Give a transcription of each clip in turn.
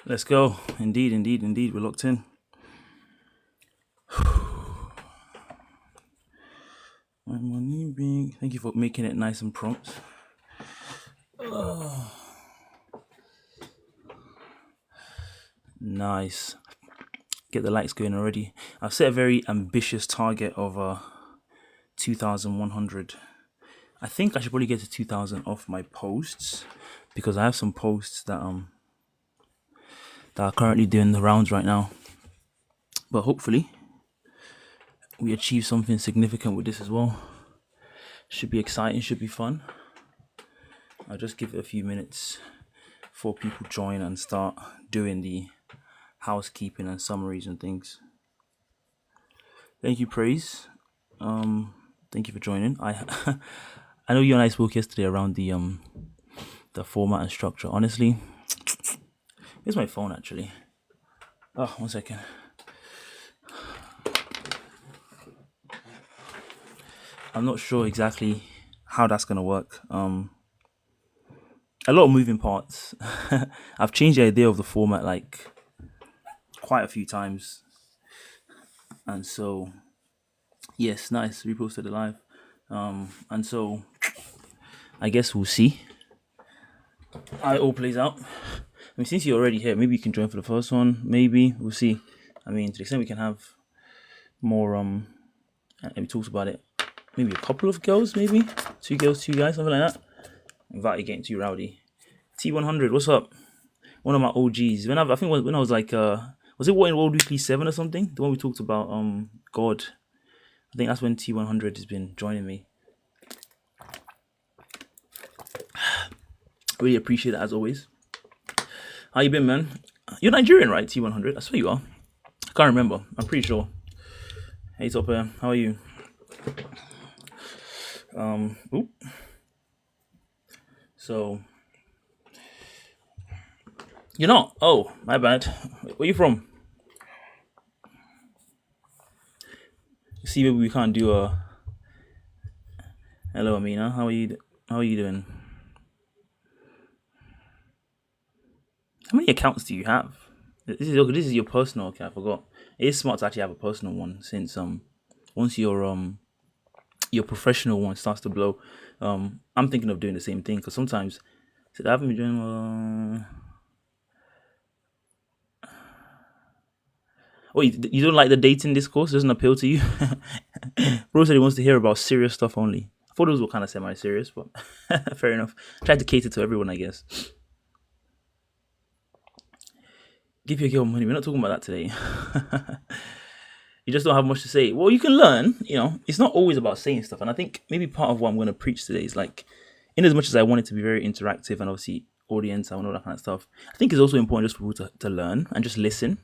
Let's go. Indeed, indeed, indeed. We're locked in. My money being. Thank you for making it nice and prompt. Nice. Get the lights going already. I've set a very ambitious target of 2,100. I think I should probably get to 2,000 off my posts because I have some posts that are currently doing the rounds right now. But hopefully, we achieve something significant with this as well. Should be exciting. Should be fun. I'll just give it a few minutes for people join and start doing the housekeeping and summaries and things. Thank you, Praise. Thank you for joining. I know you and I spoke yesterday around the format and structure. Honestly, here's my phone actually. Oh, 1 second. I'm not sure exactly how that's gonna work. A lot of moving parts. I've changed the idea of the format like quite a few times, and so yes, nice. Reposted it live. And so I guess we'll see how it all plays out. I mean, since you're already here, maybe you can join for the first one. Maybe we'll see. I mean, to the extent we can have more, and we talked about it. Maybe a couple of girls, maybe 2 girls, 2 guys, something like that. Without it getting too rowdy. T100, what's up? One of my OGs. I think when I was like, was it What in World Weekly 7 or something? The one we talked about, God. I think that's when T100 has been joining me. Really appreciate it as always. How you been, man? You're Nigerian, right? T100. I swear you are. I can't remember. I'm pretty sure. Hey, Top, how are you? Oop. So, you're not. Oh, my bad. Where you from? See, maybe we can't do a. Hello, Amina. How are you? How are you doing? How many accounts do you have? This is your personal account. I forgot. It is smart to actually have a personal one since once your professional one starts to blow. I'm thinking of doing the same thing because sometimes I haven't been doing. Oh, you don't like the dating discourse? It doesn't appeal to you? Bro said he wants to hear about serious stuff only. I thought those were kind of semi-serious, but fair enough. Tried to cater to everyone, I guess. Give your girl money. We're not talking about that today. You just don't have much to say. Well, you can learn. It's not always about saying stuff. And I think maybe part of what I'm going to preach today is like, in as much as I want it to be very interactive and obviously audience and all that kind of stuff, I think it's also important just for people to learn and just listen.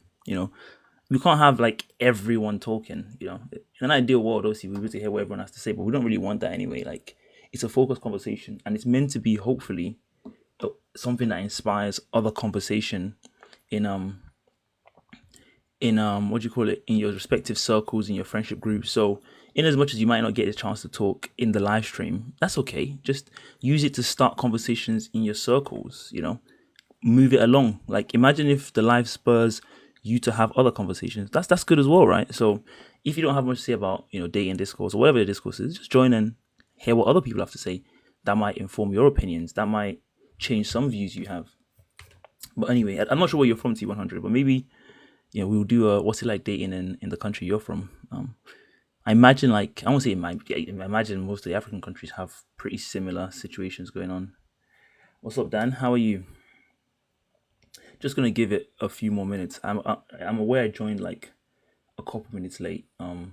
We can't have like everyone talking. In an ideal world, obviously, we would to hear what everyone has to say, but we don't really want that anyway. Like, it's a focused conversation, and it's meant to be hopefully something that inspires other conversation in what do you call it, in your respective circles, in your friendship groups. So in as much as you might not get a chance to talk in the live stream, that's okay. Just use it to start conversations in your circles. Move it along. Like, imagine if the live spurs you to have other conversations. That's good as well, right? So if you don't have much to say about dating discourse or whatever the discourse is, just join and hear what other people have to say. That might inform your opinions. That might change some views you have. But anyway, I'm not sure where you're from, T100, but maybe we'll do a what's it like dating in the country you're from. I imagine, like, I won't say I imagine most of the African countries have pretty similar situations going on. What's up, Dan? How are you? Just gonna give it a few more minutes. I'm aware I joined like a couple minutes late. I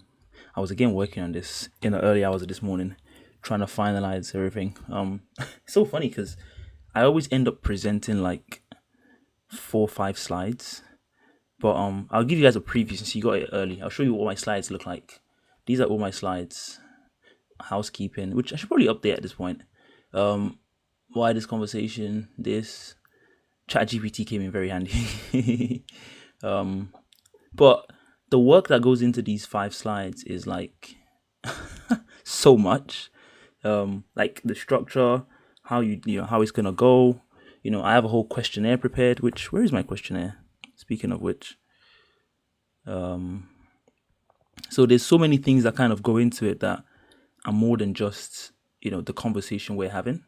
was again working on this in the early hours of this morning, trying to finalize everything. It's so funny because I always end up presenting like 4 or 5 slides, but I'll give you guys a preview since you got it early. I'll show you what my slides look like. These are all my slides. Housekeeping, which I should probably update at this point. Why this conversation? This ChatGPT came in very handy. But the work that goes into these 5 slides is like so much. Like the structure, how how it's gonna go, I have a whole questionnaire prepared. Where is my questionnaire? Speaking of which, so there's so many things that kind of go into it that are more than just the conversation we're having.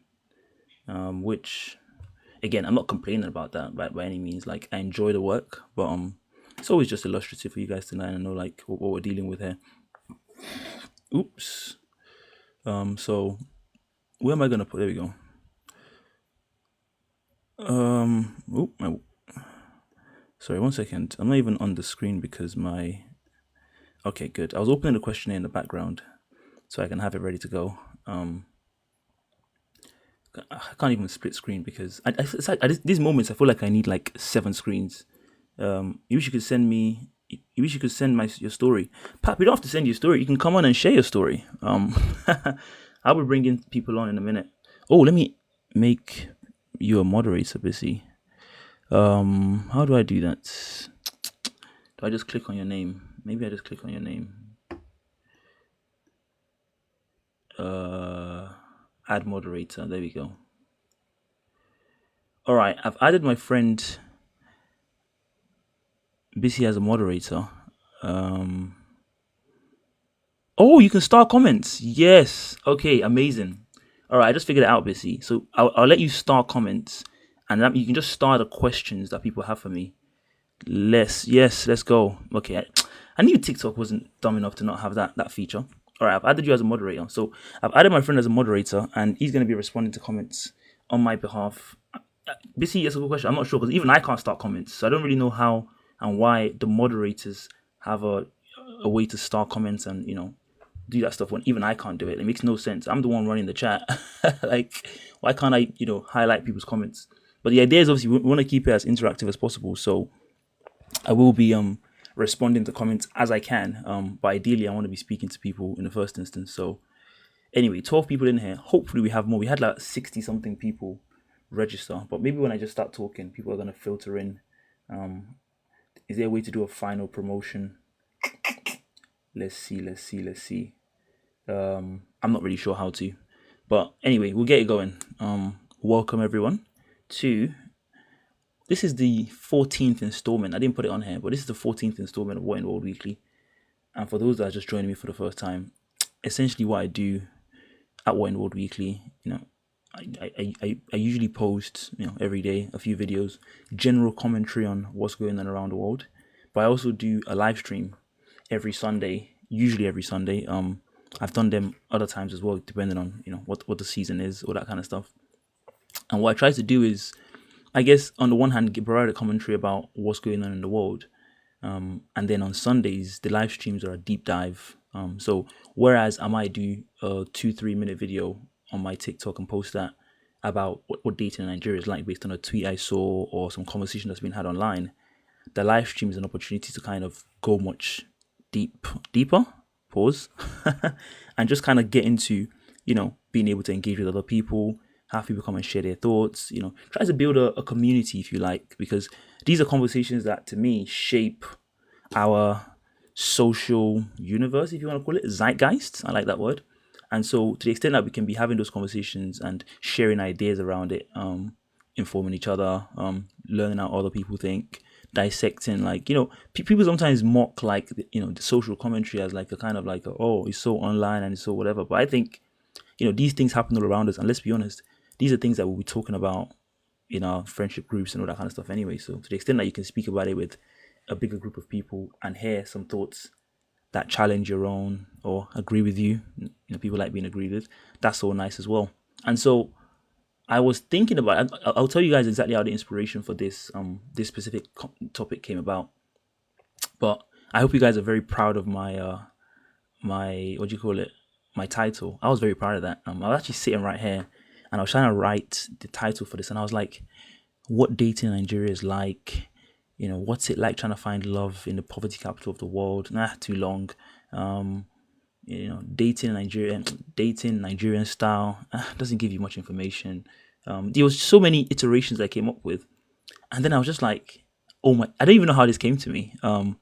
Which again, I'm not complaining about that by any means. Like I enjoy the work, but it's always just illustrative for you guys to know like what we're dealing with here. Oops. So where am I gonna put? There we go. Sorry, 1 second. I'm not even on the screen because my. Okay, good. I was opening the questionnaire in the background, so I can have it ready to go. I can't even split screen because it's like at these moments I feel like I need like 7 screens. You wish you could send me. You wish you could send your story. Pap, you don't have to send your story. You can come on and share your story. I'll be bringing people on in a minute. Oh, let me make you a moderator, busy. How do I do that? Do I just click on your name? Maybe I just click on your name. Add moderator. There we go. All right, I've added my friend Bissy as a moderator. Oh, you can start comments. Yes. Okay, amazing. All right, I just figured it out, Bissy. So I'll let you start comments, and you can just start the questions that people have for me. Let's go. Okay, I knew TikTok wasn't dumb enough to not have that feature. All right, I've added you as a moderator. So I've added my friend as a moderator, and he's going to be responding to comments on my behalf. Bissy, that's a good question. I'm not sure because even I can't start comments, so I don't really know how and why the moderators have a way to start comments and do that stuff when even I can't do it. It makes no sense. I'm the one running the chat. Like, why can't I highlight people's comments? But the idea is obviously we want to keep it as interactive as possible. So I will be responding to comments as I can. But ideally I want to be speaking to people in the first instance. So anyway, 12 people in here. Hopefully we have more. We had like 60 something people register, but maybe when I just start talking, people are going to filter in. Is there a way to do a final promotion? Let's see. I'm not really sure how to, but anyway, we'll get it going. Welcome everyone to, this is the 14th installment. I didn't put it on here, but this is the 14th installment of What in World Weekly. And for those that are just joining me for the first time, essentially what I do at What in World Weekly, I usually post, every day a few videos, general commentary on what's going on around the world. But I also do a live stream every Sunday, usually every Sunday. I've done them other times as well, depending on what the season is, all that kind of stuff. And what I try to do is, I guess, on the one hand, provide a commentary about what's going on in the world, and then on Sundays the live streams are a deep dive. So whereas I might do a 2-3 minute video on my TikTok and post that about what dating in Nigeria is like based on a tweet I saw or some conversation that's been had online, the live stream is an opportunity to kind of go much deeper, pause, and just kind of get into, being able to engage with other people, have people come and share their thoughts, try to build a community, if you like, because these are conversations that to me shape our social universe, if you want to call it, zeitgeist. I like that word. And so to the extent that we can be having those conversations and sharing ideas around it, informing each other, learning how other people think, dissecting, like, people sometimes mock like, the social commentary as like a kind of like, oh, it's so online and it's so whatever. But I think, these things happen all around us. And let's be honest, these are things that we'll be talking about in our friendship groups and all that kind of stuff anyway. So to the extent that you can speak about it with a bigger group of people and hear some thoughts that challenge your own or agree with you, people like being agreed with, that's so nice as well. And so I was thinking about, I'll tell you guys exactly how the inspiration for this specific topic came about. But I hope you guys are very proud of my my title. I was very proud of that. I was actually sitting right here and I was trying to write the title for this, and I was like, what dating in Nigeria is like, what's it like trying to find love in the poverty capital of the world? Too long. Dating Nigerian style doesn't give you much information. There was so many iterations I came up with, and then I was just like, oh my, I don't even know how this came to me. But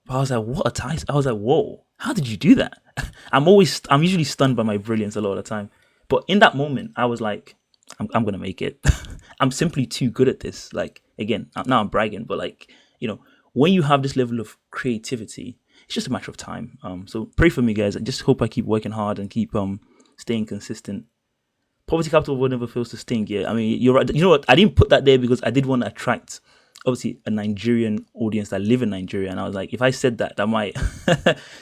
I was like, what a title. I was like, whoa, how did you do that? I'm usually stunned by my brilliance a lot of the time, but in that moment I was like, I'm gonna make it. I'm simply too good at this. Like again, now I'm bragging, but like when you have this level of creativity, it's just a matter of time. So pray for me, guys. I just hope I keep working hard and keep staying consistent. Poverty capital of the world never fails to sting. Yeah, I mean you're right. You know what? I didn't put that there because I did want to attract obviously a Nigerian audience that live in Nigeria, and I was like, if I said that, that might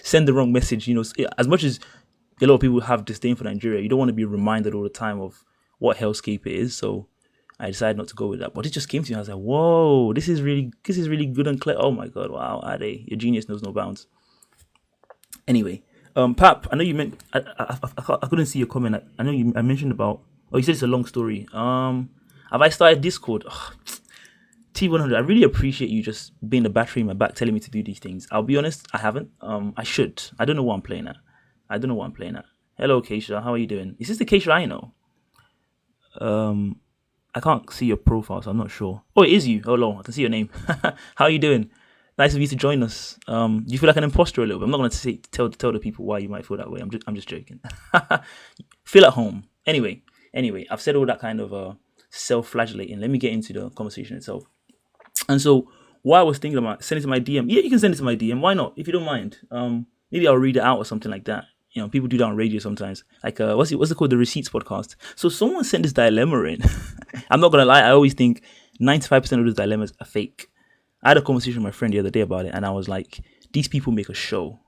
send the wrong message. As much as a lot of people have disdain for Nigeria, you don't want to be reminded all the time of what hellscape it is. So I decided not to go with that. But it just came to me. I was like, whoa, this is really good and clear. Oh my god, wow, Ade, your genius knows no bounds. Anyway, Pap, I know you meant I couldn't see your comment. I know I mentioned about. Oh, you said it's a long story. Have I started Discord? Ugh, T100, I really appreciate you just being the battery in my back, telling me to do these things. I'll be honest, I haven't. I should. I don't know what I'm playing at. Hello, Keisha. How are you doing? Is this the Keisha I know? I can't see your profile, so I'm not sure. Oh, it is you. Oh, Lord, I can see your name. How are you doing? Nice of you to join us. Do you feel like an imposter a little bit? I'm not going to tell the people why you might feel that way. I'm just joking. Feel at home. Anyway, I've said all that kind of self-flagellating. Let me get into the conversation itself. And so, what I was thinking about sending it to my DM. Yeah, you can send it to my DM. Why not? If you don't mind, maybe I'll read it out or something like that. People do that on radio sometimes. Like, what's it called? The Receipts podcast. So someone sent this dilemma in. I'm not gonna lie. I always think 95% of those dilemmas are fake. I had a conversation with my friend the other day about it, and I was like, these people make a show.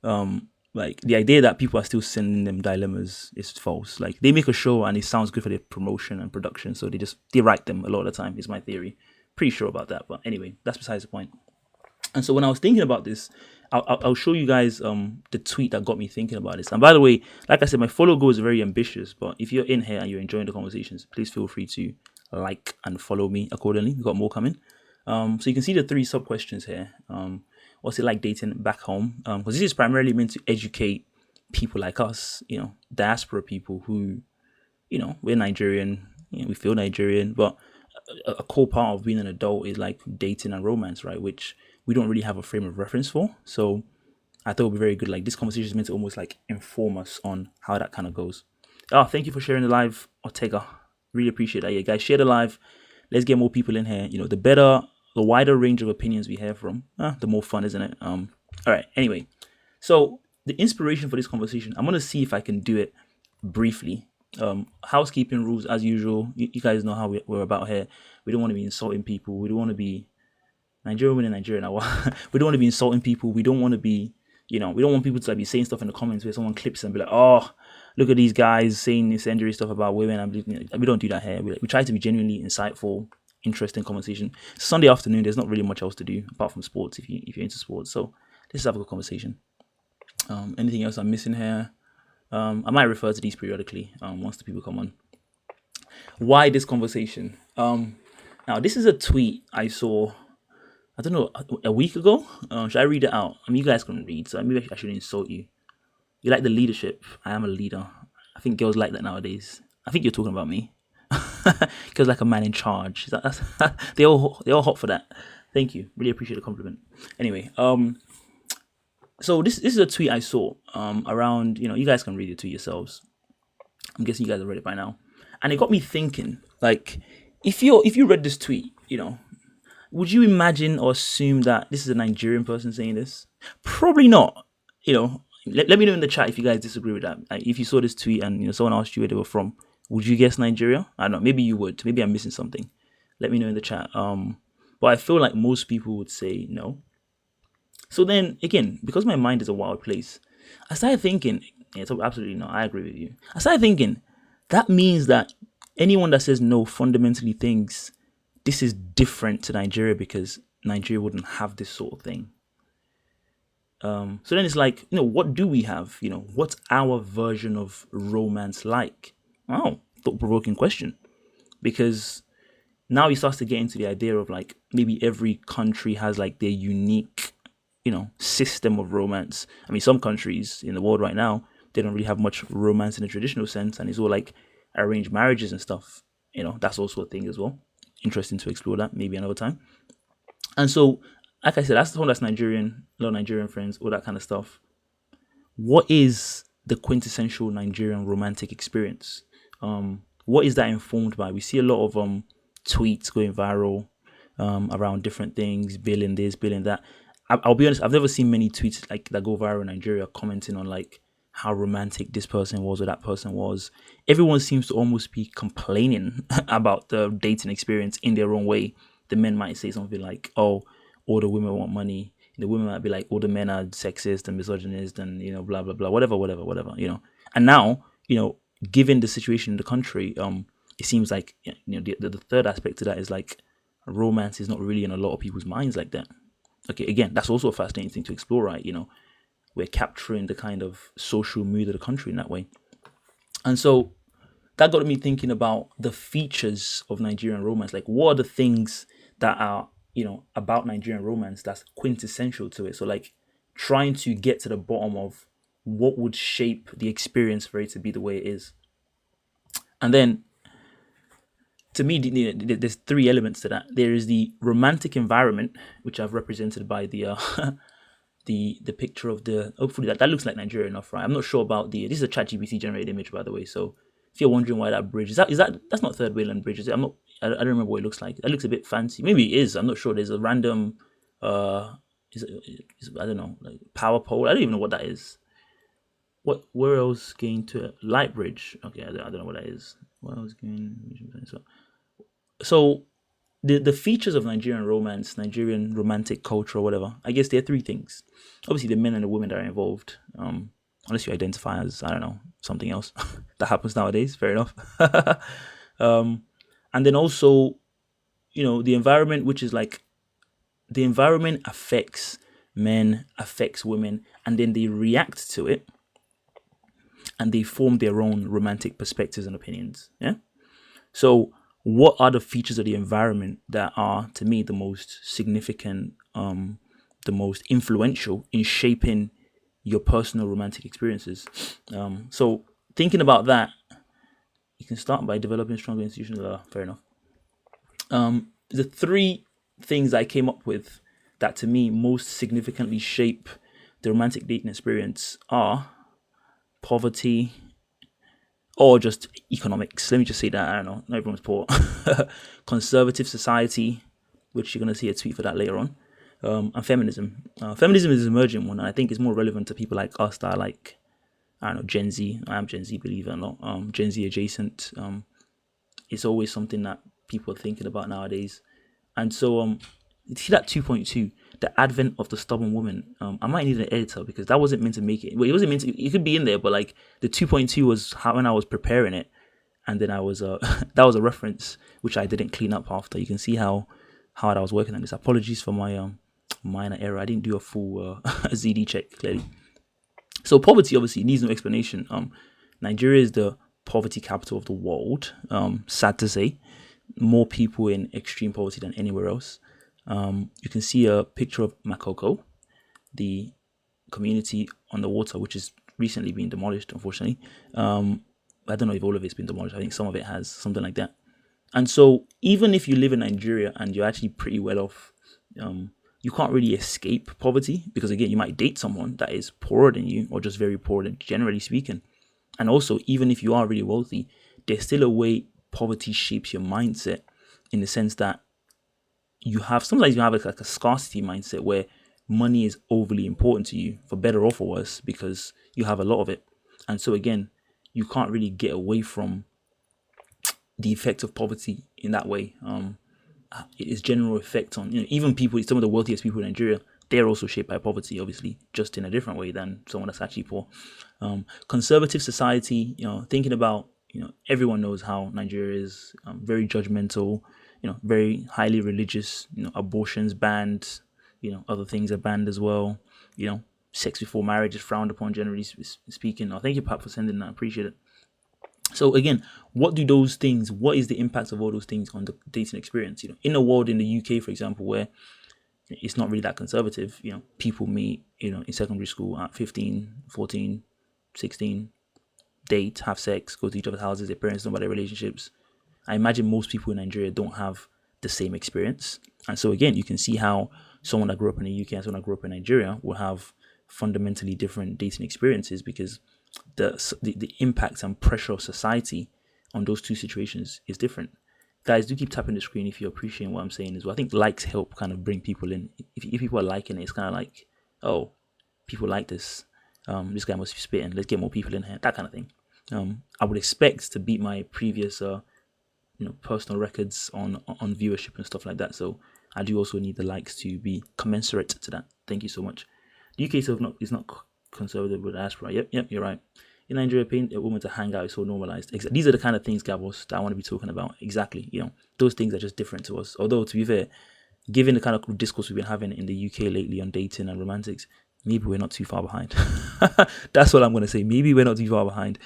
Like the idea that people are still sending them dilemmas is false. Like they make a show and it sounds good for their promotion and production, so they write them a lot of the time. Is my theory. Pretty sure about that, but anyway, that's besides the point. And so when I was thinking about this, I'll show you guys the tweet that got me thinking about this. And by the way, like I said, my follow goal is very ambitious, but if you're in here and you're enjoying the conversations, please feel free to like and follow me accordingly. We've got more coming. So you can see the 3 sub questions here. What's it like dating back home? Because this is primarily meant to educate people like us, diaspora people who, we're Nigerian, we feel Nigerian, but a core part of being an adult is like dating and romance, right? Which we don't really have a frame of reference for. So I thought it would be very good. Like this conversation is meant to almost like inform us on how that kind of goes. Oh, thank you for sharing the live, Ortega. Really appreciate that. Yeah, guys, share the live. Let's get more people in here. The wider range of opinions we hear from, the more fun, isn't it? All right. Anyway, so the inspiration for this conversation, I'm gonna see if I can do it briefly. Housekeeping rules as usual. You guys know how we're about here. We don't want to be insulting people. We don't want to be Nigerian in Nigeria now. We don't want to be insulting people. We don't want to be, we don't want people to like be saying stuff in the comments where someone clips and be like, oh, look at these guys saying incendiary stuff about women. And we don't do that here. We try to be genuinely insightful, interesting conversation. Sunday afternoon, there's not really much else to do apart from sports if you're into sports. So let's have a good conversation. Anything else I'm missing here? I might refer to these periodically once the people come on. Why this conversation? Now, this is a tweet I saw, I don't know, a week ago. Should I read it out? I mean, you guys can read, so maybe I should insult you. You like the leadership? I am a leader. I think girls like that nowadays. I think you're talking about me. Girls like a man in charge. They're all hot for that. Thank you. Really appreciate the compliment. Anyway, so this is a tweet I saw around, you guys can read it to yourselves. I'm guessing you guys have read it by now. And it got me thinking, like, if you read this tweet, would you imagine or assume that this is a Nigerian person saying this? Probably not. Let me know in the chat if you guys disagree with that. Like, if you saw this tweet and someone asked you where they were from, would you guess Nigeria? I don't know. Maybe you would. Maybe I'm missing something. Let me know in the chat. But I feel like most people would say no. So then, again, because my mind is a wild place, I started thinking, absolutely no, I agree with you. I started thinking, that means that anyone that says no fundamentally thinks this is different to Nigeria because Nigeria wouldn't have this sort of thing. So then it's like, what do we have? What's our version of romance like? Oh, thought-provoking question. Because now it starts to get into the idea of like, maybe every country has like their unique system of romance. I mean, some countries in the world right now, they don't really have much romance in the traditional sense, and it's all like arranged marriages and stuff. That's also a thing as well. Interesting to explore that maybe another time. And so, like I said, that's the one that's Nigerian, a lot of Nigerian friends, all that kind of stuff. What is the quintessential Nigerian romantic experience? what is that informed by? We see a lot of tweets going viral around different things, billing this, billing that. I'll be honest, I've never seen many tweets like that go viral in Nigeria commenting on like how romantic this person was or that person was. Everyone seems to almost be complaining about the dating experience in their own way. The men might say something like, "Oh, all the women want money." The women might be like, "All the men are sexist and misogynist and blah blah blah, whatever, whatever, whatever." And now given the situation in the country, it seems like the third aspect to that is like romance is not really in a lot of people's minds like that. Okay, again, that's also a fascinating thing to explore, right? We're capturing the kind of social mood of the country in that way. And so that got me thinking about the features of Nigerian romance. Like, what are the things that are, about Nigerian romance that's quintessential to it? So, like, trying to get to the bottom of what would shape the experience for it to be the way it is. And then, to me, there's three elements to that. There is the romantic environment, which I've represented by the the picture of the. Hopefully, that looks like Nigeria enough, right? I'm not sure about this is a ChatGPT generated image, by the way. So if you're wondering why that bridge is that's not Third Wayland Bridge, is it? I don't remember what it looks like. It looks a bit fancy. Maybe it is. I'm not sure. There's a random I don't know, like power pole. I don't even know what that is. Where else going to Light Bridge? Okay, I don't know what that is. Where else going? So the features of Nigerian romance, Nigerian romantic culture, or whatever. I guess there are three things. Obviously, the men and the women that are involved. Unless you identify as, I don't know, something else that happens nowadays. Fair enough. And then also, the environment, which is like the environment affects men, affects women, and then they react to it, and they form their own romantic perspectives and opinions. Yeah. So, what are the features of the environment that are, to me, the most significant, the most influential in shaping your personal romantic experiences? So, thinking about that, you can start by developing stronger institutions. Fair enough. The three things I came up with that, to me, most significantly shape the romantic dating experience are poverty, or just economics. Let me just say that. I don't know. Not everyone's poor. Conservative society, which you're going to see a tweet for that later on. And feminism. Feminism is an emerging one, and I think it's more relevant to people like us that are like, I don't know, Gen Z. I am Gen Z, believe it or not. Gen Z adjacent. It's always something that people are thinking about nowadays. And so, you see that 2.2, the advent of the stubborn woman. I might need an editor because that wasn't meant to make it. Well, it wasn't meant to. It could be in there, but like the 2.2 was how when I was preparing it, and then I was that was a reference which I didn't clean up after. You can see how hard I was working on this. Apologies for my minor error. I didn't do a full ZD check clearly. So poverty obviously needs no explanation. Nigeria is the poverty capital of the world. Sad to say, more people in extreme poverty than anywhere else. You can see a picture of Makoko, the community on the water, which is recently being demolished, unfortunately. I don't know if all of it's been demolished. I think some of it has, something like that. And so even if you live in Nigeria and you're actually pretty well off, you can't really escape poverty because, again, you might date someone that is poorer than you or just very poor, generally speaking. And also, even if you are really wealthy, there's still a way poverty shapes your mindset in the sense that sometimes you have like a scarcity mindset where money is overly important to you, for better or for worse, because you have a lot of it. And so, again, you can't really get away from the effect of poverty in that way. Its general effect on, even people, some of the wealthiest people in Nigeria, they're also shaped by poverty, obviously, just in a different way than someone that's actually poor. Conservative society, thinking about, everyone knows how Nigeria is very judgmental, very highly religious, abortions banned, other things are banned as well. Sex before marriage is frowned upon, generally speaking. Thank you, Pat, for sending that. I appreciate it. So again, what is the impact of all those things on the dating experience? In a world in the UK, for example, where it's not really that conservative, people meet, in secondary school at 15, 14, 16, date, have sex, go to each other's houses, their parents know about their relationships. I imagine most people in Nigeria don't have the same experience. And so again, you can see how someone that grew up in the UK and someone that grew up in Nigeria will have fundamentally different dating experiences because the impact and pressure of society on those two situations is different. Guys, do keep tapping the screen if you're appreciating what I'm saying as well. I think likes help kind of bring people in. If people are liking it, it's kind of like, oh, people like this. This guy must be spitting. Let's get more people in here. That kind of thing. I would expect to beat my previous, personal records on viewership and stuff like that. So I do also need the likes to be commensurate to that. Thank you so much. The UK is not conservative with diaspora. Yep, you're right. In Nigeria, paying a woman to hang out is so normalized. These are the kind of things, Gabos, that I want to be talking about. Exactly. Those things are just different to us. Although, to be fair, given the kind of discourse we've been having in the UK lately on dating and romantics, maybe we're not too far behind. That's what I'm going to say. Maybe we're not too far behind.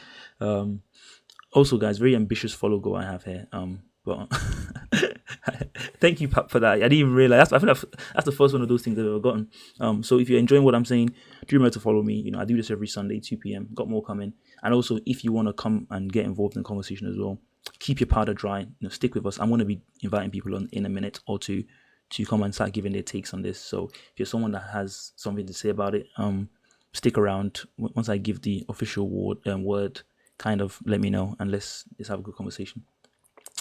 Also, guys, very ambitious follow goal I have here. But thank you, Pap, for that. I didn't even realize. I think that's the first one of those things I've ever gotten. So if you're enjoying what I'm saying, do remember to follow me. I do this every Sunday, 2 p.m. Got more coming. And also, if you want to come and get involved in the conversation as well, keep your powder dry. Stick with us. I'm going to be inviting people on in a minute or two to come and start giving their takes on this. So if you're someone that has something to say about it, stick around. Once I give the official word, kind of let me know and let's have a good conversation.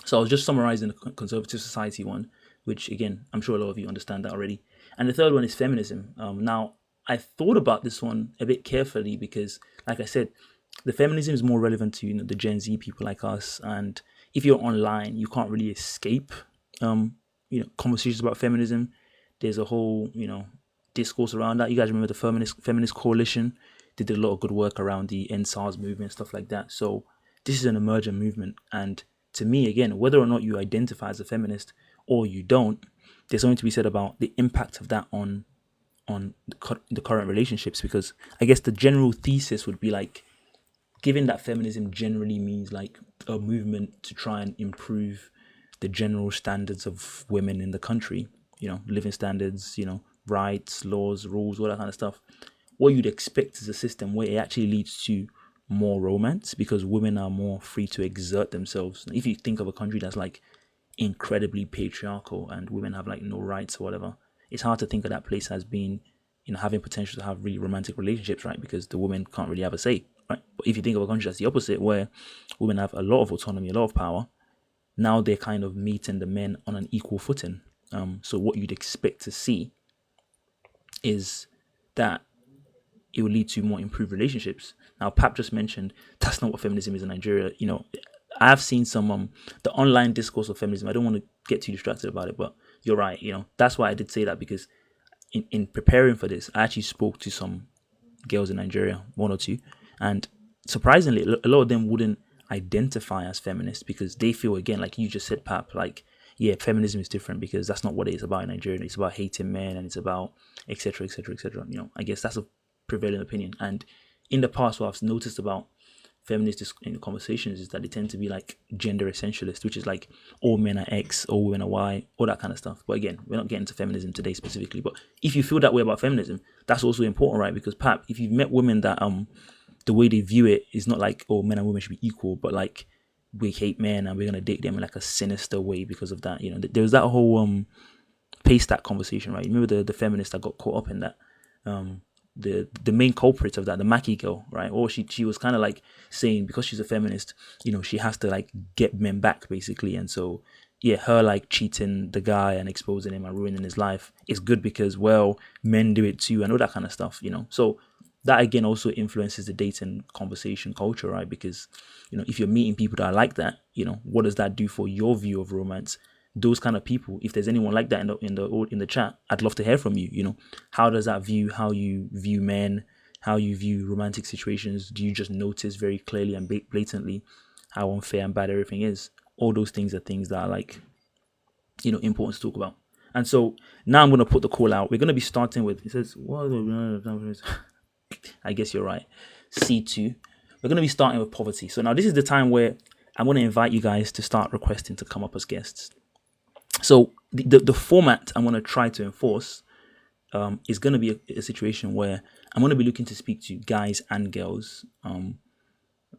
So I was just summarizing the conservative society one, which again, I'm sure a lot of you understand that already. And the third one is feminism. Now, I thought about this one a bit carefully because, like I said, the feminism is more relevant to the Gen Z people like us. And if you're online, you can't really escape conversations about feminism. There's a whole discourse around that. You guys remember the feminist coalition? They did a lot of good work around the NSARS movement, stuff like that. So this is an emergent movement, and to me, again, whether or not you identify as a feminist or you don't, there's something to be said about the impact of that on the current relationships. Because I guess the general thesis would be like, given that feminism generally means like a movement to try and improve the general standards of women in the country, living standards, rights, laws, rules, all that kind of stuff. What you'd expect is a system where it actually leads to more romance because women are more free to exert themselves. If you think of a country that's like incredibly patriarchal and women have like no rights or whatever, it's hard to think of that place as being, having potential to have really romantic relationships, right? Because the women can't really have a say, right? But if you think of a country that's the opposite, where women have a lot of autonomy, a lot of power, now they're kind of meeting the men on an equal footing. So what you'd expect to see is that it will lead to more improved relationships. Now, Pap just mentioned that's not what feminism is in Nigeria. I have seen some the online discourse of feminism. I don't want to get too distracted about it, but you're right. That's why I did say that, because in preparing for this, I actually spoke to some girls in Nigeria, one or two, and surprisingly, a lot of them wouldn't identify as feminists because they feel, again, like you just said, Pap, like, yeah, feminism is different because that's not what it is about in Nigeria. It's about hating men and it's about etc. etc. etc. I guess that's a prevailing opinion. And in the past, what I've noticed about feminist conversations is that they tend to be like gender essentialist, which is like all men are X, all women are Y, all that kind of stuff. But again, we're not getting to feminism today specifically. But if you feel that way about feminism, that's also important, right? Because Pap, if you've met women that the way they view it is not like, oh, men and women should be equal, but like we hate men and we're gonna date them in like a sinister way because of that. There was that whole pay stack conversation, right? You remember the feminist that got caught up in that. The main culprit of that, the Mackie girl, right? Or she was kind of like saying because she's a feminist, she has to like get men back basically. And so, yeah, her like cheating the guy and exposing him and ruining his life is good because, well, men do it too and all that kind of stuff, So that again also influences the dating conversation culture, right? Because, if you're meeting people that are like that, what does that do for your view of romance? Those kind of people, if there's anyone like that in the chat, I'd love to hear from you. How does that view how you view men, how you view romantic situations? Do you just notice very clearly and blatantly how unfair and bad everything is? All those things are things that are like, important to talk about. And so now I'm going to put the call out. We're going to be starting with, it says, I guess you're right, C2. We're going to be starting with poverty. So now this is the time where I'm going to invite you guys to start requesting to come up as guests. So the format I'm going to try to enforce is going to be a situation where I'm going to be looking to speak to guys and girls. And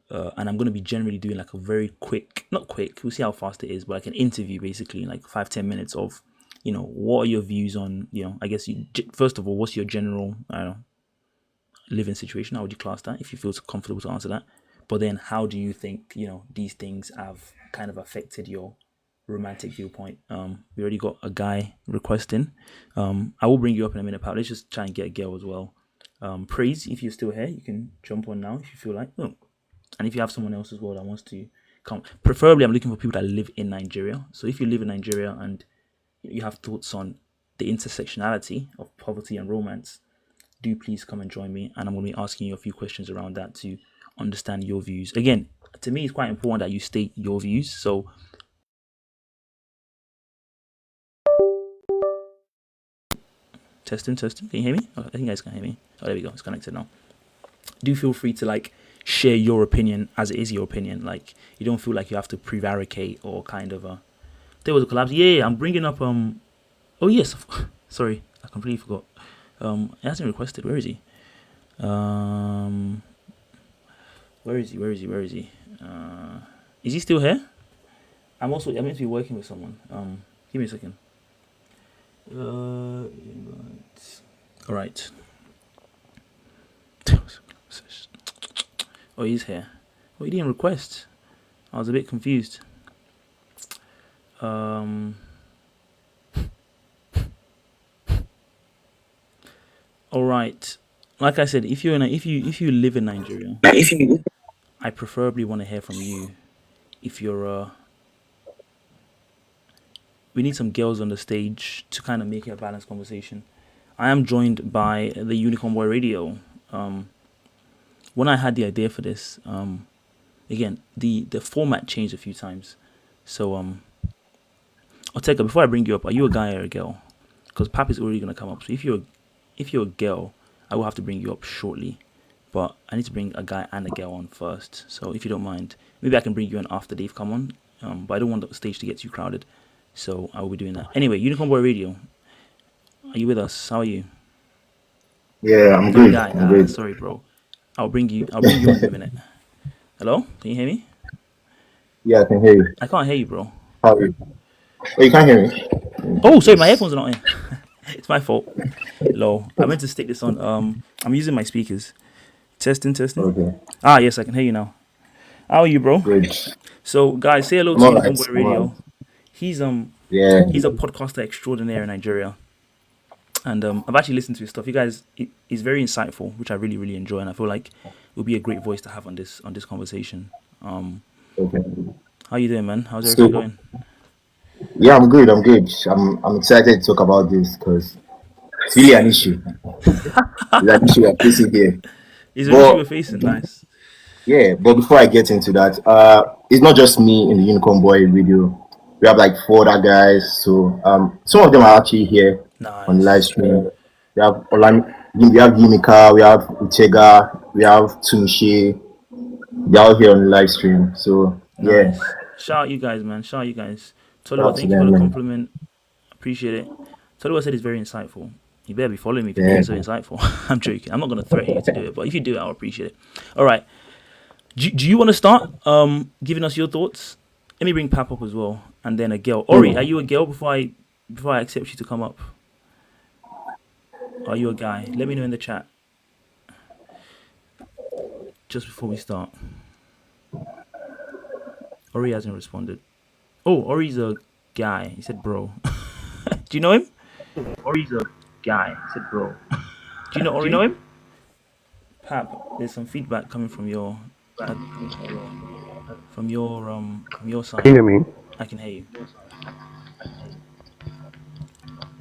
I'm going to be generally doing like a very quick, not quick, we'll see how fast it is, but like an interview basically, like 5-10 minutes of, what are your views on, I guess, first of all, what's your general, living situation? How would you class that if you feel comfortable to answer that? But then, how do you think these things have kind of affected your romantic viewpoint? We already got a guy requesting. I will bring you up in a minute, pal. Let's just try and get a girl as well. Praise, if you're still here, you can jump on now if you feel like. Oh. And if you have someone else as well that wants to come, preferably I'm looking for people that live in Nigeria. So if you live in Nigeria and you have thoughts on the intersectionality of poverty and romance, do please come and join me. And I'm going to be asking you a few questions around that to understand your views. Again, to me, it's quite important that you state your views. So testing. Can you hear me? Oh, I think you guys can hear me. Oh, there we go. It's connected now. Do feel free to share your opinion as it is your opinion. You don't feel like you have to prevaricate or kind of there was a collapse. Yeah, I'm bringing up oh yes, sorry, I completely forgot. He hasn't requested. Where is he? Where is he? Is he still here? I'm meant to be working with someone. Give me a second. All right. Oh, he's here. Oh, he didn't request. I was a bit confused. All right. Like I said, if you live in Nigeria, I preferably want to hear from you. If you're we need some girls on the stage to kind of make it a balanced conversation. I am joined by the Unicorn Boy Radio. When I had the idea for this, again, the format changed a few times. So, Oteka, before I bring you up, are you a guy or a girl? Because Pap is already going to come up. So if you're a girl, I will have to bring you up shortly. But I need to bring a guy and a girl on first. So if you don't mind, maybe I can bring you in after they've come on. But I don't want the stage to get too crowded. So I will be doing that. Anyway, Unicorn Boy Radio, are you with us? How are you? Yeah, I'm good. I'm good. Sorry, bro. I'll bring you on in a minute. Hello? Can you hear me? Yeah, I can hear you. I can't hear you, bro. How are you? Oh, you can't hear me? Oh, sorry, my headphones are not in. It's my fault. Hello. I meant to stick this on. I'm using my speakers. Testing. Okay. Yes, I can hear you now. How are you, bro? Good. So, guys, say hello I'm to all Unicorn right. Boy Radio. He's Yeah. he's a podcaster extraordinaire in Nigeria. And I've actually listened to his stuff. You guys, he's very insightful, which I really, really enjoy, and I feel like it would be a great voice to have on this conversation. Okay. How you doing, man? How's everything going? Yeah, I'm good. I'm excited to talk about this because it's really an issue. It's an issue we're facing here. Is there an issue we're But facing? Nice. yeah, but before I get into that, it's not just me in the Unicorn Boy video. We have like 4 other guys. So some of them are actually here on the live Nice. stream. We have we have Yimika, we have Uchega, we have Tumishi. They're all here on the live stream. So yeah, Nice. Shout out you guys, man. Shout out you guys. shout Toluwa, out to thank you for them, the man. compliment. Appreciate it. Toluwa said it's very insightful. You better be following me if you think Yeah. it's so insightful. I'm joking. I'm not going to threaten you to do it, but if you do it, I'll appreciate it. All right. Do you want to start giving us your thoughts? Let me bring Pap up as well, and then a girl. Ori, are you a girl before I accept you to come up? Are you a guy? Let me know in the chat just before we start. Ori hasn't responded. Oh, Ori's a guy. He said, "Bro." Do you know him? Ori's a guy. He said, "Bro." Do you know Ori? Do you know him? Pap, there's some feedback coming from your side. Can you hear me? I can hear you.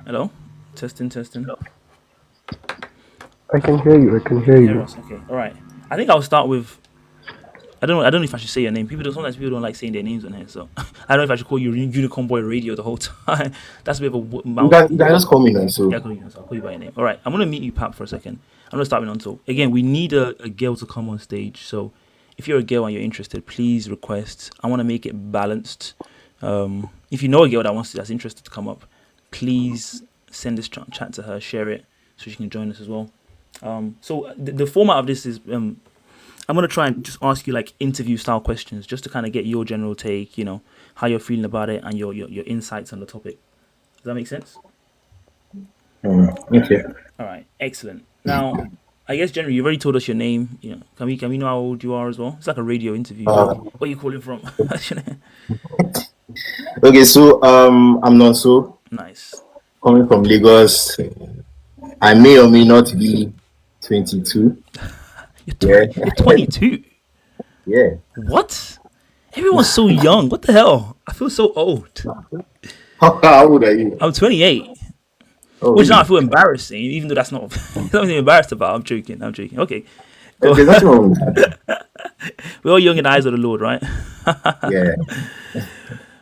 Hello? Testing. I can hear you. I can hear Hear you. us? Okay. All right. I think I'll start with. I don't know if I should say your name. Sometimes people don't like saying their names on here, so I don't know if I should call you Unicorn Boy Radio the whole time. That's a bit of a You mouth. can just call me now. So Yeah, I'll call you by your name. All right, I'm gonna meet you, Pap, for a second. I'm gonna start with on. So again, we need a girl to come on stage. So if you're a girl and you're interested, please request. I want to make it balanced. If you know a girl that's interested to come up, please send this chat to her, share it, so she can join us as well. So the format of this is I'm going to try and just ask you like interview style questions just to kind of get your general take, how you're feeling about it and your insights on the topic. Does that make sense? okay. All right, excellent. Now, I guess generally you've already told us your name. You know, can we know how old you are as well? It's like a radio interview. Uh, Where are you calling from? okay, so I'm not so Nice. coming from Lagos. I may or may not be 22. Yeah, You're 22. yeah. What? Everyone's so young. What the hell? I feel so old. How old are you? I'm 28. Oh, Which now I really? feel embarrassing, even though that's not something embarrassed about. I'm joking. I'm joking. Okay, go. There's nothing wrong with that. We're all young in the eyes of the Lord, right? Yeah.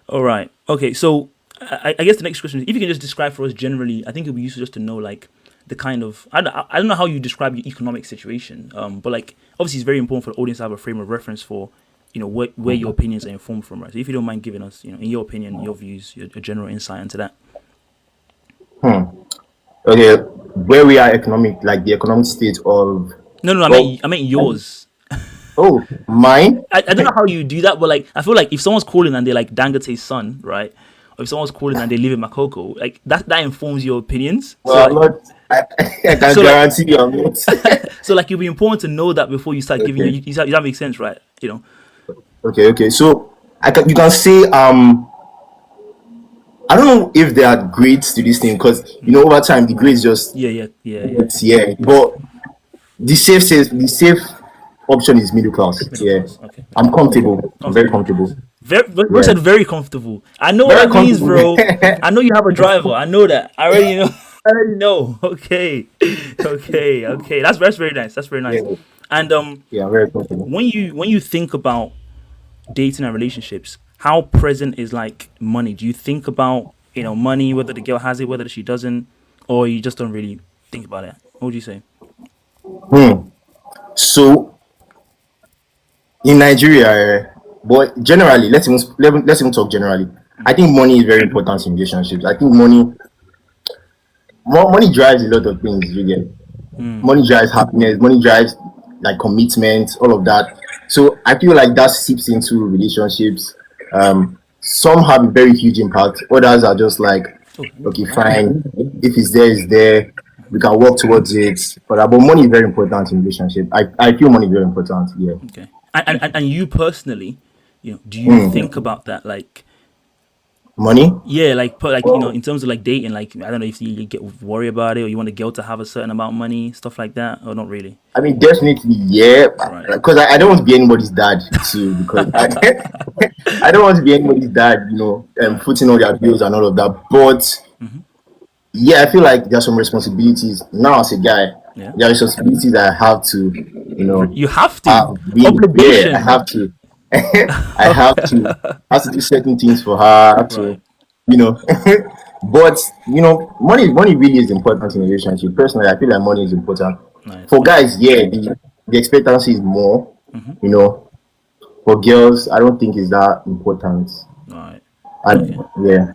All right. Okay. So I guess the next question is if you can just describe for us generally. I think it'd be useful just to know like the kind of I don't know how you describe your economic situation. But like obviously it's very important for the audience to have a frame of reference for where your opinions are informed from, right? So if you don't mind giving us in your opinion, your views, your general insight into that. Okay, where we are like the economic state of, No. well, I meant yours. oh, mine. I don't know how you do that, but like I feel like if someone's calling and they're like Dangote's son, right? Or if someone's calling and they live in Makoko, like that informs your opinions. Well, I'm not. I can So like guarantee you, I'm not. so like it'll be important to know that before you start giving Okay, that makes sense, right? okay. So you can say I don't know if there are grades to this thing because over time the grades just Yeah. yeah. But the safe option is middle class. Middle Yeah, class. Okay, middle I'm class. comfortable. I'm very Comfortable middle class. comfortable. Bro Yeah, said very comfortable. I know what very that means, comfortable. bro. I know you have a driver. I know that. I already know. I already know. Okay. Okay. That's very nice. That's very nice. Yeah, And yeah, very comfortable. when you think about dating and relationships, how present is like money? Do you think about money, whether the girl has it, whether she doesn't, or you just don't really think about it? What would you say? So in Nigeria, but generally, let's even talk generally. I think money is very important in relationships. I think money drives a lot of things. You get money drives happiness. Money drives like commitment, all of that. So I feel like that seeps into relationships. Some have a very huge impact. Others are just like, Oh, let me okay, put that. fine. If it's there, it's there. We can work towards it. But money is very important in relationship. I feel money is very important. Yeah. Okay. And you personally, do you think about that? Like, Money. yeah, like, like Well, in terms of like dating, like, I don't know if you get worry about it or you want a girl to have a certain amount of money, stuff like that, or not really. I mean, definitely, yeah. Right. Because I don't want to be anybody's dad too. Because I don't want to be anybody's dad. Right. Footing all their bills and all of that. But yeah, I feel like there are some responsibilities now as a guy. Yeah. There are responsibilities that I have to, You have to yeah, I obligation. have to. I have to do certain things for her. I have to, Right. you know. But money really is important in a relationship. Personally, I feel like money is important. Nice. For Okay. guys, yeah, the expectancy is more. You know, for girls, I don't think it's that important. All right. Okay. And yeah,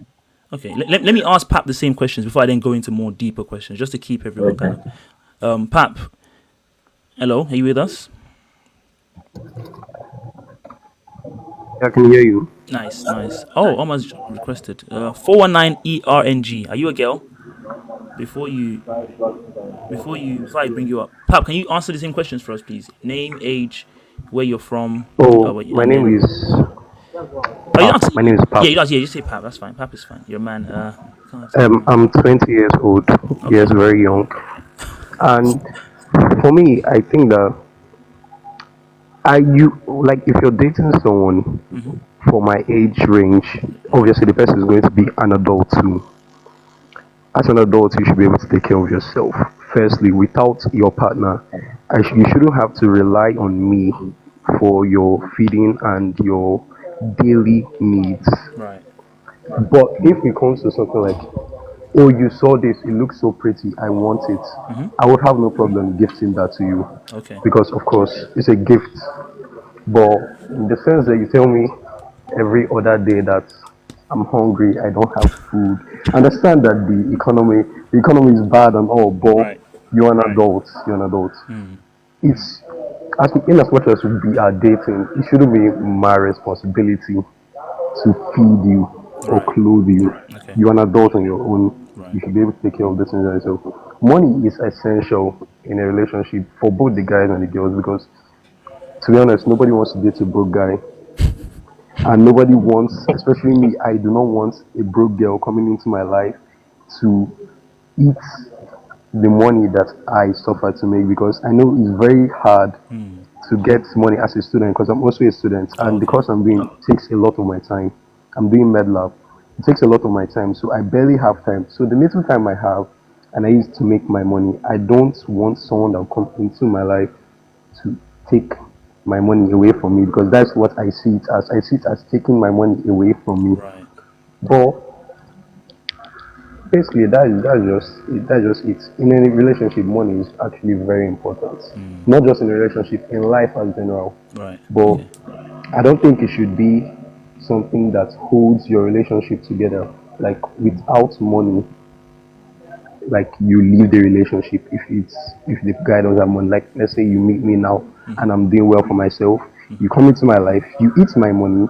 Okay. Let me ask Pap the same questions before I then go into more deeper questions, just to keep everyone kind okay. of. Pap, hello, are you with us? I can hear you. Nice. Oh, almost requested. 419ERNG. Are you a girl? Before I bring you up, Pap, can you answer the same questions for us, please? Name, age, where you're from, Oh, my and name then. is Oh, you Pap. answer. My name is Yeah, Pap. just say Pap. That's fine. Pap is fine. You're a man. Can't have to- I'm 20 years old. Yes, Okay. very young. And for me, I think that you like if you're dating someone for my age range, Right. obviously the person is going to be an adult too. As an adult, you should be able to take care of yourself. Firstly, without your partner, you shouldn't have to rely on me for your feeding and your daily needs. Right. But if it comes to something like, oh, you saw this, it looks so pretty, I want it, I would have no problem gifting that to you Okay. because, of course, it's a gift. But in the sense that you tell me every other day that I'm hungry, I don't have food, I understand that the economy is bad and all, but Right. you're an adult. It's in as much as we are dating, it shouldn't be my responsibility to feed you or Right. clothe you. Okay. You're an adult on your own. Right. You should be able to take care of this things yourself. Money is essential, in a relationship for both the guys and the girls, because to be honest, nobody wants to date a broke guy. And nobody wants, especially me, I do not want a broke girl coming into my life to eat the money that I suffer to make, because I know it's very hard to get money as a student, because I'm also a student, Oh, and the okay. course I'm doing takes a lot of my time. I'm doing med lab. It takes a lot of my time, so I barely have time. So the little time I have, and I use to make my money, I don't want someone that will come into my life to take my money away from me, because that's what I see it as. I see it as taking my money away from me. Right. But basically, that's just it. In any relationship, money is actually very important. Not just in a relationship, in life as general. Right. But Yeah. I don't think it should be something that holds your relationship together. Like without money, like you leave the relationship if the guy doesn't have money. Like let's say you meet me now and I'm doing well for myself. You come into my life, you eat my money,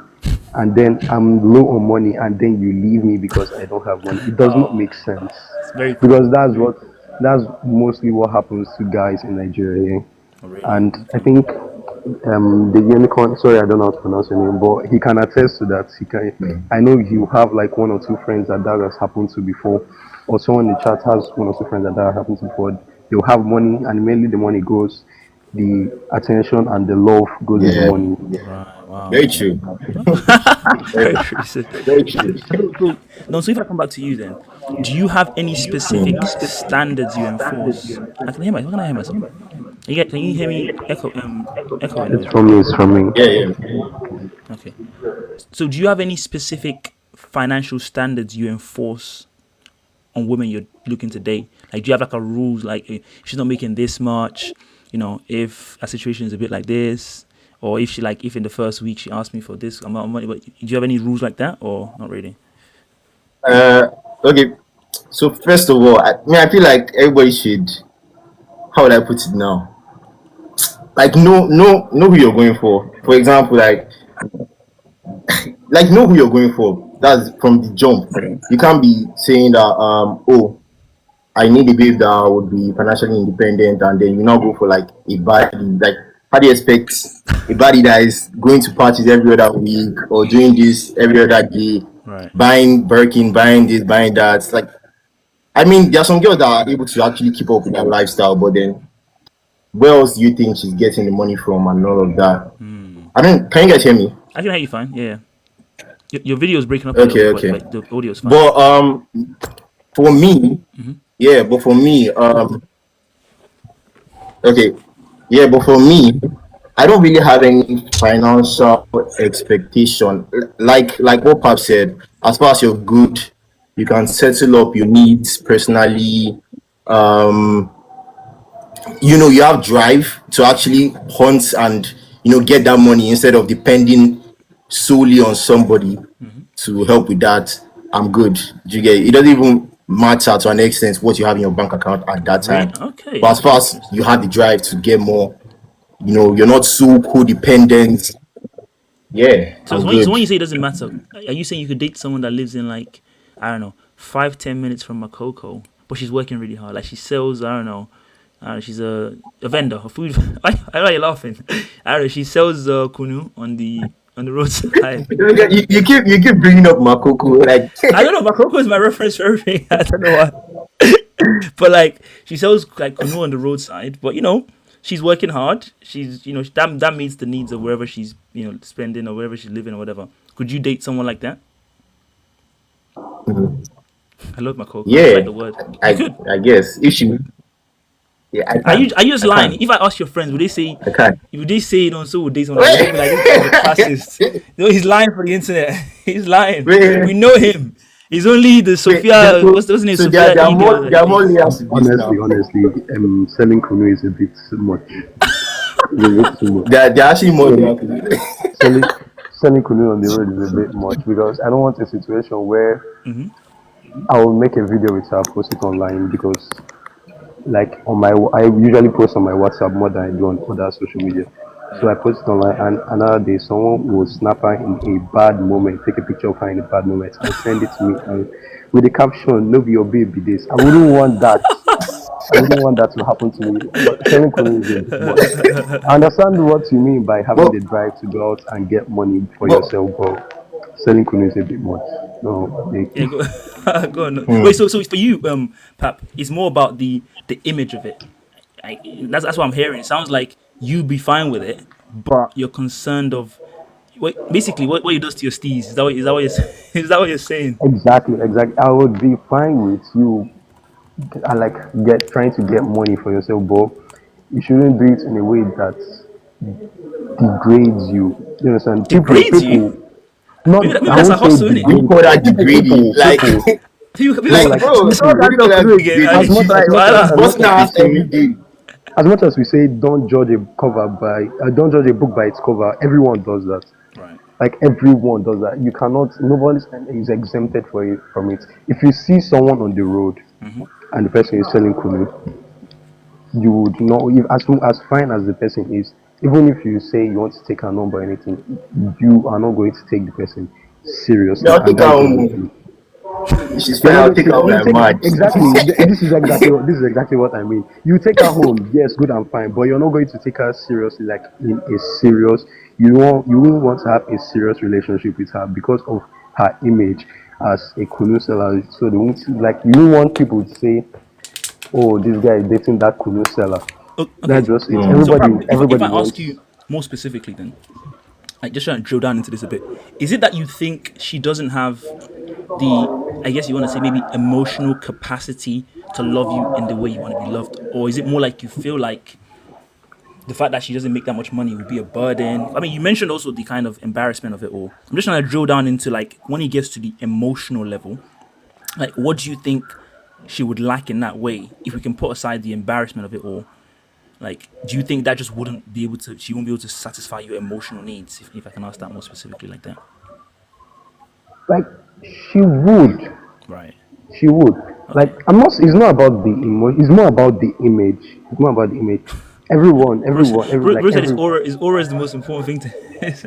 and then I'm low on money, and then you leave me because I don't have money. It does not Oh, make sense, it's very because cruel. that's mostly what happens to guys in Nigeria. Eh? Oh, really? And I Okay. think the unicorn, sorry, I don't know how to pronounce your name, but he can attest to that. He can. I know you have like one or two friends that has happened to before, or someone in the chat has one or two friends that has happened to before. They'll have money, and mainly the money goes, the attention and the love goes with the Yeah, money. Right. Wow. very true. Very Very, true. very true. No, so if I come back to you then, do you have any specific standards you enforce? I can hear my. Why can I hear myself? Can you hear me echoing a It's little bit? from me. It's from me. Yeah, yeah. Okay. So do you have any specific financial standards you enforce on women you're looking to date? Like, do you have like a rules like if she's not making this much, if a situation is a bit like this, or if if in the first week she asked me for this amount of money, but do you have any rules like that or not really? Uh, okay. So first of all, I feel like everybody should. How would I put it now? Like, know who you're going for. For example, like know who you're going for. That's from the jump. You can't be saying that oh, I need a babe that would be financially independent, and then you now go for like a body. Like, how do you expect a body that is going to parties every other week or doing this every other day, Right. buying Birkin, buying this, buying that? Like, I mean, there are some girls that are able to actually keep up with that lifestyle, but then where else do you think she's getting the money from and all of that? I don't. Can you guys hear me? I can hear you fine. Yeah. Your video is breaking up a little Okay, bit, okay. but the audio is fine. But for me, yeah, but for me, okay, yeah, but for me, I don't really have any financial expectation. Like what Pap said, as far as you're good, you can settle up your needs personally. Um, you have drive to actually hunt and get that money instead of depending solely on somebody to help with that. I'm good. Do you get it? It doesn't even matter to an extent what you have in your bank account at that time. Okay, But as that's far very as you interesting. have the drive to get more, you're not so codependent. Yeah, I'm So good. when you say it doesn't matter, are you saying you could date someone that lives in like, I don't know, 5-10 minutes from Makoko, but she's working really hard? Like she sells, I don't know, she's a vendor of food. I know you're laughing. I don't know. She sells kunu on the roadside. You keep bringing up Makoko like I don't know. Makoko is my reference for everything. I don't know why. But like she sells like kunu on the roadside, but she's working hard. She's that meets the needs of wherever she's spending or wherever she's living or whatever. Could you date someone like that? I love Makoko. I just like yeah. the word. You I could. I guess if she yeah I Are you can are you just I lying? can If I ask your friends, would they say I can. so would date someone like? Would they be like, this guy's a classist? No, he's lying for the internet. He's lying. wait, We know him. He's only the wait, there- Sophia. so, What's the name? so there, Sophia there are more Eagle that there he are more dates. layers to this Honestly, now. selling Kunu is a bit much. It's a bit too much. There are actually more layers to Selling, this. selling, selling Kunu on the road is a bit much, because I don't want a situation where I will make a video with her, post it online, because like I usually post on my WhatsApp more than I do on other social media. So Yeah. I post it online, and another day someone will snap her in a bad moment, take a picture of her in a bad moment, and send it to me, and with the caption, "No be your baby this." I wouldn't want that. I wouldn't want that to happen to me. But selling clothes is a bit much. I understand what you mean by having But the drive to go out and get money for but yourself, but selling clothes is a bit much. No, Yeah, go, go on. hmm. Wait, so for you, Pap, it's more about the image of it. That's what I'm hearing. It sounds like you'd be fine with it, but you're concerned of basically what it does to your steez. Is that what you're is that what you're saying? exactly, exactly. I would be fine with you. I like get trying to get money for yourself, but you shouldn't do it in a way that degrades you. You understand? Degrades you? People. Not. Maybe I that's a won't say hustle, isn't it? What do you degrade. call that People, degrading? people, people. People No, like, Like, like bro, spell what that do you call knuckle that again. degrading? I, as much She's as like much as as much busting as her we ass every say day. as much as we say don't judge a cover by don't judge a book by its cover. Everyone does that. right. Like everyone does that. You cannot. Nobody is exempted for it from it. If you see someone on the road Mm-hmm. and the person is selling kunu, you would know if as fine as the person is, even if you say you want to take her number or anything, you are not going to take the person Me, seriously, I'll and take her that is just the home. truth. She's You're fine. not I'll going take to her home you like take mad. exactly this is exactly what I mean. You take her home, yes, good and fine, but you're not going to take her seriously, like in a serious. You won't want to have a serious relationship with her because of her image as a kunu seller. So they won't like you don't want people to say, "Oh, this guy is dating that kunu seller." Okay. That's just it. Hmm. So, Everybody, Pap, if everybody I ask wants. you more specifically, then like just trying to drill down into this a bit, is it that you think she doesn't have the, I guess you want to say maybe emotional capacity to love you in the way you want to be loved, or is it more like you feel like the fact that she doesn't make that much money will be a burden? I mean, you mentioned also the kind of embarrassment of it all. I'm just trying to drill down into like when it gets to the emotional level, like what do you think she would lack in that way if we can put aside the embarrassment of it all? Like, do you think that just wouldn't be able to, she won't be able to satisfy your emotional needs, if I can ask that more specifically like that? Like she would, Right. she would. Like Okay. I'm not. It's not about the emotion. It's more about the image. It's more about the image. Bruce, Like Bruce said every. his aura is the most important thing to.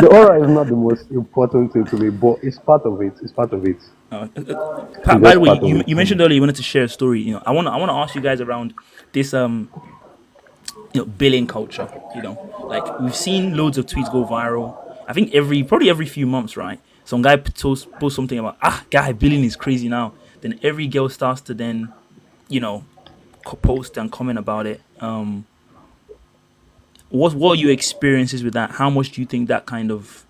The aura is not the most important thing to me, but it's part of it. It's part of it. Pat, It's by the just way, part of you it. mentioned earlier you wanted to share a story. I want to ask you guys around this billing culture. Like we've seen loads of tweets go viral. I think probably every few months, right? Some guy posts something about guy billing is crazy now. Then every girl starts to then you know post and comment about it. What are your experiences with that? How much do you think that kind of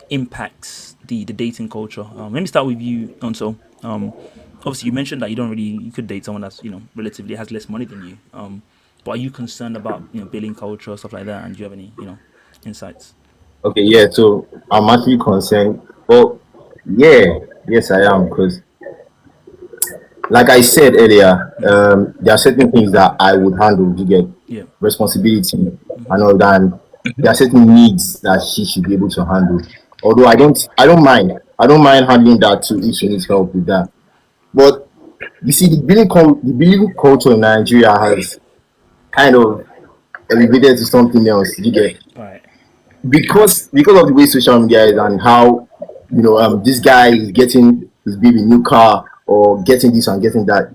impacts the dating culture? Let me start with you, Onso. Obviously, you mentioned that you could date someone that's relatively has less money than you. But are you concerned about billing culture stuff like that? And do you have any insights? Okay, yeah. So I'm actually concerned. Well, yeah, yes, I am because, like I said earlier, there are certain things that I would handle. You get Yeah. responsibility Hmm. and all that. And there are certain needs that she should be able to handle. Although I don't mind handling that too if she needs help with that. But you see, the billing culture in Nigeria has kind of elevated to something else. You get Right. because of the way social media is and how this guy is getting his baby new car or getting this and getting that.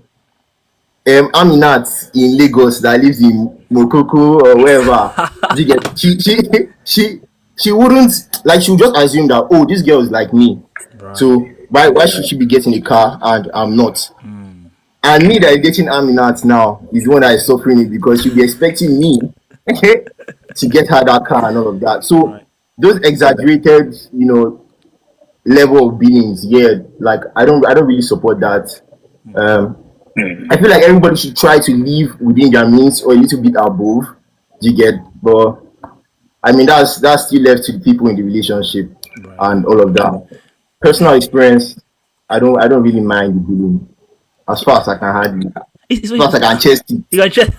Aminat in Lagos that lives in Mokoko or wherever. You get she wouldn't like she would just assume that, oh, this girl is like me. Right. So why should she be getting a car and I'm not? Mm. And me that is dating Aminat now is the one that is suffering it because she'll be expecting me to get her that car and all of that. So Right. those exaggerated, level of billings, yeah, like I don't really support that. Um I feel like everybody should try to live within their means or a little bit above. You get, but I mean that's still left to the people in the relationship Right. and all of that. Personal experience, I don't really mind the billing as far as I can handle it. It's, As far as I can chest it. you got check.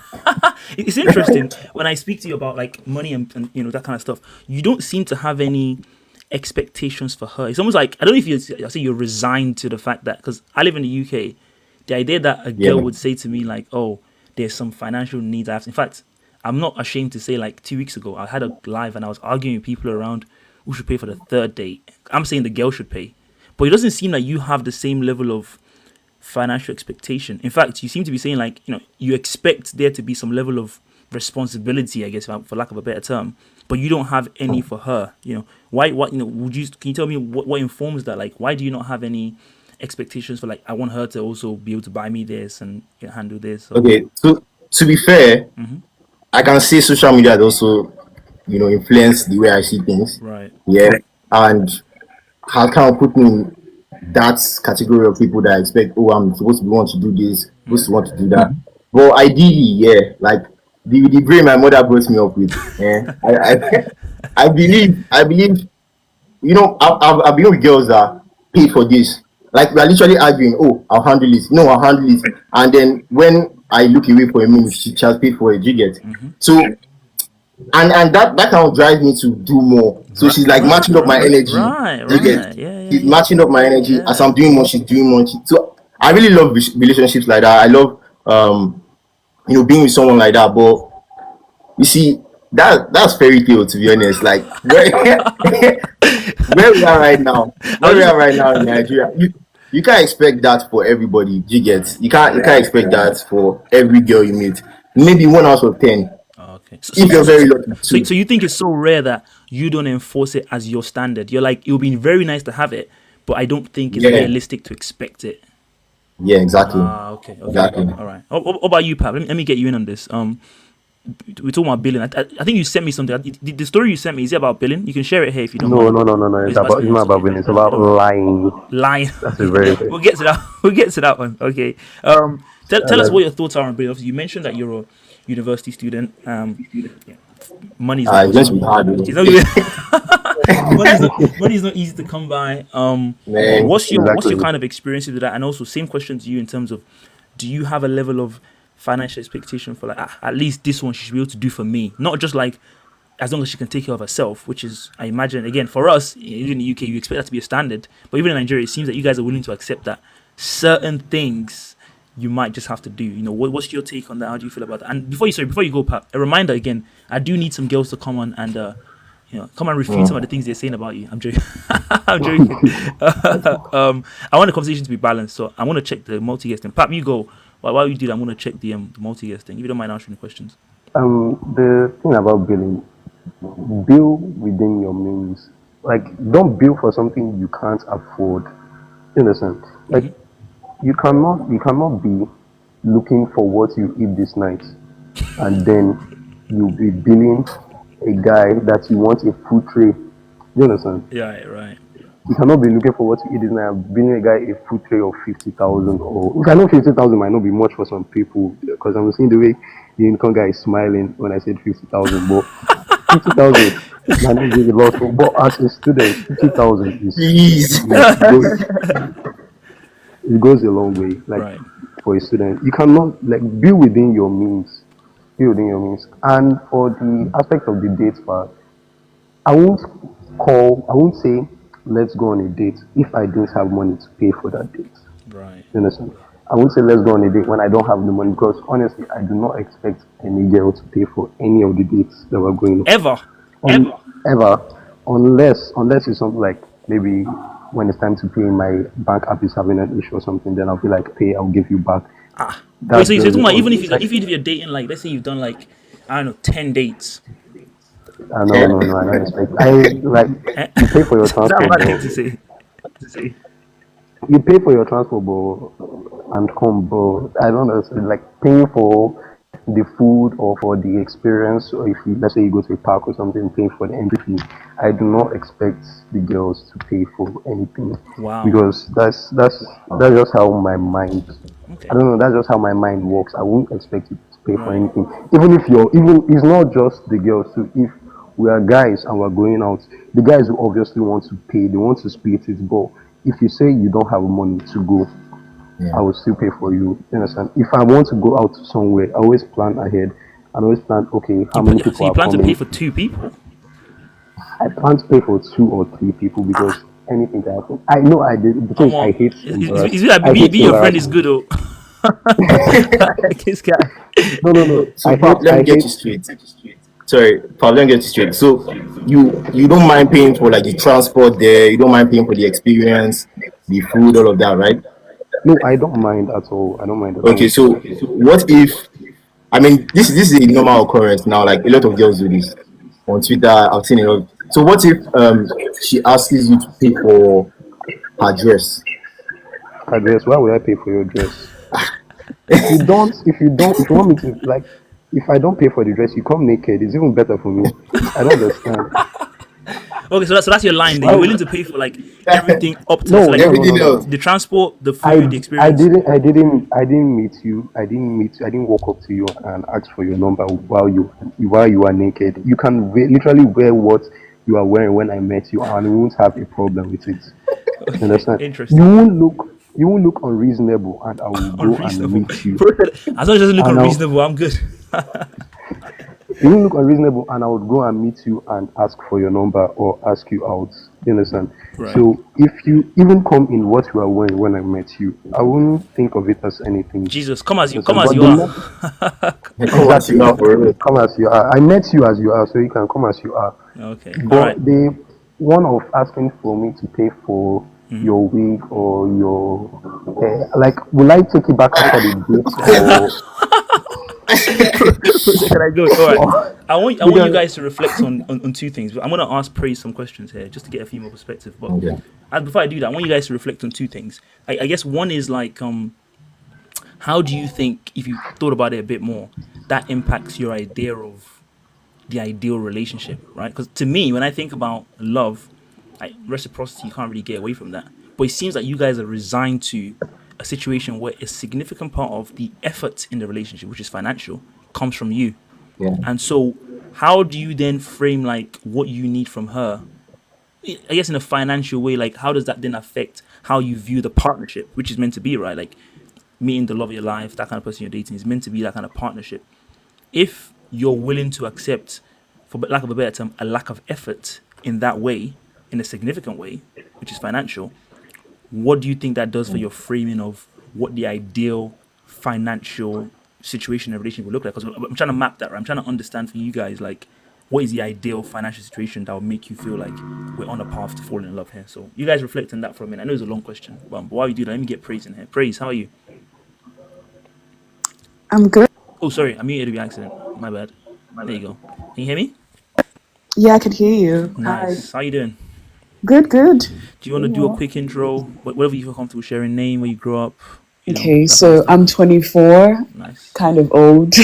It's interesting when I speak to you about like money and that kind of stuff. You don't seem to have any expectations for her. It's almost like I don't know if I say you're resigned to the fact that because I live in the UK, the idea that a Yeah. girl would say to me like, "Oh, there's some financial needs I have." In fact, I'm not ashamed to say like 2 weeks ago I had a live and I was arguing with people around who should pay for the third date. I'm saying the girl should pay, but it doesn't seem like you have the same level of financial expectation. In fact, you seem to be saying like, you expect there to be some level of responsibility, I guess, for lack of a better term, but you don't have any for her. Why? What? Can you tell me what informs that? Like, why do you not have any expectations for, like, I want her to also be able to buy me this and handle this? Okay, so to be fair, I can say social media has also, influenced the way I see things. Right. Yeah, and has kind of put me in that category of people that I expect. Oh, I'm supposed to want to do this, supposed to want to do that. But ideally, yeah, like the brain my mother brought me up with. I believe. I've been with girls that pay for this. Like, we are literally arguing. Oh, I'll handle it. No, I'll handle it. And then when I look away for a minute, she has paid for it. You get so. And that kind of drives me to do more. So she's like matching up my energy. Right. She's matching up my energy as I'm doing more. She's doing more. So I really love relationships like that. I love being with someone like that. But you see, that's fairy tale, to be honest. Like, where we are right now, in Nigeria, you can't expect that for everybody. You can't expect that for every girl you meet. Maybe 1 out of 10. Okay. If you're very lucky. So you think it's so rare that you don't enforce it as your standard? You're like, it would be very nice to have it, but I don't think it's realistic to expect it. Yeah, exactly. Okay. Exactly. All right. What about you, Pap? Let me get you in on this. We're talking about billing. I think you sent me something. The story you sent me, is it about billing? You can share it here if you don't No. mind. It's not about billing. It's about lying. Lying. That's a very. We'll get to that. We'll get to that one. Okay. Tell us what your thoughts are on billing. Obviously, you mentioned that you're a university student. Money's not let's be hard. money's not easy to come by. What's your kind of experience with that? And also, same question to you in terms of, do you have a level of financial expectation for, like, at least this one she should be able to do for me, not just like as long as she can take care of herself, which is, I imagine, again, for us even in the UK, you expect that to be a standard, but even in Nigeria, it seems that you guys are willing to accept that certain things you might just have to do. What's your take on that? How do you feel about that? And before you go, Pat, a reminder again, I do need some girls to come on and come and refute some of the things they're saying about you. I'm joking. I'm joking. I want the conversation to be balanced, so I want to check the multi-guest thing. Pat, you go. While you do that, I'm going to check the multi-guest thing, if you don't mind answering the questions. The thing about billing, bill within your means. Like, don't bill for something you can't afford. You understand? Like, you cannot be looking for what you eat this night, and then you'll be billing a guy that you want a food tray. You understand? Yeah, right. You cannot be looking for what you eat this night and billing a guy a food tray of 50,000. Or I know 50,000 might not be much for some people, because I'm seeing the way the income guy is smiling when I said 50,000, but 50,000 might not be a lot. But as a student, 50,000 is it goes a long way. Like, right. For a student, you cannot, like, be within your means. And for the aspect of the date part, I won't say let's go on a date if I don't have money to pay for that date. Right. You understand? I won't say let's go on a date when I don't have the money, because honestly, I do not expect any girl to pay for any of the dates that we're going on. Ever. Unless it's something like, maybe when it's time to pay, my bank app is having an issue or something, then I'll be like, pay, I'll give you back. Wait, so you're talking about even if you're dating, like, let's say you've done, like, I don't know, 10 dates. No, I don't expect. You pay for your transport. You pay for your transport, bro, and come, bro. I don't know, like, paying for the food or for the experience, or if you, let's say you go to a park or something, paying for the entry fee. I do not expect the girls to pay for anything. Wow. Because that's just how my mind. Okay. I don't know. That's just how my mind works. I won't expect you to pay for anything. Even it's not just the girls too. If we are guys and we're going out, the guys will obviously want to pay. They want to split it. But if you say you don't have money to go, I will still pay for you. You understand? If I want to go out somewhere, I always plan ahead. I always plan, okay, how many people are coming? So you plan to pay for 2 people? I plan to pay for 2 or 3 people because anything can happen. I know I did because I hate being your friend is good, though. This guy. No. So let me get you straight. Sorry, Paul, let me get you straight. So you don't mind paying for, like, the transport there, you don't mind paying for the experience, the food, all of that, right? No, I don't mind at all. I don't mind at Okay, all. so what if, I mean, this is a normal occurrence now. Like a lot of girls do this on Twitter. I've seen it. So what if she asks you to pay for her dress? Address, why would I pay for your dress? If you want me to, like, if I don't pay for the dress, you come naked. It's even better for me. I don't understand. Okay, so that's your line. Then Why you're would, willing to pay for like everything up to no, so like no, no, no, Everything no. else. the transport, the I food, the experience. I didn't meet you. I didn't walk up to you and ask for your number while you are naked. You can literally wear what you are wearing when I met you, and we won't have a problem with it. You Okay, understand? interesting. You won't look unreasonable, and I will go and Unreasonable. meet you. Bro said, as long as it doesn't look And now unreasonable, I'm good. you won't look unreasonable, and I would go and meet you and ask for your number or ask you out. You understand? Right. So if you even come in what you are wearing when I met you, I wouldn't think of it as anything. Jesus, come as you Understand? come as But you the are. next Come on, sit exactly, down for real. come as you are. I met you as you are, so you can come as you are. Okay. All But right. the one of asking for me to pay for Mm-hmm. your wig or your like, will I take it back after the date or Can I go? All right. or I want you because guys to reflect on two things. I'm gonna ask Praise some questions here just to get a female perspective. But Okay. before I do that, I want you guys to reflect on two things. I guess one is like how do you think, if you thought about it a bit more, that impacts your idea of the ideal relationship, right? Because to me, when I think about love, reciprocity, you can't really get away from that. But it seems like you guys are resigned to a situation where a significant part of the effort in the relationship, which is financial, comes from you. Yeah. And so, how do you then frame like what you need from her? I guess in a financial way, like how does that then affect how you view the partnership, which is meant to be, right? Like meeting the love of your life, that kind of person you're dating is meant to be that kind of partnership. If you're willing to accept, for lack of a better term, a lack of effort in that way, in a significant way, which is financial, what do you think that does for your framing of what the ideal financial situation and relationship would look like? Because I'm trying to map that, right? I'm trying to understand for you guys, like, what is the ideal financial situation that will make you feel like we're on a path to falling in love here? So you guys reflect on that for a minute. I know it's a long question, but while you do that, let me get Praise in here. Praise, how are you? I'm good. Oh, sorry, I muted you by accident. My bad. There you go. Can you hear me? Yeah, I can hear you. Hi. Nice. How you doing? Good, good. Do you want to do a quick intro? Whatever you feel comfortable sharing, name, where you grew up, Okay, that kind of so stuff. I'm 24, Nice. kind of old.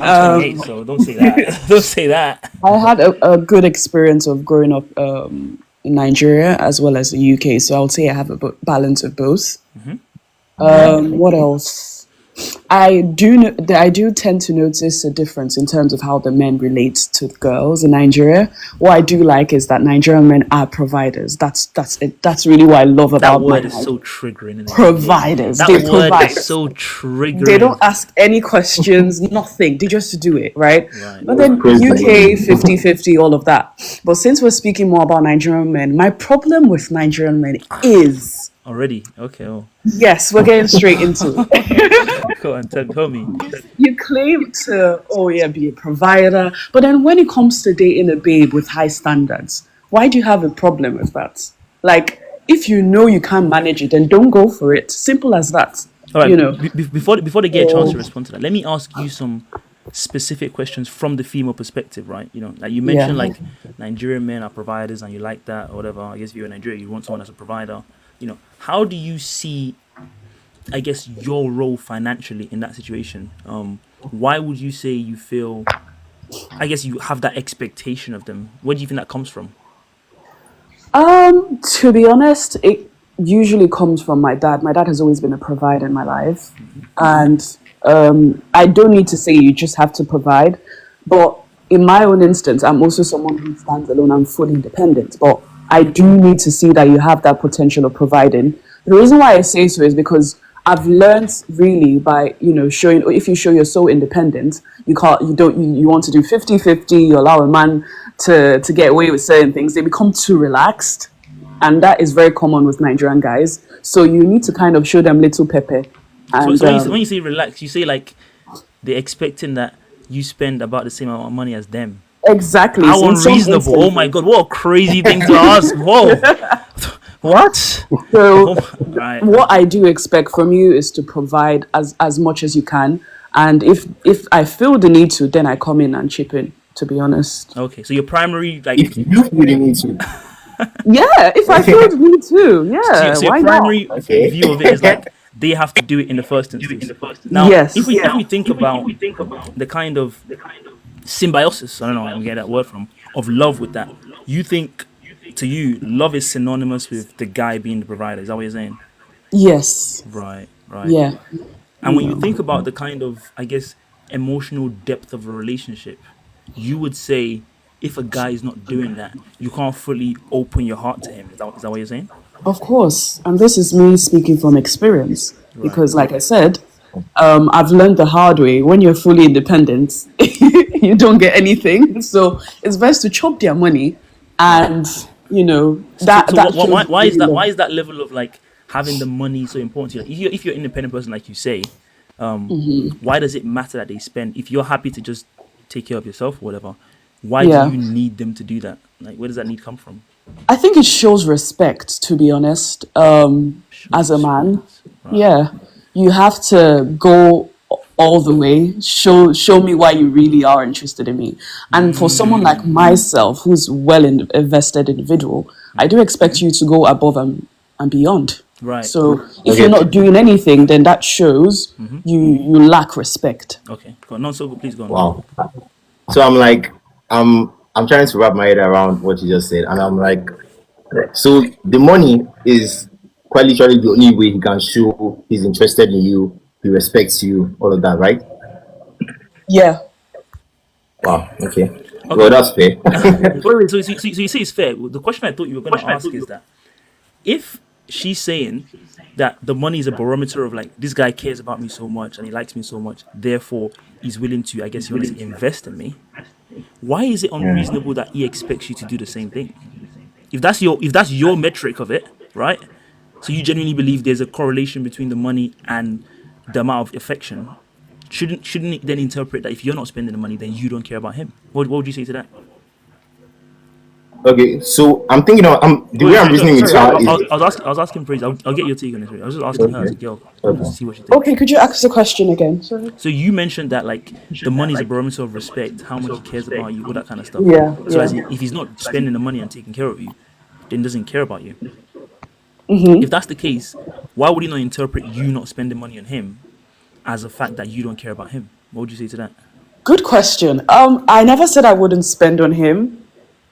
I'm 28, so don't say that. Don't say that. I had a good experience of growing up in Nigeria as well as the UK, so I would say I have a balance of both. What else? I do tend to notice a difference in terms of how the men relate to girls in Nigeria. What I do like is that Nigerian men are providers. That's it. That's really what I love That about word my is so triggering. Isn't it? providers. That They word provide. is so They triggering. don't ask any questions, nothing. They just do it, right? Right. But then Praise the UK Lord. 50-50, all of that. But since we're speaking more about Nigerian men, my problem with Nigerian men is, Already? Okay. Oh. yes, we're getting straight into it. Go on, tell me. You claim to, oh yeah, be a provider, but then when it comes to dating a babe with high standards, why do you have a problem with that? Like, if you know you can't manage it, then don't go for it. Simple as that. All right. You know. Before they get a chance to So, respond to that, let me ask you some specific questions from the female perspective, right? Like you yeah. mentioned, like Nigerian men are providers, and you like that or whatever. I guess if you're in Nigeria, you want someone that's a provider. How do you see, I guess, your role financially in that situation? Why would you say you feel, I guess you have that expectation of them? Where do you think that comes from? To be honest, it usually comes from my dad. My dad has always been a provider in my life. And I don't need to say you just have to provide. But in my own instance, I'm also someone who stands alone. I'm fully independent. But I do need to see that you have that potential of providing. The reason why I say so is because I've learned really by, showing, if you show you're so independent, you want to do 50-50, you allow a man to get away with certain things, they become too relaxed. And that is very common with Nigerian guys. So you need to kind of show them little pepper. So, And when you say relax, you say like they're expecting that you spend about the same amount of money as them. exactly. How So in some unreasonable! Oh my instances, god, what a crazy thing to ask! Whoa, What? So Right. what I do expect from you is to provide as much as you can. And if I feel the need to, then I come in and chip in, to be honest. Okay. So your primary If like you really need to. Yeah, if I feel the need to, yeah, so your why not? primary Okay. view of it is like they have to do it in the first instance. Now, if Yes. we think about the kind of symbiosis, I don't know where I'm getting that word from, of love with that, you think to you love is synonymous with the guy being the provider. Is that what you're saying? Yes. Right. Right. Yeah. And You when you know. think about the kind of, I guess, emotional depth of a relationship, you would say if a guy is not doing that, you can't fully open your heart to him. Is that what you're saying? Of course. And this is me speaking from experience. Right. Because like I said, I've learned the hard way. When you're fully independent, you don't get anything. So it's best to chop their money, Right. and So, so that shows why is really that? love. Why is that level of like having the money so important to you? Like, if you're an independent person, like you say, why does it matter that they spend? If you're happy to just take care of yourself or whatever, why do Yeah. you need them to do that? Like, where does that need come from? I think it shows respect, to be honest, Shows as a man. respect. Right. Yeah. You have to go all the way, show me why you really are interested in me. And for someone like myself, who's invested individual, I do expect you to go above and beyond. Right. So if you're Okay. not doing anything, then that shows you lack respect. Okay. Go on. No, so please go on. Wow. So I'm like, I'm trying to wrap my head around what you just said, and I'm like, so the money is quite literally the only way he can show he's interested in you, he respects you, all of that, right? Yeah. Wow. Okay. Well, Okay. that's fair. Wait. So you say it's fair. The question I thought you were going to ask is that if she's saying that the money is a barometer of like this guy cares about me so much and he likes me so much, therefore he's willing to, I guess you want to say, invest in me. Why is it unreasonable that he expects you to do the same thing? If that's your metric of it, right? So you genuinely believe there's a correlation between the money and the amount of affection. Shouldn't it then interpret that if you're not spending the money, then you don't care about him? What would you say to that? Okay, so I'm thinking of the way Wait, I'm sorry, reasoning it sorry. out is I was asking Praise. I'll get your take on this. I was just asking her as a okay. girl. I wanted to Okay. see what she thinks. Okay, could you ask the question again? Sorry. So you mentioned that like the money is a barometer of respect, how much he cares about you, all that kind of stuff. Yeah, So as yeah. in, if he's not spending the money and taking care of you, then he doesn't care about you. If that's the case, why would he not interpret you not spending money on him as a fact that you don't care about him? What would you say to that? Good question. I never said I wouldn't spend on him.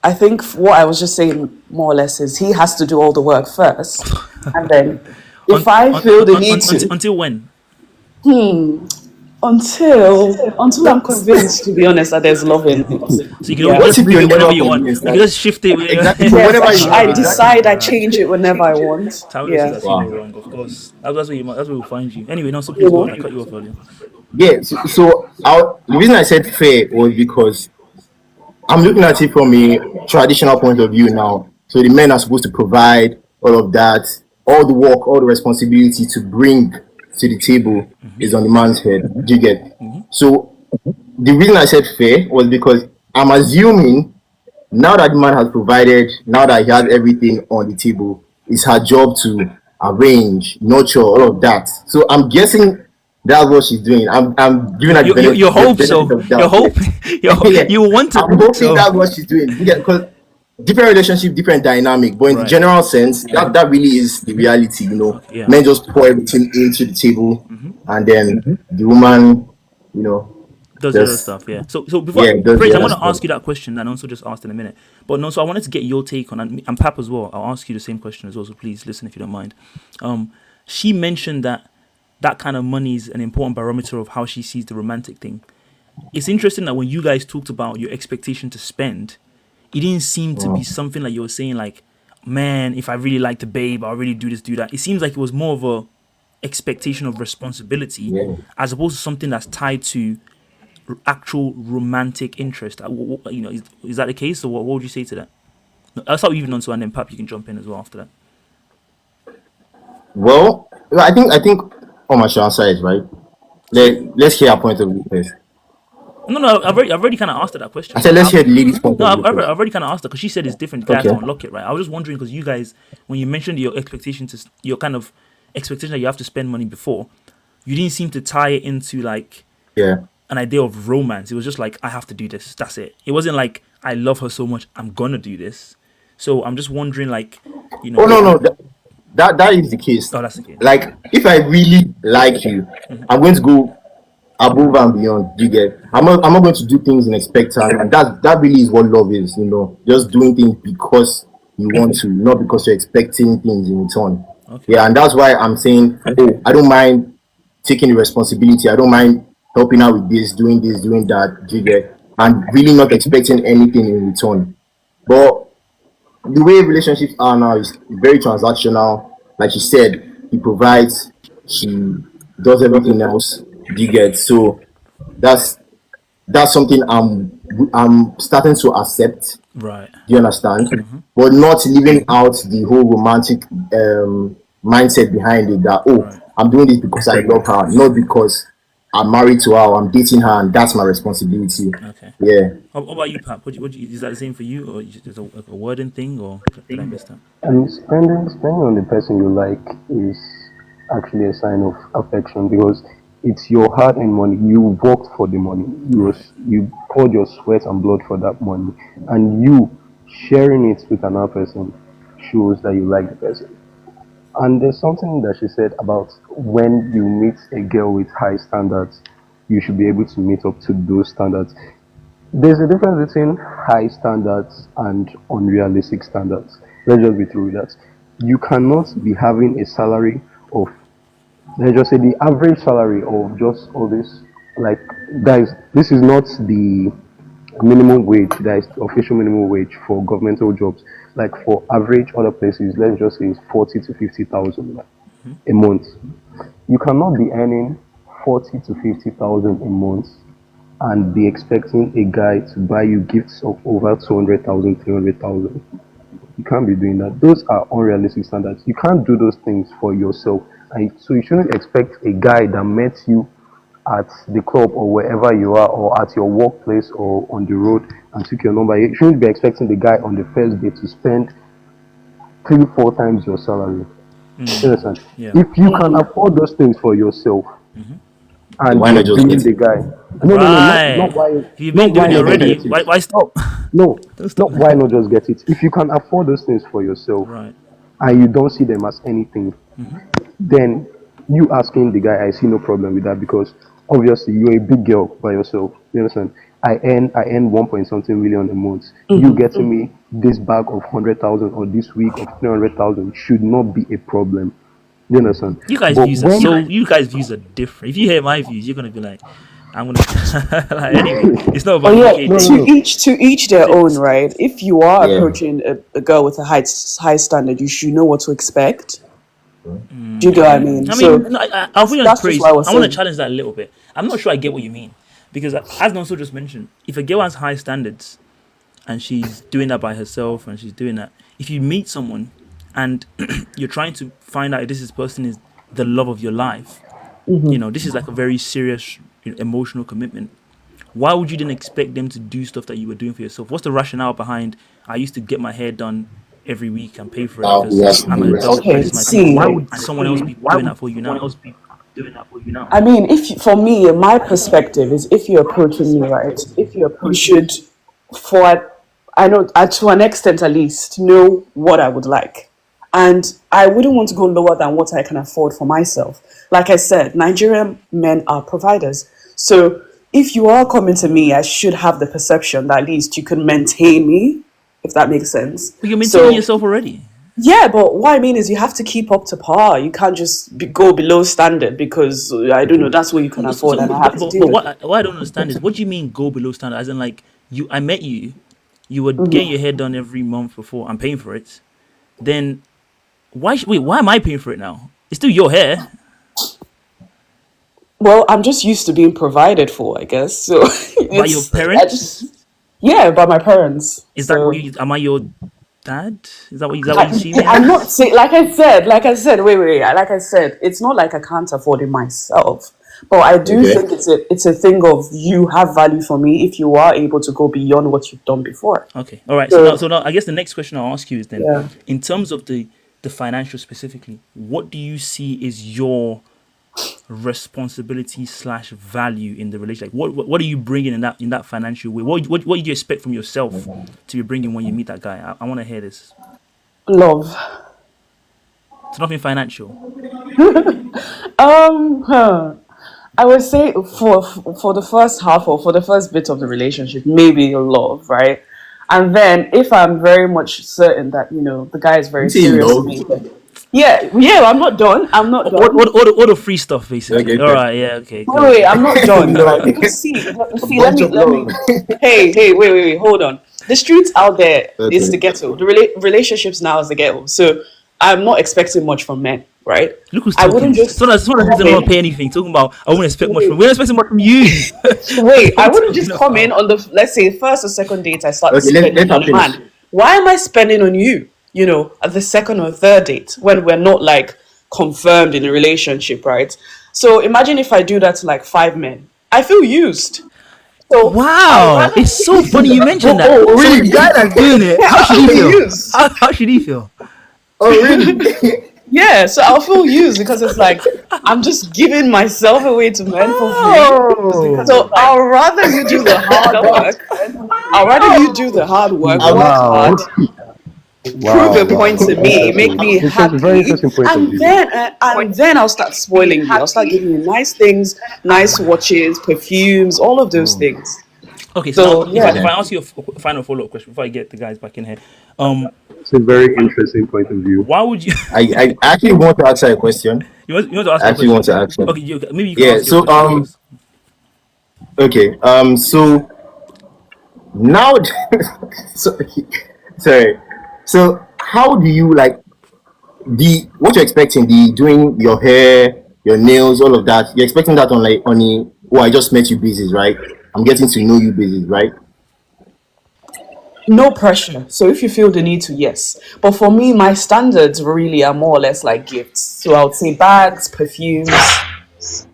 I think what I was just saying more or less is he has to do all the work first, and then Un- if I feel the need to, until when? until I'm convinced, to be honest, that there's love in it. So you can Yeah. just What if move you're it whenever never you want. convinced? You Like, can just shift it. exactly. So Yes, whenever you I want, exactly. decide, I change it whenever I want. Timeless is Yeah. as you know Wow. wrong, of course. That's where we'll find you. Anyway, no, so You please go on. know. I cut you off earlier. Yeah. The reason I said fair was because I'm looking at it from a traditional point of view now. So the men are supposed to provide all of that, all the work, all the responsibility to bring to the table is on the man's head. Do you get? So the reason I said fair was because I'm assuming now that the man has provided, now that he has everything on the table, it's her job to arrange, nurture, all of that. So I'm guessing that's what she's doing. I'm giving her You the hope benefit so. of You doubt. hope Yeah. you Yeah. you want to. I'm hoping So that's what she's doing. Because different relationship, different dynamic. But in the right. general sense, that really is the reality, Okay. Yeah. Men just pour everything into the table, and then the woman, you know, Does the other just stuff, yeah. So before yeah, does Praise, the I'm other gonna stuff. ask you that question and also just ask in a minute. But no, so I wanted to get your take on and Pap as well. I'll ask you the same question as well. So please listen if you don't mind. She mentioned that kind of money is an important barometer of how she sees the romantic thing. It's interesting that when you guys talked about your expectation to spend, it didn't seem to be something like you were saying like, man, if I really like the babe, I'll really do this, do that. It seems like it was more of a expectation of responsibility Yeah. as opposed to something that's tied to actual romantic interest. Is that the case, or what would you say to that? No, I'll start with you, Nonso, and then Pap, you can jump in as well after that. Well, I think on my show answer is right. Let's hear our point of view first. No, I've already kind of asked her that I question. said, let's hear the lady's point No, of I've, view I've first. I've already kind of asked her because she said it's different. Guys Okay. to unlock it, right? I was just wondering because you guys, when you mentioned your expectations, your kind of expectation that you have to spend money before, you didn't seem to tie it into like Yeah. an idea of romance. It was just like I have to do this. That's it. It wasn't like I love her so much I'm gonna do this. So I'm just wondering, like, Oh no, if no, that is the case. oh, that's the case. Like, if I really like you, I'm going to go above and beyond. You get? I'm not going to do things in expectation, and that really is what love is. Just doing things because you want to, not because you're expecting things in return. Okay. Yeah, and that's why I'm saying, oh, I don't mind taking the responsibility. I don't mind helping out with this, doing that. You get? And really not expecting anything in return. But the way relationships are now is very transactional. Like she said, he provides, she does everything else. Do you get? So that's that's something I'm starting to accept. Right. Do you understand? But not leaving out the whole romantic mindset behind it. That, oh, Right. I'm doing this because I love her, not because I'm married to her, or I'm dating her, and that's my responsibility. Okay. Yeah. What about you, Pat? Is that the same for you, or is it a wording thing, or did I miss that? And spending on the person you like is actually a sign of affection because it's your hard-earned money. You worked for the money. Right. You poured your sweat and blood for that money, and you sharing it with another person shows that you like the person. And there's something that she said about when you meet a girl with high standards, you should be able to meet up to those standards. There's a difference between high standards and unrealistic standards. Let's just be through with that. You cannot be having a salary of, let's just say, the average salary of just all this. Like, guys, this is not the minimum wage, that is the official minimum wage for governmental jobs. Like, for average other places, let's just say it's 40 to 50,000 a month. You cannot be earning 40 to 50,000 a month and be expecting a guy to buy you gifts of over 200,000, 300,000. You can't be doing that. Those are unrealistic standards. You can't do those things for yourself. And so you shouldn't expect a guy that met you at the club or wherever you are or at your workplace or on the road and took your number. You shouldn't be expecting the guy on the first day to spend 3, 4 times your salary. You understand? Yeah. If you can afford those things for yourself, and Why you're not just bringing get the it? guy. No, no, no, not Right. why, If you've not been why doing it not just already, get it. why No, no, don't stop? not why not just get it. If you can afford those things for yourself Right. and you don't see them as anything, then you asking the guy, I see no problem with that because obviously you're a big girl by yourself. You understand? I earn 1 point something million a month. You getting me this bag of 100,000 or this week of 300,000 should not be a problem. You understand? But when You guys' views are different. If you hear my views, you're gonna be like, I'm gonna like, anyway. It's not But about yeah, UK no, no, thing. no. to each their own, right? If you are Yeah. approaching a girl with a high standard, you should know what to expect. Do you get what I mean? I So mean, no, I'll put you on that's just what praise. I was I want to saying. challenge that a little bit. I'm not sure I get what you mean because, as Nonso just mentioned, if a girl has high standards and she's doing that by herself and she's doing that, if you meet someone and you're trying to find out if this person is the love of your life, this is like a very serious emotional commitment. Why would you then expect them to do stuff that you were doing for yourself? What's the rationale behind? I used to get my hair done every week and pay for it Now he because has to I'm do an it. adult and Okay, this is my thing. But see, why would someone else be doing that for you now? I mean, if for me, my perspective is if you're approaching me right, you should, for I know to an extent at least, know what I would like, and I wouldn't want to go lower than what I can afford for myself. Like I said, Nigerian men are providers, so if you are coming to me, I should have the perception that at least you can maintain me, if that makes sense. But you're maintaining So yourself already. yeah, but what I mean is you have to keep up to par. You can't just go below standard because I don't know, that's what you can afford and I have to But deal with it. what I don't understand is what do you mean go below standard? As in, like I met you, you were getting your hair done every month before. I'm paying for it. Then why am I paying for it now? It's still your hair. Well, I'm just used to being provided for, I guess. So By your it's I parents. just yeah, by my parents. Is that So am I your bad? Is that what you see me I'm not as? saying, wait, like I said, it's not like I can't afford it myself. But I do Okay. think it's a thing of you have value for me if you are able to go beyond what you've done before. Okay. All right. So, So now, I guess the next question I'll ask you is then, yeah. in terms of the financial specifically, what do you see is your responsibility slash value in the relationship? Like, what are you bringing in that financial way? What do you expect from yourself to be bringing when you meet that guy? I want to hear this. Love. It's nothing financial. Huh. I would say for the first half or for the first bit of the relationship, maybe love, right? And then if I'm very much certain that the guy is You very say serious with love. me, yeah, I'm not done. I'm not done. All the free stuff basically. Okay, All okay. right. Yeah. Okay. Wait, Good. wait, I'm not done. Like, No, because a see, bunch of let love. me. Hey, wait, hold on. The streets out there is Okay. the ghetto. The relationships now is the ghetto. So I'm not expecting much from men, right? Look who's I wouldn't talking. just Someone who come doesn't want to in. pay anything. Talking about I won't expect much from. Wait, We don't expect much from you. wait, What are I you wouldn't talking just come in about? on the, let's say, first or second date, I start Okay, let spending her on a finish. man. Why am I spending on you, at the second or third date when we're not like confirmed in a relationship, right? So imagine if I do that to like 5 men. I feel used. So I'll Wow, rather, it's so funny you mentioned that. Oh, So the really? guy that's doing it, how should I'll he feel feel? used. How should he feel? Oh, really? Yeah, so I'll feel used because it's like I'm just giving myself away to men for free. So Oh, I'll rather you do the hard work. I'll rather you do the hard work, I'm work Wow. hard, prove Wow, a wow, point wow. to me, make Interesting. me This is a very happy, interesting point of and view. then I'll start spoiling you. I'll start giving you nice things, nice watches, perfumes, all of those things. okay. So now, So if yeah, I ask you a final follow up question before I get the guys back in here, um, It's a very interesting point of view. why would you I actually want to answer a question. you want to ask I me a actually want question? to ask you. Okay, maybe you can Yeah. ask your So question first. okay. So now, sorry, sorry. So how do you like the what you're expecting? The doing your hair, your nails, all of that. You're expecting that on like on a oh I just met you basis, right? I'm getting to know you basis, right? no pressure. So if you feel the need to, yes. But for me, my standards really are more or less like gifts. So I would say bags, perfumes.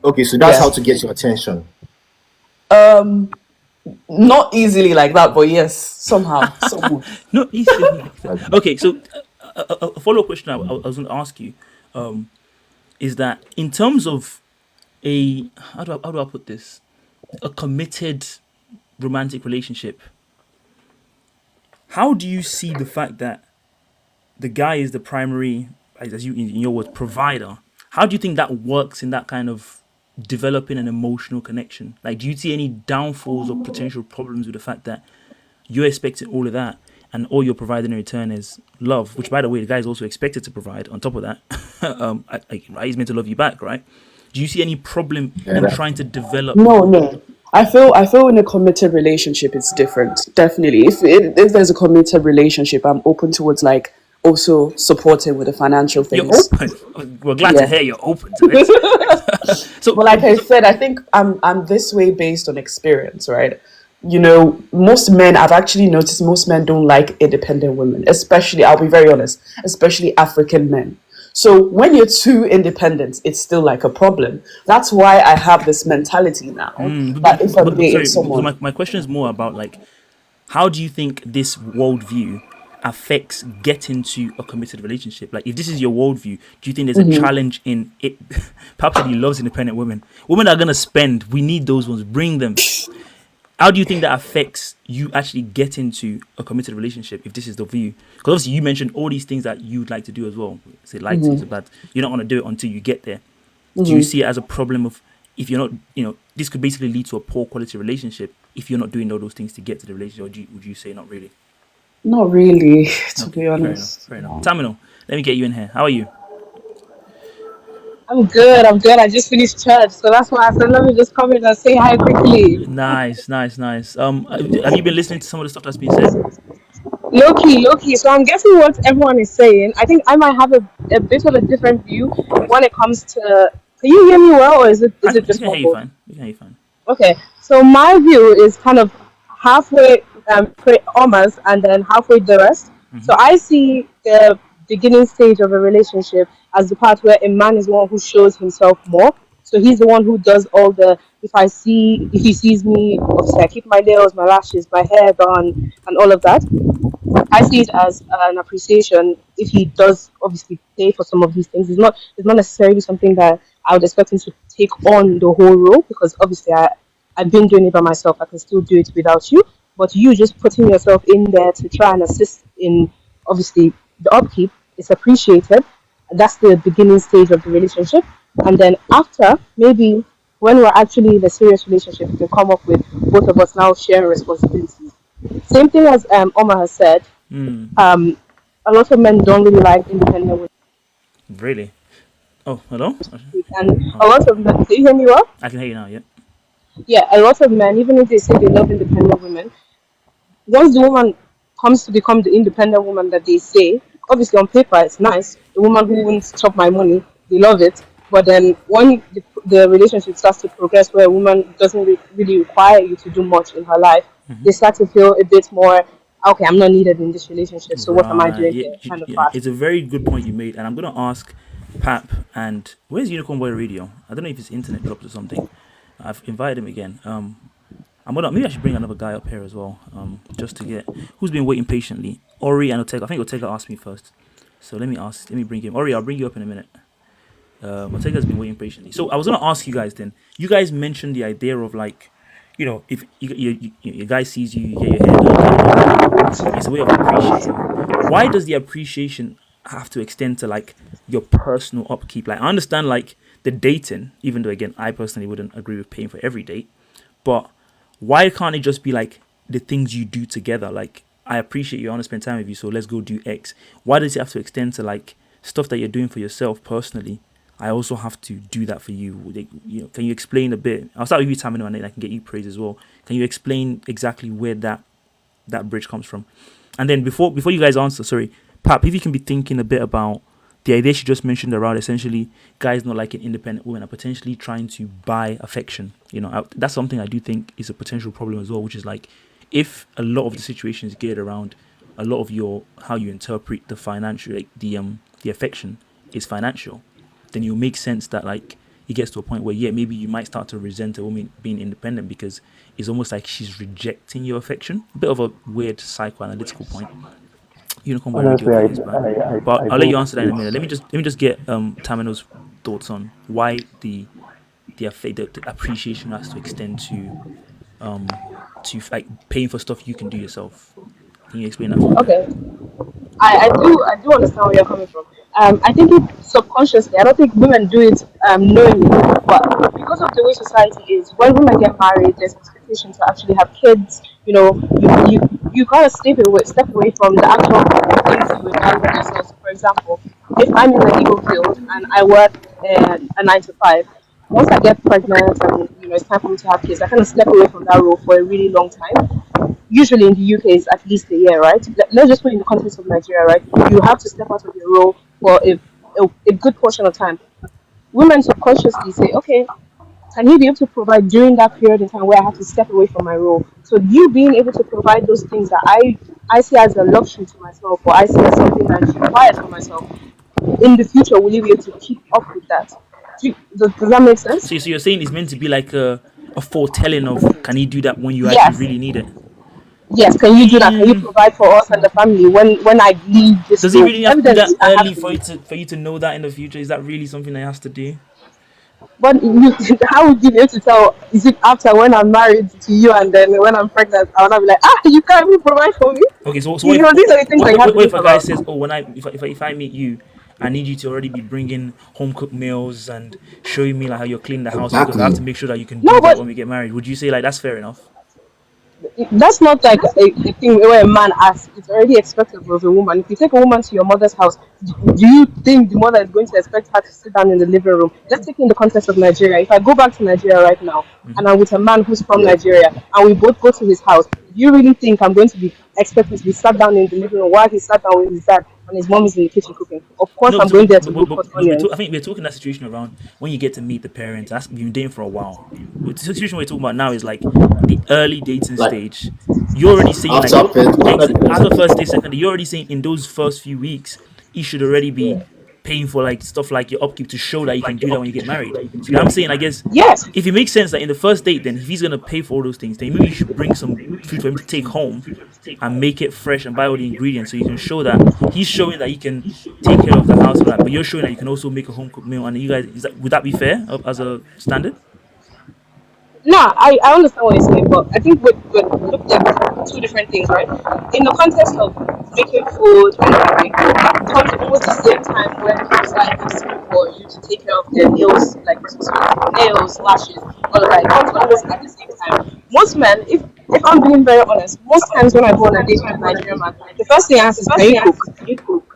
Okay, so that's Yeah. how to get your attention. Not easily like that, but yes, somehow, somewhat. No, he's silly like that. Okay. Okay, so a follow up question I was going to ask you is that in terms of a how do I put this, a committed romantic relationship, how do you see the fact that the guy is the primary, as you in your words, provider? How do you think that works in that kind of developing an emotional connection? Like, do you see any downfalls or potential problems with the fact that you're expecting all of that and all you're providing in return is love, which by the way the guy is also expected to provide on top of that. Right, he's meant to love you back, right? Do you see any problem Yeah, in that- trying to develop? No. I feel in a committed relationship it's different. Definitely. If there's a committed relationship, I'm open towards like also supporting with the financial You're things. open. We're glad to Yeah. hear you're open to it. So But like I said, I think I'm this way based on experience, right? Most men, I've actually noticed most men don't like independent women, especially, I'll be very honest, especially African men. So when you're too independent, it's still like a problem. That's why I have this mentality now that if I'm dating sorry, so someone, my question is more about like, how do you think this worldview affects getting to a committed relationship? Like, if this is your worldview, do you think there's a challenge in it? Perhaps that he loves independent women. Women are gonna spend. We need those ones. Bring them. How do you think that affects you actually getting to a committed relationship if this is the view? Because obviously you mentioned all these things that you'd like to do as well. Say like to, but you're not gonna do it until you get there. Do you see it as a problem of if you're not, this could basically lead to a poor quality relationship if you're not doing all those things to get to the relationship? Or would you say not really? not really, to be Fair enough. honest. Fair enough. Tamino, let me get you in here. How are you? I'm good. I'm good. I just finished church, so that's why I said let me just come in and say hi quickly. Nice, nice, nice. Have you been listening to some of the stuff that's been said? Low key, low key. So I'm guessing what everyone is saying. I think I might have a bit of a different view when it comes to. Can you hear me well, or is it We just can hear you muffled? fine. We can hear you fine. Okay. So my view is kind of halfway almost, and then halfway the rest. So I see the beginning stage of a relationship as the part where a man is the one who shows himself more. So he's the one who does all the. If he sees me, obviously I keep my nails, my lashes, my hair done, and all of that. I see it as an appreciation if he does obviously pay for some of these things. It's not necessarily something that I would expect him to take on the whole role, because obviously I've been doing it by myself. I can still do it without you. But you just putting yourself in there to try and assist in obviously the upkeep is appreciated. That's the beginning stage of the relationship. And then after, maybe when we're actually in a serious relationship, we can come up with both of us now sharing responsibilities. Same thing as Omar has said. Mm, Um, a lot of men don't really like independent women, really? Oh, hello. and Oh, a lot of men. Do you hear me well? I can hear you now. Yeah. Yeah, a lot of men, even if they say they love independent women, once the woman comes to become the independent woman that they say, obviously on paper it's nice. The woman who won't chop my money, they love it. But then when the relationship starts to progress, where a woman doesn't really require you to do much in her life, they start to feel a bit more, okay, I'm not needed in this relationship. So what am I Right. doing Yeah, here? Kind of yeah. part. It's a very good point you made, and I'm gonna ask Pap and where's Unicorn Boy Radio? I don't know if his internet dropped or something. I've invited him again. I'm gonna maybe I should bring another guy up here as well. Just to get who's been waiting patiently. Ori and Otega. I think Otega asked me first, so let me bring him. Ori, I'll bring you up in a minute. Ortega's been waiting patiently. So I was gonna ask you guys then. You guys mentioned the idea of like, if your guy sees you, you get your hair done. It's a way of appreciating. Why does the appreciation have to extend to like your personal upkeep? Like I understand like the dating, even though again I personally wouldn't agree with paying for every date, but why can't it just be like the things you do together? Like I appreciate you, I want to spend time with you, so let's go do X. Why does it have to extend to like stuff that you're doing for yourself personally? I also have to do that for you. Like, can you explain a bit? I'll start with you, Tamino, and then I can get you praise as well. Can you explain exactly where that bridge comes from? And then before you guys answer, sorry, Pap, if you can be thinking a bit about the idea she just mentioned around essentially guys not liking independent women are potentially trying to buy affection. That's something I do think is a potential problem as well, which is like if a lot of the situation is geared around a lot of your how you interpret the financial, like the affection is financial, then it'll make sense that like it gets to a point where maybe you might start to resent a woman being independent because it's almost like she's rejecting your affection. A bit of a weird psychoanalytical point. Unicorn Boy Radio Honestly, plays back. But I I'll let you think answer that in a minute. it's Let me just get Tamino's thoughts on why the appreciation has to extend to like paying for stuff you can do yourself. Can you explain that for me? Okay. I do understand where you're coming from. I think it subconsciously. I don't think women do it knowingly, but because of the way society is, when women get married, there's expectation to actually have kids. You kind of step away from the actual things you would value in yourself. For example, if I'm in the legal field and I work a 9 to 5, once I get pregnant and it's time for me to have kids, I kind of step away from that role for a really long time. Usually in the UK it's at least a year, right? Let's just put in the context of Nigeria, right? You have to step out of your role for a good portion of time. Women subconsciously say, okay, can you be able to provide during that period in time where I have to step away from my role? So you being able to provide those things that I see as a luxury to myself, or I see as something that is required for myself, in the future, will you be able to keep up with that? Does that make sense? So you're saying it's meant to be like a foretelling of can he do that when you actually Yes. really need it? Yes, can you do that? Can you Mm, provide for us and the family when I leave this does he role? really have to do that Evidently, I have early to for leave. you to know that in the future? Is that really something that he has to do? But how would you be able to tell? Is it after when I'm married to you and then when I'm pregnant, I'll not be like, you can't even provide for me? Okay, so You know, these are the things that you have to what if think a guy about. says, "Oh, when if I meet you, I need you to already be bringing home cooked meals and showing me like how you're cleaning the house because I have Exactly. to make sure that you can No, do that but when we get married." Would you say like that's fair enough? that's not like a thing where a man asks. It's already expected of a woman. If you take a woman to your mother's house, do you think the mother is going to expect her to sit down in the living room? Let's take in the context of Nigeria. If I go back to Nigeria right now and I'm with a man who's from Nigeria and we both go to his house, do you really think I'm going to be expected to be sat down in the living room while he sat down with his dad and his mom is in the kitchen cooking? Of course, No, I'm but, going there to but, go but, cut but onions. I think we're talking that situation around when you get to meet the parents. That's you've been dating for a while. The situation we're talking about now is like the early dating Like stage. you're already saying like After first, after first day, second day, you're already saying in those first few weeks, you should already be paying for like stuff like your upkeep to show that you can do that when you get married. So I'm saying, I guess, Yes. if it makes sense that in the first date, then if he's gonna pay for all those things, then maybe you should bring some food for him to take home and make it fresh and buy all the ingredients so you can show that he's showing that he can take care of the house and that, but you're showing that you can also make a home cooked meal. And you guys, would that be fair as a standard? No, I understand what you're saying, but I think we're looking at two different things, right? In the context of making food and everything, it comes almost the same time when it's like asking for you to take care of their nails, like specifically nails, lashes, all of that. It comes almost at the same time. Most men, if I'm being very honest, most times when I go on a date with a Nigerian man, the first thing I ask is, can you cook?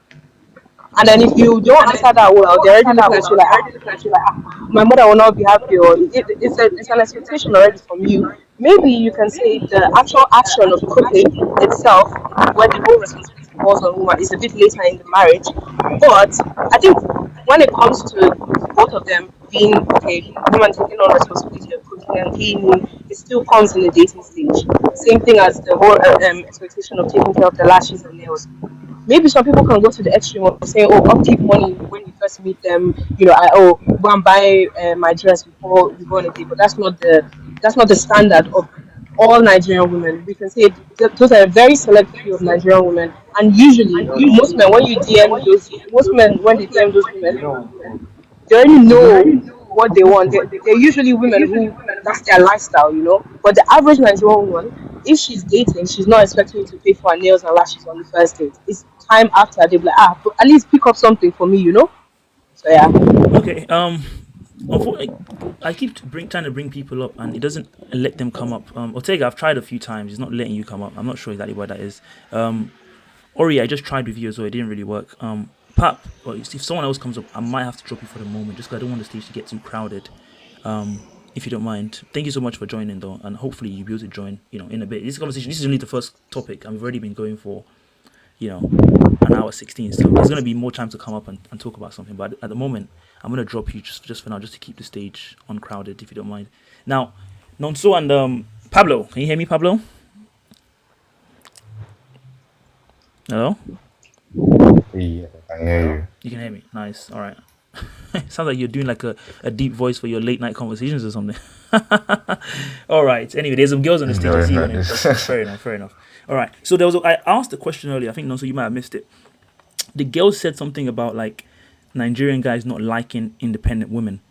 And then if you don't answer that well, they're already looking at you like, my mother will not be happy, or it's an expectation already from you. Maybe you can say the actual action of cooking itself, when the whole responsibility falls on woman, is a bit later in the marriage. But I think when it comes to both of them being okay, woman taking on responsibility of cooking and cleaning, it still comes in the dating stage. Same thing as the whole expectation of taking care of the lashes and nails. Maybe some people can go to the extreme of saying, "Oh, upkeep money when you first meet them." Go and buy my dress before we go on a date. But that's not the standard of all Nigerian women. We can say those are a very select few of Nigerian women, and usually most men when they DM those women, they already know what they want. They're usually women who that's their lifestyle, you know. But the average Nigerian woman, if she's dating, she's not expecting you to pay for her nails and lashes on the first date. It's time after they'll be like, but at least pick up something for me, you know. So yeah. Okay. I keep trying to bring people up, and it doesn't let them come up. Ortega, I've tried a few times. It's not letting you come up. I'm not sure exactly why that is. Ori, I just tried with you as well. It didn't really work. Pap, or if someone else comes up, I might have to drop you for the moment, just because I don't want the stage to get too crowded. If you don't mind, thank you so much for joining, though, and hopefully you'll be able to join. In a bit. This conversation. This is only the first topic, and we've already been going for, an hour 16. So there's gonna be more time to come up and talk about something. But at the moment, I'm gonna drop you just for now, just to keep the stage uncrowded, if you don't mind. Now, Nonso and Pablo, can you hear me, Pablo? Hello? Yeah, I can hear you. You can hear me. Nice. All right. Sounds like you're doing like a deep voice for your late night conversations or something. All right. Anyway, there's some girls on the stage. I see you. Fair enough. Fair enough. All right. So I asked a question earlier. I think Nonso, you might have missed it. The girl said something about like Nigerian guys not liking independent women.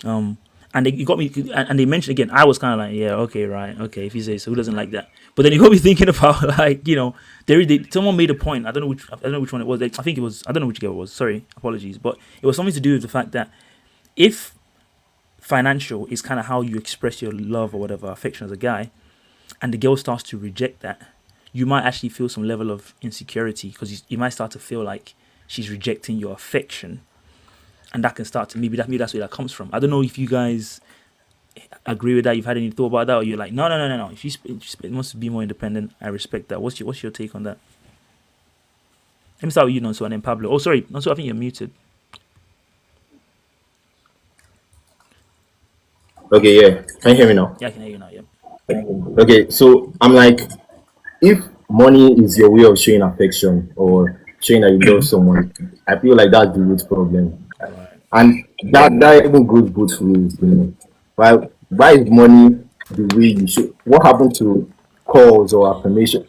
And you got me, and they mentioned again. I was kind of like, yeah, okay, right, okay. If you say so, who doesn't like that? But then you got me thinking about like, someone made a point. I don't know which one it was. I think it was. I don't know which girl it was. Sorry, apologies. But it was something to do with the fact that if financial is kind of how you express your love or whatever, affection as a guy, and the girl starts to reject that, you might actually feel some level of insecurity, because you might start to feel like she's rejecting your affection. And that can start to maybe that's where that comes from. I don't know if you guys agree with that. You've had any thought about that, or you're like, no. If she wants to be more independent, I respect that. What's your take on that? Let me start with you, Nonso, and then Pablo. Oh, sorry, Nonso, I think you're muted. Okay, yeah. Can you hear me now? Yeah, I can hear you now. Yeah. Okay, so I'm like, if money is your way of showing affection or showing that you love someone, I feel like that's the root problem. And that even goes both ways, Why is money the way you should? What happened to calls or affirmation?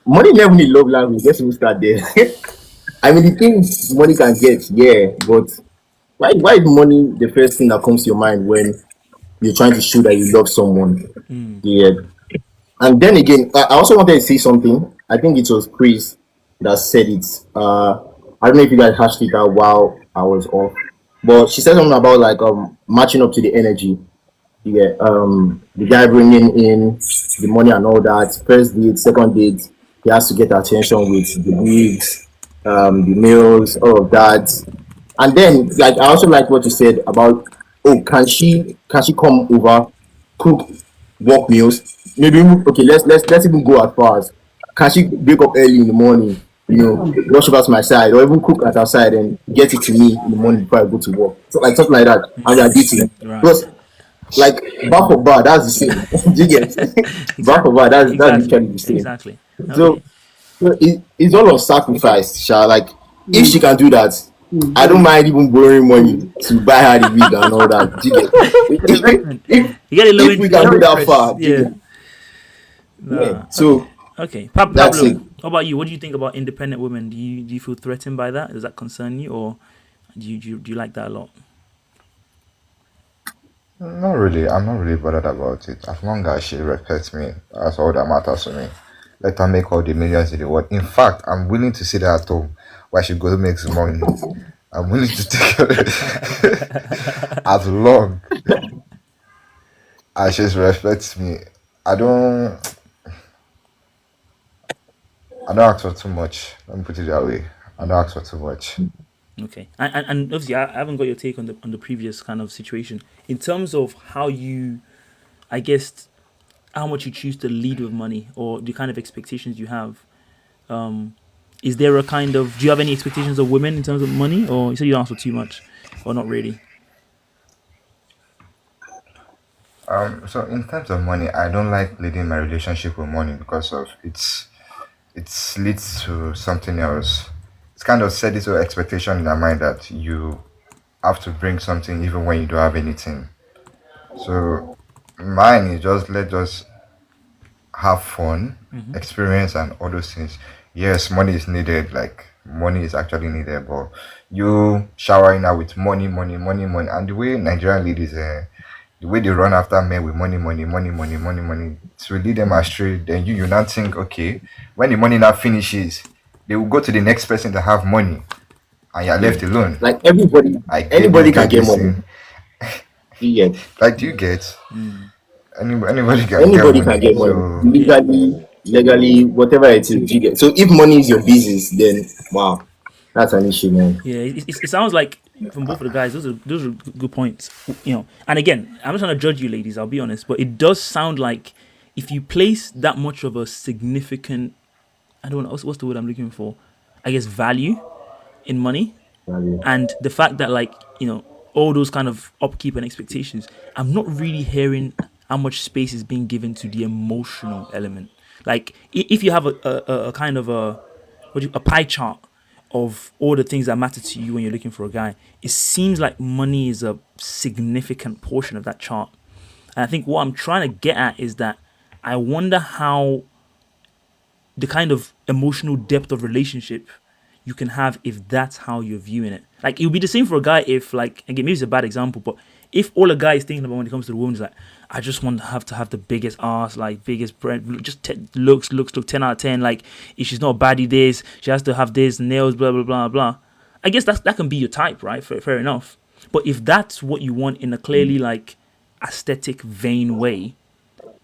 Money never need love language. Let's even start there. I mean, the things money can get, yeah, but why is money the first thing that comes to your mind when you're trying to show that you love someone? Yeah. And then again, I also wanted to say something. I think it was Chris that said it. I don't know if you guys hashed it out while I was off. But she said something about like matching up to the energy. Yeah, the guy bringing in the money and all that. First date, second date, he has to get attention with the wigs, the meals, all of that. And then, like, I also like what you said about, oh, can she come over, cook, work meals? Maybe okay. Let's even go as far as, can she wake up early in the morning? Rush over to my side, or even cook at our side and get it to me in the morning before I go to work. So like something like that. And they are dating. Right. Because like bar for bar, that's the same. Do you get? Bar for Exactly. bar, that's Exactly. literally the same. Exactly. So, Okay. so it's all of sacrifice, Sha. Like if Mm, she can do that, I don't mind even borrowing money to buy her the wig and all that. Do you get? It's an investment. if You get a if we can low go that interest. far, do you Yeah. get? Yeah. Nah. Okay. So Okay. that's Pablo, it. what about you? What do you think about independent women? Do you feel threatened by that? Does that concern you, or do you like that a lot? Not really. I'm not really bothered about it. As long as she respects me, that's all that matters to me. Let her make all the millions in the world. In fact, I'm willing to sit at home while she goes makes money. I'm willing to take her as long as she respects me. I don't. I don't ask for too much. Let me put it that way. I don't ask for too much. Okay, and obviously, I haven't got your take on the previous kind of situation in terms of how you, I guess, how much you choose to lead with money or the kind of expectations you have. Um, is there a kind of do you have any expectations of women in terms of money, or you said you don't ask for too much, or not really? So in terms of money, I don't like leading my relationship with money because of it leads to something else. It's kind of set this whole expectation in our mind that you have to bring something even when you don't have anything. So mine is just let us have fun, Hmm. experience, and all those things. Yes, money is needed. Like money is actually needed, but you showering out with money, money, money, money, and the way Nigerian ladies, the way they run after men with money, money, money, money, money, money, to lead them astray. Then you now think, okay, when the money now finishes, they will go to the next person that have money, and you're Yeah. left alone. Like everybody, I get, do you anybody can get get this money. thing? Do you get? Like, do you get? Mm. Anybody can get Anybody can money. get money. So Yeah. Legally, legally, whatever it is, you get. So if money is your business, then wow, that's an issue, man. Yeah, it sounds like from both of the guys, those are good points. And again, I'm not trying to judge you, ladies. I'll be honest, but it does sound like if you place that much of a significant, I don't know what's the word I'm looking for, I guess value in money, and the fact that all those kind of upkeep and expectations, I'm not really hearing how much space is being given to the emotional element. Like if you have a kind of a pie chart of all the things that matter to you when you're looking for a guy, it seems like money is a significant portion of that chart. And I think what I'm trying to get at is that I wonder how the kind of emotional depth of relationship you can have if that's how you're viewing it. Like it would be the same for a guy if, like, again, maybe it's a bad example, but if all a guy is thinking about when it comes to the woman is like, I just want to have the biggest ass, like biggest bread, just looks look 10 out of 10. Like if she's not a baddie, this she has to have this nails, blah blah blah blah. I guess that can be your type, right? Fair enough. But if that's what you want in a clearly like aesthetic vain way,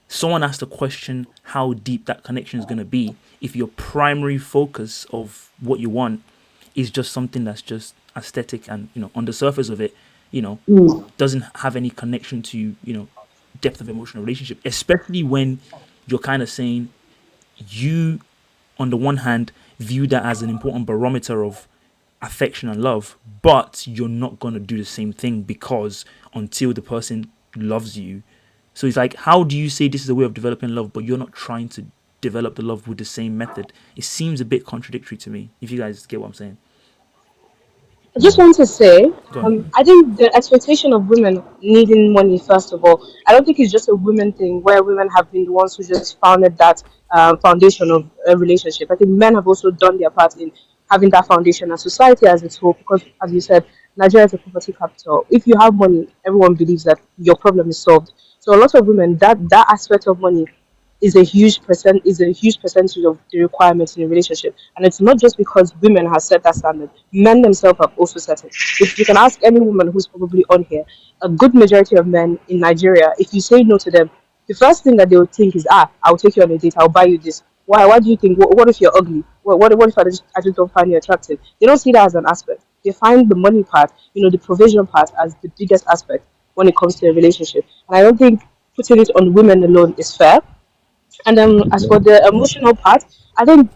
someone has to question how deep that connection is going to be if your primary focus of what you want is just something that's just aesthetic and on the surface of it doesn't have any connection to depth of emotional relationship, especially when you're kind of saying you on the one hand view that as an important barometer of affection and love, but you're not going to do the same thing because until the person loves you. So it's like, how do you say this is a way of developing love, but you're not trying to develop the love with the same method? It seems a bit contradictory to me, if you guys get what I'm saying. I just want to say, Go on. I think the expectation of women needing money, first of all, I don't think it's just a women thing where women have been the ones who just founded that foundation of a relationship. I think men have also done their part in having that foundation and society as a whole, because, as you said, Nigeria is a poverty capital. If you have money, everyone believes that your problem is solved. So a lot of women, that aspect of money is a huge percentage of the requirements in a relationship, and it's not just because women have set that standard. Men themselves have also set it. If you can ask any woman who's probably on here, a good majority of men in Nigeria, if you say no to them, the first thing that they will think is, I'll take you on a date, I'll buy you this. Why do you think, what if you're ugly? What if I just don't find you attractive? They don't see that as an aspect. They find the money part, the provision part, as the biggest aspect when it comes to a relationship. And I don't think putting it on women alone is fair. And as for the emotional part, I think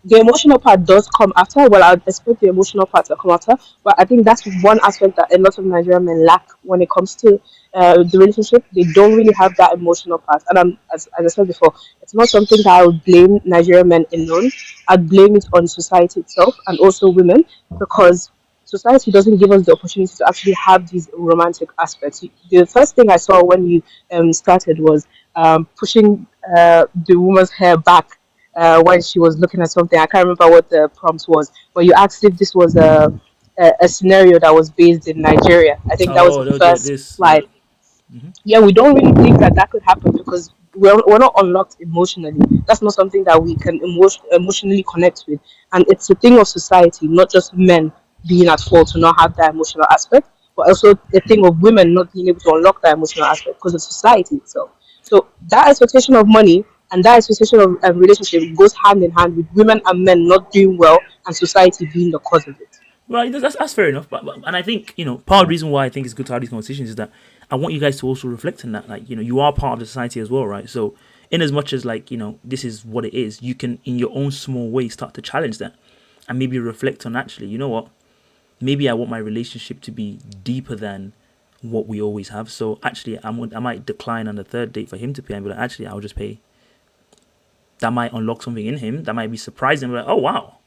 the emotional part does come after. Well, I'd expect the emotional part to come after, but I think that's one aspect that a lot of Nigerian men lack when it comes to the relationship. They don't really have that emotional part, and as I said before, it's not something that I would blame Nigerian men alone. I'd blame it on society itself and also women, because society doesn't give us the opportunity to actually have these romantic aspects. The first thing I saw when you started was pushing the woman's hair back when she was looking at something. I can't remember what the prompt was, but you asked if this was a scenario that was based in Nigeria. I think that was Oh, the first this, yeah. slide. Yeah, we don't really think that that could happen because we're not unlocked emotionally. That's not something that we can emotionally connect with. And it's a thing of society, not just men being at fault to not have that emotional aspect, but also a thing of women not being able to unlock that emotional aspect because of society itself. So that expectation of money and that expectation of relationship goes hand in hand with women and men not doing well and society being the cause of it. Well, that's fair enough. But and I think, part of the reason why I think it's good to have these conversations is that I want you guys to also reflect on that. Like, you are part of the society as well, right? So, in as much as, like, this is what it is, you can, in your own small way, start to challenge that and maybe reflect on, actually, you know what? Maybe I want my relationship to be deeper than what we always have. So actually, I might decline on the third date for him to pay, and be like, actually, I'll just pay. That might unlock something in him. That might be surprising. Like, oh wow,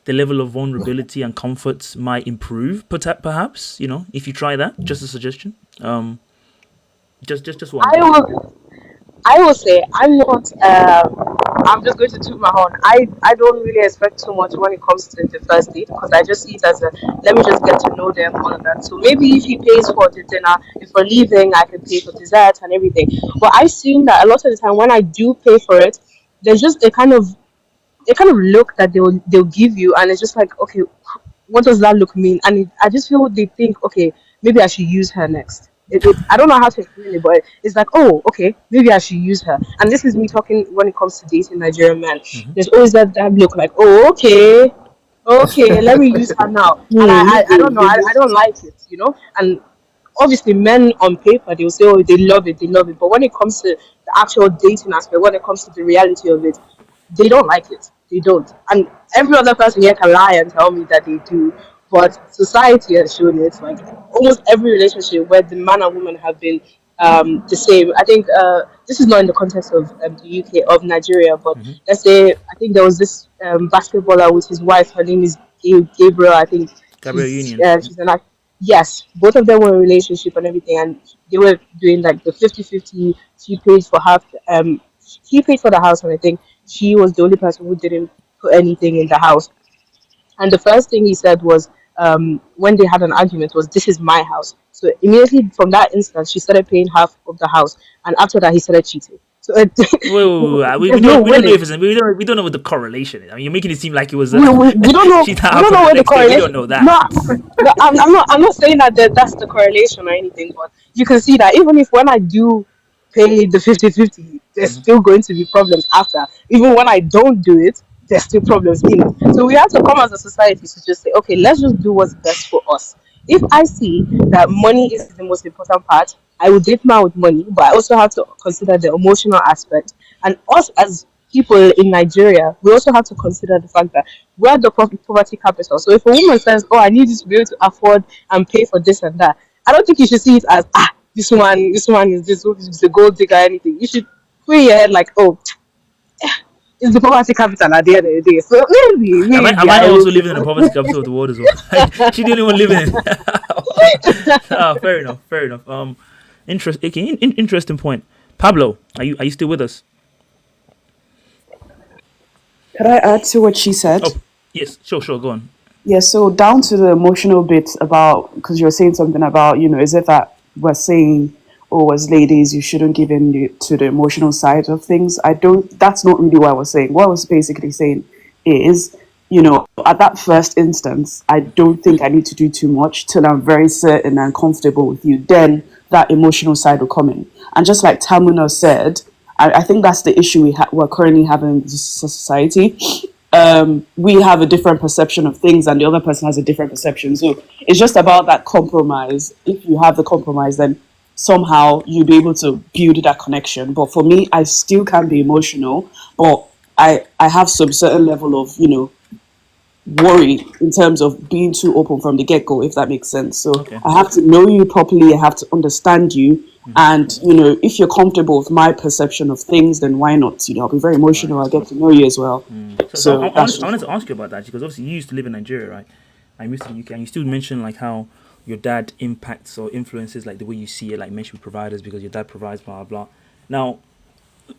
the level of vulnerability and comforts might improve. Perhaps, if you try that. Just a suggestion. Just one. I will. I will say I'm not. I'm just going to toot my horn. I don't really expect too much when it comes to the first date because I just see it as a let me just get to know them, all of that. So maybe if he pays for the dinner, if we're leaving, I can pay for dessert and everything. But I've seen that a lot of the time when I do pay for it, there's just a kind of look that they'll give you, and it's just like, okay, what does that look mean? And I just feel they think, okay, maybe I should use her next. I don't know how to explain it, but it's like, oh, okay, maybe I should use her. And this is me talking when it comes to dating Nigerian men. There's always that look like, oh, okay, let me use her now. And I don't know, I don't like it. And obviously men on paper they'll say, oh, they love it, but when it comes to the actual dating aspect, when it comes to the reality of it, they don't like it. They don't. And every other person here can lie and tell me that they do. But society has shown it. Like almost every relationship where the man and woman have been the same. I think this is not in the context of the UK, of Nigeria, but let's say I think there was this basketballer with his wife. Her name is Gabriel. I think Gabriel she's Union. she's an act. Yes, both of them were in a relationship and everything, and they were doing like the 50-50. She paid for half. He paid for the house, and I think she was the only person who didn't put anything in the house. And the first thing he said was, when they had an argument, was, "This is my house." So immediately from that instance, she started paying half of the house, and after that, he started cheating. So Wait. We there's no don't know winning. if it's we don't know what the correlation is. I mean, you're making it seem like it was We don't know. she that We don't happened know the where the next day. We don't correlation. know that. No, no, I'm not saying that that's the correlation or anything, but you can see that even if when I do pay the 50-50, there's still going to be problems after. Even when I don't do it, there's still problems in it. So we have to come as a society to just say, okay, let's just do what's best for us. If I see that money is the most important part, I will date man with money, but I also have to consider the emotional aspect. And us as people in Nigeria, we also have to consider the fact that we're the poverty capital. So if a woman says, "Oh, I need you to be able to afford and pay for this and that," I don't think you should see it as, this one is a gold digger or anything. You should put in your head like, oh, it's the poverty capital at the end of the day. So maybe Am I I not will. also living in the poverty capital of the world as well? She the only one living in. Fair enough. Fair enough. Interesting point. Pablo, are you still with us? Could I add to what she said? Oh, yes. Sure. Go on. Yeah, so down to the emotional bit about, because you were saying something about, is it that we're saying, oh, as ladies, you shouldn't give in to the emotional side of things? That's not really what I was saying. What I was basically saying is, at that first instance, I don't think I need to do too much till I'm very certain and comfortable with you. Then that emotional side will come in. And just like Tamuna said, I think that's the issue we're currently having in this society. We have a different perception of things and the other person has a different perception. So it's just about that compromise. If you have the compromise, then somehow you'll be able to build that connection. But for me, I still can be emotional, but I have some certain level of, worry in terms of being too open from the get go, if that makes sense. So Okay. I have to know you properly, I have to understand you. And, if you're comfortable with my perception of things, then why not? I'll be very emotional, I'll Right. get to know you as well. So So that's I just wanted to ask you about that because obviously you used to live in Nigeria, right? I moved to the UK, and you still mentioned like how your dad impacts or influences like the way you see it, like mention with providers because your dad provides, blah blah. Now,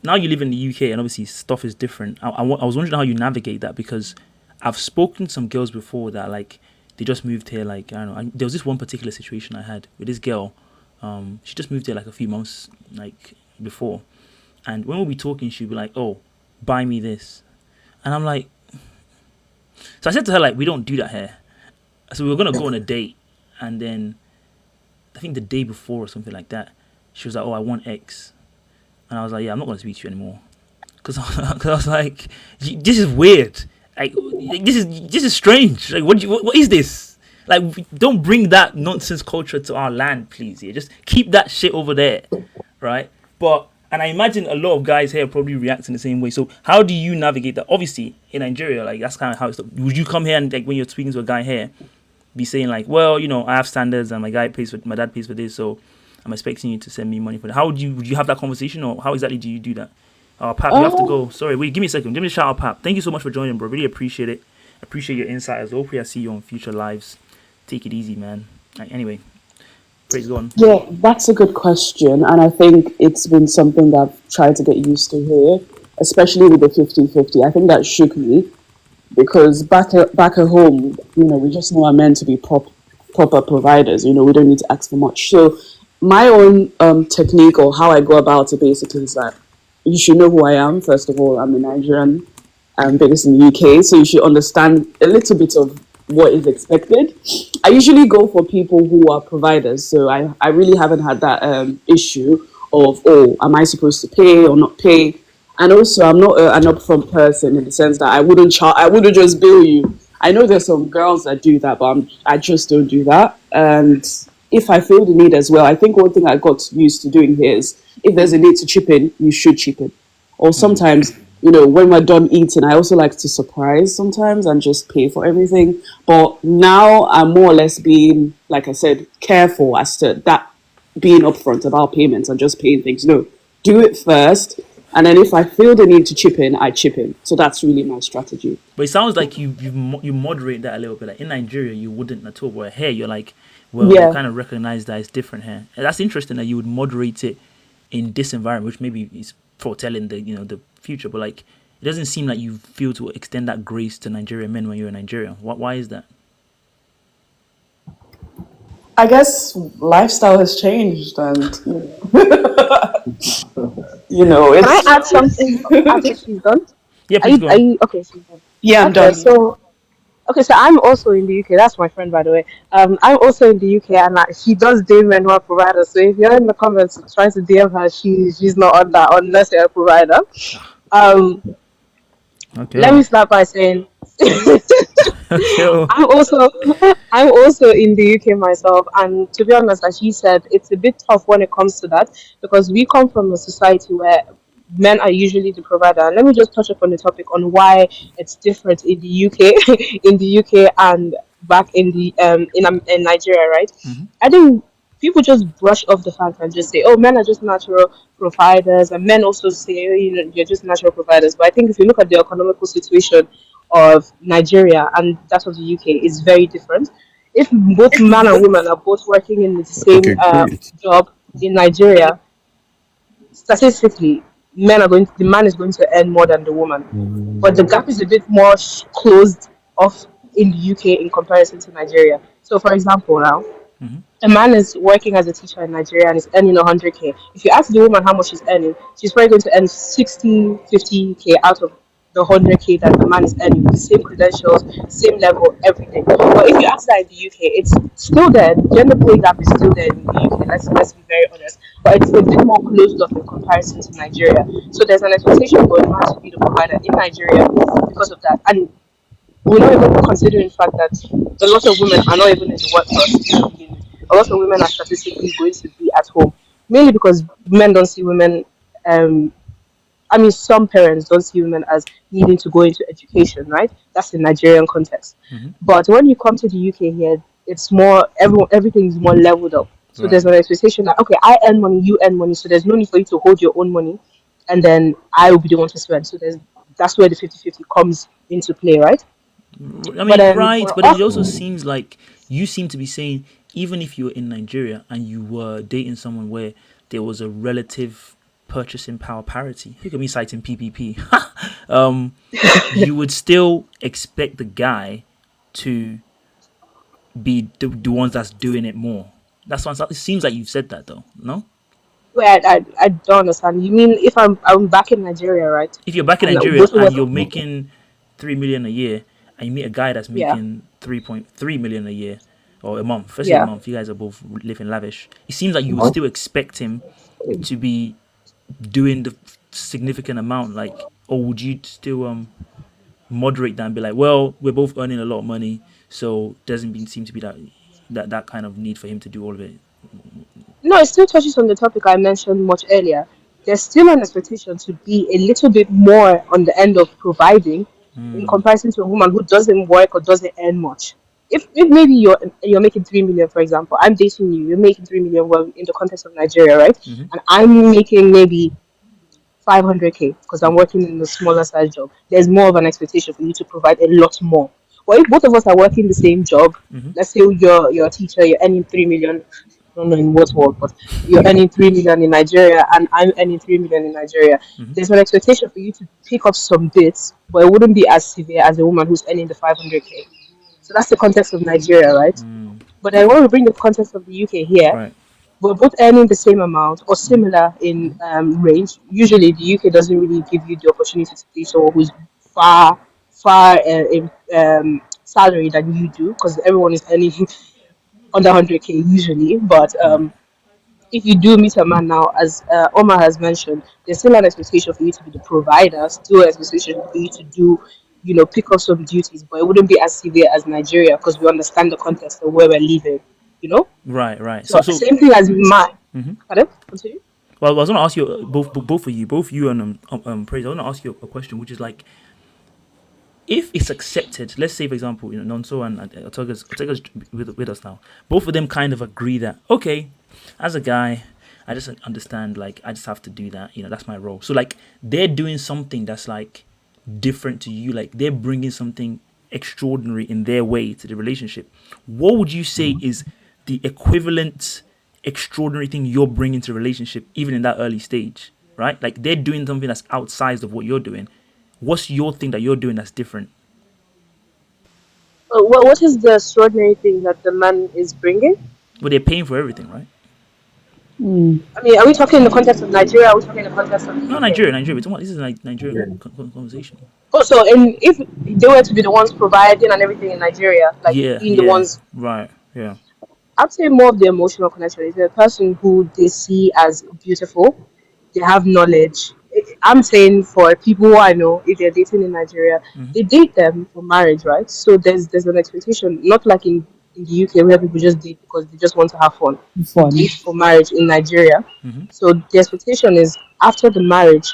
now you live in the UK, and obviously stuff is different. I was wondering how you navigate that because I've spoken to some girls before that like they just moved here. Like I don't know, there was this one particular situation I had with this girl. She just moved here like a few months like before, and when we'll be talking, she'll be like, "Oh, buy me this," and I'm like, so I said to her like, "We don't do that here." So we were gonna go on a date, and then I think the day before or something like that, she was like, "Oh, I want X," and I was like, "Yeah, I'm not gonna speak to you anymore," because I was like, "This is weird. Like, this is strange. Like, what is this? Like, don't bring that nonsense culture to our land, please. Yeah, just keep that shit over there, right?" And I imagine a lot of guys here probably react in the same way. So how do you navigate that? Obviously, in Nigeria, like that's kind of how it's. Would you come here and like when you're speaking to a guy here, be saying like, well, I have standards and my dad pays for this, so I'm expecting you to send me money for that. How would you have that conversation, or how exactly do you do that? Pap, you have to go. Sorry, wait, give me a second. Give me a shout out, Pap. Thank you so much for joining, bro. Really appreciate it. Appreciate your insight as well. Hopefully I see you on future lives. Take it easy, man. Anyway, praise God. Yeah, that's a good question. And I think it's been something that I've tried to get used to here, especially with the 50-50. I think that shook me because back at home, we just know are meant to be proper providers. We don't need to ask for much. So my own technique or how I go about it basically is that you should know who I am. First of all, I'm a Nigerian. I'm based in the UK, so you should understand a little bit of what is expected. I usually go for people who are providers, so I really haven't had that issue of, oh, am I supposed to pay or not pay? And also, I'm not an upfront person in the sense that I wouldn't just bill you. I know there's some girls that do that, but I just don't do that. And if I feel the need as well, I think one thing I got used to doing here is if there's a need to chip in, you should chip in. Or sometimes, when we're done eating, I also like to surprise sometimes and just pay for everything. But now I'm more or less being, like I said, careful as to that being upfront about payments and just paying things. No, do it first. And then if I feel the need to chip in, I chip in. So that's really my strategy. But it sounds like you moderate that a little bit. Like in Nigeria, you wouldn't at all. But here, you're like, well, you kind of recognize that it's different here. And that's interesting that you would moderate it in this environment, which maybe is foretelling the future. But like, it doesn't seem like you feel to extend that grace to Nigerian men when you're in Nigeria. Why is that? I guess lifestyle has changed, and Can I it's add something after she's done? Yeah, Are please you, go are on. you okay? She's done. yeah, I'm Okay, done. so I'm also in the UK. That's my friend, by the way. I'm also in the UK, and she does date men who are providers. So if you're in the comments trying to DM her, she's not on that unless you're a provider. Um, Let Okay. me start by saying Okay. I'm also I'm also in the UK myself, and to be honest, as she said, it's a bit tough when it comes to that because we come from a society where men are usually the provider. And let me just touch upon the topic on why it's different in the UK, in the UK and back in the in Nigeria, right? Mhm. I think people just brush off the fact and just say, "Oh, men are just natural providers," and men also say, "Oh, you're just natural providers." But I think if you look at the economical situation of Nigeria and that of the UK, it's very different. If both man and woman are both working in the same Okay, great. job in Nigeria, statistically, the man is going to earn more than the woman, but the gap is a bit more closed off in the UK in comparison to Nigeria. So, for example, now Mhm. a man is working as a teacher in Nigeria and is earning 100K. If you ask the woman how much she's earning, she's probably going to earn 60, 50K out of the 100K that the man is earning with the same credentials, same level, everything. But if you ask that in the UK, it's still there. The gender pay gap is still there in the UK. Let's be very honest. But it's a bit more closed off in comparison to Nigeria. So there's an expectation for a man to be the provider in Nigeria because of that. And we're not even considering the fact that a lot of women are not even in the workforce to begin with. A lot of women are statistically going to be at home, mainly because men don't see women um, I mean, some parents don't see women as needing to go into education, right? That's the Nigerian context. But when you come to the UK here, it's more everything is more leveled up. So Right. there's an expectation that okay, I earn money, you earn money, so there's no need for you to hold your own money, and then I will be the one to spend. So that's where the 50-50 comes into play, right? I But mean, then right, for but then us, it also seems like you seem to be saying even if you were in Nigeria and you were dating someone where there was a relative purchasing power parity, look at me citing PPP, you would still expect the guy to be the ones that's doing it more. That's what it seems like you've said that though. No, where I don't understand. You mean if I'm back in Nigeria, right? if you're back in And Nigeria both of and us, you're making 3 million a year, and you meet a guy that's yeah, making 3.3 million a year or a month, let's say a yeah. month, you guys are both living lavish. It seems like you would Mhm. still expect him to be doing the significant amount, like, or would you still moderate that and be like, well, we're both earning a lot of money, so doesn't seem to be that kind of need for him to do all of it. No, it still touches on the topic I mentioned much earlier. There's still an expectation to be a little bit more on the end of providing in comparison to a woman who doesn't work or doesn't earn much. If maybe you're making 3 million, for example, I'm dating you, you're making 3 million, well, in the context of Nigeria, right? And I'm making maybe 500K because I'm working in a smaller size job. There's more of an expectation for you to provide a lot more. But if both of us are working the same job, let's say you're a teacher, you're earning 3 million. I don't know in what world, but you're earning 3 million in Nigeria and I'm earning 3 million in Nigeria. There's an expectation for you to pick up some bits, but it wouldn't be as severe as a woman who's earning the 500K. So that's the context of Nigeria, right? But then when we bring the context of the UK here, Right. we're both earning the same amount or similar in range. Usually, the UK doesn't really give you the opportunity to pay someone who's far, far in salary than you do because everyone is earning under 100K usually. But Right. if you do meet a man now, as Omar has mentioned, there's still an expectation for you to be the provider, still an expectation for you to do, pick up some duties, but it wouldn't be as severe as Nigeria because we understand the context of where we're living, you know? Right. Right. So, So same thing as mine. Pardon? Continue. well, I was going to ask you both of you, both you and Praise. I want to ask you a question, which is like, if it's accepted, let's say for example, Nonso and Otega's with us now. Both of them kind of agree that okay, as a guy, I just understand like I just have to do that. That's my role. So like they're doing something that's like different to you. Like they're bringing something extraordinary in their way to the relationship. What would you say is the equivalent extraordinary thing you're bringing to the relationship, even in that early stage, right? Like they're doing something that's outside of what you're doing. What's your thing that you're doing that's different? What is the extraordinary thing that the man is bringing? Well, they're paying for everything, right? I mean, are we talking in the context of Nigeria? Are we talking in the context of the No, UK? Nigeria. This is like Yeah. Nigerian conversation. Also, and if they were to be the ones providing and everything in Nigeria, like Yeah, being the yeah, ones, right, yeah. I'd say more of the emotional connection is a person who they see as beautiful. They have knowledge. I'm saying for people who I know, if they're dating in Nigeria, they date them for marriage, right? So there's an expectation, not like in the UK where people just date because they just want to have fun. They Fun. date for marriage in Nigeria. So the expectation is after the marriage,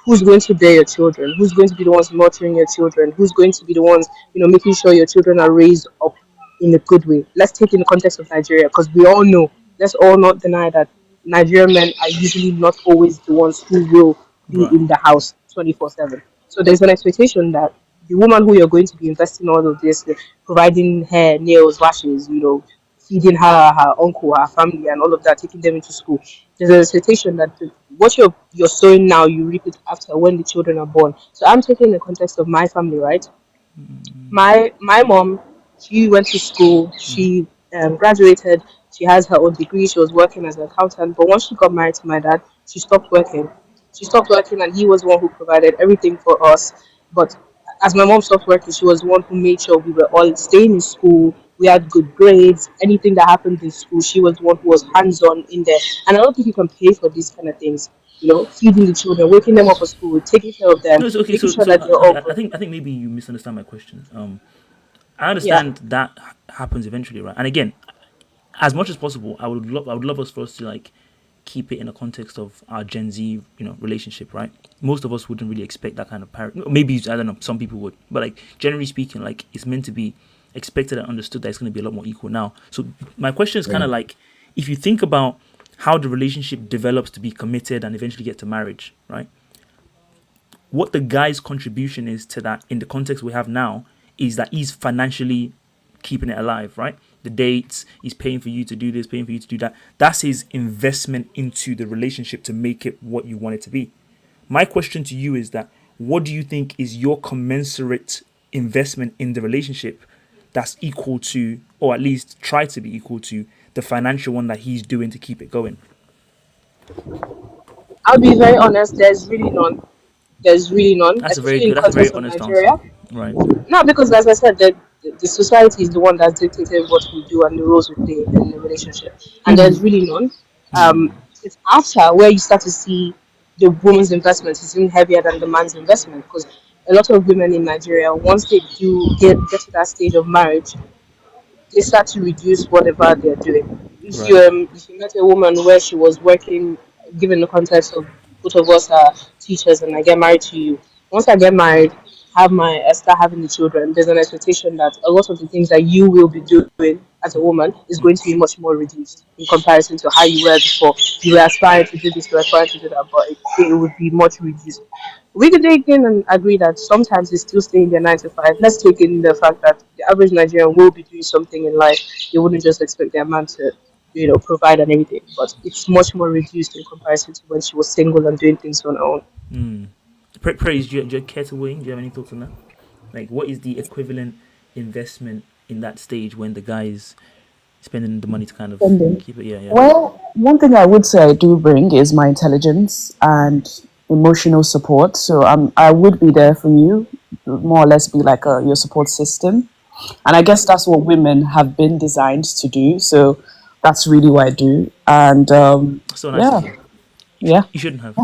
who's going to bear your children, who's going to be the ones nurturing your children, who's going to be the ones making sure your children are raised up in a good way. Let's take in the context of Nigeria because we all know, let's all not deny that Nigerian men are usually not always the ones who will be Right, in the house 24/7. So there's an expectation that the woman who you're going to be investing all of this, providing hair, nails, washes, feeding her uncle, her family, and all of that, taking them into school. There's an expectation that what you're sowing now, you reap it after when the children are born. So I'm taking in the context of my family, right? My mom, she went to school. She graduated. She has her own degree. She was working as an accountant. But once she got married to my dad, she stopped working. She stopped working, and he was the one who provided everything for us. But as my mom stopped working, she was the one who made sure we were all staying in school. We had good grades. Anything that happened in school, she was the one who was hands on in there. And I don't think you can pay for these kind of things. Feeding the children, waking them up for school, taking care of them, no, it's okay. making So, sure so that they're all I good. think maybe you misunderstand my question. I Yeah. understand that happens eventually, right? And again, as much as possible, I would love us for us to like keep it in the context of our Gen Z, relationship, right? Most of us wouldn't really expect that kind of parent. Maybe I don't know. Some people would, but like generally speaking, like it's meant to be expected and understood that it's going to be a lot more equal now. So my question is kind of like, if you think about how the relationship develops to be committed and eventually get to marriage, right? What the guy's contribution is to that in the context we have now is that he's financially keeping it alive, right? The dates, he's paying for you to do this, paying for you to do that. That's his investment into the relationship to make it what you want it to be. My question to you is that what do you think is your commensurate investment in the relationship that's equal to, or at least try to be equal to, the financial one that he's doing to keep it going? I'll be very honest, there's really none. There's really none, That's a very especially in good. That's a very context of honest Nigeria. answer. Right. No, because as I said, the society is the one that's dictated what we do and the roles we play in the relationship, and there's really none. It's after where you start to see the woman's investment is even heavier than the man's investment, because a lot of women in Nigeria, once they do get to that stage of marriage, they start to reduce whatever they're doing. Right. If you met a woman where she was working, given the context of both of us are teachers, and I get married to you, once I get married, start having the children, there's an expectation that a lot of the things that you will be doing as a woman is going to be much more reduced in comparison to how you were before. You were aspiring to do this, you were aspiring to do that, but it would be much reduced. We could take in and agree that sometimes they still stay in their 9 to 5. Let's take in the fact that the average Nigerian will be doing something in life. They wouldn't just expect their man to, provide and everything. But it's much more reduced in comparison to when she was single and doing things on her own. Praise, do you care to weigh in? Do you have any thoughts on that? Like, what is the equivalent investment in that stage when the guy is spending the money to kind of Spending. keep it? Yeah. Well, one thing I would say I do bring is my intelligence and emotional support. So I would be there for you, more or less be like your support system. And I guess that's what women have been designed to do. So that's really what I do. And So nice of yeah, you. yeah. You shouldn't have.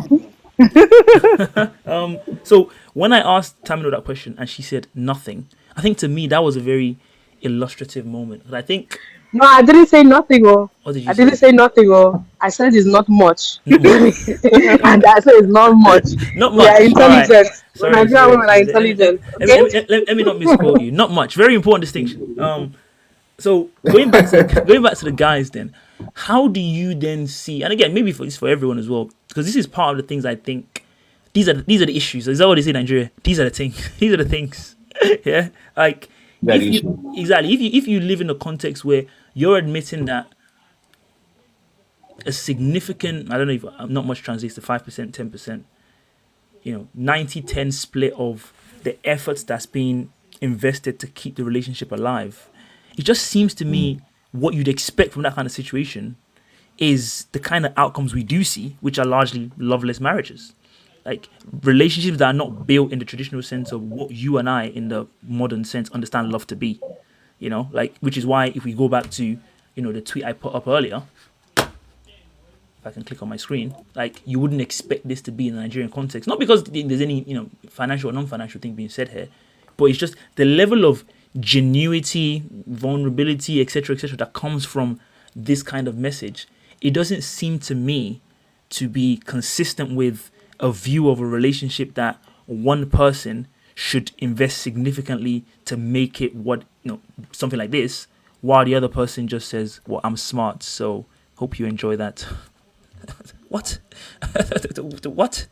So when I asked Tamino that question and she said nothing, I think to me that was a very illustrative moment. But I think, No, I didn't say nothing. Oh, what did you I say? didn't say nothing. Oh, I said it's not much. Not much. And I said it's not much. Not We are much. All right. intelligent. When Sorry. Nigerian women are Let me, intelligent. let, me, Okay. let, me, let me not misquote you. Not much. Very important distinction. So going back to the guys, then, how do you then see? And again, maybe it's for everyone as well, because this is part of the things I think. These are the issues. Is that what they say in Nigeria? These are the things. These are the things. Yeah, like That if issue. you exactly if you live in a context where you're admitting that a significant, I don't know if not much translates to 5%, 10%, 90-10 split of the efforts that's being invested to keep the relationship alive. It just seems to me what you'd expect from that kind of situation is the kind of outcomes we do see, which are largely loveless marriages. Like relationships that are not built in the traditional sense of what you and I, in the modern sense, understand love to be. Like, which is why if we go back to, the tweet I put up earlier, if I can click on my screen, like you wouldn't expect this to be in the Nigerian context. Not because there's any, financial or non-financial thing being said here, but it's just the level of genuity, vulnerability, etc., that comes from this kind of message. It doesn't seem to me to be consistent with a view of a relationship that one person should invest significantly to make it something like this, while the other person just says, well, I'm smart, so hope you enjoy that. What? What?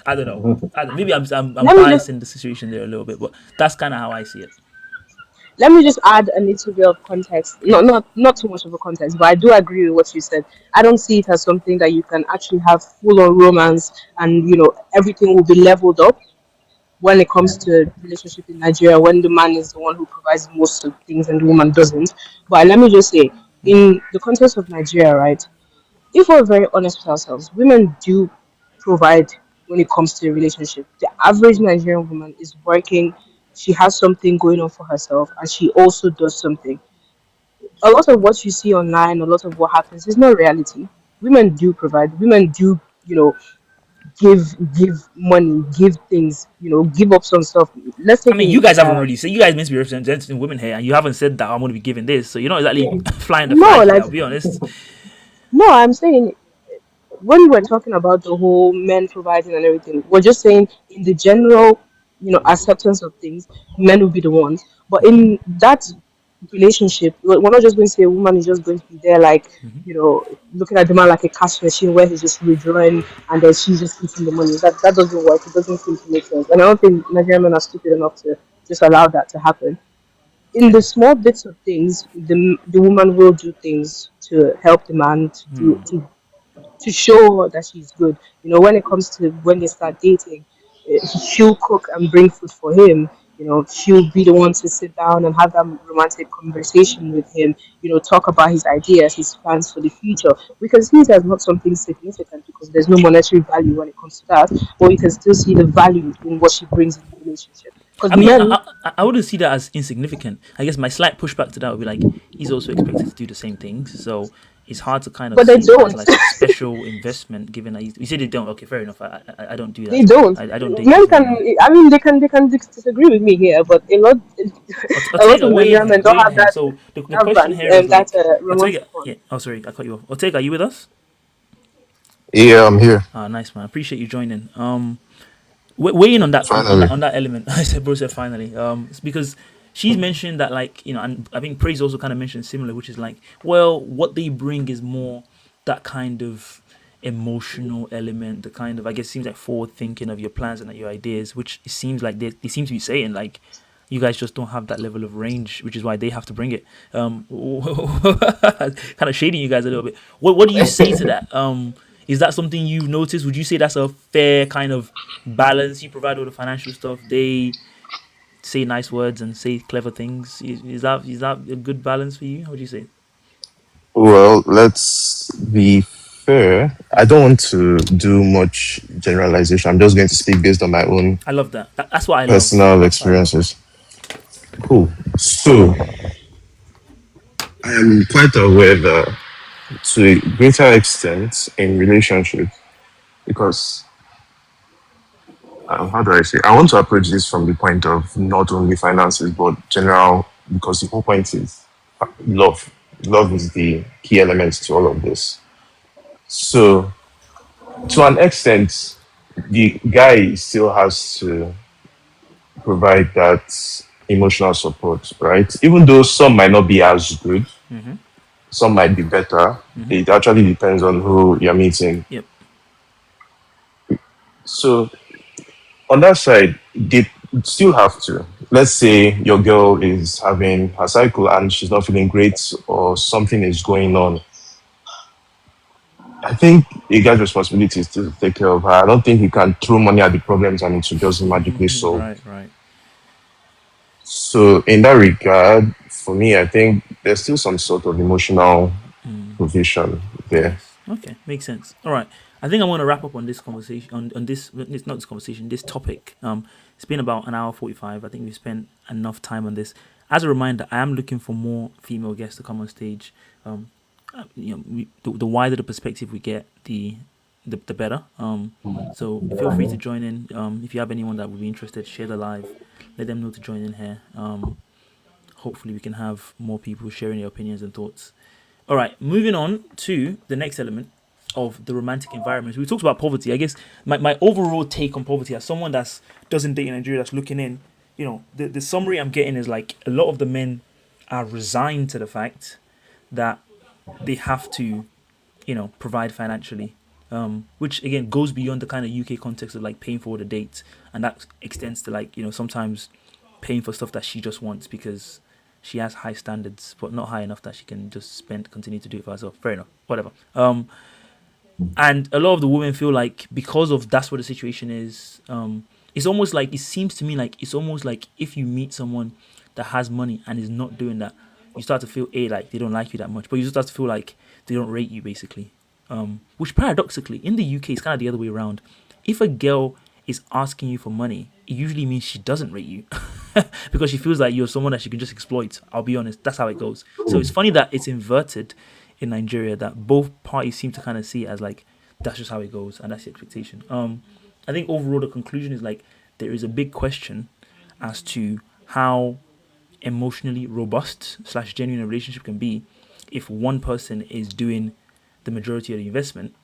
I don't know. Maybe I'm biased in the situation there a little bit, but that's kind of how I see it. Let me just add a little bit of context. No, not too much of a context, but I do agree with what you said. I don't see it as something that you can actually have full on romance and everything will be leveled up when it comes to relationship in Nigeria, when the man is the one who provides most of things and the woman doesn't. But let me just say, in the context of Nigeria, right? If we're very honest with ourselves, women do provide when it comes to a relationship. The average Nigerian woman is working, she has something going on for herself, and she also does something. A lot of what you see online, a lot of what happens is not reality. Women do provide, women do, give money, give things, give up some stuff. Let's I take mean, it. you guys haven't really said, you guys meant to be representing women here, and you haven't said that I'm going to be giving this, so you're not exactly flying the No, flag here, like I'll be honest. no, I'm saying when we're talking about the whole men providing and everything, we're just saying in the general, acceptance of things, men will be the ones. But in that relationship, we're not just going to say a woman is just going to be there like, looking at the man like a cash machine where he's just withdrawing and then she's just eating the money. That doesn't work. It doesn't seem to make sense. And I don't think Nigerian men are stupid enough to just allow that to happen. In Okay. the small bits of things, the woman will do things to help the man to show that she's good. When it comes to when they start dating, she'll cook and bring food for him. She'll be the one to sit down and have that romantic conversation with him. Talk about his ideas, his plans for the future. Because he has not something significant because there's no monetary value when it comes to that, but you can still see the value in what she brings in the relationship. Because I mean, men, I wouldn't see that as insignificant. I guess my slight pushback to that would be like he's also expected to do the same things, so it's hard to kind of but they see that as don't. like a special investment. Given that you said they don't, okay, fair enough. I don't do They that. don't. I don't date Men these can. men. I mean, they can disagree with me here, but a lot Ortega, of weigh in Nigerian here, men don't weigh in have here. that So the question here is that like, romantic Ortega, one. yeah. Oh, sorry, I cut you off. Ortega, are you with us? Yeah, I'm here. Ah, nice man. Appreciate you joining. Weigh in on that Finally. on that element. I said, bro said finally. It's because she's mentioned that like and I think Praise also kind of mentioned similar, which is like, well, what they bring is more that kind of emotional element, the kind of I guess seems like forward thinking of your plans and your ideas, which it seems like they seem to be saying like you guys just don't have that level of range, which is why they have to bring it. Kind of shading you guys a little bit. What do you say to that? Is that something you've noticed? Would you say that's a fair kind of balance? You provide all the financial stuff. They say nice words and say clever things. Is that a good balance for you? How would you say? Well, let's be fair. I don't want to do much generalization. I'm just going to speak based on my own I love that. That's what I love. personal That's what I love. experiences. Cool. So, I am quite aware that to a greater extent in relationships, because how do I say? I want to approach this from the point of not only finances but general, because the whole point is love. Love is the key element to all of this. So, to an extent, the guy still has to provide that emotional support, right? Even though some might not be as good, Mm-hmm. some might be better. Mm-hmm. It actually depends on who you're meeting. Yep. So on that side, they still have to. Let's say your girl is having her cycle and she's not feeling great or something is going on. I think a guy's responsibility is to take care of her. I don't think he can throw money at the problems and it should just magically solve. Right. Right. So in that regard, for me, I think there's still some sort of emotional provision there. Nice. Okay, makes sense. All right. I think I want to wrap up on this conversation on this. It's not this conversation. This topic. It's been about an hour 45. I think we've spent enough time on this. As a reminder, I am looking for more female guests to come on stage. The wider the perspective we get, the better. So feel free to join in. If you have anyone that would be interested, share the live. Let them know to join in here. Hopefully, we can have more people sharing their opinions and thoughts. All right, moving on to the next element of the romantic environment. We talked about poverty. I guess my overall take on poverty as someone that's doesn't date in Nigeria that's looking in, the summary I'm getting is like a lot of the men are resigned to the fact that they have to, provide financially. Which again goes beyond the kind of UK context of like paying for the dates, and that extends to like sometimes paying for stuff that she just wants because she has high standards, but not high enough that she can just continue to do it for herself. Fair enough, whatever. And a lot of the women feel like because of that's what the situation is. It's almost like it seems to me like it's almost like if you meet someone that has money and is not doing that, you start to feel like they don't like you that much, but you start to feel like they don't rate you basically. Which paradoxically in the UK is kind of the other way around. If a girl is asking you for money, it usually means she doesn't rate you because she feels like you're someone that she can just exploit. I'll be honest, that's how it goes. So it's funny that it's inverted in Nigeria, that both parties seem to kind of see it as like that's just how it goes and that's the expectation. I think overall the conclusion is like there is a big question as to how emotionally robust / genuine a relationship can be if one person is doing the majority of the investment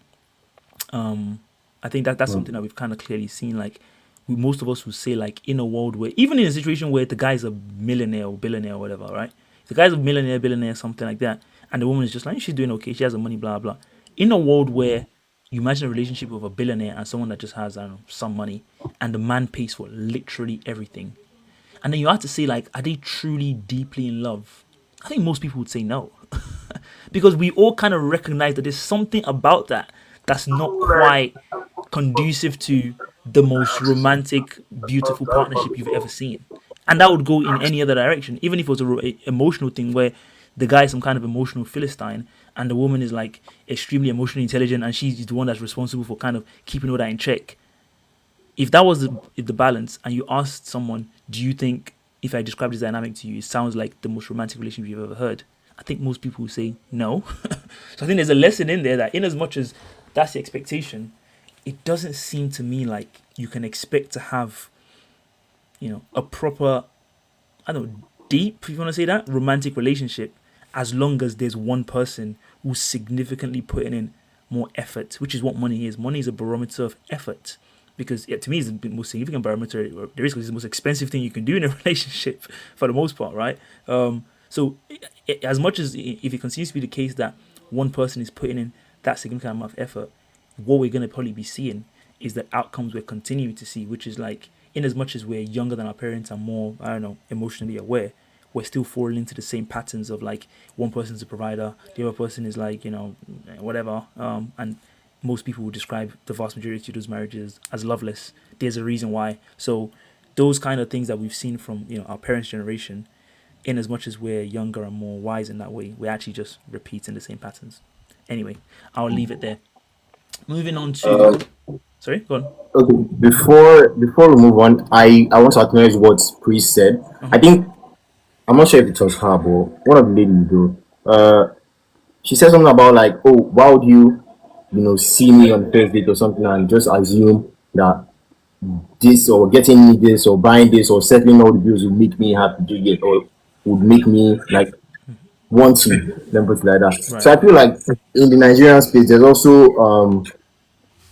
I think that's something that we've kind of clearly seen. Like, most of us would say, like, in a world where, even in a situation where the guy's a millionaire or billionaire or whatever, right? The guy's a millionaire, billionaire, something like that, and the woman is just like, she's doing okay, she has the money, blah blah. In a world where you imagine a relationship with a billionaire and someone that just has, I don't know, some money, and the man pays for literally everything, and then you have to say, like, are they truly deeply in love? I think most people would say no. Because we all kind of recognize that there's something about that that's not quite conducive to the most romantic, beautiful partnership you've ever seen. And that would go in any other direction, even if it was a emotional thing where the guy is some kind of emotional philistine and the woman is like extremely emotionally intelligent and she's the one that's responsible for kind of keeping all that in check. If that was the balance, and you asked someone, do you think, if I describe this dynamic to you, it sounds like the most romantic relationship you've ever heard? I think most people would say no. So I think there's a lesson in there that, in as much as that's the expectation, it doesn't seem to me like you can expect to have, a proper, I don't know, deep, if you want to say that, romantic relationship, as long as there's one person who's significantly putting in more effort, which is what money is. Money is a barometer of effort. Because to me, it's the most significant barometer there is, because it's the most expensive thing you can do in a relationship for the most part, right? So as much as, if it continues to be the case that one person is putting in that significant amount of effort, what we're going to probably be seeing is the outcomes we're continuing to see, which is like, in as much as we're younger than our parents and more, I don't know, emotionally aware, we're still falling into the same patterns of, like, one person's a provider, the other person is like, whatever, and most people would describe the vast majority of those marriages as loveless. There's a reason why. So those kind of things that we've seen from, our parents' generation, in as much as we're younger and more wise in that way, we're actually just repeating the same patterns. Anyway, I'll leave it there. Moving on to... Sorry, go on. Okay, before we move on, I want to acknowledge what Priest said. I think, I'm not sure if it was her, but one of the ladies though, she said something about, like, oh, why would you, see me on Thursday or something and just assume that this, or getting me this, or buying this, or settling all the bills would make me happy, do you get, or would make me, like, want to, then put it like that. Right. So I feel like in the Nigerian space, there's also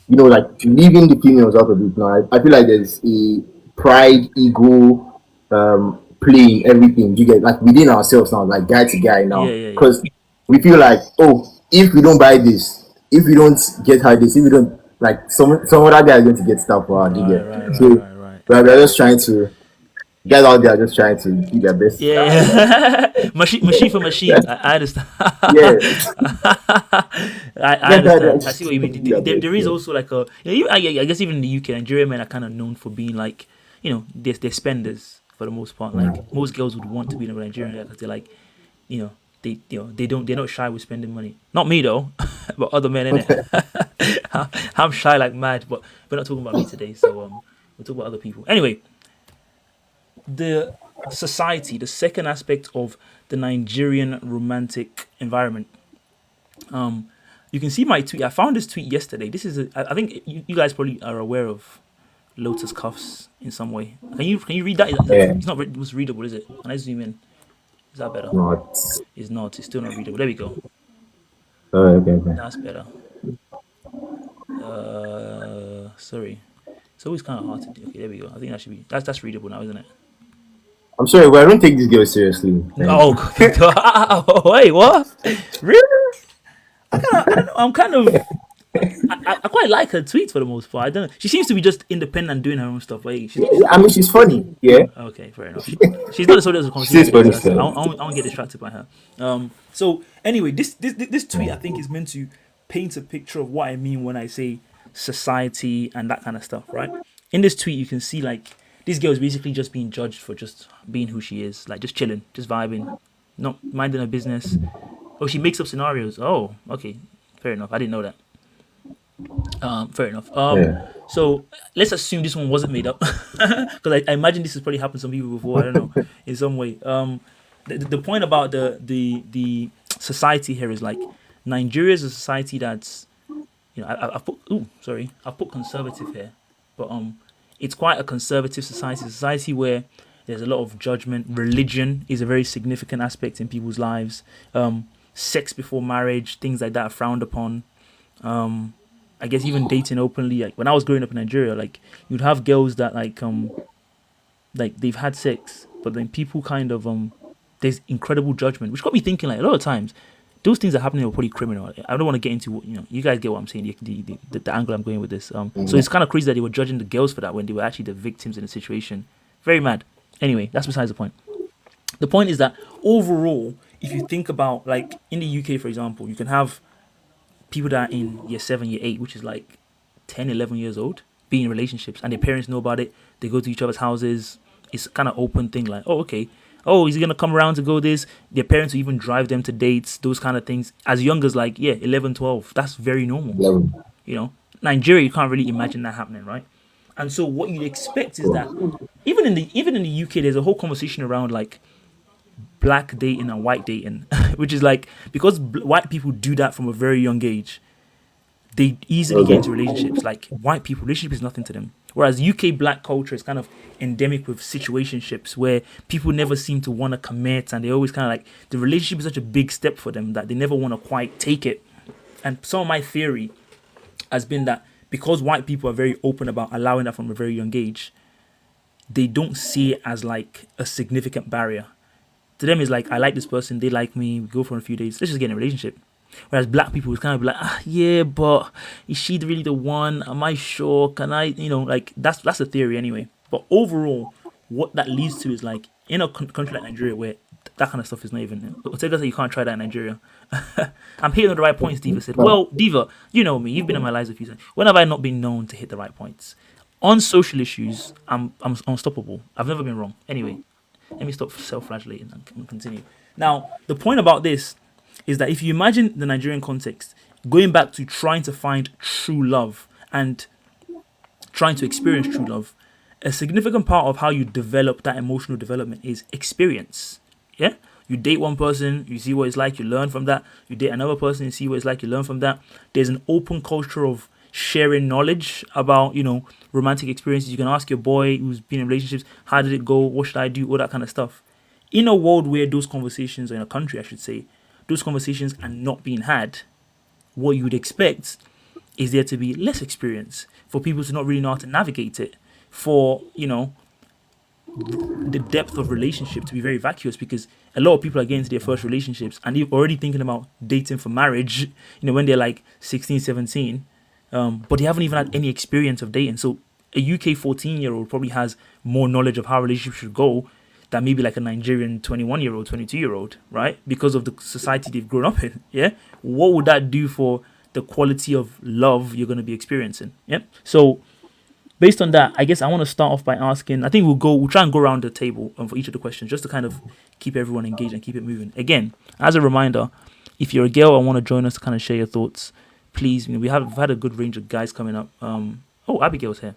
like, leaving the females out of it now. I feel like there's a pride, ego, play in everything. You get, like, within ourselves now, like guy to guy now, Yeah. because we feel like, oh, if we don't buy this, if we don't get her this, if we don't, like, some other guy is going to get stuff for her. You get, Right. we're just trying to, guys out there are just trying to do their best. Yeah. Machine for machine. I understand. Yeah. I understand. I see what you mean. There is also like a, I guess even in the UK, Nigerian men are kind of known for being like, they're spenders for the most part. Like, most girls would want to be in a Nigerian guy because they're like, they're not shy with spending money. Not me though, but other men, innit? I'm shy like mad, but we're not talking about me today. So we'll talk about other people. Anyway, the society, the second aspect of the Nigerian romantic environment. You can see my tweet. I found this tweet yesterday. This is I think you guys probably are aware of Lotus Cuffs in some way. Can you read that? It's not most readable, is it? Can I zoom in? Is that better? It's not. It's still not readable. There we go. Okay. That's better. Sorry. It's always kind of hard to do. Okay, there we go. I think that should be that's readable now, isn't it? I'm sorry, but I don't take this girl seriously. Oh, wait, what? Really? I quite like her tweets for the most part. I don't know. She seems to be just independent and doing her own stuff. Like, she's funny. Yeah. Okay, fair enough. She's not the sort of She's funny. I won't get distracted by her. So anyway, this tweet, I think, is meant to paint a picture of what I mean when I say society and that kind of stuff, right? In this tweet, you can see, like, this girl is basically just being judged for just being who she is, like, just chilling, just vibing, not minding her business. Oh, she makes up scenarios. Oh, okay, fair enough. I didn't know that. Fair enough. So let's assume this one wasn't made up, because I imagine this has probably happened to some people before. I don't know, in some way. The point about the society here is, like, Nigeria is a society that's, I put conservative here, but it's quite a conservative society where there's a lot of judgment. Religion is a very significant aspect in people's lives. Sex before marriage, things like that are frowned upon. I guess even dating openly. Like when I was growing up in Nigeria, like you'd have girls that like they've had sex, but then people kind of there's incredible judgment, which got me thinking like a lot of times those things are happening are pretty criminal. I don't want to get into you guys get what I'm saying, the angle I'm going with this. So it's kind of crazy that they were judging the girls for that when they were actually the victims in the situation. Very mad. Anyway, that's besides the point. The point is that overall, if you think about like in the UK, for example, you can have people that are in year 7, year 8, which is like 10, 11 years old, be in relationships and their parents know about it. They go to each other's houses. It's kind of open thing like, oh, okay. Oh, is he going to come around to go this? Their parents will even drive them to dates, those kind of things. As young as like, yeah, 11, 12. That's very normal. You know, Nigeria, you can't really imagine that happening, right? And so what you'd expect is that even in the UK, there's a whole conversation around like black dating and white dating, which is like because white people do that from a very young age, they easily get into relationships. Like white people, relationship is nothing to them. Whereas UK black culture is kind of endemic with situationships where people never seem to want to commit, and they always kind of like the relationship is such a big step for them that they never want to quite take it. And some of my theory has been that because white people are very open about allowing that from a very young age, they don't see it as like a significant barrier. To them, it's like, I like this person, they like me, we go for a few days, let's just get in a relationship. Whereas black people would kind of be like, yeah, but is she really the one? Am I sure? Can I, like that's the theory anyway. But overall, what that leads to is like in a country like Nigeria where that kind of stuff is not even. I'll tell you that you can't try that in Nigeria. I'm hitting on the right points. Diva said, "Well, Diva, you know me. You've been in my lives a few times. When have I not been known to hit the right points on social issues? I'm unstoppable. I've never been wrong. Anyway, let me stop self-flagellating and continue. Now, the point about this is that if you imagine the Nigerian context, going back to trying to find true love and trying to experience true love, a significant part of how you develop that emotional development is experience. Yeah? You date one person, you see what it's like, you learn from that. You date another person, you see what it's like, you learn from that. There's an open culture of sharing knowledge about, romantic experiences. You can ask your boy who's been in relationships, how did it go? What should I do? All that kind of stuff. In a world where those conversations, or in a country, I should say, those conversations are not being had, what you would expect is there to be less experience, for people to not really know how to navigate it, for, the depth of relationship to be very vacuous, because a lot of people are getting into their first relationships and they're already thinking about dating for marriage, when they're like 16, 17, but they haven't even had any experience of dating. So a UK 14-year-old probably has more knowledge of how relationships should go than maybe like a Nigerian 21-year-old, 22-year-old, right? Because of the society they've grown up in, yeah? What would that do for the quality of love you're going to be experiencing, yeah? So based on that, I guess I want to start off by asking, I think we'll try and go around the table for each of the questions just to kind of keep everyone engaged and keep it moving. Again, as a reminder, if you're a girl and want to join us to kind of share your thoughts, please, we've had a good range of guys coming up. Abigail's here.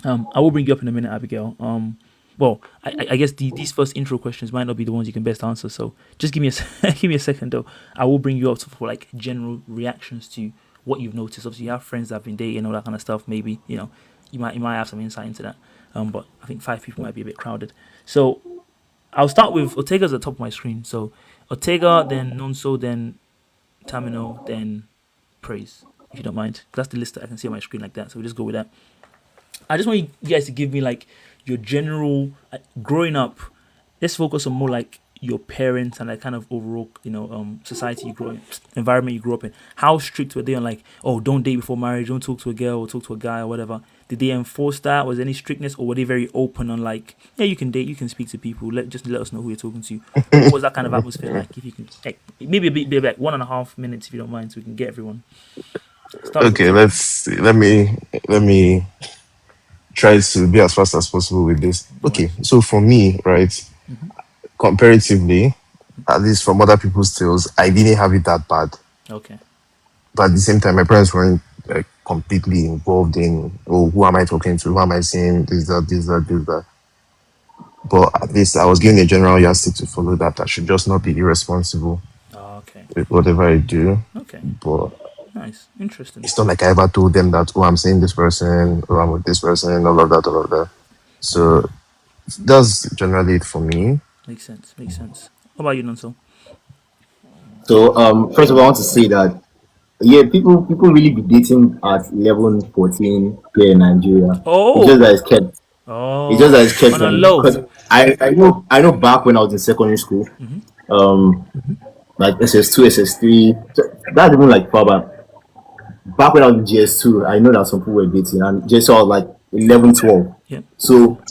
I will bring you up in a minute, Abigail. Well, I guess these first intro questions might not be the ones you can best answer. So just give me give me a second though. I will bring you up for like general reactions to what you've noticed. Obviously, you have friends that have been dating, all that kind of stuff. Maybe you might have some insight into that. But I think 5 people might be a bit crowded. So I'll start with Ortega's at the top of my screen. So Ortega, then Nonso, then Tamino, then Praise. If you don't mind, that's the list that I can see on my screen like that. So we'll just go with that. I just want you guys to give me like your general growing up. Let's focus on more like your parents and like kind of overall, society you grow in, environment you grew up in. How strict were they on like, oh, don't date before marriage, don't talk to a girl or talk to a guy or whatever? Did they enforce that? Was there any strictness, or were they very open on like, yeah, you can date, you can speak to people, just let us know who you're talking to? What was that kind of atmosphere like? If you can, maybe a bit like 1.5 minutes if you don't mind, so we can get everyone. Okay, let me try to be as fast as possible with this. Okay, so for me, right, comparatively, at least from other people's tales, I didn't have it that bad. Okay. But at the same time, my parents weren't like completely involved in, oh, who am I talking to? Who am I seeing? This, that. But at least I was given a general yardstick to follow, that I should just not be irresponsible Okay. with whatever I do. Okay. But Nice. Interesting. it's not like I ever told them that, oh, I'm seeing this person, or I'm with this person, all of that. So that's generally it for me. Makes sense. What about you, Nonso? So first of all, I want to say that yeah, people really be dating at 11, 14 here in Nigeria. It's just Oh, that it's kept. It's just that oh, it's kept on a from low. because I know back when I was in secondary school, um, like SS2, SS3, so that's even like far back. Back when I was in GS2, I know that some people were dating, and GS2 I was like 11, 12. Yeah, So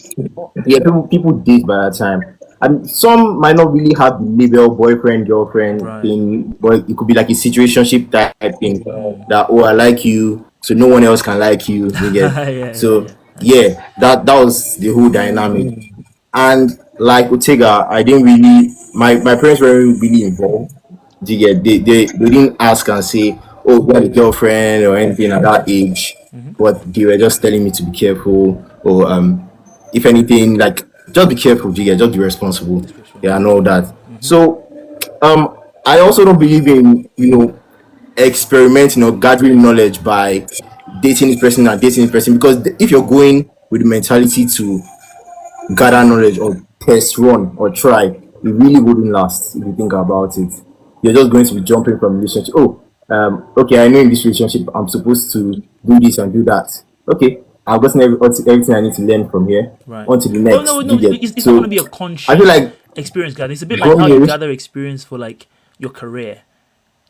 yeah, people date by that time. And some might not really have the label boyfriend, girlfriend right. thing, but it could be like a situationship type thing that, oh, I like you, so no one else can like you. You get Yeah, yeah, so yeah. I get it. yeah, that was the whole dynamic. And like Otega, I didn't really my parents weren't really involved. Do you get they didn't ask and say, oh, you have a girlfriend or anything at that age, but they were just telling me to be careful or if anything, like just be careful, you get just be responsible, Just yeah, and responsible. all that. So I also don't believe in experimenting or gathering knowledge by dating this person and dating this person because if you're going with the mentality to gather knowledge or test run or try, it really wouldn't last if you think about it. You're just going to be jumping from relationship. Oh, okay, I know in this relationship I'm supposed to do this and do that. Okay, I've gotten everything I need to learn from here. Right. On to the Well, next. no, Do no, you get it's not going to so? be a I feel conscious like experience, guys. It's a bit like how going you in. gather experience for like your career.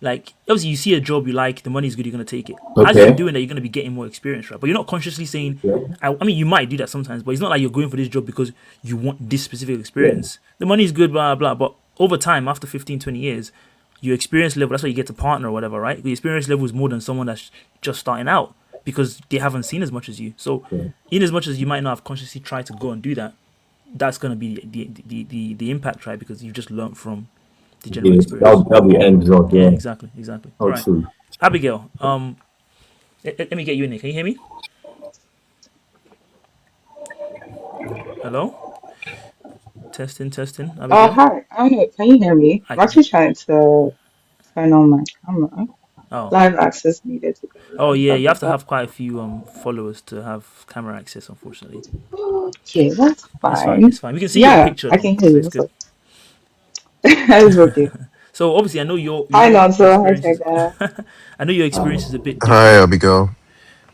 Like obviously, you see a job you like, the money's good, you're going to take it. As you're Okay. doing that, you're going to be getting more experience, right? But you're not consciously saying. Yeah. I mean, you might do that sometimes, but it's not like you're going for this job because you want this specific Yeah. experience. The money's good, blah blah. But over time, after 15, 20 years, your experience level. That's why you get to partner or whatever, right? The experience level is more than someone that's just starting out because they haven't seen as much as you. So, Yeah. in as much as you might not have consciously tried to go and do that, that's going to be the impact, right? Because you've just learned from the general Yes, experience. that'll be end result. Yeah, Yeah. exactly, exactly. Oh, All right, true. Abigail. Let me get you in there. Can you hear me? Hello. Testing, testing. Abigail. Hi. I don't know. Can you hear me? I I'm can. actually trying to turn on my camera. Oh, Live access needed to go oh on. yeah. Sorry You have about to that. have quite a few followers to have camera access. Unfortunately, Okay, that's it's fine. fine. It's fine. We can see your Yeah, picture I though, can hear so you. it's What's good. up? It's okay. So obviously, I know your Hi, Nonso. Hi, experiences. Tega. I know your experience is a bit Hi, different. Abigail.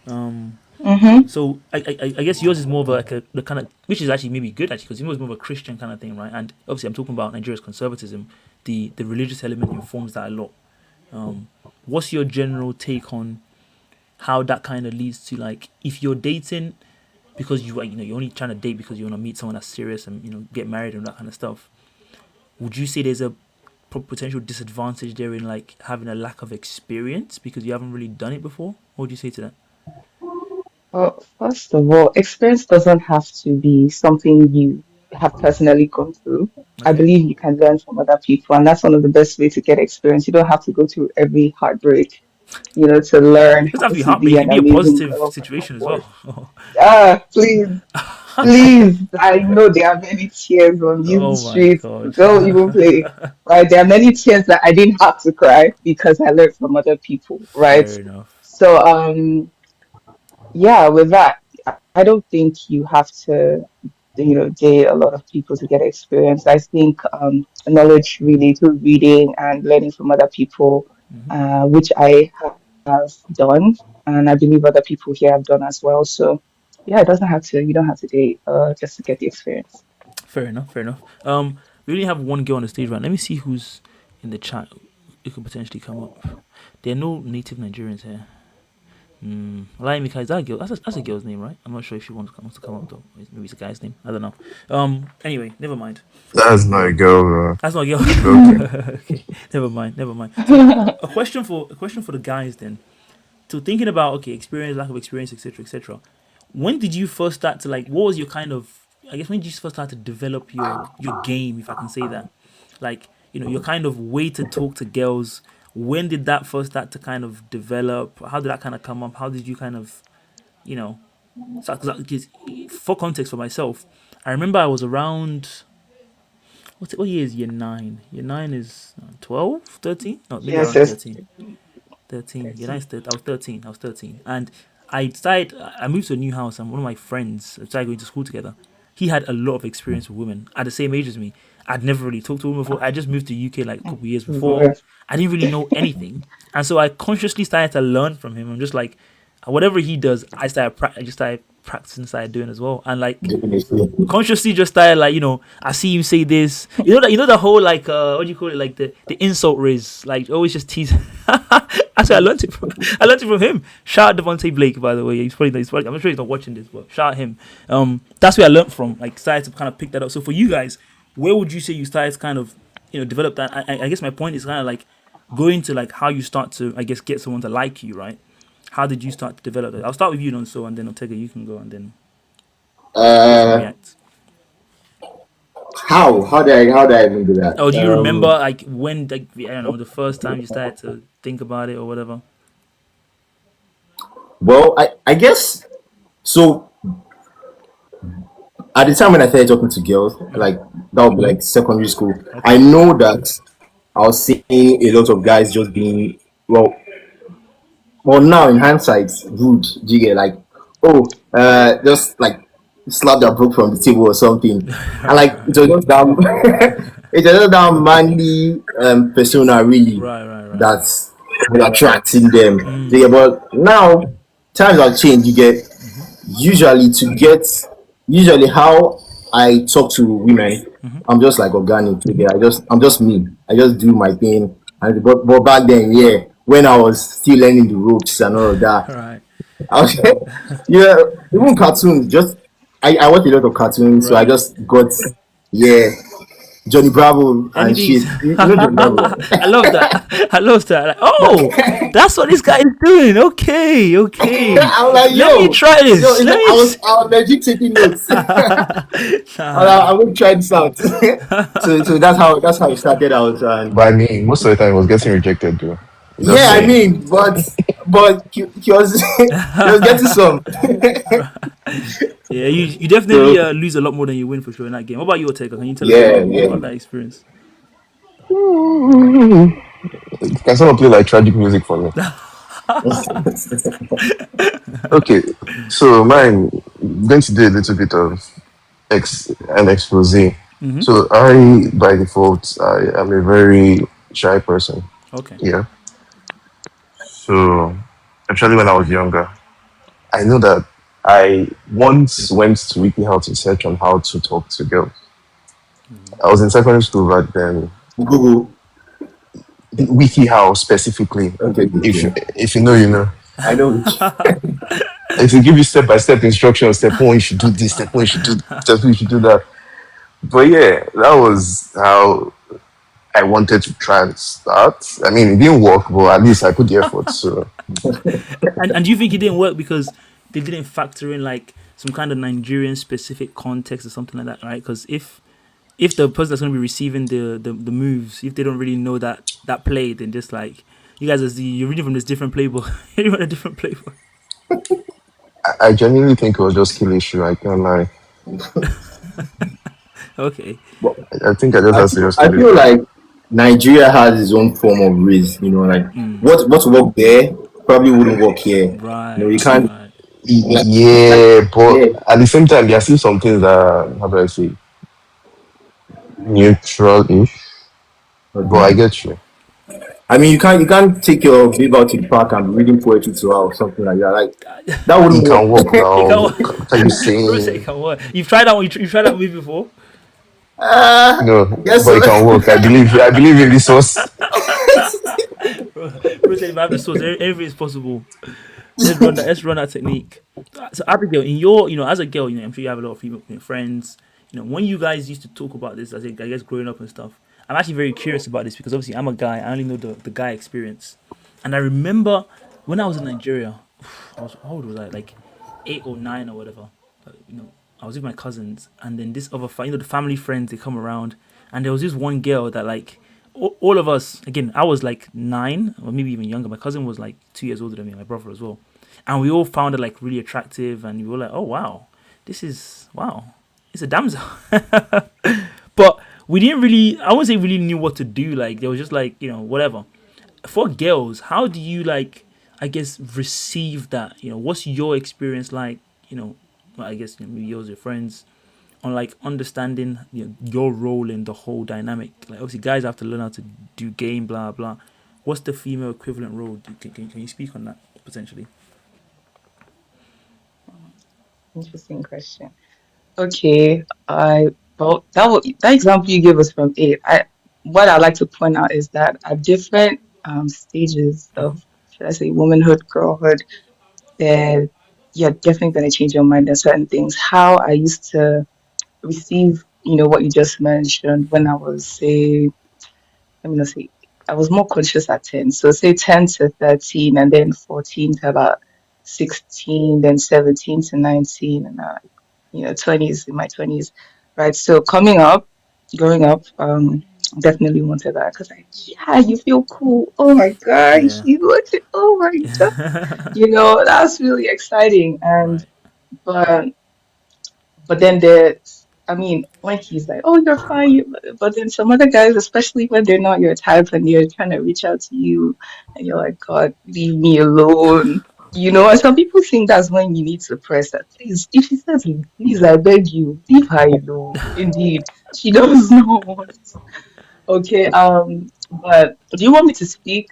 Um, Mm-hmm. so I guess yours is more of like a the kind of which is actually maybe good actually because yours is more of a Christian kind of thing, right? And obviously, I'm talking about Nigeria's conservatism. The religious element informs that a lot. Um, what's your general take on how that kind of leads to like if you're dating because you're only trying to date because you want to meet someone that's serious and get married and that kind of stuff? Would you say there's a potential disadvantage there in like having a lack of experience because you haven't really done it before? What would you say to that? Well, first of all, experience doesn't have to be something you have personally gone through. I Okay, believe you can learn from other people, and that's one of the best ways to get experience. You don't have to go through every heartbreak, to learn it doesn't how have to be to heartbreak. be It can an be a amazing positive girlfriend at situation as work. well. Please, please. I know there are many tears on Oh these my streets. god. Don't even play. Right? There are many tears that I didn't have to cry because I learned from other people. Right? Fair enough. So, yeah, with that, I don't think you have to, date a lot of people to get experience. I think knowledge really through reading and learning from other people, which I have done, and I believe other people here have done as well. So, yeah, it doesn't have to. You don't have to date just to get the experience. Fair enough. Fair enough. We only have one girl on the stage right. Let me see who's in the chat. Who could potentially come up. There are no native Nigerians here. Laimika, is that a girl? That's a girl's name, right? I'm not sure if she wants to come up though. Maybe it's a guy's name. I don't know. Anyway, never mind. That's not a girl, bro. That's not a girl. Okay. Okay, never mind. Never mind. So, a question for the guys then. So thinking about okay, experience, lack of experience, etc., etc. When did you first start to like? What was your kind of? I guess when did you first start to develop your game, if I can say that? Like your kind of way to talk to girls. When did that first start to kind of develop? How did that kind of come up? How did you kind of you know? So, 'cause for context for myself, I remember I was around. What year is year nine? Year nine is 12, 13? No, maybe Yes, around yes. 13. 13. Yeah, 13. I was 13. I was 13. And I moved to a new house and one of my friends started going to school together. He had a lot of experience with women at the same age as me. I'd never really talked to women before. I just moved to UK like a couple of years before. I didn't really know anything, and so I consciously started to learn from him. I'm just like, whatever he does, I just started practicing, started doing as well, and like Definitely. consciously just started like, I see you say this, the whole like what do you call it, like the insult riz, like always just tease. Actually, I learned it from him. Shout out Devontae Blake, by the way. I'm not sure he's not watching this, but shout out him. That's where I learned from, like started to kind of pick that up. So for you guys, where would you say you started to kind of develop that? I guess my point is kind of like going to like how you start to, I guess, get someone to like you, right? How did you start to develop it? I'll start with you, Nonso, and then Ortega, you can go, and then you can Uh, react. how did I even do that? Oh, do you remember like when, like, I don't know, the first time you started to think about it or whatever? Well, I guess so. At the time when I started talking to girls, like that would be like secondary school. I Okay. know that I was seeing a lot of guys just being well. Well, now in hindsight, rude. Do you get like, oh, just like slap that book from the table or something, and like Right, it was just that it was just that manly persona really right, right, right. that's attracting them. Do Mm, you get? But now times have changed. You get mm-hmm, usually to get usually how I talk to women, mm-hmm. I'm just like organic. Yeah, I'm just me. I just do my thing. And but back then, yeah, when I was still learning the ropes and all of that, Right, I was yeah, even cartoons. Just I watch a lot of cartoons, so I right. just got yeah Johnny Bravo and Anything. shit. You know Johnny Bravo. I love that. I love that. Like, oh, that's what this guy is doing. Okay, okay. I was like, Let me try yo, this. it's Let like me. I was legit taking notes. I Nah. will try this out. So that's how it started out. And But I mean, most of the time it was getting rejected, though. Just yeah, I saying. mean, but he was he was getting some. Yeah, you definitely So lose a lot more than you win for sure in that game. What about you, Ortega? Can you tell us yeah, about yeah. that experience? Can someone play like tragic music for me? Okay, so mine going to do a little bit of an expose. Mm-hmm. So I, by default, I am a very shy person. Okay. Yeah. So actually, when I was younger, I know that I once went to WikiHow to search on how to talk to girls. Mm-hmm. I was in secondary school back then. Google. WikiHow specifically, Okay, if okay. if you know, you know. I know. It will give you step by step instructions. Step one, you should do this. Step one, you should do. Step two, you should do that. But yeah, that was how I wanted to try and start. I mean, it didn't work, but at least I put the effort. So And do you think it didn't work because they didn't factor in like some kind of Nigerian specific context or something like that, right? Because if the person that's going to be receiving the moves, if they don't really know that play, then just like you guys you're reading from this different playbook, you're reading from a different playbook. I genuinely think it was just skill issue. I can't lie. Okay. I think I just I have feel, serious I skill feel issue. like Nigeria has its own form of race. Like Mm. what work there probably wouldn't work here. Right. You Right. can't Right. like Yeah, but yeah. at the same time, there are still some things that, how do I say, neutral-ish. But I Okay. get you. I mean, you can't take your babe out to the park and be reading poetry to her or something like that. Like that It wouldn't can work. work It now. can What are you Bro say it saying? can work. You've tried that one. You've tried that movie before. No, I guess but so. it can work. I believe in this source. Bro said if I have the source, everything is possible. Let's run that. Let's run that technique. So Abigail, in your, as a girl, I'm sure you have a lot of female friends. When you guys used to talk about this, I guess growing up and stuff. I'm actually very curious about this because obviously I'm a guy. I only know the guy experience, and I remember when I was in Nigeria. How old was I? Like 8 or 9 or whatever. But, I was with my cousins, and then this other, the family friends, they come around, and there was this one girl that like all of us. Again, I was like 9 or maybe even younger. My cousin was like 2 years older than me, my brother as well, and we all found her like really attractive, and we were like, oh wow, it's a damsel. But we didn't really, I wouldn't say really knew what to do. Like there was just like whatever. For girls, how do you like, I guess, receive that? What's your experience like? Well, I guess maybe yours, your friends. on like understanding your role in the whole dynamic. Like obviously, guys have to learn how to do game, blah blah. What's the female equivalent role? Can you speak on that potentially? Interesting question. Okay, I well that example you gave us from eight. I what I like to point out is that at different stages of, should I say, womanhood, girlhood, then you're definitely going to change your mind on certain things. How I used to receive, what you just mentioned when I was, say, let me not say, I was more conscious at 10. So say 10 to 13, and then 14 to about 16, then 17 to 19, and 20s, in my 20s, right? So growing up, definitely wanted that because yeah, you feel cool. Oh my gosh, Yeah. you look it. Oh my god, that's really exciting. And Right. but but then I mean, when he's like, "Oh, you're fine," but then some other guys, especially when they're not your type and they're trying to reach out to you, and you're like, "God, leave me alone." And some people think that's when you need to press that. Please, if she says, "Please, I beg you, leave her alone." Indeed, she does not. Okay. But do you want me to speak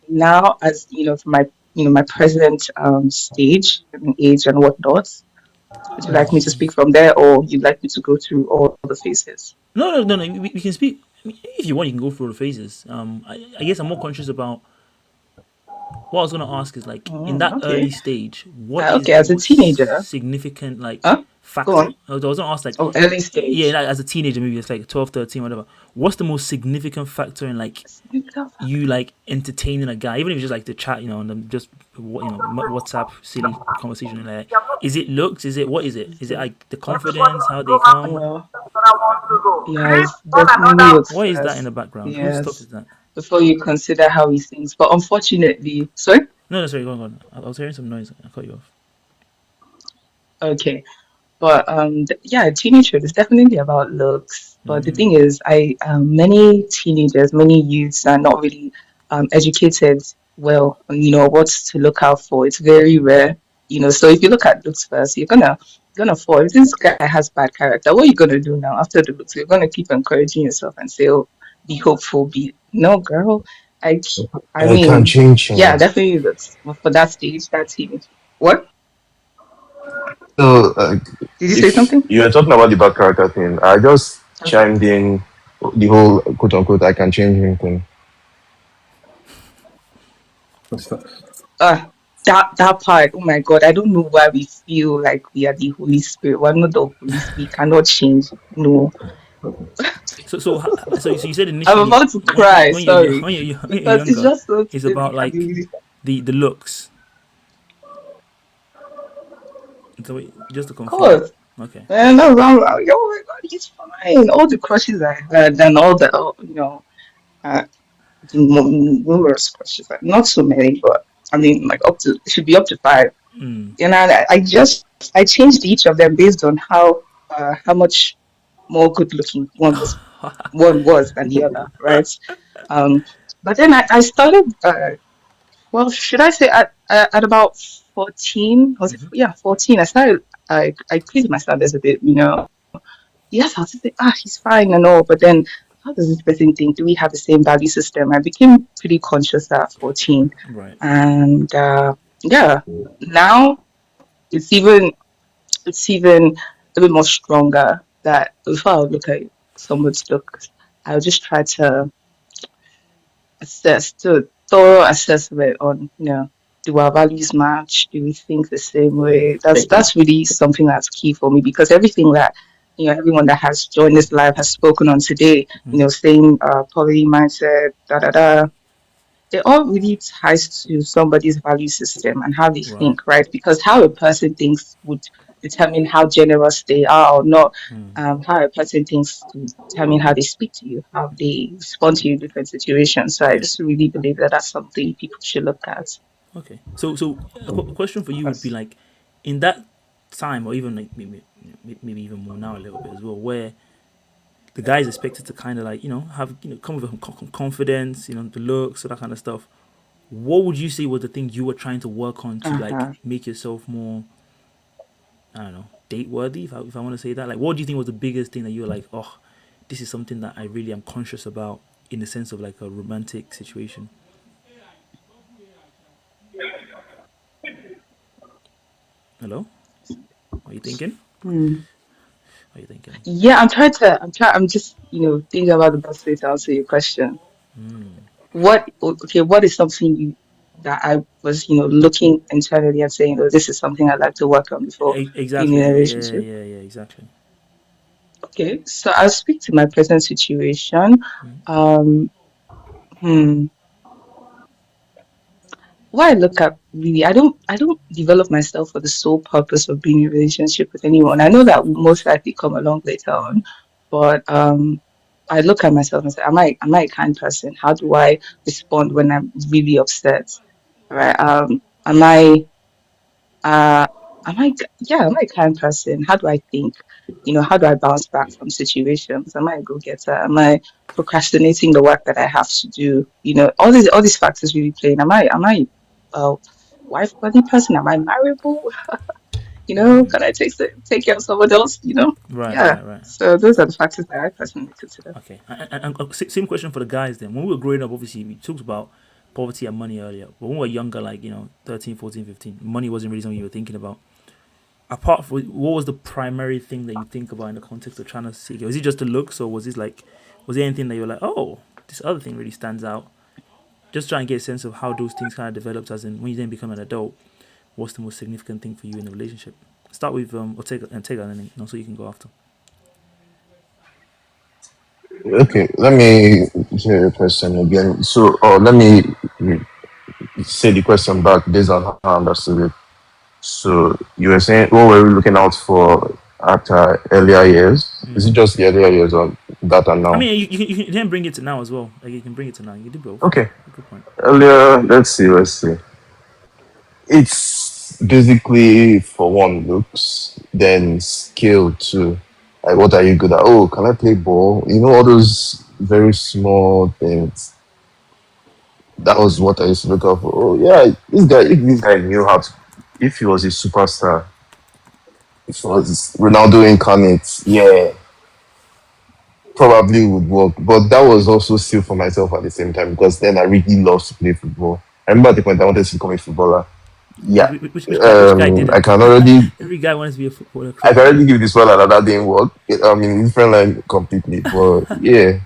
now, as for my present stage and age and whatnot? Would you like me to speak from there, or you'd like me to go through all the phases? No. We can speak. I mean, if you want, you can go through the phases. I guess I'm more conscious about what I was gonna ask is like in that Okay. early stage, what is Okay, the as a most teenager, significant like huh? Go factor? on. I was gonna ask like, Oh, early yeah, stage. like as a teenager, maybe it's like 12, 13, whatever. What's the most significant factor in like Significant you factor. like entertaining a guy, even if it's just like the chat, and then just WhatsApp silly conversation, and like, is it looks? Is it what is it? Is it like the confidence, how they come? Well, yeah, it's definitely looks What is that in first. the background? Whose stuff Yes, is that? before you consider how he sings. But unfortunately, sorry. No, sorry, go on. I was hearing some noise. I cut you off. Okay. But yeah, teenagehood is definitely about looks. But the thing is, I many teenagers, many youths are not really educated well on what to look out for. It's very rare. So if you look at looks first, you're gonna fall. If this guy has bad character, what are you gonna do now after the looks? You're gonna keep encouraging yourself and say, "Oh, be hopeful." Be no, girl. I I I can mean, change yeah, him. definitely looks for that stage, that teenage. What So, did you say if something? you're talking about the back character thing, I just Okay. chimed in the whole quote unquote I can change him thing. Uh, that part, oh my God, I don't know why we feel like we are the Holy Spirit. We're not the Holy Spirit. We cannot change. No, So you said I'm initially about to cry. Sorry, when you're because it's younger, just so it's silly. about And like really, the looks. So just to of confirm. course, Okay. and I was like, oh my God, he's fine. All the crushes I had, and all the, uh, numerous crushes. Like, not so many, but I mean, like it should be up to five. And I changed each of them based on how much more good looking one was than the other, right? Um, but then I started, well, should I say at about 14? Was it? Yeah, 14. I increased my standards a bit. Yes, I was just like, he's fine and all, but then how does this person think? Do we have the same value system? I became pretty conscious at 14. Right. And yeah, now it's even it's even a bit more stronger that before I would look at someone's looks, I'll just try to do a thorough assessment on, do our values match? Do we think the same way? That's really something that's key for me because everything that everyone that has joined this live has spoken on today, same poverty mindset, da da da, it all really ties to somebody's value system and how they Right. think, right? Because how a person thinks would determine how generous they are or not. How a person thinks to determine how they speak to you, how they respond to you in different situations. So I just really believe that that's something people should look at. Okay. So a question for you would be Because, like, in that time, or even like maybe even more now a little bit as well, where the guy is expected to kind of like have come with a confidence, the looks, so that kind of stuff. What would you say was the thing you were trying to work on to like uh-huh. make yourself more I don't know, date worthy, if I want to say that. Like, what do you think was the biggest thing that you were like, oh, this is something that I really am conscious about in the sense of like a romantic situation? Hello? What are you thinking? What are you thinking? Yeah, I'm just, thinking about the best way to answer your question. What is something that I was, looking internally and saying, oh, this is something I'd like to work on before being Exactly. in a Yeah, relationship? yeah, yeah, exactly. Okay, so I'll speak to my present situation. Um, hmm. What I look at really, I don't develop myself for the sole purpose of being in a relationship with Of anyone. I know course, that of will course. most likely come along later on, but I look at myself and say, am I a kind person? How do I respond when I'm really upset? Right? Am I uh yeah, am I a kind person? How do I think? How do I bounce back from situations? Am I a go-getter? Am I procrastinating the work that I have to do? All these factors really playing. Am I a wife worthy person? Am I marriable? Can I take care of someone else? Right, Yeah. right, right. So those are the factors that I personally consider. Okay. And same question for the guys then. When we were growing up, obviously, we talked about poverty and money earlier. But when we were younger, like, 13, 14, 15, money wasn't really something you were thinking about. Apart from, what was the primary thing that you think about in the context of trying to seek it? Was it just the looks, or was there anything that you were like, oh, this other thing really stands out? Just trying to get a sense of how those things kind of developed, as in when you then become an adult, what's the most significant thing for you in a relationship? Start with Ortega, and then so you can go after. Okay, let me hear your question again. So, let me say the question back based on how I understood it. So, you were saying, what were we looking out for at earlier years? Is it just the earlier years or that and I now? mean, you can bring it to now as well. Like, you can bring it to now. You can do both. Okay, Good point. earlier, let's see. It's basically for one looks, then skill too. Like, what are you good at? Oh, can I play ball? All those very small things. That was what I used to look out for. Oh yeah, if this guy knew how to, if he was a superstar, if he was Ronaldo incarnate, yeah, probably would work. But that was also still for myself at the same time because then I really loved to play football. I remember at the point I wanted to become a footballer. Yeah. Which guy I didn't? can already Every guy wants to be a footballer, I can cricket already player. give this one another didn't work. I mean, different line completely. But yeah,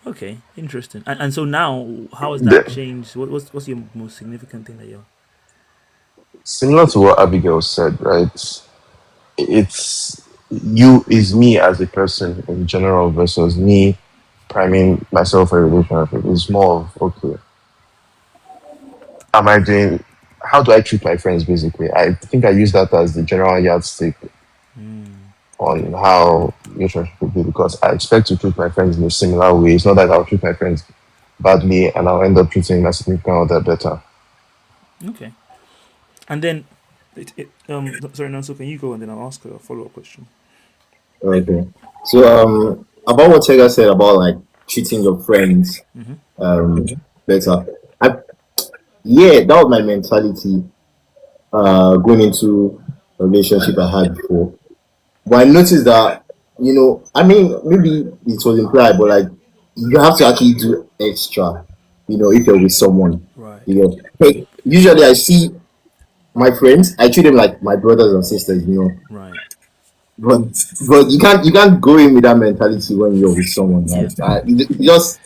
Okay, interesting. And so now, how has that the, changed? What's your most significant thing that you're? similar to what Abigail said, right? It's you is me as a person in general versus me priming myself for a relationship. It's more of okay, am I doing? How do I treat my friends? Basically, I think I use that as the general yardstick on Okay. how relationship will be because I expect to treat my friends in a similar way. It's not that I'll treat my friends badly and I'll end up treating my significant other better. Okay. And then, sorry, Nancy, can you go and then I'll ask a follow up question. Okay. So about what Tega said about like treating your friends um better. I Yeah, that was my mentality going into a relationship I had before. But I noticed that, I mean, maybe it was implied, but like you have to actually do extra, if you're with someone. Right. Hey, usually I see my friends, I treat them like my brothers and sisters. Right. But you can't go in with that mentality when you're with someone. Yeah. Like it just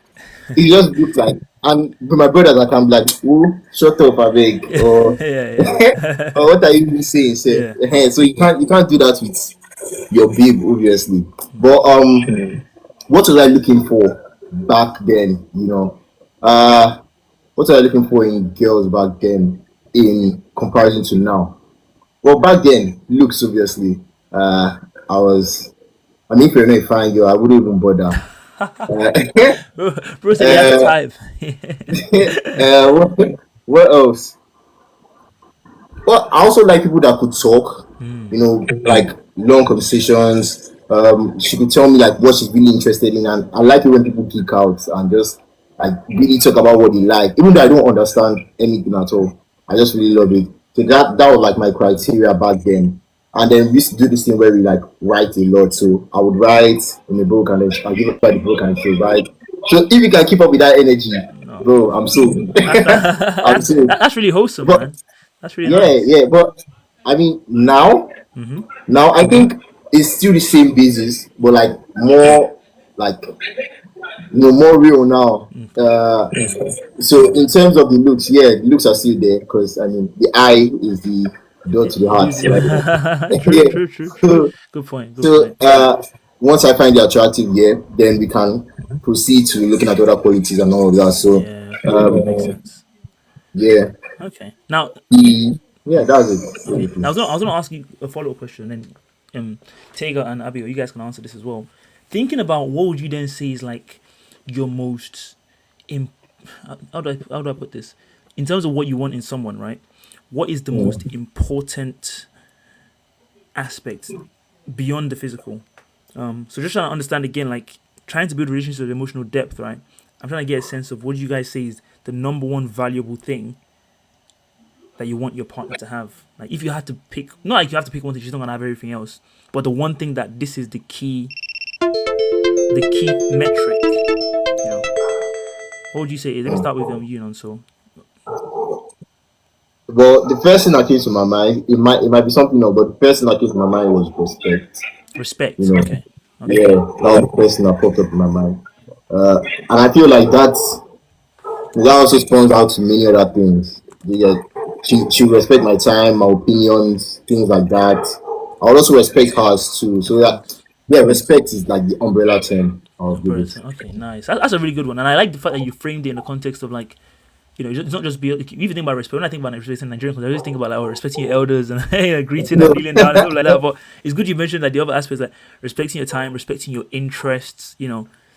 looks like, and with my brothers I can be like, oh, shut up, I beg, or Yeah. or what are you even saying, say? Yeah. So you can't do that with your babe, obviously. But what was I looking for back then? What was I looking for in girls back then in comparison to now? Well, back then, looks obviously. I was. I mean, if you're not a fine girl, I wouldn't even bother. Bro said he has a Uh, type. what else? Well, I also like people that could talk. Like long conversations. She could tell me like what she's really interested in, and I like it when people geek out and just like really talk about what they like, even though I don't understand anything at all. I just really love it. So that was like my criteria back then. And then we used to do this thing where we like write a lot. So I would write in a book and then I'll give her the book and she'll write. So if you can keep up with that energy, No, bro, I'm sold. I'm sold. that's really wholesome, But man. That's really yeah, nice. yeah. But I mean now I think it's still the same basis, but like more like more real now. So in terms of the looks, yeah, the looks are still there because I mean the eye is the door to the heart, Use right? it. True, Yeah. true, true, true. So Good point. Good so point. once I find it attractive, yeah, then we can proceed to looking at other qualities and all of that. So Yeah, makes um, sense. yeah, Okay. Now, yeah, that's it. okay. Basically. Now I was gonna ask you a follow up question, and Tega and Abigail, you guys can answer this as well. Thinking about what would you then say is like your most im- how do I put this? In terms of what you want in someone, right? What is the most important aspect beyond the physical? So just trying to understand again, like trying to build relationships with emotional depth, right? I'm trying to get a sense of what do you guys say is the number one valuable thing that you want your partner to have. Like if you had to pick, not like you have to pick one thing, she's not gonna have everything else, but the one thing that this is the key metric. You know, what would you say? Let me start with you, know. So Well, the first thing that came to my mind, it might be something else, but the first thing that came to my mind was respect. respect. You know, Okay, okay, yeah, that was the first thing that popped up in my mind. And I feel like that also spawns out to many other things. Yeah, she respect my time, my opinions, things like that. I would also respect hers too. So that yeah, respect is like the umbrella term. I'll give umbrella it. term. Okay, nice. That's a really good one, and I like the fact that you framed it in the context of like it's not just be. If you think about respect, when I think about respect in Nigerian, I always think about like respecting your elders and greeting and kneeling down and stuff like that. But it's good you mentioned that the other aspects, like respecting your time, respecting your interests.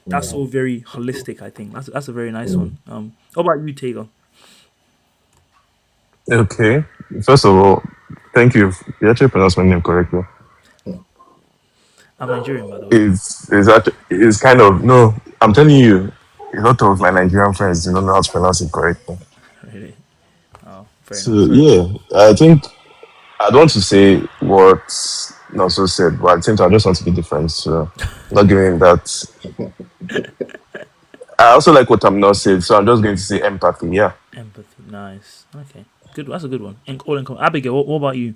That's all very holistic. I think that's a very nice one. How about you, Taylor? Okay. First of all, thank you. You actually pronounced my name correctly. I'm Nigerian, by the way. It's kind of no. I'm telling you, a lot of my Nigerian friends do not know how to pronounce it correctly. Really? Oh, fair So enough. Sorry about yeah, that. I think I don't want to say what's not so said, but at the same time, I just want to be different. So not giving that. I also like what I'm not saying, so I'm just going to say empathy. Yeah. Empathy, nice. Okay, good. That's a good one. And all in common. Abigail, what about you?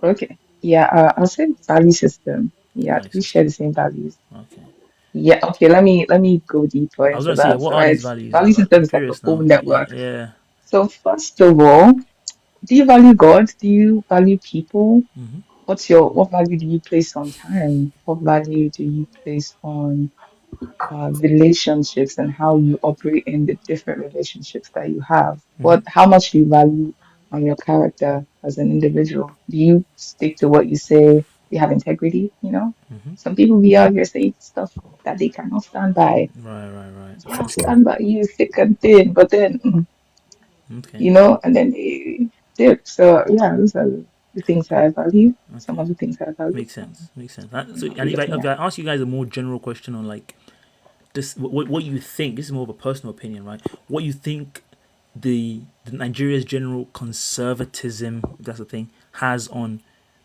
Okay. Yeah, I'll say value system. Yeah, Value we share system. the same values. Okay. Yeah, okay, let me go deeper I was into gonna say, yeah, that. what are Right. these values? Value I'm system is like a curious whole now. network. Yeah. So first of all, do you value God? Do you value people? What value do you place on time? What value do you place on relationships and how you operate in the different relationships that you have? How much do you value on your character as an individual? Do you stick to what you say? Do you have integrity? Some people be out here saying stuff that they cannot stand by. Right, right, right. I'll stand by you thick and thin, but then Okay, and then they dip. So yeah, those are the things that I value. Some okay. of the things that I value Makes sense. Makes sense. and So, I'll and be if I, looking if at. I ask you guys a more general question on like this, what you think, this is more of a personal opinion, right? What you think the Nigeria's general conservatism, if that's a thing, has on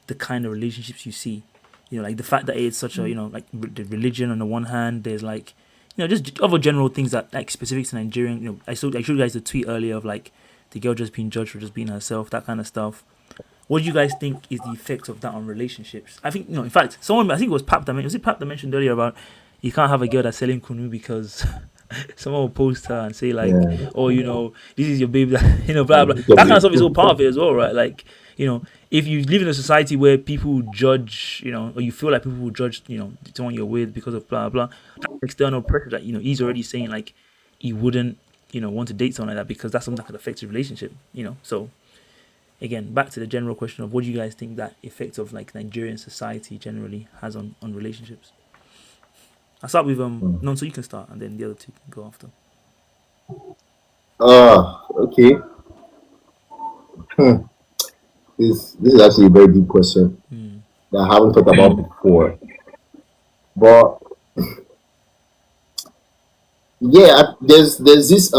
the kind of relationships you see. Like the fact that it's such a like the religion on the one hand, there's like just other general things that like specific to Nigerian. I showed you guys the tweet earlier of like the girl just being judged for just being herself, that kind of stuff. What do you guys think is the effect of that on relationships? I think in fact, someone I think it was Pap that mentioned earlier about you can't have a girl that's selling kunu because someone will post her and say like, Yeah. oh, this is your baby, blah blah. That kind of stuff is all part of it as well, right? Like, if you live in a society where people judge, or you feel like people will judge, someone you're with because of blah blah, that external pressure that he's already saying like he wouldn't, want to date someone like that because that's something that could affect his relationship, So again, back to the general question of what do you guys think that effect of like Nigerian society generally has on relationships? I'll start with no, so you can start and then the other two can go after. Okay. Hmm. This is actually a very deep question that I haven't thought about before. But yeah, there's this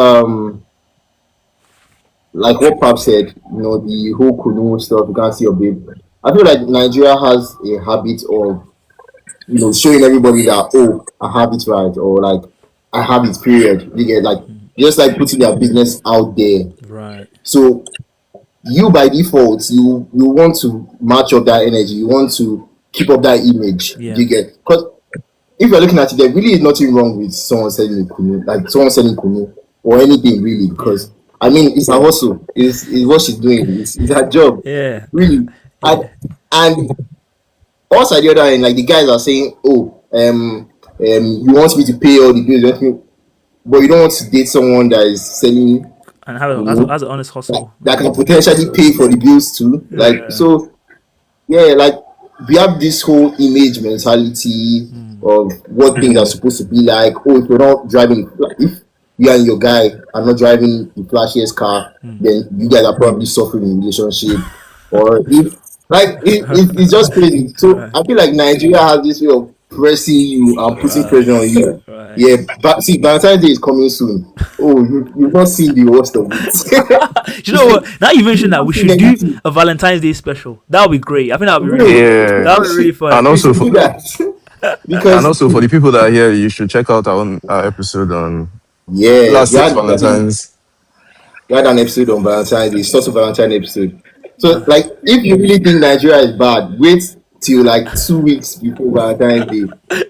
like what Pap said, the whole Kunu stuff, you can't see your babe. I feel like Nigeria has a habit of, showing everybody that, oh, I have it right, or like, I have it, period. You get like, just like putting their business out there. Right. So, you by default, you want to match up that energy, you want to keep up that image. Yeah. You get, because if you're looking at it, there really is nothing wrong with someone selling kunu, like someone selling kunu or anything really, Yeah. because I mean it's a hustle. It's what she's doing. It's her job, Yeah. really. Yeah. And also at the other end, like the guys are saying, oh, you want me to pay all the bills, but you don't want to date someone that is selling And have a kunu as an honest hustle. that can potentially pay for the bills too. Like Yeah. so, yeah, like we have this whole image mentality of what things are supposed to be like. Oh, if you're not driving, like if you and your guy are not driving the flashiest car, then you guys are probably suffering in a relationship. Or if like it's just crazy. So Right. I feel like Nigeria has this way of pressing you and putting Right. pressure on you. Right. Yeah, but see, Valentine's Day is coming soon. Oh, you've not seen the worst of it. Do you know what? Now you mentioned that, we Nothing should do negative. a Valentine's Day special. That would be great. I think that would be really Bro, fun. Yeah, That would be really and fun. we also should for do that. and Because also for the people that are here, you should check out our episode on yeah, last year's Valentine's. we had an episode on Valentine's Day, sort of Valentine episode. So, Uh, like, if you really think Nigeria is bad, wait till like 2 weeks before Valentine's Day.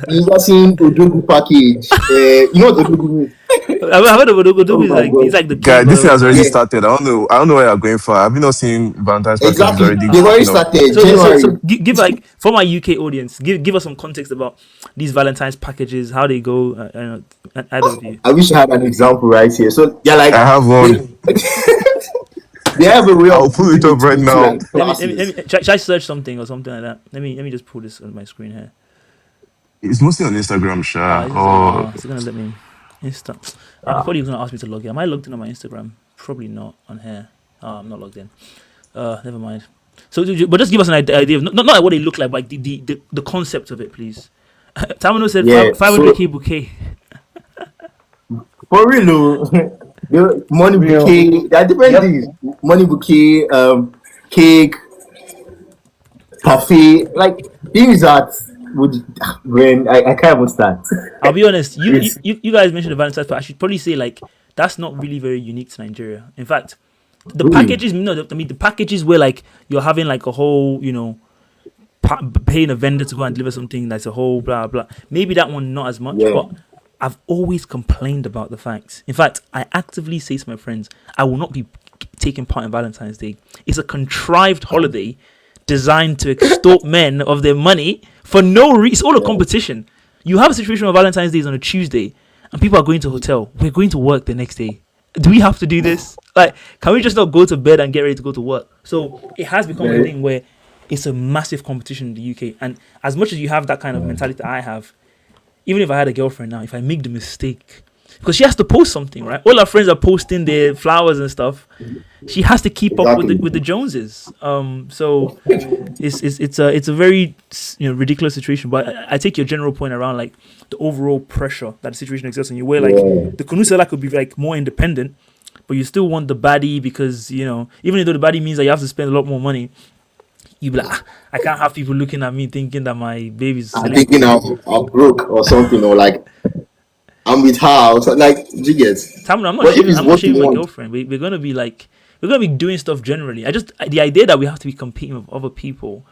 You are seeing Odogu package. You know what Odogu means? I heard of Oh Odogo is my like, god. it's like the Guy, king this thing of has already Yeah, started. I don't know where you're going for. Have you not seen Valentine's packages exactly. already They've already kicking off? started so January. give like, for my UK audience, give us some context about these Valentine's packages, how they go. Either of you. I wish I had an example right here. So, yeah, I like, have one. they, they have a way I'll of pull it putting up it right into now. like Let classes. me should I search something or something like that? Let me just pull this on my screen here. It's mostly on Instagram, Sha. Is it? Or Is it gonna let me? Insta. I thought he was gonna ask me to log in. Am I logged in on my Instagram? Probably not on here. I'm not logged in. Never mind. So, but just give us an idea of not what they look like, but like the concept of it, please. Tamino said Yeah, 500k bouquet. for real, oh, the money Real. bouquet. There are different Yep. things. Money bouquet, cake, parfait. Like things that would when I can't even start. I'll be honest. You, you It's you you guys mentioned the Valentine's, but I should probably say like that's not really very unique to Nigeria. In fact, the really packages. No, I mean the packages where like you're having like a whole, paying a vendor to go and deliver something that's a whole blah blah. Maybe that one not as much, yeah. but I've always complained about the fact. In fact, I actively say to my friends, I will not be taking part in Valentine's Day. It's a contrived holiday designed to extort men of their money for no reason. It's all a competition. You have a situation where Valentine's Day is on a Tuesday and people are going to a hotel. We're going to work the next day. Do we have to do this? Like, can we just not go to bed and get ready to go to work? So it has become a thing where it's a massive competition in the UK. And as much as you have that kind of mentality that I have, even if I had a girlfriend now, if I make the mistake, because she has to post something, right? All her friends are posting their flowers and stuff. She has to keep up with Exactly. the Joneses. So it's a very ridiculous situation. But I take your general point around like the overall pressure that the situation exerts on you, where like Yeah. the canoe seller could be like more independent, but you still want the baddie because even though the baddie means that you have to spend a lot more money, you be like, I can't have people looking at me thinking that my baby's I'm selling thinking cookies. I'm broke or something, or like I'm with her, or like you get. Tamara, I'm not But if shaving. it's I'm not what you shaving my want, girlfriend. We're gonna be like, we're gonna be doing stuff generally. The idea that we have to be competing with other people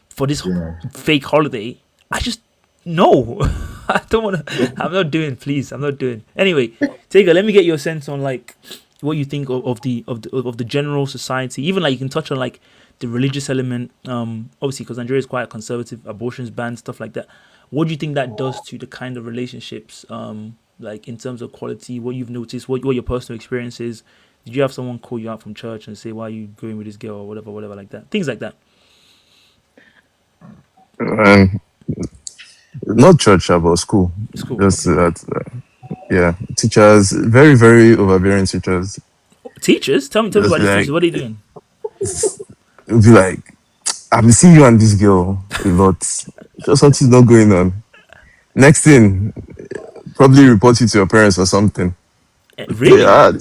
for this yeah. fake holiday. I just no. I don't want to. I'm not doing. Please, I'm not doing. Anyway, Tega, let me get your sense on like what you think of the general society. Even like you can touch on like the religious element. Obviously, because Nigeria is quite a conservative, abortions banned, stuff like that. What do you think that does to the kind of relationships? Like in terms of quality, what you've noticed, what your personal experience is. Did you have someone call you out from church and say, why are you going with this girl or whatever like that? Things like that. um, not church, but school. It's cool. Just Okay. that, yeah. Teachers, very, very overbearing teachers. Teachers? Tell me Just about be these teachers. like, What are they doing? it'll be like, I've been seeing you and this girl a lot. Just something's not going on. Next thing, probably report you to your parents or something. Really? Yeah,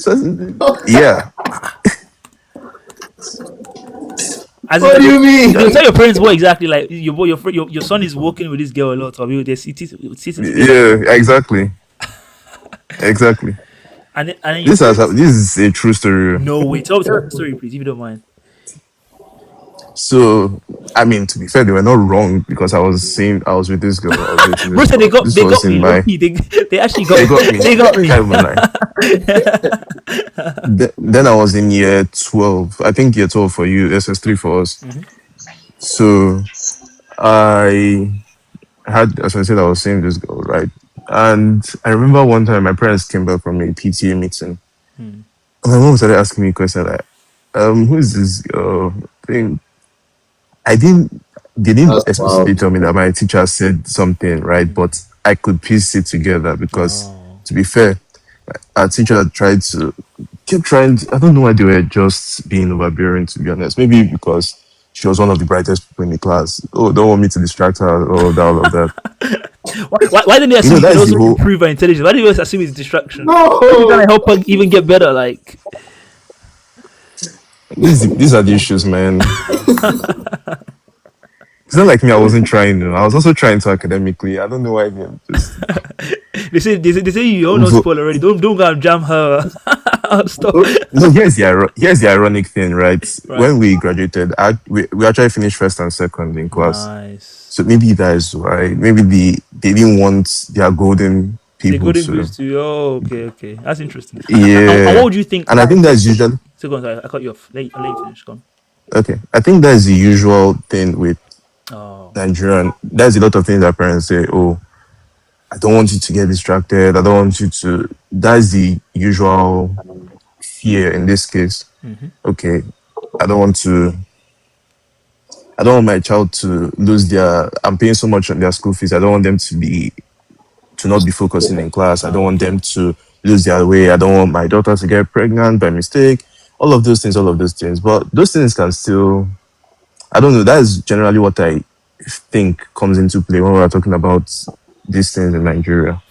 As in, What do you mean? they'll tell your parents what exactly, like your son is walking with this girl a lot, or they're sitting together, yeah, exactly, exactly. and then your parents. This is a true story. No way. Tell us the story, please, if you don't mind. So, I mean, to be fair, they were not wrong because I was with this girl. I was dating Bro this said girl. This they was got in me. Low my. key, they actually got They me. got me. They got me. Can't even lie. Then I was in year 12. I think year 12 for you, SS3 for us. So I had, as I said, I was seeing this girl, right? And I remember one time my parents came back from a PTA meeting. Hmm. And my mom started asking me a question like, who is this girl? I didn't, they didn't That's explicitly wild. tell me that my teacher said something, right? But I could piece it together because, Oh, to be fair, our teacher tried to, kept trying, I don't know why they were just being overbearing, to be honest. Maybe because she was one of the brightest people in the class. Oh, don't want me to distract her, all of that. why didn't they You assume know, you can that's the also whole, improve her intelligence? Why did you assume it's distraction? Why did you trying No. to help her even get better? Like, these are the issues, man. It's not like me, I wasn't trying, I was also trying to academically. I don't know why they just, they say you all know spoil already. Don't go and jam her. Stop. no, here's the ironic thing, right? Right. When we graduated, we actually finished first and second in class. Nice. So maybe that is why. Maybe they didn't want their golden The people golden to. goose to you. Oh, okay. That's interesting. And what Yeah, would you think? and I think that's usually So go on, sorry, I cut you off. Let you finish. Go on. okay. I think that's the usual thing with Oh, Nigerian. There's a lot of things that parents say. Oh, I don't want you to get distracted. I don't want you to. That's the usual fear in this case. Okay, I don't want to. I don't want my child to lose their. I'm paying so much on their school fees. I don't want them to not be focusing in class. I don't want okay. them to lose their way. I don't want my daughter to get pregnant by mistake. All of those things. But those things can still. I don't know. That is generally what I think comes into play when we're talking about these things in Nigeria.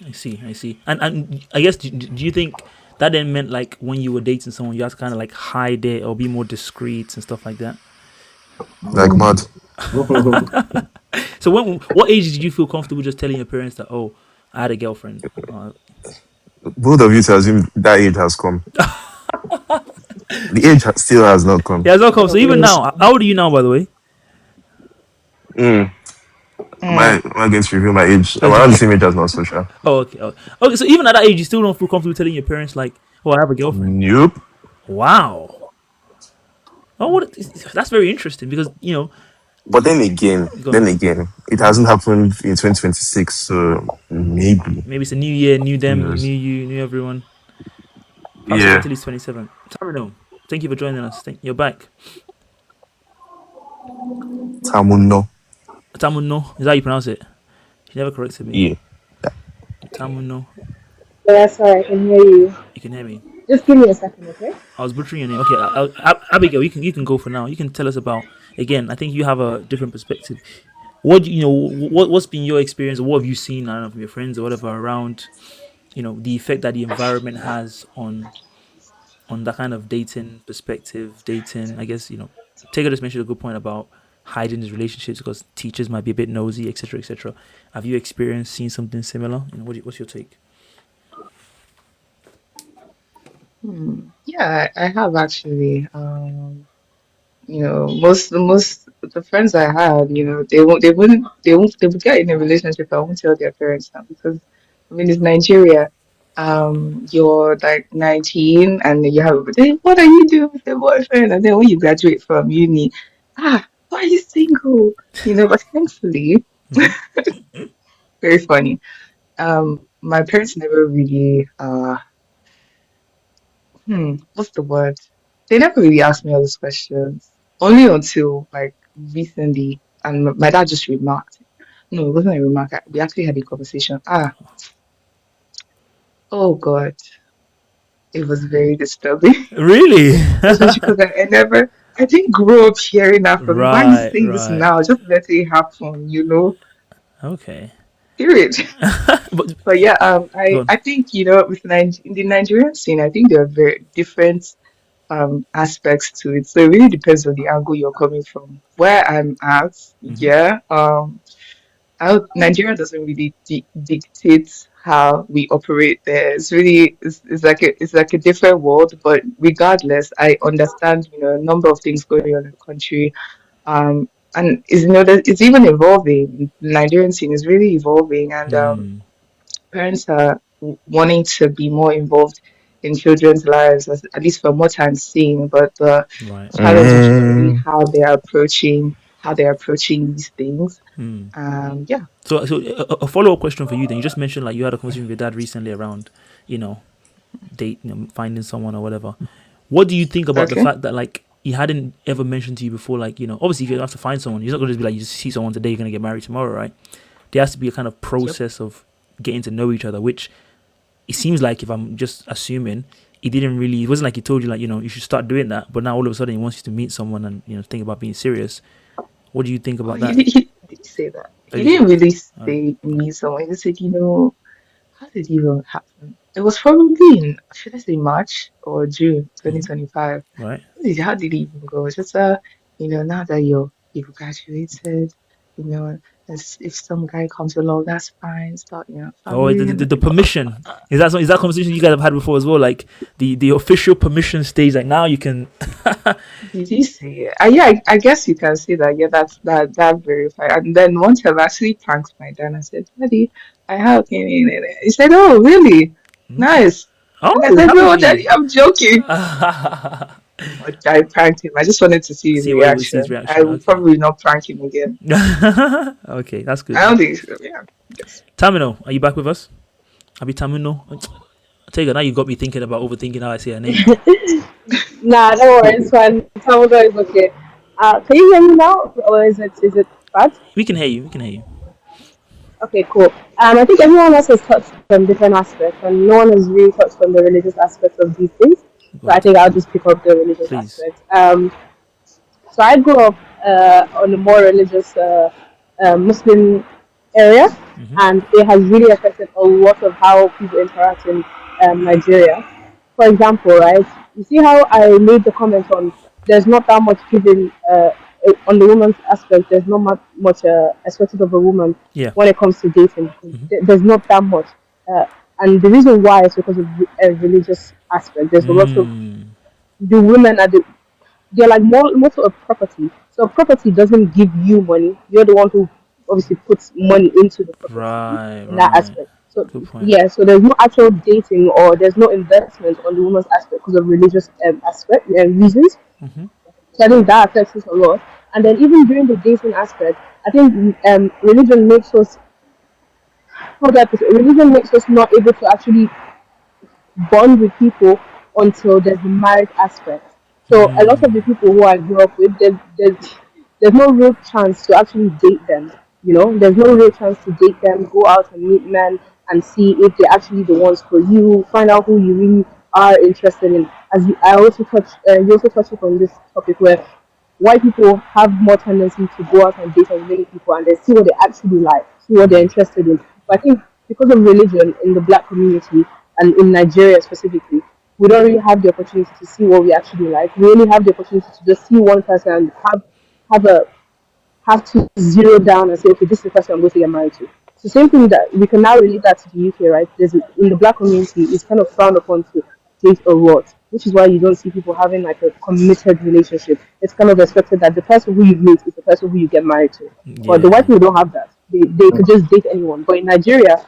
I see. And I guess do you think that then meant like when you were dating someone, you had to kind of like hide it or be more discreet and stuff like that? Like mad. So what age did you feel comfortable just telling your parents that, oh, I had a girlfriend? Both of you to assume that age has come. The age still has not come. Yeah, it's not come. So even now, how old are you now, by the way? Mm. Am I going to reveal my age? I'm around the Okay. same age as my social. Oh, okay. Okay. So even at that age, you still don't feel comfortable telling your parents like, oh, I have a girlfriend. Nope. Wow. Oh, that's very interesting because But go on. it hasn't happened in 2026, so maybe. Maybe it's a new year, new Who them, new knows? you, new everyone. Perhaps it's Yeah. until he's 27. Tamino, thank you for joining us. You're back. Tamuno. Tamuno, is that how you pronounce it? She never corrected me. Yeah. Tamuno, Yeah, sorry, I can hear you. you can hear me. Just give me a second, okay? I was butchering your name. Okay, Abigail, you can go for now. You can tell us about again. I think you have a different perspective. What's been your experience, or what have you seen? I don't know from your friends or whatever around. The effect that the environment has on that kind of dating perspective. Dating, I guess Taylor just mentioned a good point about hiding his relationships because teachers might be a bit nosy, etc., etc. Have you experienced seen something similar? What's your take? Yeah, I have actually. Most the friends I had, they would get in a relationship. I won't tell their parents now because I mean it's Nigeria. You're like 19 and you have what are you doing with your boyfriend? And then when you graduate from uni, why are you single? But thankfully, Hmm. very funny. My parents never really what's the word? They never really asked me all those questions. Only until like recently, and my dad just remarked. No, it wasn't a remark. We actually had a conversation. Oh God, it was very disturbing. Really? Especially because I never, I didn't grow up hearing that from you. Why are you Right, saying this right. now? Just let it happen. Okay. Period. But But yeah, go I on. think with in the Nigerian scene, I think there are very different aspects to it. So it really depends on the angle you're coming from. Where I'm at, Hmm. yeah, Nigeria doesn't really dictate how we operate there. It's like a different world. But regardless, I understand a number of things going on in the country. And it's even evolving. The Nigerian scene is really evolving, and Mm, parents are wanting to be more involved in children's lives, at least from what I'm seeing. But the right. challenge is usually how they're approaching these things. Mm. Yeah. So a follow up question for you. Then you just mentioned like you had a conversation with your dad recently around, you know, finding someone or whatever. What do you think about the Okay. fact that like he hadn't ever mentioned to you before? Like obviously if you have to find someone, you're not going to just be like you just see someone today, you're going to get married tomorrow, right? There has to be a kind of Yep. process of getting to know each other, which it seems like if I'm just assuming. He didn't really. It wasn't like he told you, like you should start doing that. But now all of a sudden he wants you to meet someone and think about being serious. What do you think Oh, about that? did say that. Oh, He did you? didn't really All right. say me someone. He said, how did it even happen? It was probably in, should I say March or June Mm-hmm. 2025. Right. How did it even go? It's just now that you've graduated, you know, if some guy comes along, that's fine. Start, Oh, family and the permission is that conversation you guys have had before as well? Like the official permission stage. Like now you can. did you see it? Yeah, I guess you can see that. Yeah, that verified. And then once I've actually pranked my dad, I said, Daddy, I have. He said, Oh, really? Nice. And I Oh, said, No, happily. Daddy, I'm joking. But I pranked him. I just wanted to see his See what we see his reaction. I reaction. will Okay. probably not prank him again. Okay, that's good. I don't think so. Yeah. Yes. Tamino, are you back with us? Abi Tamino. I tell you now, you got me thinking about overthinking how I say her name. Nah, don't worry, it's fine. Salvador is okay. Can you hear me now, or is it bad? We can hear you. We can hear you. Okay, cool. I think everyone else has touched on different aspects, and no one has really touched on the religious aspect of these things. Go So I ahead, think I'll just pick up the religious please. aspect. So I grew up on a more religious Muslim area, Mm-hmm. and it has really affected a lot of how people interact in Nigeria. For example, right, you see how I made the comment on there's not that much given on the woman's aspect. There's not much expected of a woman Yeah. when it comes to dating. Mm-hmm. There's not that much, and the reason why is because of a religious aspect. There's a lot of Mm, the women are they're like more sort of property. So property doesn't give you money. You're the one who obviously puts money into the property right. in that Right. aspect. So Good point. yeah, so there's no actual dating or there's no investment on the woman's aspect because of religious aspect reasons. Mm-hmm. So I think that affects us a lot. And then even during the dating aspect, I think religion makes us how do I put it? Religion makes us not able to actually bond with people until there's the marriage aspect. So a lot of the Mm, people who I grew up with, there's no real chance to actually date them. There's no real chance to date them, go out and meet men and see if they're actually the ones for you, find out who you really are interested in. I also you also touched upon this topic where white people have more tendency to go out and date as many people and then see what they actually like, see what they're mm, interested in. But I think because of religion in the black community and in Nigeria specifically, we don't really have the opportunity to see what we actually like. We only have the opportunity to just see one person and have a have to zero down and say, okay, this is the person I'm going to get married to. So same thing that we can now relate that to the UK, right? In the black community, it's kind of frowned upon to date a lot, which is why you don't see people having like a committed relationship. It's kind of expected that the person who you meet is the person who you get married to. But the white yeah. people don't have that. They could just date anyone. But in Nigeria,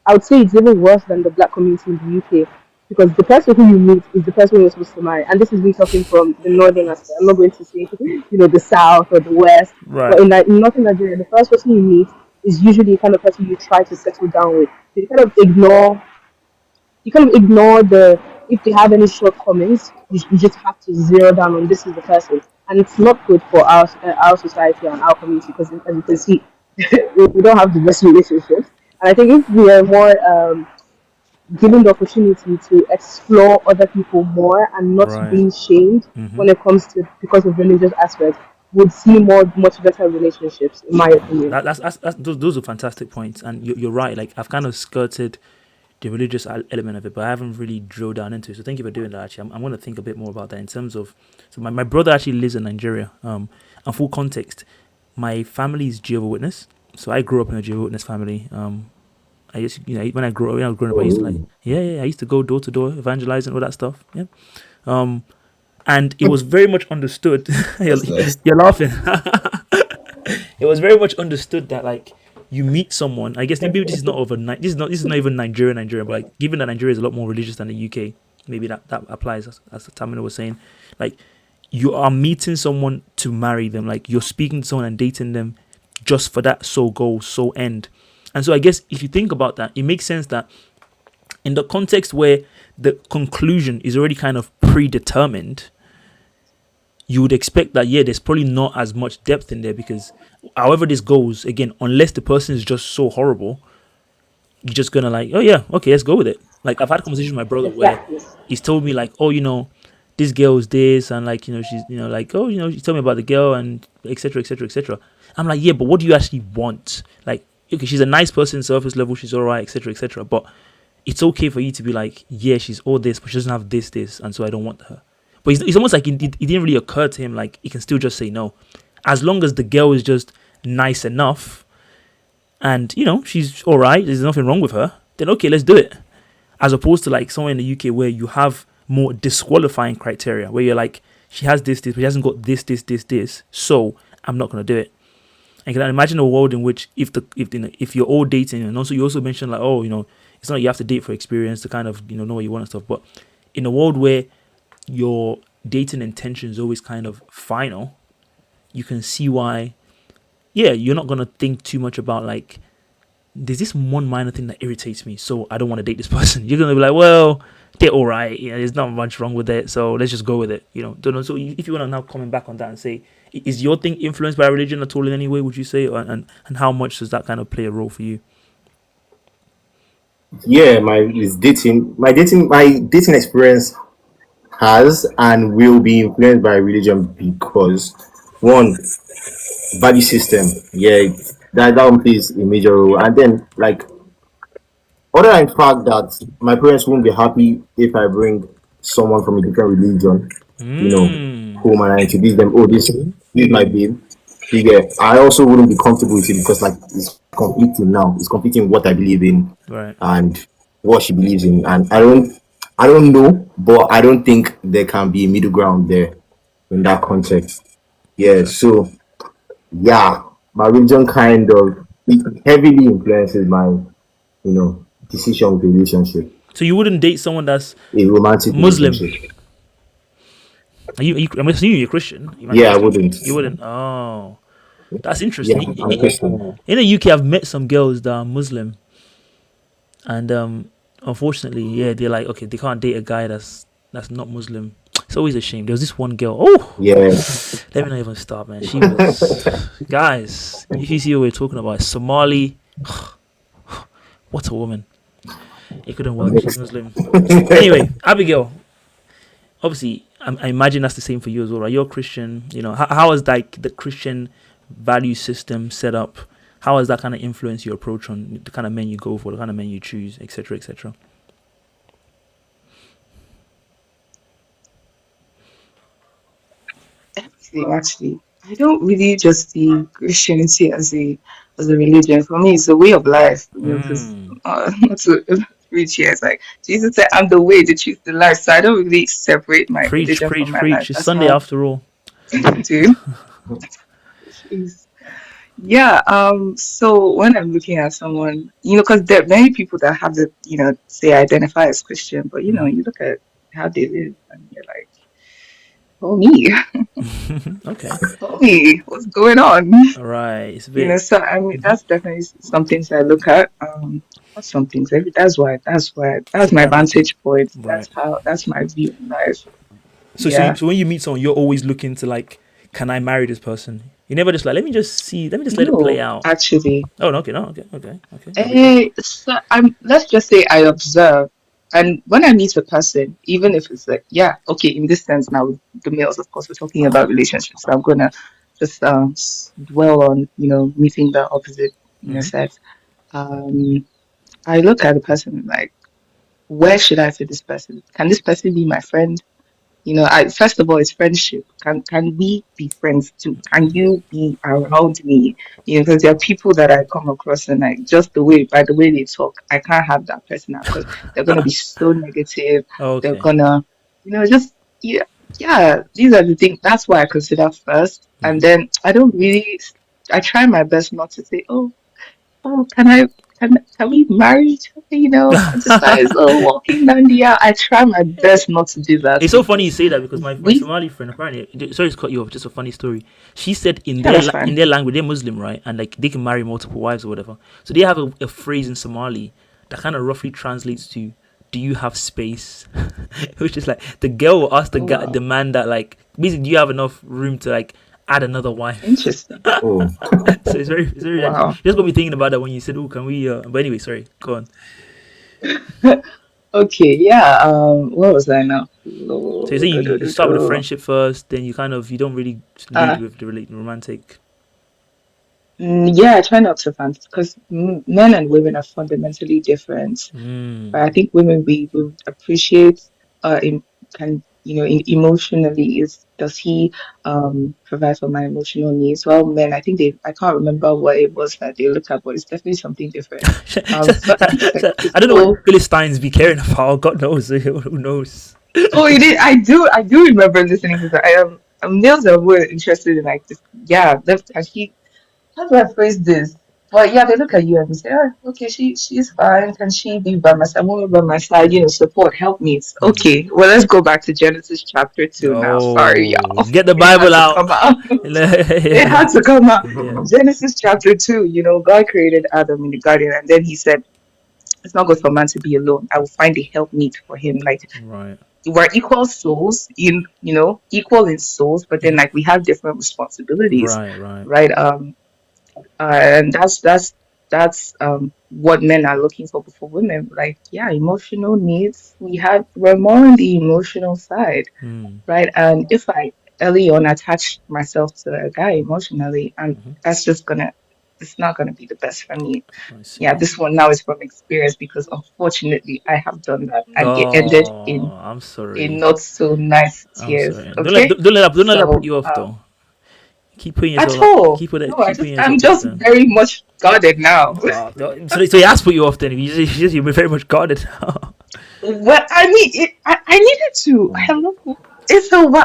I would say it's even worse than the black community in the UK because the person who you meet is the person you're supposed to marry. And this is me talking from the northern aspect. I'm not going to say, the south or the west. But Right. in northern Nigeria, the first person you meet is usually the kind of person you try to settle down with. So you kind of ignore the if they have any shortcomings. You just have to zero down on this is the person, and it's not good for our society and our community because as you can see, we don't have the best relationships. And I think if we are more given the opportunity to explore other people more and not Right. being shamed Mm-hmm. when it comes to because of religious aspects, would see more much better relationships, in my opinion. Those are fantastic points, and you're right. Like I've kind of skirted the religious element of it, but I haven't really drilled down into it. So thank you for doing that. Actually, I'm going to think a bit more about that in terms of. So my brother actually lives in Nigeria. And full context, my family is Jehovah's Witness. So I grew up in a Jehovah's Witness family. I used to, when I was growing up, I used to like, I used to go door to door evangelizing, all that stuff. Yeah. And it was very much understood. you're, That's nice. you're laughing. It was very much understood that like you meet someone. I guess maybe this is not overnight. This is not even Nigeria. But like given that Nigeria is a lot more religious than the UK, maybe that applies as Tamina was saying. Like you are meeting someone to marry them. Like you're speaking to someone and dating them just for that sole goal, sole end. And so I guess if you think about that, it makes sense that in the context where the conclusion is already kind of predetermined, you would expect that, there's probably not as much depth in there because however this goes, again, unless the person is just so horrible, you're just going to like, oh yeah, okay, let's go with it. Like I've had a conversation with my brother where Exactly. he's told me like, oh, this girl is this and like, she's, like, oh, she told me about the girl and etc, etc, etc. I'm like, yeah, but what do you actually want? Like, okay, she's a nice person, surface level, she's all right, etc, etc. But it's okay for you to be like, yeah, she's all this, but she doesn't have this, and so I don't want her. But it's almost like it didn't really occur to him, like, he can still just say no. As long as the girl is just nice enough and, she's all right, there's nothing wrong with her, then okay, let's do it. As opposed to, like, somewhere in the UK where you have more disqualifying criteria, where you're like, she has this, but she hasn't got this, so I'm not going to do it. And can I imagine a world in which if you're all dating, and also you also mentioned like, oh, it's not you have to date for experience to kind of, know what you want and stuff, but in a world where your dating intention is always kind of final, you can see why, you're not going to think too much about like, there's this one minor thing that irritates me, so I don't want to date this person. You're going to be like, well, they're all right. There's not much wrong with it, so let's just go with it. Don't know. So if you want to now comment back on that and say, is your thing influenced by religion at all in any way, would you say? And how much does that kind of play a role for you? Yeah, my dating experience has and will be influenced by religion because one, value system. Yeah, that one plays a major role. And then like other than the fact that my parents won't be happy if I bring someone from a different religion, home and I introduce them, oh this is my babe. Yeah, I also wouldn't be comfortable with it because like it's conflicting now. It's conflicting with what I believe in Right. and what she believes in. And I don't know, but I don't think there can be a middle ground there in that context. Yeah, Okay. so yeah, my religion kind of it heavily influences my, decision with a relationship, So you wouldn't date someone that's a romantic Muslim? relationship. I'm assuming you're Christian. You might be Yeah, I Christian. wouldn't. You wouldn't. Oh, that's Yeah, interesting. I'm Christian. In the UK, I've met some girls that are Muslim, and unfortunately, they're like, okay, they can't date a guy that's not Muslim. It's always a shame. There was this one girl. Oh, Yeah, let me not even start, man. She was, guys. If you see what we're talking about, Somali. What a woman. It couldn't work. She's Muslim. Anyway, Abigail. Obviously, I imagine that's the same for you as well, right? You're a Christian. How is like the Christian value system set up? How has that kind of influenced your approach on the kind of men you go for, the kind of men you choose, etc., etc.? Actually, I don't really just see Christianity as a religion. For me, it's a way of life. Because Mm. not to preach here, it's like Jesus said, "I'm the way, the truth, the life." So I don't really separate my Preach, religion from preach, my life. preach. It's That's Sunday how after all. I do. Jeez. Yeah. So when I'm looking at someone, because there are many people that have the, say identify as Christian, but Mm. you look at how they live, and you're like, oh me, Okay. oh me, what's going on? All right. It's a bit. So I mean, that's definitely some things I look at. Not some things. That's my Right. vantage point. Right. That's my view in life. So Yeah. so when you meet someone, you're always looking to like, can I marry this person? You never just like, let me just see, let me just let it play No, out. actually, Oh no, okay, no, okay. Abigail. so let's just say I observe, and when I meet a person, even if it's like, yeah, okay, in this sense now, with the males, of course, we're talking about relationships. So I'm gonna just dwell on, meeting the opposite, Mm-hmm. sex. Um, I look at the person like, where should I fit this person? Can this person be my friend? I first of all, it's friendship. Can we be friends too? Can you be around me? Because there are people that I come across and like just by the way they talk, I can't have that person because they're gonna be so negative. They're Okay. gonna, just yeah, yeah. These are the things. That's why I consider first, and Mm-hmm. then I don't really. I try my best not to say, oh, can we marry each other? Just like walking down the aisle. I try my best not to do that It's so funny you because say that because my we, Somali friend apparently, sorry to cut you off, just a funny story. She said yeah, that's in fine. their language they're Muslim, right, and like they can marry multiple wives or whatever. So they have a phrase in Somali that kind of roughly translates to "Do you have space?" Which is like the girl will ask the Oh guy, wow, the man that like basically, do you have enough room to like add another wife? interesting. Oh, So it's very Wow. just got me thinking about that when you said, "Oh, can we?" But anyway, sorry, go on. Okay, yeah. What was I now? So you say you start with the friendship first, then you don't really lead Uh, with the romantic. yeah, I try not to fantasy because men and women are fundamentally different. But Mm. I think women we appreciate in can emotionally is does he provide for my emotional needs? Well, men, I think I can't remember what it was that they looked at, but it's definitely something different. I don't know what Physical. Philistines be caring about. God knows. Who knows? Oh, it is. I do remember listening to that. I males that were interested in like this. Yeah, can she? How do I phrase this? But yeah, they look at you and they say, "Oh, okay, she's fine. Can she be by my side? Won't be by my side. Support, help me." Mm. Okay, well, let's go back to Genesis chapter 2 now. Sorry, Oh, y'all. get the It had Bible to out. come out. It Yeah. had to come out. Yeah. Genesis chapter 2. God created Adam in the garden, and then He said, "It's not good for man to be alone. I will find a helpmeet for him." Like Right. we're equal souls equal in souls, but then Hmm. like we have different responsibilities, Right. Right. right? And that's what men are looking for before women. Like, yeah, emotional needs. We're more on the emotional side, Mm. right? And if I early on attach myself to a guy emotionally, and Hmm. that's it's not gonna be the best for me. I see. Yeah, this one now is from experience because unfortunately I have done that and it ended Oh, in I'm a sorry. not so nice I'm tears. sorry. Okay, Don't let that put so you off though. Keep putting at yourself up. all, no, Keep putting I'm yourself up just there. very much guarded now. So he has put you off then. You're very much guarded now. Well, I mean, I needed to. Hello,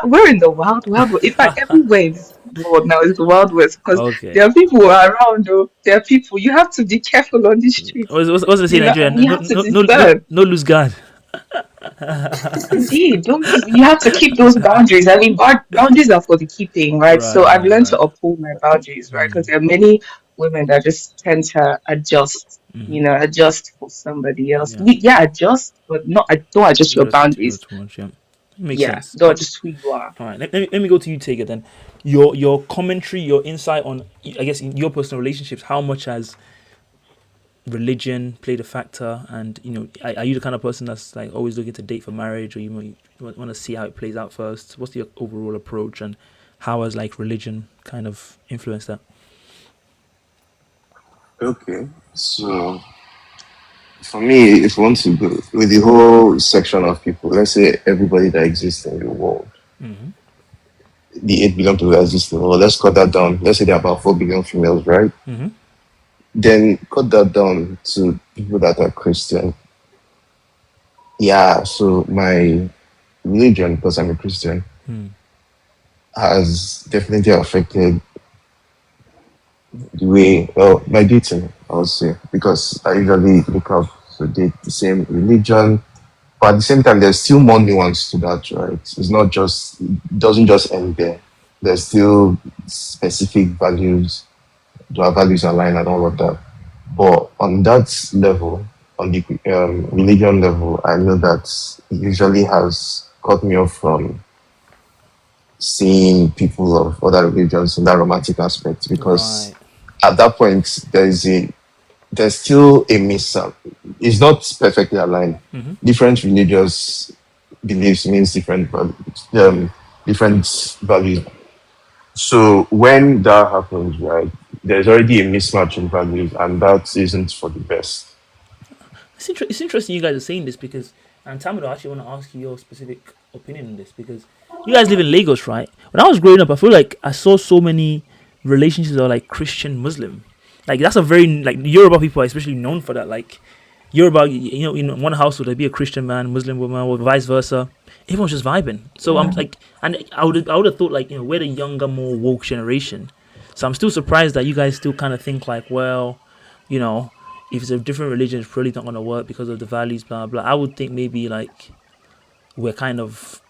we're in the wild, wild. In fact, everywhere in this world now is the wild west because Okay. there are people who are around. Though there are people you have to be careful on these streets, What's the say in Nigeria? and No, you no, have to no, no, no, discern. no lose guard. Indeed, don't you have to keep those boundaries? I mean, boundaries are for the keeping, right? So I've Right, learned to right. uphold my boundaries, right? Because Mm, there are many women that just tend to adjust, mm, adjust for somebody else. yeah. Yeah, adjust, but not. I don't adjust your You're boundaries. too much. Yeah. Makes Yeah, sense. don't adjust who you are. All right. Let me go to you, Taker. Then, your commentary, your insight on, I guess, in your personal relationships. How much has religion played a factor? And are you the kind of person that's like always looking to date for marriage, or you want to see how it plays out first? What's your overall approach, and how has like religion kind of influenced that? Okay, so for me, if you want to go with the whole section of people, let's say everybody that exists in the world, Mm-hmm. the 8 billion people that exist in the world, let's cut that down. Let's say there are about 4 billion females, right? Mm-hmm. Then cut that down to people that are Christian. Yeah, so my religion, because I'm a Christian, Mm. has definitely affected the way, well, my dating, I would say, because I usually look up to date the same religion, but at the same time, there's still more nuance to that, right? It's not just, it doesn't just end there. There's still specific values, do our values align and all of that. But on that level, on the religion level, I know that it usually has cut me off from seeing people of other religions in that romantic aspect because Right. at that point there's still a miss. It's not perfectly aligned. Mm-hmm. Different religious beliefs means different values. So when that happens, right, there's already a mismatch in values, and that isn't for the best. It's interesting you guys are saying this because, and Tamino, I actually want to ask you your specific opinion on this because you guys live in Lagos, right? When I was growing up, I feel like I saw so many relationships that are like Christian Muslim. Like that's a very like Yoruba people are especially known for that. Like Yoruba, in one household there'd be a Christian man, Muslim woman, or vice versa. Everyone's just vibing. So I'm like, and I would have thought like we're the younger, more woke generation. So I'm still surprised that you guys still kind of think like, well, you know, if it's a different religion, it's probably not going to work because of the values, blah blah. I would think maybe like we're kind of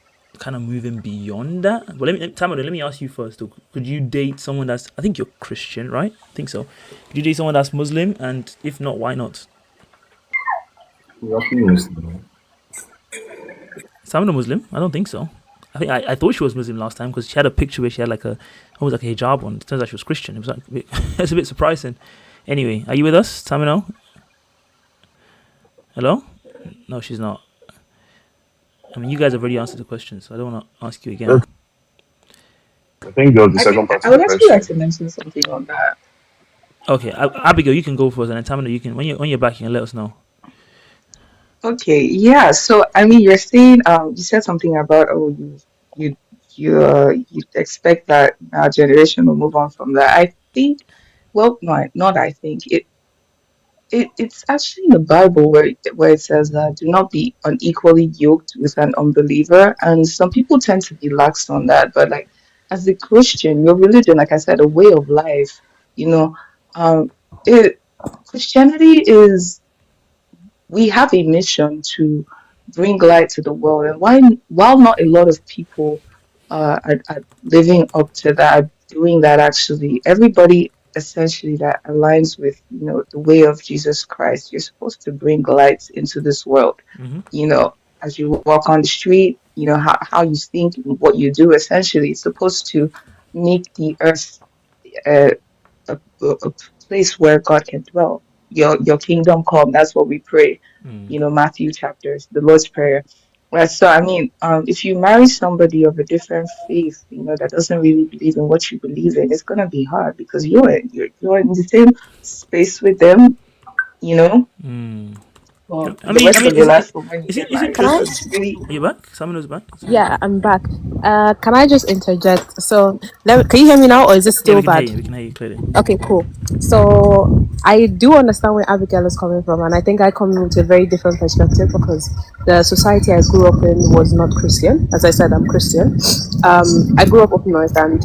moving beyond that. But Tamara, let me ask you first. Though. Could you date someone that's? I think you're Christian, right? I think so. Could you date someone that's Muslim? And if not, why not? Roughly Muslim. Tamara Muslim? I don't think so. I thought she was Muslim last time because she had a picture where she had like almost like a hijab on. It turns out she was Christian. It was like it's a bit surprising. Anyway, are you with us, Tamino? Hello? No, she's not. I mean, you guys have already answered the question, so I don't want to ask you again. Okay. I think there was the second part I of the would actually like question. to mention something on that. Okay, Abigail, you can go first, and then Tamino, you can when you're back, you can let us know. Okay, yeah. So I mean, you're saying you said something about you you expect that our generation will move on from that. I think, well, not I think it's actually in the Bible where it says that do not be unequally yoked with an unbeliever, and some people tend to be lax on that. But like as a Christian, your religion, like I said, a way of life, you know, it Christianity is we have a mission to bring light to the world. And while not a lot of people are living up to that, are doing that actually, everybody essentially that aligns with, the way of Jesus Christ, you're supposed to bring light into this world. Mm-hmm. You know, as you walk on the street, how you think, what you do, essentially, it's supposed to make the earth uh, a place where God can dwell. Your kingdom come. That's what we pray. Mm. Matthew chapters, the Lord's Prayer. Right. So I mean, if you marry somebody of a different faith, that doesn't really believe in what you believe in, it's gonna be hard because you're in the same space with them, you know, Mm. for I the mean, I rest mean, of your life from when you get married. Can I? So it's really are you back? Tamino's back. Sorry. Yeah, I'm back. Can I just interject? So, can you hear me now, or is it Yeah, still we can hear bad? you. We can hear you clearly. Okay, cool. So I do understand where Abigail is coming from, and I think I come with a very different perspective because the society I grew up in was not Christian. As I said, I'm Christian. I grew up north, and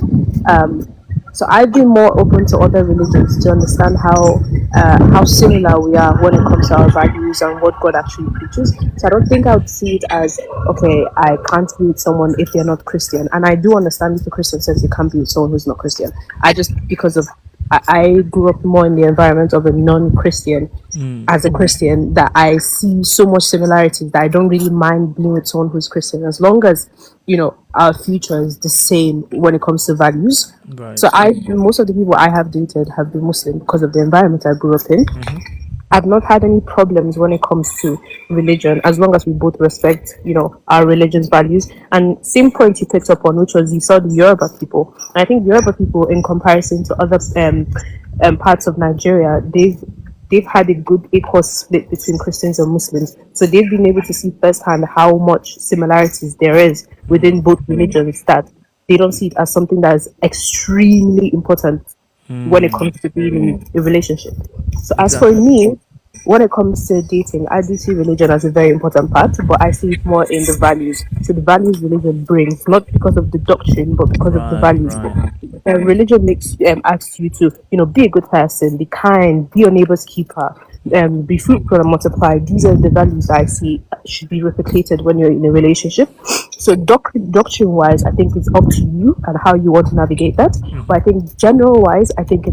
so I've been more open to other religions to understand how similar we are when it comes to our values and what God actually preaches. So I don't think I would see it as okay, I can't be with someone if they're not Christian, and I do understand if a Christian says they can't be with someone who's not Christian. I just because of I grew up more in the environment of a non-Christian Mm. as a Christian that I see so much similarities that I don't really mind being with someone who's Christian as long as our future is the same when it comes to values. So Right. most of the people I have dated have been Muslim because of the environment I grew up in. Mm-hmm. I've not had any problems when it comes to religion, as long as we both respect, our religion's values. And same point you picked up on, which was you saw the Yoruba people. And I think Yoruba people, in comparison to other parts of Nigeria, they've had a good equal split between Christians and Muslims. So they've been able to see firsthand how much similarities there is within both religions that they don't see it as something that is extremely important when it Mm. comes to being in a relationship. So as for Exactly. me, when it comes to dating, I do see religion as a very important part, but I see it more in the values. So the values religion brings, not because of the doctrine, but because of the Right. values. Right. Religion asks you to, be a good person, be kind, be your neighbor's keeper, be fruitful and multiply. These are the values that I see should be replicated when you're in a relationship. So doctrine wise, I think it's up to you and how you want to navigate that. Mm-hmm. But I think general wise, I think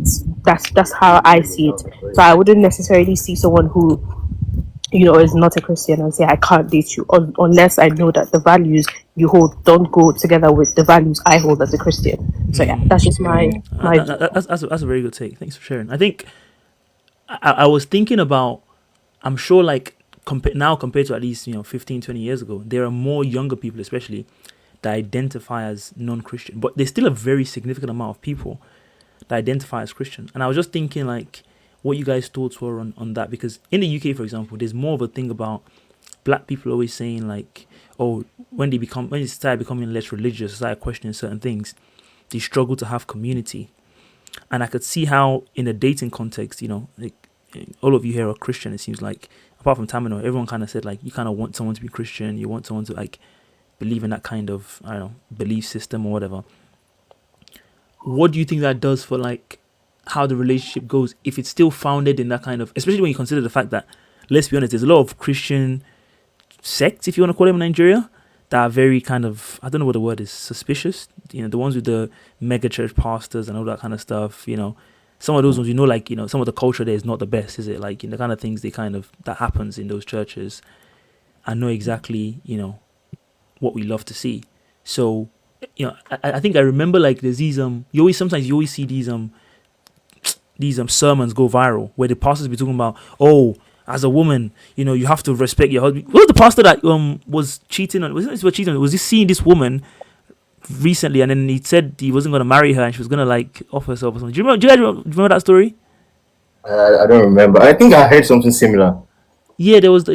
that's how I see it. So I wouldn't necessarily see someone who is not a Christian and say I can't date you unless I know that the values you hold don't go together with the values I hold as a Christian. So yeah, Mm. that's just my view. That's a very good take. Thanks for sharing. I think I was thinking about. I'm sure, like now compared to at least 15, 20 years ago, there are more younger people, especially that identify as non-Christian, but there's still a very significant amount of people that identify as Christian. And I was just thinking, like, what you guys' thoughts were on that, because in the UK, for example, there's more of a thing about black people always saying like, oh, when they start becoming less religious, start questioning certain things, they struggle to have community. And I could see how in a dating context, like all of you here are Christian. It seems like, apart from Tamino, everyone kind of said like you kind of want someone to be Christian, you want someone to like believe in that kind of, I don't know, belief system or whatever. What do you think that does for like how the relationship goes if it's still founded in that kind of, especially when you consider the fact that, let's be honest, there's a lot of Christian sects, if you want to call them, in Nigeria, that are very kind of, I don't know what the word is, suspicious. The ones with the mega church pastors and all that kind of stuff. Some of those ones, like, some of the culture there is not the best, is it? Like, the kind of things that happens in those churches. I know exactly, what we love to see. So, I think I remember like there's these you always see these sermons go viral where the pastors be talking about, oh, as a woman, you have to respect your husband. What was the pastor that was cheating on? Was he seeing this woman recently, and then he said he wasn't going to marry her and she was going to like offer herself or something? Do you guys remember that story? I don't remember. I think I heard something similar. Yeah, it was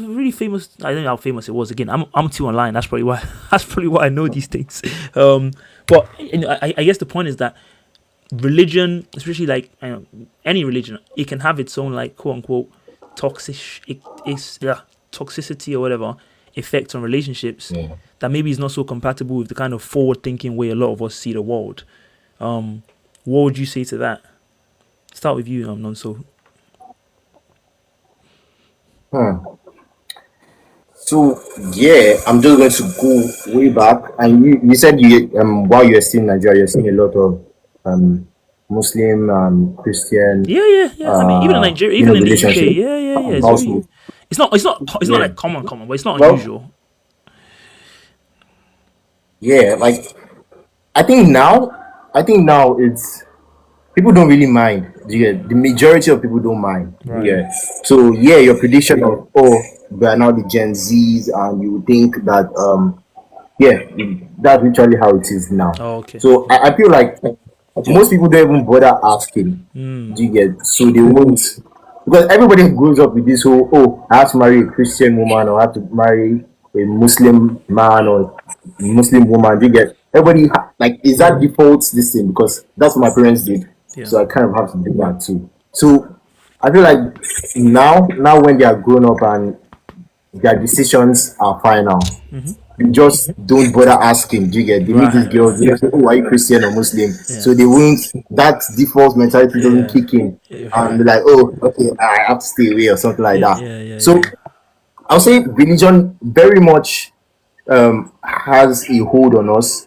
really famous. I don't know how famous it was. Again, I'm too online. That's probably why I know these things. But I guess the point is that religion, especially like any religion, it can have its own like quote unquote toxicity or whatever effect on relationships that maybe is not so compatible with the kind of forward thinking way a lot of us see the world. What would you say to that? Start with you, Nonso. So yeah, I'm just going to go way back. And you said while you're still in Nigeria, you're seeing a lot of Muslim Christian Yeah. I mean, even in Nigeria, even in the UK, relationship yeah. household. It's not Yeah. like common, but it's not Well, unusual. yeah, like I think now it's people don't really mind. Yeah, the majority of people don't mind. Right. Yeah. So yeah, your prediction of, oh, we are now the Gen Zs, and you would think that yeah, that's literally how it is now. Oh, okay. So I feel like most people don't even bother asking. Do you get? So they won't, because everybody grows up with this whole, oh, I have to marry a Christian woman, or I have to marry a Muslim man or Muslim woman. Do you get? Everybody like, is that default this thing, because that's what my parents did. Yeah. So I kind of have to do that too. So I feel like now when they are grown up and their decisions are final, you just don't bother asking. Do you get? They meet these Right. girls, they say, oh, are you Christian or Muslim? Yeah. So they won't, that default mentality doesn't kick in. Yeah, And right. they're like, oh, okay, I have to stay away or something like that. Yeah. So I'll say religion very much has a hold on us,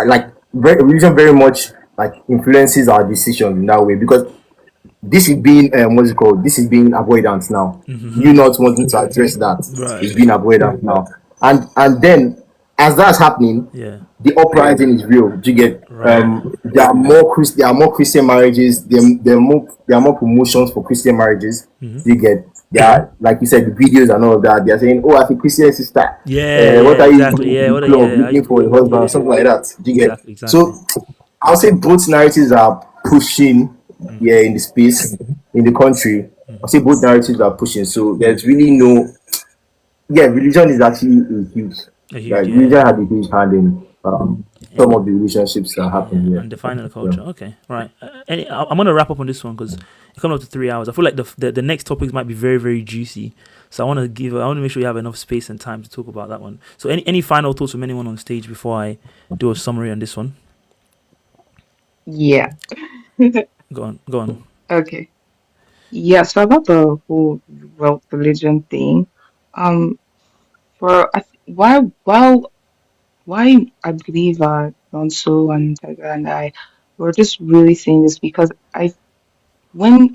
like religion very much like influences our decisions in that way, because this is being what's it called? This is being avoidance now. You not wanting to address that is Right. being avoidance now, and then as that's happening, Yeah. the uprising is real. Do you get? Right. There are more Christian marriages. There are more promotions for Christian marriages. Do you get? There are, like you said, the videos and all of that. They are saying, "Oh, as a Christian sister, what are you Exactly. doing Yeah. in the club looking for a husband or something like that?" Do you get? Exactly. So I'll say both narratives are pushing, yeah, in the space, in the country. I'll say both narratives are pushing. So there's really no, yeah, religion is actually a huge, A huge, like, yeah. religion had a huge hand in some of the relationships that happen here. And defining the culture. Okay, right. I'm gonna wrap up on this one because it comes up to 3 hours. I feel like the next topics might be very, very juicy. So I want to make sure you have enough space and time to talk about that one. So any final thoughts from anyone on stage before I do a summary on this one? Yeah. Go on. Okay. Yeah. So about the whole wealth religion thing, um, why I believe Nonso and Tiger and I were just really saying this because when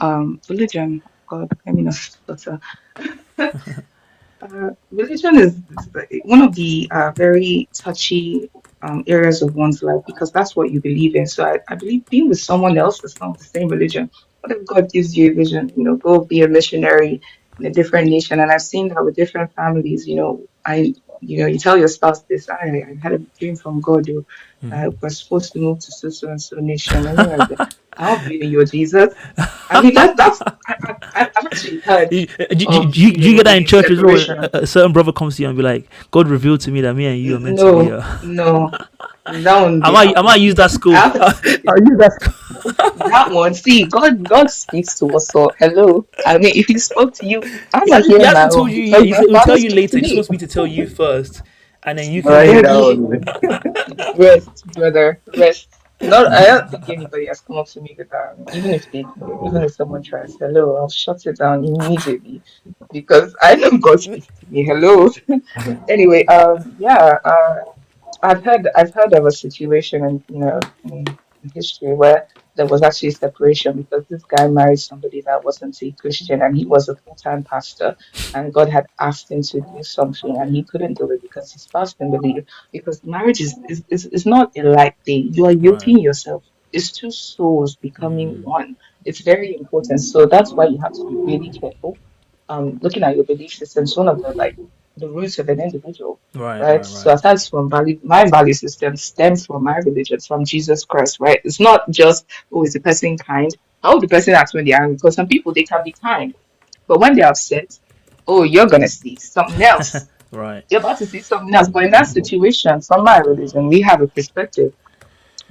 religion, God, let me not stutter. Religion is one of the very touchy areas of one's life because that's what you believe in. So I believe being with someone else is not the same religion. What if God gives you a vision? Go be a missionary in a different nation. And I've seen that with different families. I you tell your spouse this. I had a dream from God. We're supposed to move to so and so nation, and you're like, I don't believe in your Jesus. I mean, I've actually heard of Do you get that in the church as well? separation. A certain brother comes to you and be like, God revealed to me that me and you are meant to be. No, no, that one I they might happen. use that I school. have to say that one. See, God speaks to us. So hello. I mean, if He spoke to you, I'm not He hearing my hasn't told own you yet. because my He will Father tell you spoke to later. He just me. wants me to tell you first, and then you can Right here, then. that Okay, one. rest, brother, rest. Not, I don't think anybody has come up to me with that. Even if they do, even if someone tries, hello, I'll shut it down immediately because I know God speaks to me. Hello. Anyway, yeah, I've heard of a situation in history where there was actually separation because this guy married somebody that wasn't a Christian and he was a full-time pastor, and God had asked him to do something and he couldn't do it because his spouse didn't believe. Because marriage is not a light thing. You are Right. yoking yourself. It's two souls becoming one. It's very important. So that's why you have to be really careful. Looking at your belief system is one of the roots of an individual, Right. right? Right. So Right. aside from value, my value system stems from my religion, from Jesus Christ, right? It's not just, oh, is the person kind? How would the person act when they're angry? Because some people, they can be kind, but when they're upset, oh, you're going to see something else. Right. You're about to see something else. But in that situation, from my religion, we have a perspective.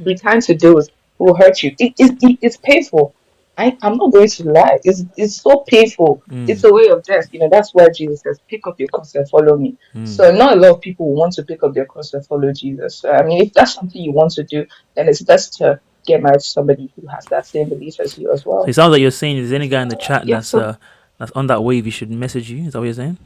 Be kind to those who hurt you. It's painful. I'm not going to lie. It's so painful. It's a way of death. That's why Jesus says, pick up your cross and follow me. So not a lot of people want to pick up their cross and follow Jesus. So, I mean, if that's something you want to do, then it's best to get married to somebody who has that same belief as you as So it well. sounds like you're saying, is there any guy in the chat Yeah, so that's on that wave? You should message you. Is that what you're saying?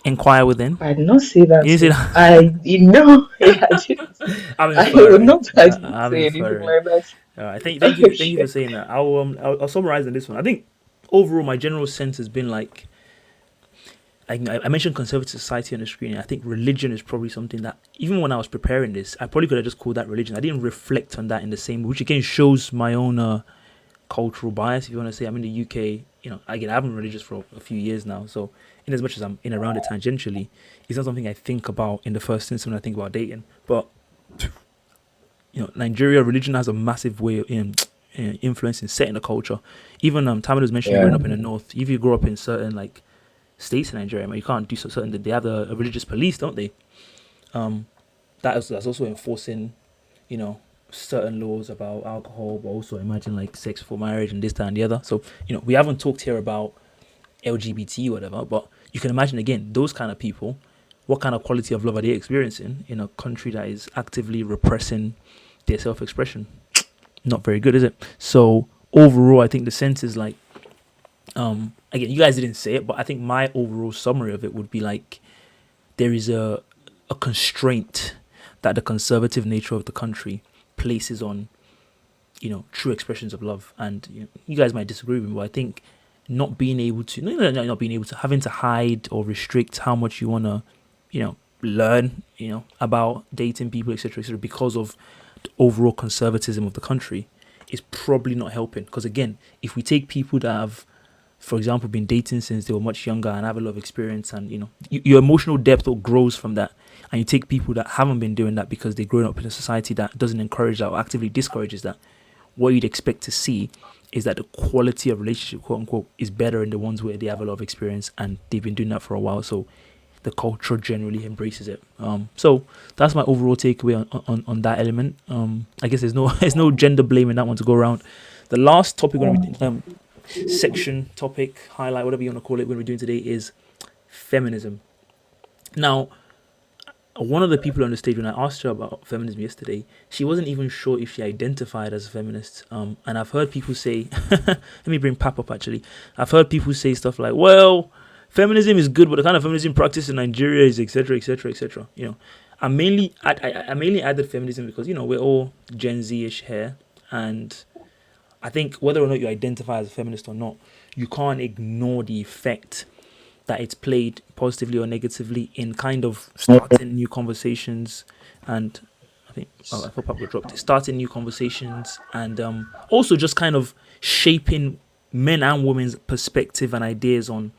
Inquire within. I did not say that. You see So that? I yeah, I didn't. I'm I inferring. didn't I'm say anything inferring. like that. All right. Thank you for Okay. saying that. I'll summarize in this one. I think overall, my general sense has been like I mentioned conservative society on the screen. I think religion is probably something that even when I was preparing this, I probably could have just called that religion. I didn't reflect on that in the same, which again shows my own cultural bias. If you want to say, I'm in the UK, again, I've been religious for a few years now. So in as much as I'm in around it tangentially, it's not something I think about in the first instance when I think about dating. But Nigeria, religion has a massive way in influence in setting the culture. Even Tamil was mentioning growing Yeah. up in the north. If you grow up in certain states in Nigeria, you can't do certain. They have a religious police, don't they? That's also enforcing, you know, certain laws about alcohol, but also imagine sex for marriage and this, that, and the other. So we haven't talked here about LGBT or whatever, but you can imagine again those kind of people. What kind of quality of love are they experiencing in a country that is actively repressing their self-expression? Not very good, is it? So overall, I think the sense is again, you guys didn't say it, but I think my overall summary of it would be there is a constraint that the conservative nature of the country places on true expressions of love. And you guys might disagree with me, but I think not being able to not being able to having to hide or restrict how much you want to learn about dating people, etc., because of the overall conservatism of the country is probably not helping. Because again, if we take people that have, for example, been dating since they were much younger and have a lot of experience, and your emotional depth grows from that, and you take people that haven't been doing that because they've grown up in a society that doesn't encourage that or actively discourages that, what you'd expect to see is that the quality of relationship, quote unquote, is better in the ones where they have a lot of experience and they've been doing that for a while. So the culture generally embraces it. So that's my overall takeaway on that element. I guess there's no there's no gender blame in that one to go around. The last topic we're going to be section, topic, highlight, whatever you want to call it, when we're doing today is feminism. Now, one of the people on the stage, when I asked her about feminism yesterday, she wasn't even sure if she identified as a feminist. And I've heard people say, let me bring Pap up actually. I've heard people say stuff like, well, feminism is good, but the kind of feminism practiced in Nigeria is etc., etc., etc. I mainly added feminism because we're all Gen Z-ish here, and I think whether or not you identify as a feminist or not, you can't ignore the effect that it's played positively or negatively in kind of starting new conversations. And I think I thought Pablo dropped it. Starting new conversations and also just kind of shaping men and women's perspective and ideas on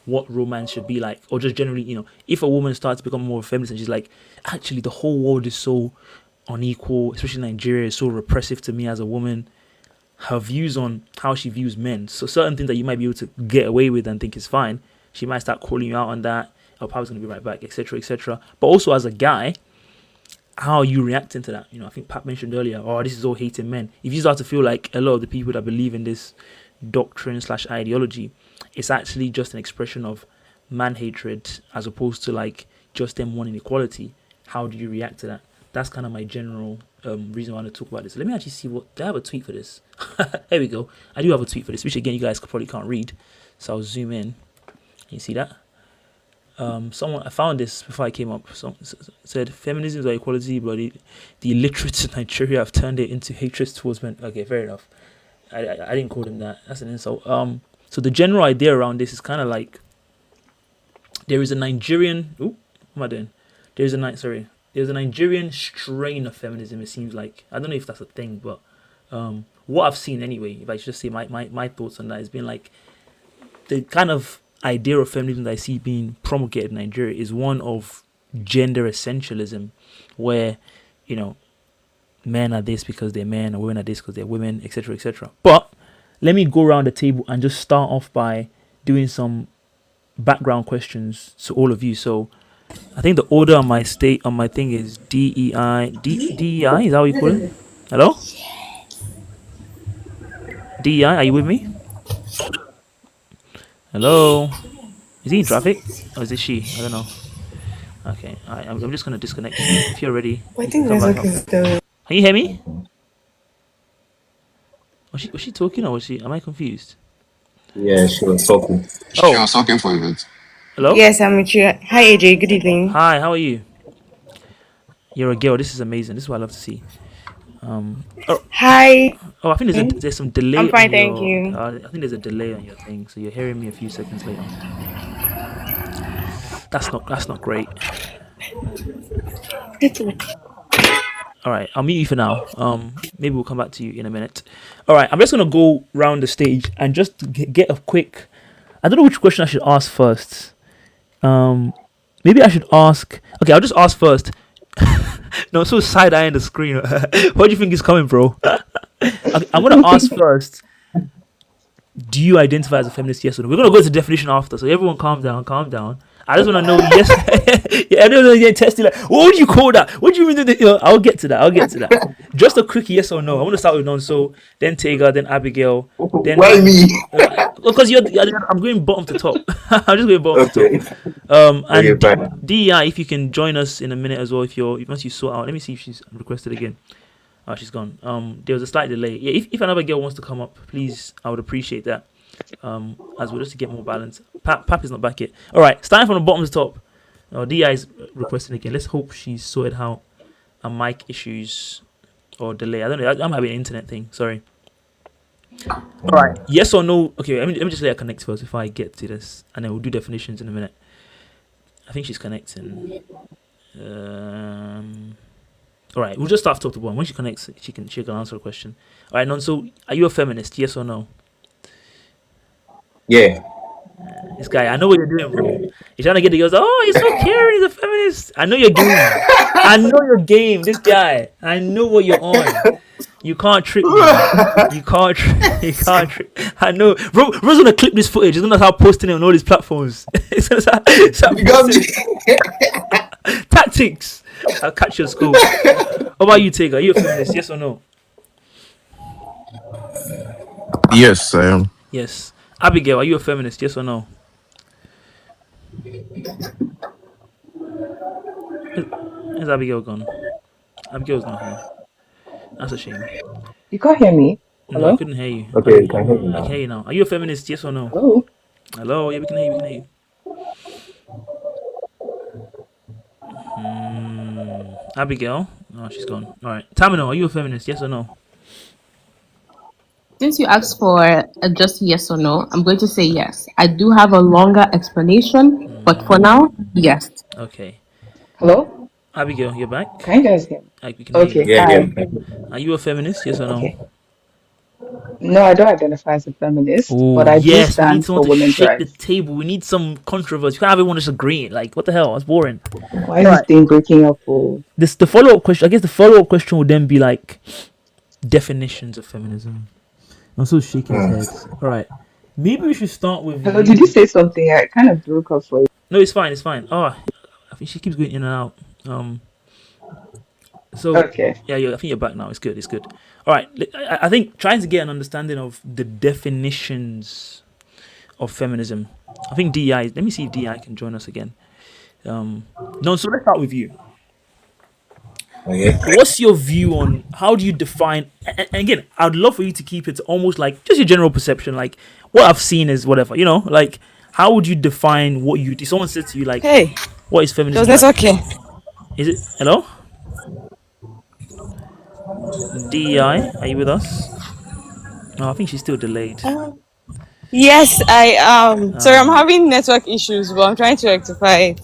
what romance should be like, or just generally, if a woman starts to become more feminist and she's like, actually, the whole world is so unequal, especially Nigeria is so repressive to me as a woman. Her views on how she views men, so certain things that you might be able to get away with and think is fine, she might start calling you out on that. Oh, Power's gonna be right back, etc., etc. But also as a guy, how are you reacting to that? I think Pat mentioned earlier, oh, this is all hating men. If you start to feel like a lot of the people that believe in this doctrine / ideology, it's actually just an expression of man hatred as opposed to like just them wanting equality. How do you react to that? That's kind of my general reason why I want to talk about this. Let me actually see do I have a tweet for this? There we go. I do have a tweet for this, which again you guys probably can't read. So I'll zoom in. You see that? I found this before I came up. Said feminism is equality, but the illiterates in Nigeria have turned it into hatred towards men. Okay, fair enough. I didn't call them that. That's an insult. So the general idea around this is kind of like there is a Nigerian. What am I doing? There's a Nigerian strain of feminism. It seems like, I don't know if that's a thing, but what I've seen anyway, if I should say my thoughts on that, has been like the kind of idea of feminism that I see being promulgated in Nigeria is one of gender essentialism, where men are this because they're men, and women are this because they're women, etc., etc. But let me go around the table and just start off by doing some background questions to all of you. So I think the order on my thing is DEI. DEI, is that what you call it? Hello? DEI, are you with me? Hello? Is he in traffic? Or is it she? I don't know. Okay, I'm just going to disconnect you. If you're ready, I you can think come there's back like up. the Can you hear me? Was she talking or was she? Am I confused? Yeah, she was talking. She Oh, was talking for a bit. hello? yes, I'm with you. Hi AJ, good evening. Hi, how are you? You're a girl. This is amazing. This is what I love to see. Oh, Hi. I think there's some delay I'm fine, on thank your. you. I think there's a delay on your thing, so you're hearing me a few seconds later. That's not great. All right, I'll mute you for now. Maybe we'll come back to you in a minute. All right, I'm just gonna go round the stage and just get a quick. I don't know which question I should ask first. Maybe I should ask. Okay, I'll just ask first. No, I'm so side eyeing the screen. What do you think is coming, bro? Okay, I'm gonna ask first. Do you identify as a feminist? Yes or no? We're gonna go to the definition after. So everyone, calm down, calm down. I just want to know. Yes, yeah, I don't know. You're testing like, what would you call that? What do you mean? I'll get to that. Just a quick yes or no. I want to start with Nonso, then Tega, then Abigail, then Why me? because I'm going bottom to top. I'm just going bottom Okay. to top. And Okay, fine. DEI, if you can join us in a minute as well. Once you sort out, let me see if she's requested again. Oh, she's gone. There was a slight delay. Yeah, if another girl wants to come up, please, I would appreciate that. As well, just to get more balance. Pap is not back yet. All right, starting from the bottom to top. DI is requesting again. Let's hope she's sorted out a mic issues or delay. I don't know. I'm having an internet thing. Sorry. All right. Yes or no? Okay. Let me just let her connect first before I get to this, and then we'll do definitions in a minute. I think she's connecting. All right. We'll just start top to bottom. When she connects, she can answer the question. All right, Nonso, are you a feminist? Yes or no? Yeah. This guy, I know what you're doing, bro. You're trying to get the girls. Oh, he's so caring. He's a feminist. I know your game. I know your game. This guy. I know what you're on. You can't trick me. You can't trick. I know. Bro's gonna clip this footage. He's gonna start posting it on all his platforms. It's gonna start You got me. Tactics. I'll catch you at school. What about you, Tigger? Are you a feminist? Yes or no? Yes, I am. Yes. Abigail, are you a feminist? Yes or no? Is Abigail gone? Abigail's not here. That's a shame. You can't hear me. No, Hello? I couldn't hear you. Okay, you can hear me I now. can hear you now. Are you a feminist? Yes or no? Hello? Hello? Yeah, we can hear you. Abigail? Oh, she's gone. All right. Tamino, are you a feminist? Yes or no? Since you asked for just yes or no, I'm going to say yes. I do have a longer explanation, but for now, yes. Okay. Hello? Abigail, you're back? Can you guys hear me? We can hear you. Okay, Yeah, hi. yeah. Are you a feminist? Yes or no? Okay. No, I don't identify as a feminist, Oh but I do yes, we need stand someone for to women's shake the rights. table. We need some controversy. We can't have everyone just agreeing. Like, what the hell? That's boring. Why is All this right. thing breaking up? Oh, This the follow up question. I guess the follow up question would then be like definitions of feminism. I'm still shaking his head. All right. Maybe we should start with hello, did you you. say something? I kind of broke up for you. No, it's fine. It's fine. Oh, I think she keeps going in and out. So Okay. yeah, I think you're back now. It's good. It's good. All right. I think trying to get an understanding of the definitions of feminism. I think DI. Let me see if DI can join us again. No. So let's start with you. Okay. What's your view on how do you define? And again, I'd love for you to keep it to almost like just your general perception. Like what I've seen is whatever. Like how would you define what you? If someone said to you like, Hey, "What is does feminism?" that's Like, okay? is it hello? DI, are you with us? No, I think she's still delayed. Yes, I sorry, I'm Uh, having network issues, but I'm trying to rectify it.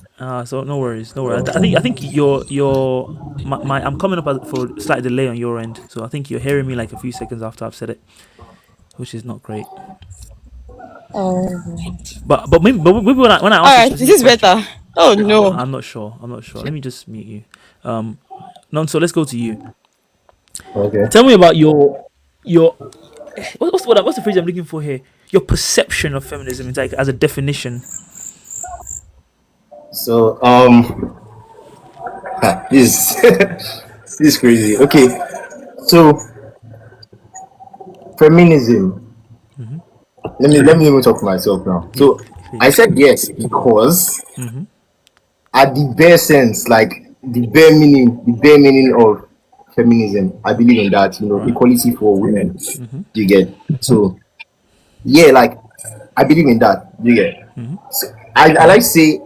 so no worries, no worries. I think your my I'm coming up for a slight delay on your end, so I think you're hearing me like a few seconds after I've said it, which is not great. Um, But maybe when I all ask a right, this specific is question, better. Oh no. I'm not sure. I'm not sure. Let me just mute you. Um, no, so let's go to you. Okay. Tell me about your what's the phrase I'm looking for here? Your perception of feminism, it's like as a definition. So this this is crazy. Okay. So feminism. Hmm. Let me even talk for myself now. Yeah, So I please. said yes because Hmm. at the bare sense, like the bare meaning of feminism, I believe in that, Right. equality for women. Hmm. You get so yeah, like I believe in that. You get Hmm. so I like to say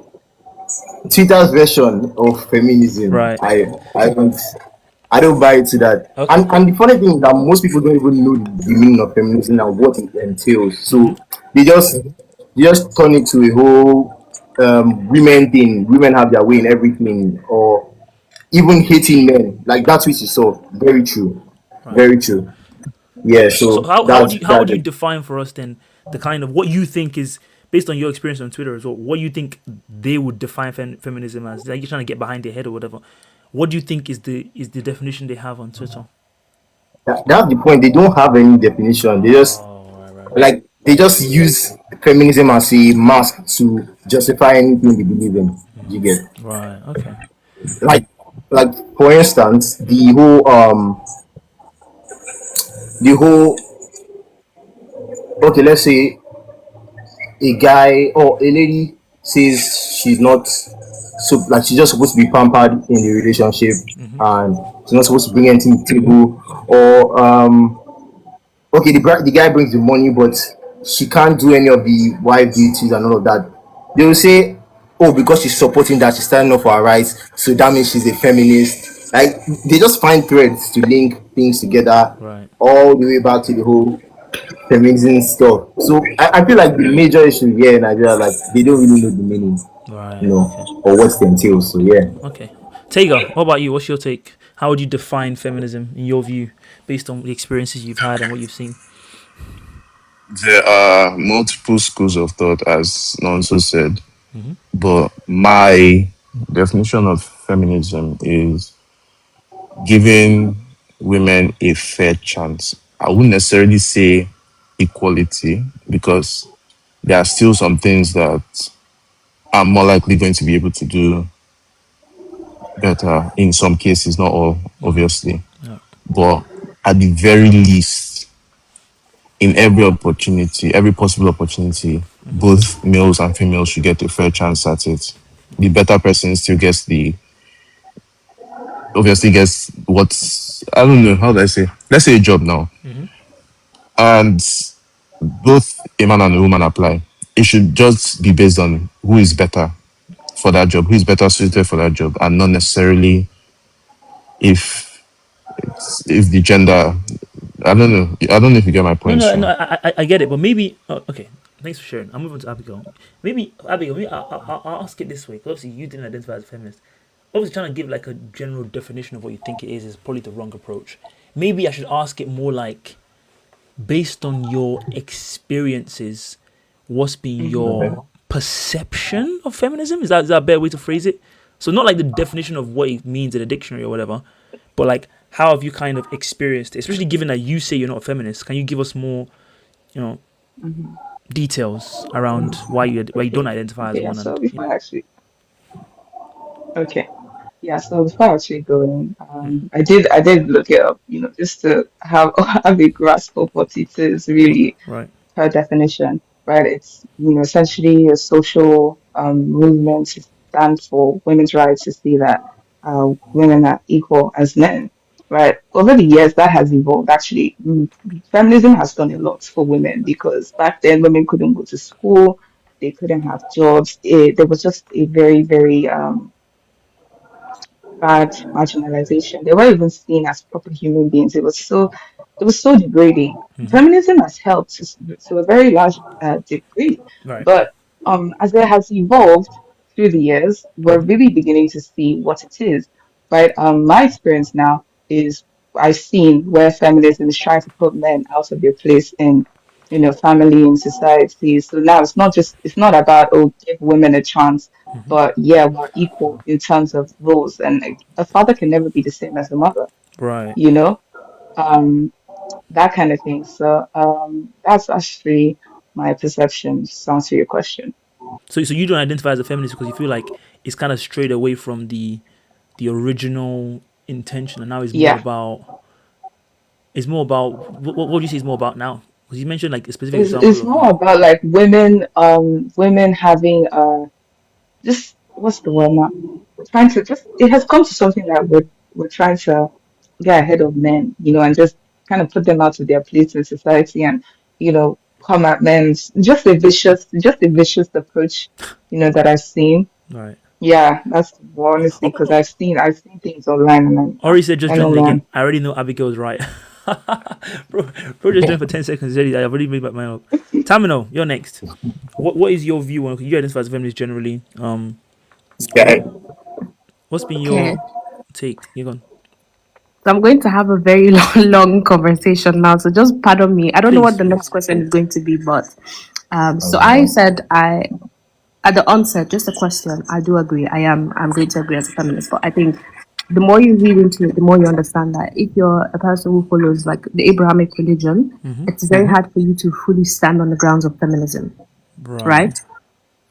Twitter's version of feminism. Right. I don't buy into that. Okay. And the funny thing is that most people don't even know the meaning of feminism and what it entails. Hmm. So they just turn it to a whole women thing. Women have their way in everything, or even hating men. Like that's what you saw. Very true. Right. Very true. Yeah. So So how would that's you that's it. define for us then the kind of what you think is based on your experience on Twitter as well? What you think they would define feminism as? Like you're trying to get behind their head or whatever. What do you think is the definition they have on Twitter? That's the point. They don't have any definition. They just Oh, right. like they just use feminism as a mask to justify anything they believe in. You get Right. Okay. like like for instance, the whole okay, let's say a guy or a lady says she's not so like she's just supposed to be pampered in the relationship Hmm. and she's not supposed to bring anything to the table or okay, the guy brings the money, but she can't do any of the wife duties and all of that. They will say, oh, because she's supporting that, she's standing up for her rights, so that means she's a feminist. Like they just find threads to link things together, Right. all the way back to the whole feminism stuff. So I feel like the major issue here in Nigeria, like they don't really know the meaning, Right. Okay. or what it entails. So yeah. Okay. Tega, what about you? What's your take? How would you define feminism in your view, based on the experiences you've had and what you've seen? There are multiple schools of thought, as Nonso said, Hmm. but my definition of feminism is giving women a fair chance. I wouldn't necessarily say equality because there are still some things that are more likely going to be able to do better in some cases, not all, Hmm. obviously. Yeah. But at the very least, in every opportunity, every possible opportunity, Hmm. both males and females should get a fair chance at it. The better person still gets obviously gets what's, I don't know, how do I say? Let's say a job now. Hmm. And both a man and a woman apply. It should just be based on who is better for that job, who is better suited for that job, and not necessarily if if the gender. I don't know. I don't know if you get my No, point, no, no. sure. I get it, but maybe. Okay, thanks for sharing. I'm moving to Abigail. Maybe Abigail. Maybe I'll ask it this way. 'Cause obviously, you didn't identify as a feminist. Obviously, trying to give like a general definition of what you think it is probably the wrong approach. Maybe I should ask it more like, based on your experiences, what's been Mhm. your perception of feminism? Is that a better way to phrase it? So not like the definition of what it means in a dictionary or whatever, but like how have you kind of experienced it? Especially given that you say you're not a feminist, can you give us more, you know, Mhm. details around why you don't Okay. identify as Okay. Yeah. one So and before I actually, okay. Yeah, so before I actually go in, I did look it up, just to have have a grasp of what it is really right. per definition, right? It's essentially a social movement to stand for women's rights to see that women are equal as men, right? Over the years, that has evolved. Actually, feminism has done a lot for women because back then women couldn't go to school, they couldn't have jobs. There was just a very, very bad marginalization. They weren't even seen as proper human beings. It was so degrading. Feminism has helped to a very large degree, Right. but as it has evolved through the years, we're really beginning to see what it is. Right? My experience now is I've seen where feminism is trying to put men out of their place in family and society. So now it's not about, oh, give women a chance, but yeah, we're equal in terms of roles, and like, a father can never be the same as a mother, Right. you know, um, that kind of thing. So that's actually my perception to answer your question. So you don't identify as a feminist because you feel like it's kind of strayed away from the original intention, and now Yeah, it's more about what do you say is more about now? Because you mentioned like a specific example it's of more about like women having just what's the word now? Trying to just it has come to something that we're trying to get ahead of men, and just kind of put them out of their place in society and come at men. Just a vicious approach, that I've seen. right. Yeah, that's honestly because I've seen things online and Ori said just I know, joined it again. man. I already know Abigail's right. bro, bro just joined for 10 seconds already. I've already made my up. Tamino, you're next. What is your view on you identify as a feminist generally? Yeah, What's been Okay. your take? You're gone. So I'm going to have a very long conversation now. So just pardon me. I don't know what Please, the next please. question is going to be, but so I um, said I at the onset, just a question. I do agree. I'm going to agree as a feminist, but I think the more you read into it, the more you understand that if you're a person who follows like the Abrahamic religion, it's very hard for you to fully stand on the grounds of feminism, Right. right?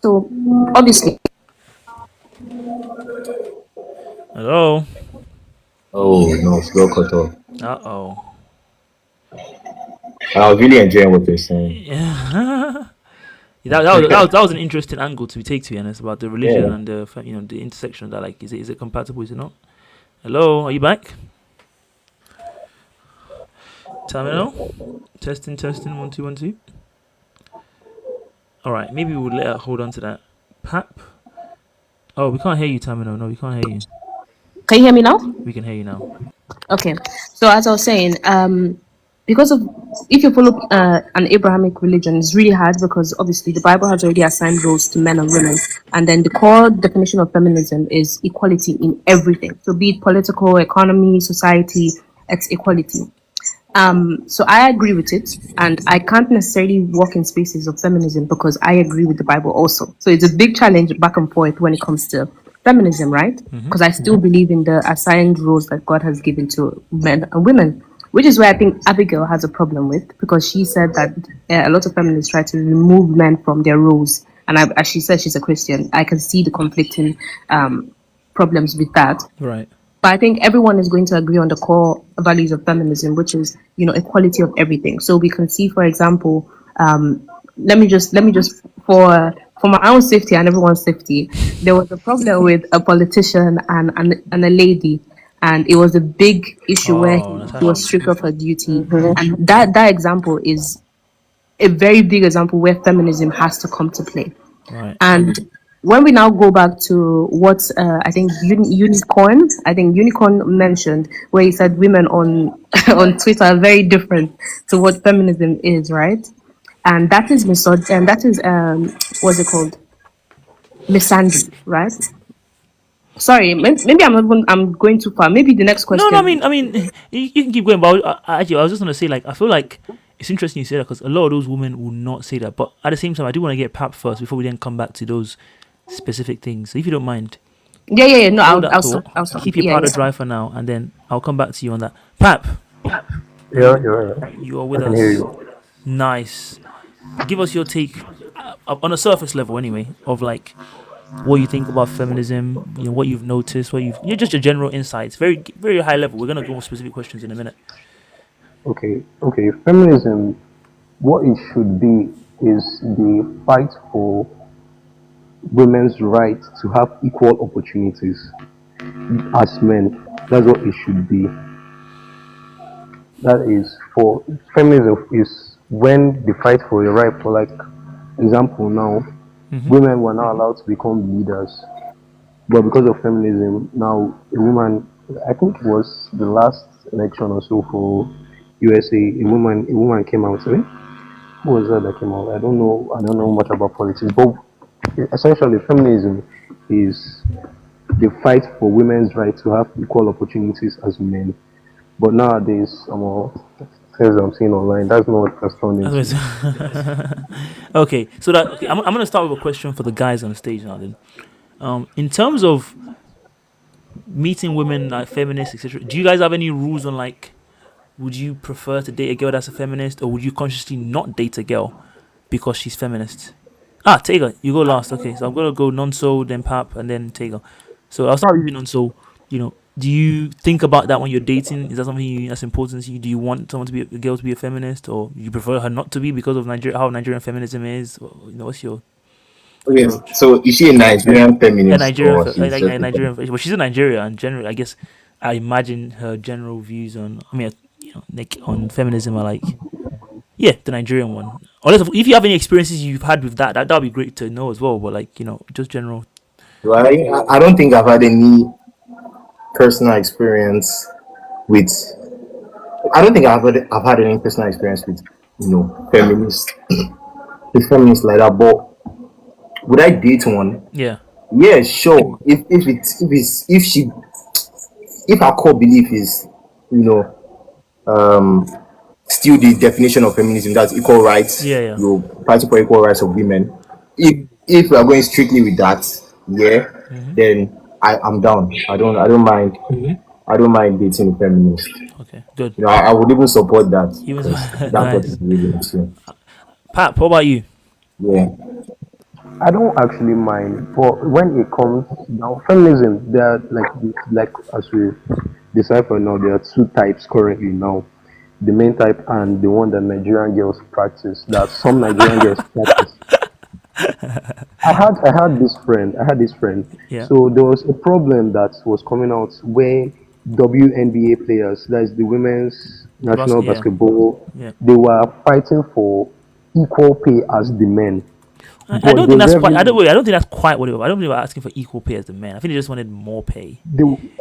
So obviously, Hello. oh no, it's got cut off. Uh-oh. I was really enjoying what you're saying. Yeah. That was an interesting angle to take, to be honest, about the religion Yeah. and the intersection of that. Like, is it compatible? Is it not? Hello, are you back? Terminal. Testing, testing. 1 2 1 2. All right, maybe we'll let her hold on to that. Pap. Oh, we can't hear you, Terminal. No, we can't hear you. can you hear me now? We can hear you now. Okay. So as I was saying, because of if you follow an Abrahamic religion, it's really hard because obviously the Bible has already assigned roles to men and women, and then the core definition of feminism is equality in everything. So be it political, economy, society, it's equality. So I agree with it, and I can't necessarily walk in spaces of feminism because I agree with the Bible also. So it's a big challenge back and forth when it comes to feminism, right? Because I still believe in the assigned roles that God has given to men and women, which is where I think Abigail has a problem with because she said that a lot of feminists try to remove men from their roles. And as she said, she's a Christian. I can see the conflicting problems with that. Right. But I think everyone is going to agree on the core values of feminism, which is, equality of everything. So we can see, for example, let me just for my own safety and everyone's safety, there was a problem with a politician and a lady, and it was a big issue where Oh, he was Natasha. stripped of her duty, Hmm. and that example is a very big example where feminism has to come to play. Right. And when we now go back to what I think Unicorn mentioned, where he said women on on Twitter are very different to what feminism is, right? And that is and that is what's it called, misandry, right? Sorry, maybe I'm going too far. Maybe the next No, no. I question. mean, I mean, you can keep going, but actually, I was just gonna say, like, I feel like it's interesting you say that because a lot of those women will not say that. But at the same time, I do want to get Pap first before we then come back to those specific things. So if you don't mind, Yeah, yeah, yeah. No, hold I'll that stop. thought. I'll stop. Keep your Yeah, powder yeah. dry for now, and then I'll come back to you on that. Pap, Yeah, you yeah, you are I with can hear us. you. Nice. Give us your take on a surface level, anyway, of like what you think about feminism. You know what you've noticed, what you've just your general insights. Very very high level. We're gonna go on specific questions in a minute. Okay. Feminism, what it should be is the fight for women's right to have equal opportunities as men. That's what it should be. That is for feminism is when the fight for the right for like example now, Mm-hmm. women were not allowed to become leaders. But because of feminism, now a woman, I think it was the last election or so for USA, a woman came out. Sorry, who was that came out? I don't know much about politics, but essentially, feminism is the fight for women's right to have equal opportunities as men. But nowadays, things I'm seeing online, that's not what that's turned into. Okay, so that okay, I'm gonna start with a question for the guys on stage now. Then, in terms of meeting women like feminists, etc., do you guys have any rules on like would you prefer to date a girl that's a feminist, or would you consciously not date a girl because she's feminist? Ah, Taylor, you go last. Okay, so I'm gonna go Nonso, then Pap, and then Taylor. So I'll start with you, Nonso. Do you think about that when you're dating? Is that something that's important to you? Do you want someone to be a girl to be a feminist, or you prefer her not to be because of Nigeria, how Nigerian feminism is? Or, what's your Okay, approach? so is she a Nigerian A feminist Nigerian, or she's like just a a Nigerian, feminist? well, she's a Nigeria, and generally, I guess, I imagine her general views on, I mean, like on feminism are like, yeah, the Nigerian one. Unless if you have any experiences you've had with that'd be great to know as well. But like, just general. Right? I don't think I've had any personal experience with. I don't think I've had any personal experience with feminists, with feminists like that. But would I date one? Yeah, Yeah, sure. If our core belief is, you know, um, still the definition of feminism, that's equal rights, yeah, yeah. fighting for equal rights of women. If we are going strictly with that, yeah, Mm-hmm. then I'm down. I don't mind dating a feminist. Okay, good. I would even support that Even so, because that's what it nice. really is. So, Pat, what about you? yeah. I don't actually mind, but when it comes down feminism, there are like as we decipher now, there are two types currently now. The main type and the one that Nigerian girls practice. That some Nigerian girls practice. I had this friend. Yeah. So there was a problem that was coming out where WNBA players, that is the women's national Yeah, basketball, yeah. they were fighting for equal pay as the men. I But don't the think that's quite. revenue, I don't think that's quite what it was. I don't think they were asking for equal pay as the men. I think they just wanted more pay.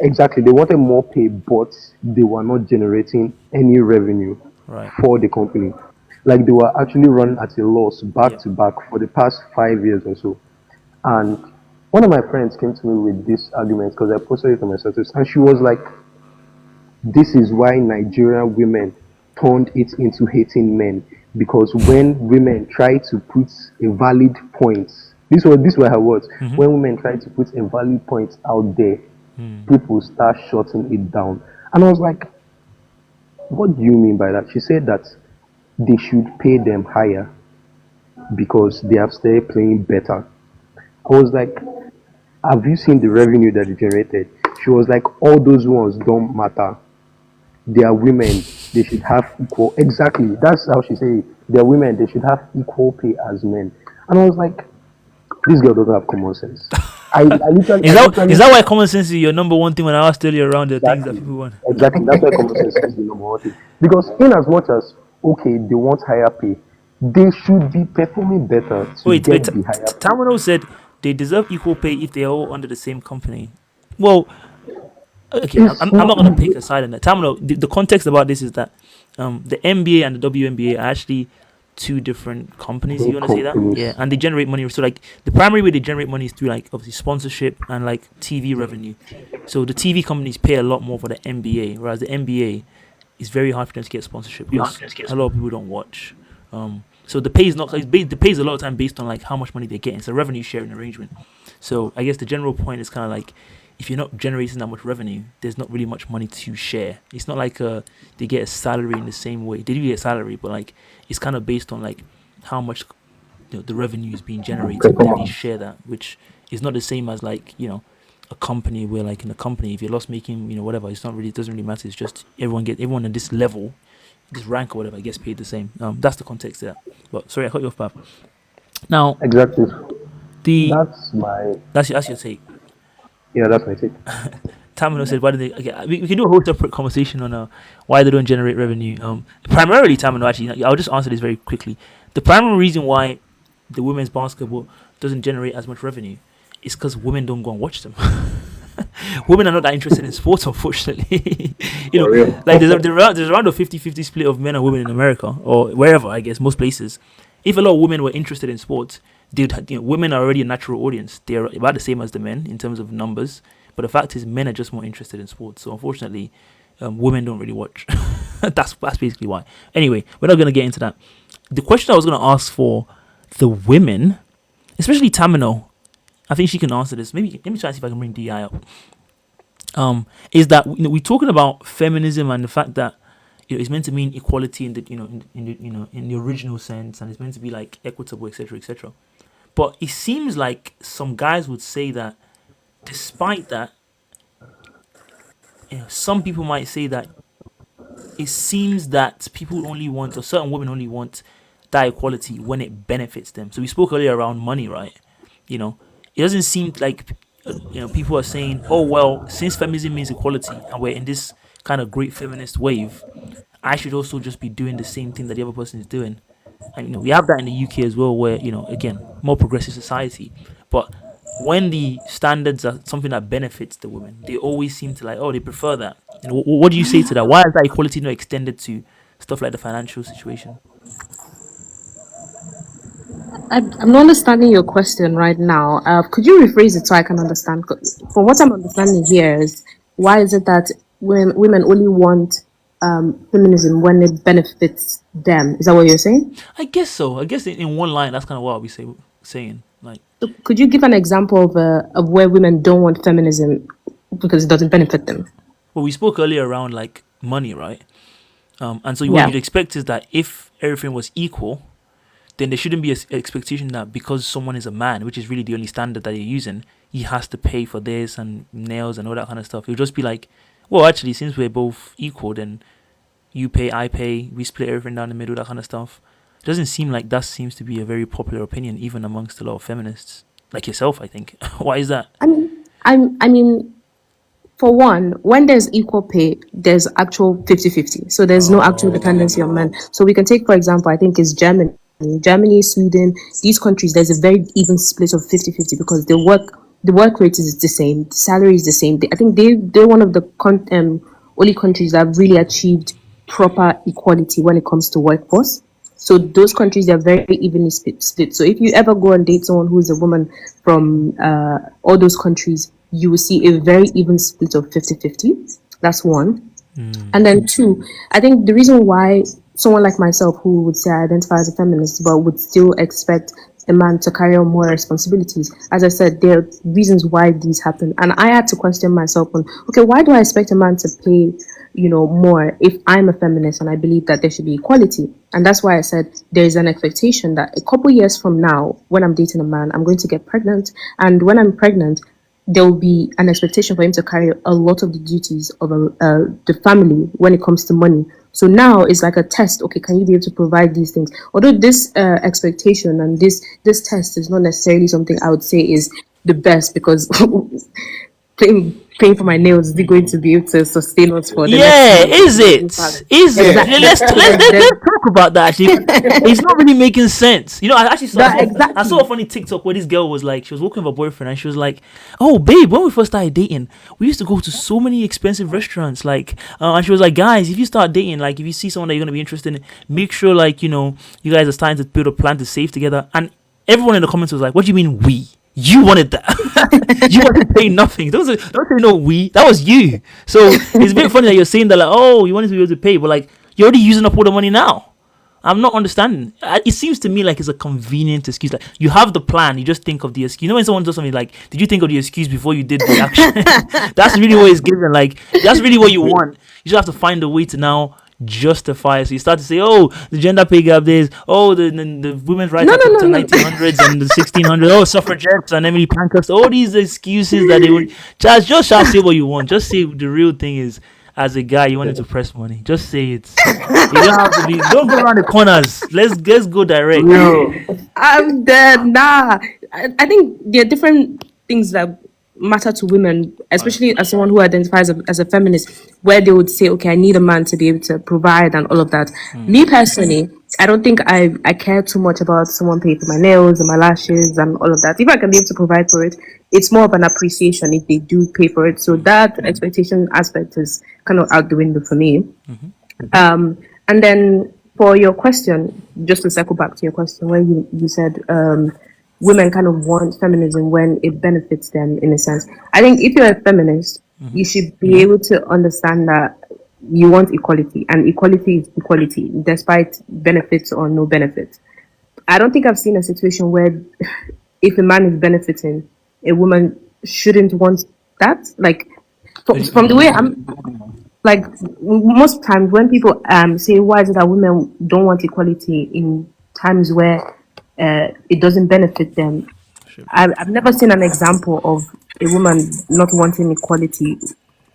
exactly, they wanted more pay, but they were not generating any revenue Right. for the company. Like they were actually running at a loss back Yeah. to back for the past 5 years or so. And one of my friends came to me with this argument because I posted it on my status, and she was like, "This is why Nigerian women turned it into hating men because when women try to put a valid point, this were her words. Mm-hmm. When women try to put a valid point out there, Hmm. people start shutting it down." And I was like, "What do you mean by that?" She said that they should pay them higher because they have started playing better. I was like, have you seen the revenue that they generated? She was like, all those ones don't matter. They are women. They should have equal. Exactly. That's how she said it. They are women. They should have equal pay as men. And I was like, this girl doesn't have common sense. Is that why common sense is your number one thing when I asked earlier around the things that exactly, people want? exactly. That's why common sense is the number one thing. Because in as much as okay, they want higher pay, they should be performing better to Wait. get the higher pay. Tamino said they deserve equal pay if they're all under the same company. Well, okay, It's I'm not not gonna pick a side on that. Tamino, the context about this is that the NBA and the WNBA are actually two different companies. You want to say that? companies. Yeah, and they generate money. So like the primary way they generate money is through like obviously sponsorship and like TV revenue. So the TV companies pay a lot more for the NBA, whereas the NBA it's very hard for them to get sponsorship because a lot of people don't watch. So the pay is not the pay is a lot of time based on like how much money they're getting. It's a revenue sharing arrangement. So I guess the general point is kind of like if you're not generating that much revenue, there's not really much money to share. It's not like they get a salary in the same way. They do get a salary, but like it's kind of based on like how much the revenue is being generated. Then they share that, which is not the same as like a company where like in a company if you're loss making whatever, it's not really, it doesn't really matter. It's just everyone at this level, this rank or whatever gets paid the same. That's the context there. But sorry, I cut you off, Pap. Now Exactly. that's That's your take. that's my take. Tamino said, "Why do they?" Okay, we can do a whole separate conversation on why they don't generate revenue. Primarily, Tamino. Actually, I'll just answer this very quickly. The primary reason why the women's basketball doesn't generate as much revenue is because women don't go and watch them. Women are not that interested in sports, unfortunately. Like there's around a 50-50 split of men and women in America or wherever. I guess most places. If a lot of women were interested in sports, women are already a natural audience. They're about the same as the men in terms of numbers. But the fact is, men are just more interested in sports. So unfortunately, women don't really watch. That's basically why. Anyway, we're not going to get into that. The question I was going to ask for the women, especially Tamino, I think she can answer this. Maybe let me try to see if I can bring DI up. Is that we're talking about feminism and the fact that it's meant to mean equality in the in the original sense, and it's meant to be like equitable, etc., etc. But it seems like some guys would say that, despite that, some people might say that it seems that people only want, or certain women only want that equality when it benefits them. So we spoke earlier around money, right? It doesn't seem like people are saying, oh well, since feminism means equality and we're in this kind of great feminist wave, I should also just be doing the same thing that the other person is doing. And we have that in the UK as well, where again, more progressive society. But when the standards are something that benefits the women, they always seem to like, oh, they prefer that. What do you say to that? Why is that equality not extended to stuff like the financial situation? I'm not understanding your question right now. Could you rephrase it so I can understand? 'Cause from what I'm understanding here is, why is it that when women only want feminism when it benefits them? Is that what you're saying? I guess so. I guess in one line, that's kind of what I'll be saying. Like, So could you give an example of where women don't want feminism because it doesn't benefit them? well, we spoke earlier around like money, right? And so what Yeah. you'd expect is that if everything was equal, then there shouldn't be an expectation that because someone is a man, which is really the only standard that you're using, he has to pay for this and nails and all that kind of stuff. It would just be like, well, actually, since we're both equal, then you pay, I pay, we split everything down the middle, that kind of stuff. It doesn't seem like that seems to be a very popular opinion, even amongst a lot of feminists, like yourself, I think. Why is that? I mean, for one, when there's equal pay, there's actual 50-50. So there's no actual dependency on men. So we can take, for example, I think it's Germany. Germany, Sweden, these countries, there's a very even split of 50-50 because the work rate is the same, the salary is the same. I think they're one of the only countries that have really achieved proper equality when it comes to workforce. So those countries are very evenly split. So if you ever go and date someone who is a woman from all those countries, you will see a very even split of 50-50. That's one. And then two, I think the reason why someone like myself who would say I identify as a feminist but would still expect a man to carry on more responsibilities, as I said, there are reasons why these happen. And I had to question myself on, okay, why do I expect a man to pay more if I'm a feminist and I believe that there should be equality? And that's why I said there is an expectation that a couple years from now, when I'm dating a man, I'm going to get pregnant, and when I'm pregnant, there will be an expectation for him to carry a lot of the duties of the family when it comes to money. So now it's like a test. Okay, can you be able to provide these things? Although this expectation and this test is not necessarily something I would say is the best, because paying for my nails, is it going to be able to sustain us for the Yeah, next is it? Is it? Exactly. Let's talk about that. Actually, it's not really making sense. I actually I saw a funny TikTok where this girl was like, she was walking with her boyfriend and she was like, "Oh, babe, when we first started dating, we used to go to so many expensive restaurants. Like, and she was like, guys, if you start dating, like, if you see someone that you're gonna be interested in, make sure you guys are starting to build a plan to save together." And everyone in the comments was like, "What do you mean we?" You wanted that. You wanted to pay nothing. Don't say no we. That was you. So it's a bit funny that you're saying that like, oh, you wanted to be able to pay, but like you're already using up all the money now. I'm not understanding. It seems to me like it's a convenient excuse. Like you have the plan, you just think of the excuse. You know when someone does something like, did you think of the excuse before you did the action? That's really what it's given. Like that's really what you want. You just have to find a way to now justify it. So you start to say, oh, the gender pay gap days, oh, the women's rights No, act no, of no, the no. 1900s and the 1600s, oh, suffragettes and Emily Pankhurst, all these excuses that they would just shall say what you want. Just say the real thing is, as a guy, you wanted to press money. Just say it. You don't have to be. Don't go around the corners. Let's go direct. I'm dead. Nah. I think there are different things that matter to women, especially as someone who identifies as a feminist, where they would say, okay, I need a man to be able to provide and all of that. Me personally, I don't think I care too much about someone paying for my nails and my lashes and all of that. If I can be able to provide for it, it's more of an appreciation if they do pay for it. So that expectation aspect is kind of out the window for me. And then for your question, just to circle back to your question, where you said women kind of want feminism when it benefits them in a sense. I think if you're a feminist, you should be able to understand that you want equality, and equality is equality, despite benefits or no benefits. I don't think I've seen a situation where if a man is benefiting, a woman shouldn't want that. Like from the way I'm like most times when people say why is it that women don't want equality in times where it doesn't benefit them, I've never seen an example of a woman not wanting equality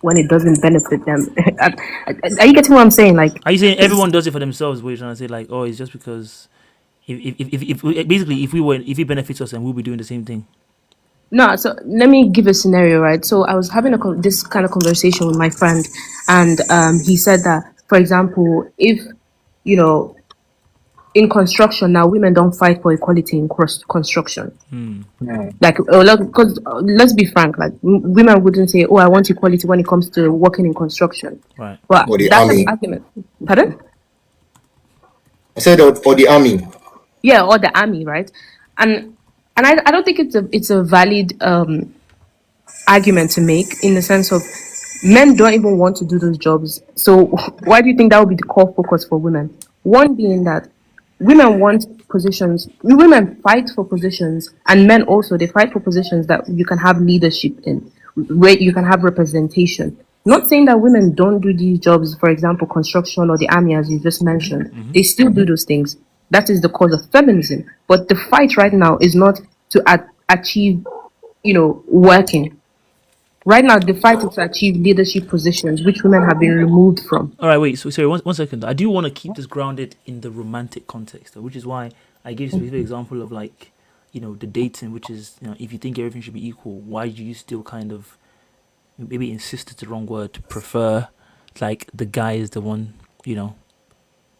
when it doesn't benefit them. Are you getting what I'm saying? Like, Are you saying everyone does it for themselves? What you're trying to say, like, oh, it's just because basically if it benefits us, and we'll be doing the same thing. no, so let me give a scenario, right? So I was having this kind of conversation with my friend, and he said that, for example, if you know, in construction now, women don't fight for equality in construction. Like, because let's be frank, like women wouldn't say, "Oh, I want equality" when it comes to working in construction. Right. But Or the that's an army. argument. Pardon? I said, or the army. Yeah, or the army, right? And I don't think it's a valid argument to make, in the sense of men don't even want to do those jobs. So why do you think that would be the core focus for women? One being that women want positions, women fight for positions, and men also, they fight for positions that you can have leadership in, where you can have representation. Not saying that women don't do these jobs, for example, construction or the army, as you just mentioned. They still do those things. That is the cause of feminism. But the fight right now is not to achieve, working. Right now, the fight is to achieve leadership positions, which women have been removed from. All right, wait. So sorry, one second. I do want to keep this grounded in the romantic context, though, which is why I gave a specific example of like, the dating, which is, if you think everything should be equal, why do you still kind of maybe insist is the wrong word, prefer like the guy is the one,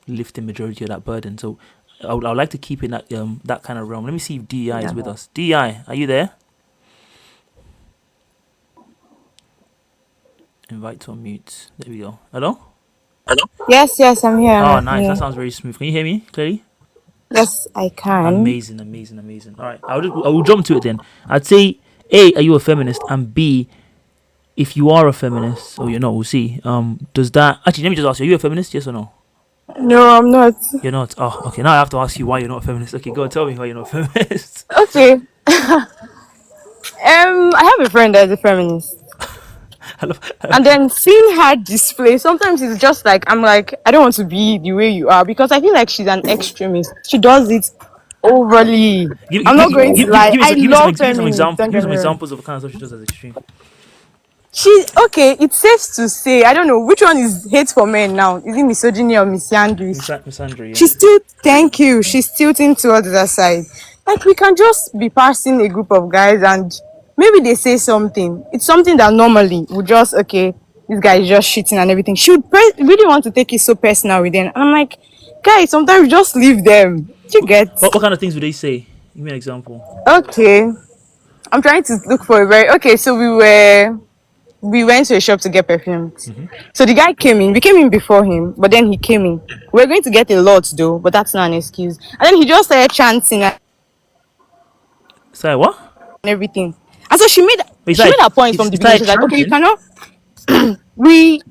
lifting majority of that burden. So I would like to keep in that kind of realm. Let me see if DI is with us. DI, are you there? Invite to unmute. There we go. Hello? Yes, I'm here. Oh, I'm nice. here. That sounds very smooth. Can you hear me clearly? Yes, I can. Amazing. All right. I will jump to it then. I'd say, A, are you a feminist? And B, if you are a feminist, or you're not, we'll see. Does that... Actually, let me just ask you, are you a feminist? Yes or no? No, I'm not. You're not? Oh, okay. Now I have to ask you why you're not a feminist. Okay, go and tell me why you're not a feminist. Okay. I have a friend that's a feminist. Hello. And then seeing her display, sometimes it's just like, I'm like, I don't want to be the way you are, because I feel like she's an extremist. She does it overly. I'm not going to lie. I love feminists. Don't Give me get some me wrong. examples of the kind of stuff she does as extreme. Okay, it's safe to say, I don't know which one is hate for men now. Is it misogyny or misandry? Misandry, yeah. Thank you. She's tilting towards that side. Like, we can just be passing a group of guys and maybe they say something. It's something that normally would just, okay, this guy is just shitting and everything. She would really want to take it so personal with them. And I'm like, guys, sometimes just leave them. Do you get? What kind of things would they say? Give me an example. Okay. I'm trying to look for okay, so we went to a shop to get perfumes. So the guy came in. We came in before him, but then he came in. We are going to get a lot though, but that's not an excuse. And then he just started chanting. Sorry, what? everything. And so It's she like made her point from the it's beginning. like She's like, okay, you chanting. cannot. We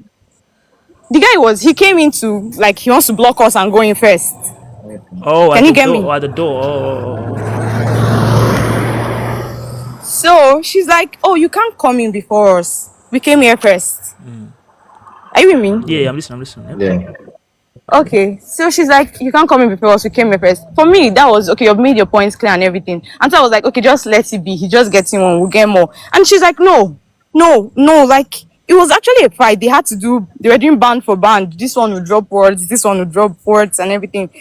the guy he came into like he wants to block us and go in first. Oh, Can at you the get door. me? Oh, at the door. Oh, okay. So she's like, oh, you can't come in before us. We came here first. Are you with me? Yeah, I'm listening. I'm listening. Yep. Yeah. Okay, so she's like, you can't come in before us, we came here first. For me, that was okay, you've made your points clear and everything. And so I was like, okay, just let it be. He just gets in one, we'll get more. And she's like, no, like it was actually a fight. They were doing band for band. This one will drop words, this one will drop words and everything.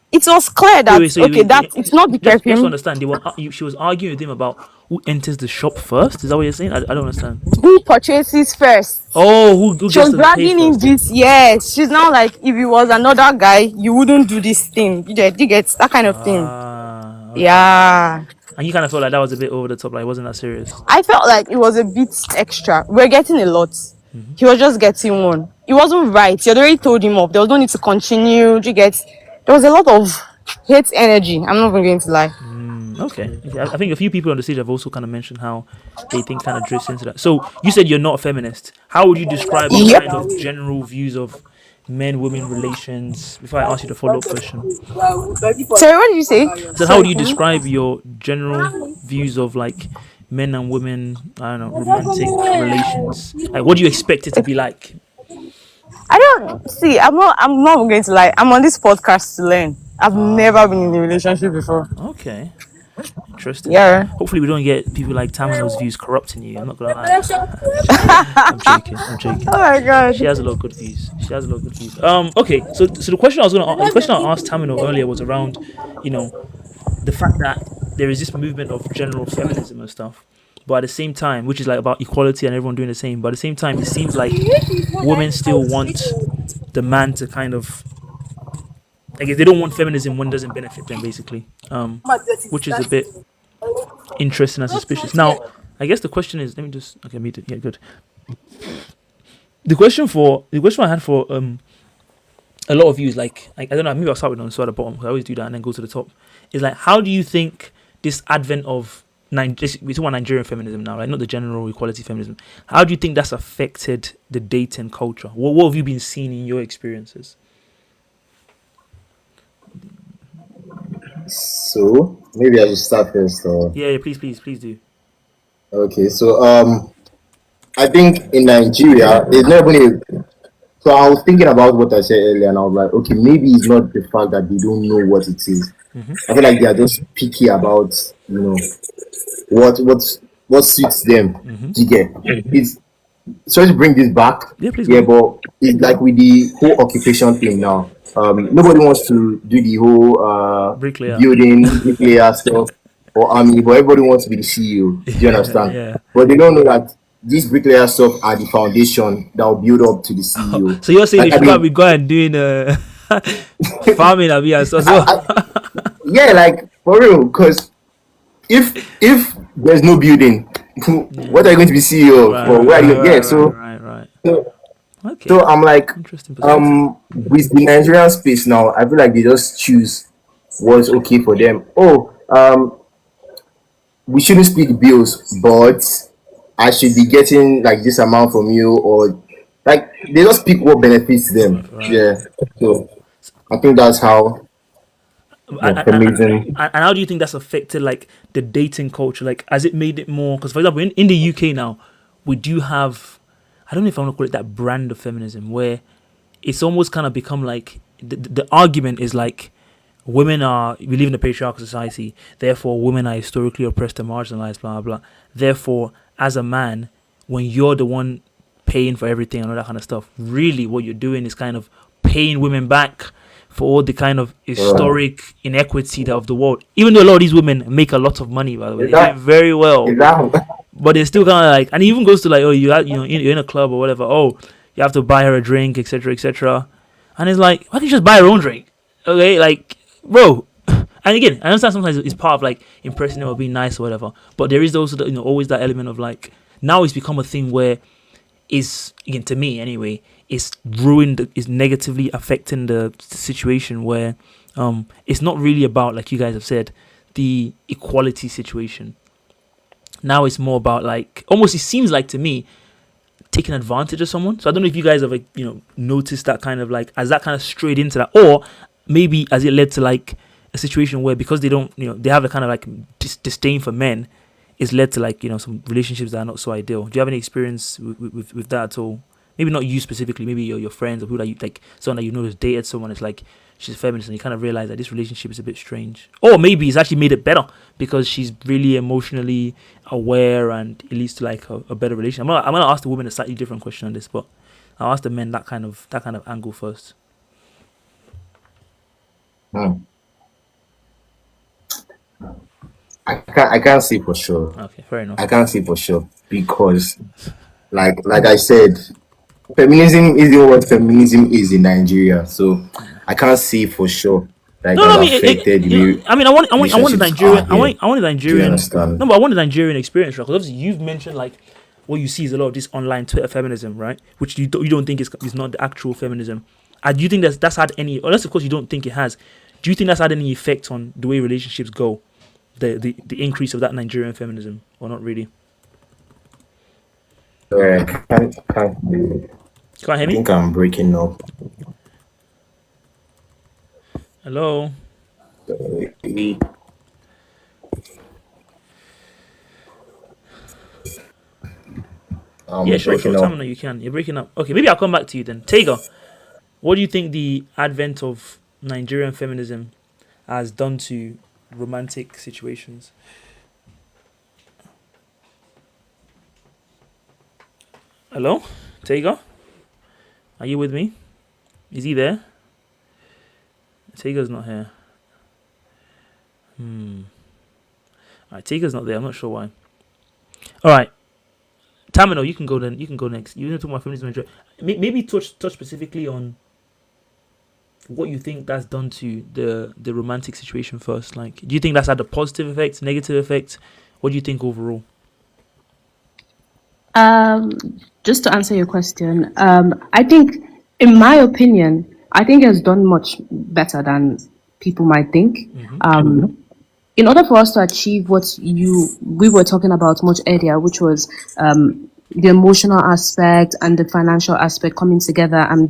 It was clear Wait, that wait. So okay, wait, that it's not the just to perfume understand, she was arguing with him about who enters the shop first. Is that what you're saying? I don't understand. who purchases first. Oh, who She gets was to pay dragging in first? this, yes. She's now like, if it was another guy, you wouldn't do this thing. You get that kind of thing. Ah, okay. Yeah. And you kind of felt like that was a bit over the top. Like, it wasn't that serious. I felt like it was a bit extra. We're getting a lot. He was just getting one. It wasn't right. He had already told him off. There was no need to continue. You get? There was a lot of hate energy. I'm not even going to lie. Okay. I think a few people on the stage have also kind of mentioned how they think kind of drifts into that. So you said you're not a feminist. How would you describe your Yep. kind of general views of men-women relations? Before I ask you the follow-up question, Sorry, what did you say? so how would you describe your general views of like men and women? I don't know, romantic relations. Like, what do you expect it to be like? I don't see. I'm not going to lie. I'm on this podcast to learn. I've never been in a relationship before. Okay. Interesting. Yeah. Hopefully, we don't get people like Tamino's views corrupting you. I'm not gonna lie. I'm joking. I'm joking. Oh my god. She has a lot of good views. She has a lot of good views. Okay. So the question the question I asked Tamino earlier was around, the fact that there is this movement of general feminism and stuff, but at the same time, which is like about equality and everyone doing the same. But at the same time, it seems like women still want the man to kind of, I guess they don't want feminism when it doesn't benefit them, basically. Which is a bit interesting and suspicious. Now, I guess the question is, let me just meet it. Yeah, good. The question I had for a lot of you is like I don't know, maybe I'll start with on the bottom because I always do that and then go to the top. Is like, how do you think this advent of we're talking about Nigerian feminism now, right? Not the general equality feminism. How do you think that's affected the dating culture? What have you been seeing in your experiences? So maybe I should start first. Yeah, please do. Okay, so I think in Nigeria, there's never been a. So I was thinking about what I said earlier, and I was like, okay, maybe it's not the fact that they don't know what it is. I feel like they are just picky about, what suits them. Do you get? It's sorry to bring this back. Yeah, please Yeah, go. but it's like with the whole occupation thing now. Nobody wants to do the whole Bricklayer. building bricklayer stuff or army, but everybody wants to be the CEO. Do you understand? Yeah. But they don't know that these bricklayer stuff are the foundation that will build up to the CEO. So you're saying Like, they should probably go and doing farming and so yeah, like for real, because if there's no building, what are you going to be CEO of? Or where are you? Yeah, so right. so Okay. so I'm like, Interesting perspective. with the Nigerian space now, I feel like they just choose what's okay for them. Oh, we shouldn't split bills, but I should be getting like this amount from you, or like they just pick what benefits them. Right. Yeah. So I think that's how feminism. And how do you think that's affected like the dating culture? Like, has it made it more? Because for example, in the UK now, we do have, I don't know if I want to call it that brand of feminism, where it's almost kind of become like the argument is like we live in a patriarchal society, therefore women are historically oppressed and marginalized, blah blah blah. Therefore, as a man, when you're the one paying for everything and all that kind of stuff, really what you're doing is kind of paying women back for all the kind of historic inequity of the world. Even though a lot of these women make a lot of money, by the way, they do very well. Exactly. But they're still kind of like, and it even goes to like, oh, you're in a club or whatever. Oh, you have to buy her a drink, etc., etc. And it's like, why can't you just buy her own drink? Okay, like, bro. And again, I understand sometimes it's part of like impressing them or being nice or whatever. But there is also always that element of like, now it's become a thing where is, again, to me anyway, is negatively affecting the situation where it's not really about, like you guys have said, the equality situation. Now it's more about like almost it seems like to me taking advantage of someone. So I don't know if you guys have like noticed that kind of like as that kind of strayed into that, or maybe as it led to like a situation where because they don't they have a kind of like disdain for men, it's led to like some relationships that are not so ideal. Do you have any experience with that at all? Maybe not you specifically, maybe your friends or people that you like, someone that you know has dated someone. It's like she's a feminist, and you kind of realize that this relationship is a bit strange, or maybe it's actually made it better because she's really emotionally aware, and it leads to like a better relationship. I'm gonna ask the women a slightly different question on this, but I'll ask the men that kind of angle first. Hmm. I can't say for sure. Okay, fair enough. I can't say for sure because like I said, feminism isn't what feminism is in Nigeria. So I can't say for sure that it No, no, has I mean, affected the way I mean, I want the relationships are Nigerian, here. I want the Do you Nigerian. No, understand? but I want the Nigerian experience, right? Because obviously you've mentioned like what you see is a lot of this online Twitter feminism, right? Which you don't think is not the actual feminism. And do you think that's had any? Unless of course you don't think it has. Do you think that's had any effect on the way relationships go? The increase of that Nigerian feminism, or not really? Can't, You can't hear I me? think I'm breaking up. Hello. Yeah, I'm sure, breaking sure. Tell me up. now you can. You're breaking up. Okay, maybe I'll come back to you then. Tega, what do you think the advent of Nigerian feminism has done to romantic situations? Hello, Tega, are you with me? Is he there? Tega's not here. Alright, Tega's not there. I'm not sure why. Alright, Tamino, you can go then. You can go next. You want to talk about feminism? Maybe touch specifically on what you think that's done to the romantic situation first. Like, do you think that's had a positive effect, negative effect? What do you think overall? Um, just to answer your question, I think, in my opinion, I think it's done much better than people might think. In order for us to achieve what we were talking about much earlier, which was the emotional aspect and the financial aspect coming together, and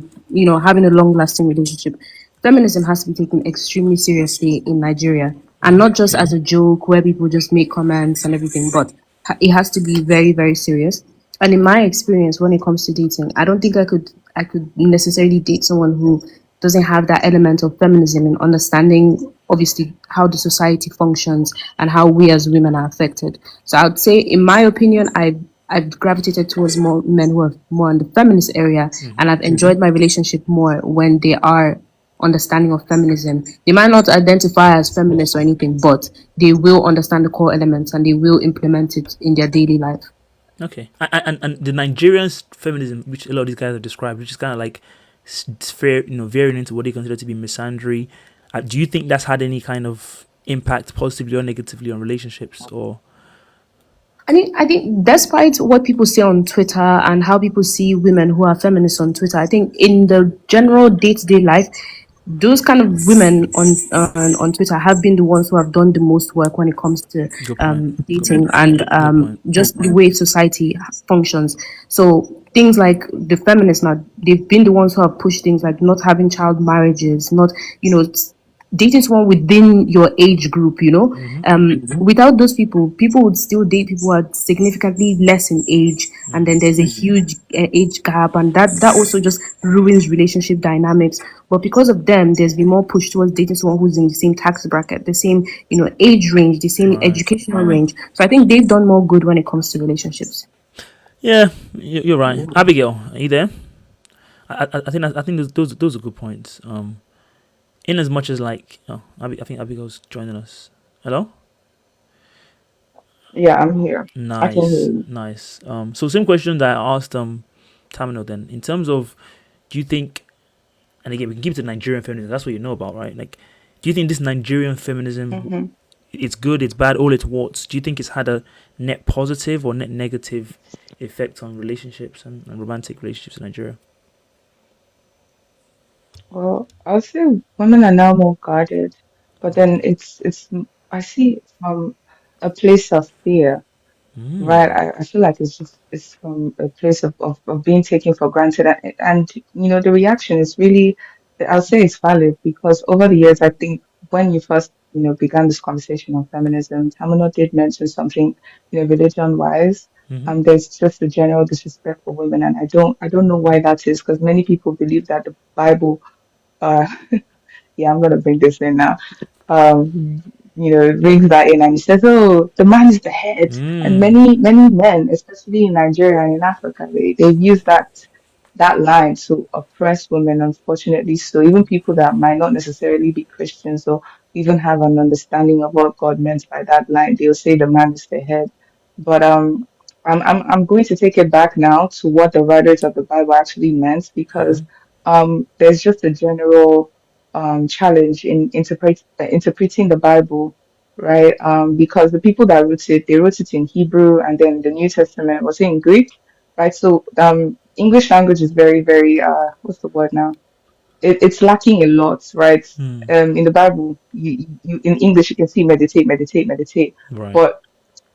having a long lasting relationship, feminism has to be taken extremely seriously in Nigeria, and not just as a joke where people just make comments and everything, but it has to be very, very serious. And in my experience, when it comes to dating, I don't think I could necessarily date someone who doesn't have that element of feminism and understanding, obviously, how the society functions and how we as women are affected. So I would say, in my opinion, I've gravitated towards more men who are more on the feminist area, and I've enjoyed my relationship more when they are understanding of feminism. They might not identify as feminists or anything, but they will understand the core elements and they will implement it in their daily life. Okay, and the Nigerian feminism, which a lot of these guys have described, which is kind of like fair, veering into what they consider to be misandry. Do you think that's had any kind of impact, positively or negatively, on relationships? Or I think despite what people say on Twitter and how people see women who are feminists on Twitter, I think in the general day-to-day life, those kind of women on Twitter have been the ones who have done the most work when it comes to good point. dating and Good point. just the way society functions. So things like the feminists now, they've been the ones who have pushed things like not having child marriages, not dating someone within your age group. Without those people would still date people who are significantly less in age, and then there's a huge age gap, and that also just ruins relationship dynamics. But because of them, there's been more push towards dating someone who's in the same tax bracket, the same age range, the same Right. educational range. So I think they've done more good when it comes to relationships. Yeah, you're right. Abigail, are you there? I think those are good points. In as much as like, I think Abigail's joining us. Hello. Yeah, I'm here. I can hear Nice, you. nice. So same question that I asked Tamino then. In terms of, do you think, and again we can keep it to Nigerian feminism. That's what you know about, right? Like, do you think this Nigerian feminism, Hmm. it's good, it's bad, all its warts? Do you think it's had a net positive or net negative effect on relationships and romantic relationships in Nigeria? Well, I would say women are now more guarded, but then I see it from a place of fear. right? I feel like it's from a place of being taken for granted, and the reaction is really, I'll say it's valid because over the years, I think when you first began this conversation on feminism, Tamino did mention something, religion wise. There's just a general disrespect for women, and I don't know why that is because many people believe that the Bible, uh, yeah, I'm gonna bring this in now. Brings that in and he says, "Oh, the man is the head." And many men, especially in Nigeria and in Africa, they've used that line to oppress women, unfortunately. So even people that might not necessarily be Christians or even have an understanding of what God meant by that line, they'll say the man is the head. But I'm going to take it back now to what the writers of the Bible actually meant because there's just a general challenge in interpreting the Bible, right? Because the people that wrote it, they wrote it in Hebrew, and then the New Testament was in Greek, right? So English language is very, very what's the word now? It's lacking a lot, right? In the Bible, you in English you can see meditate, meditate, meditate, Right. but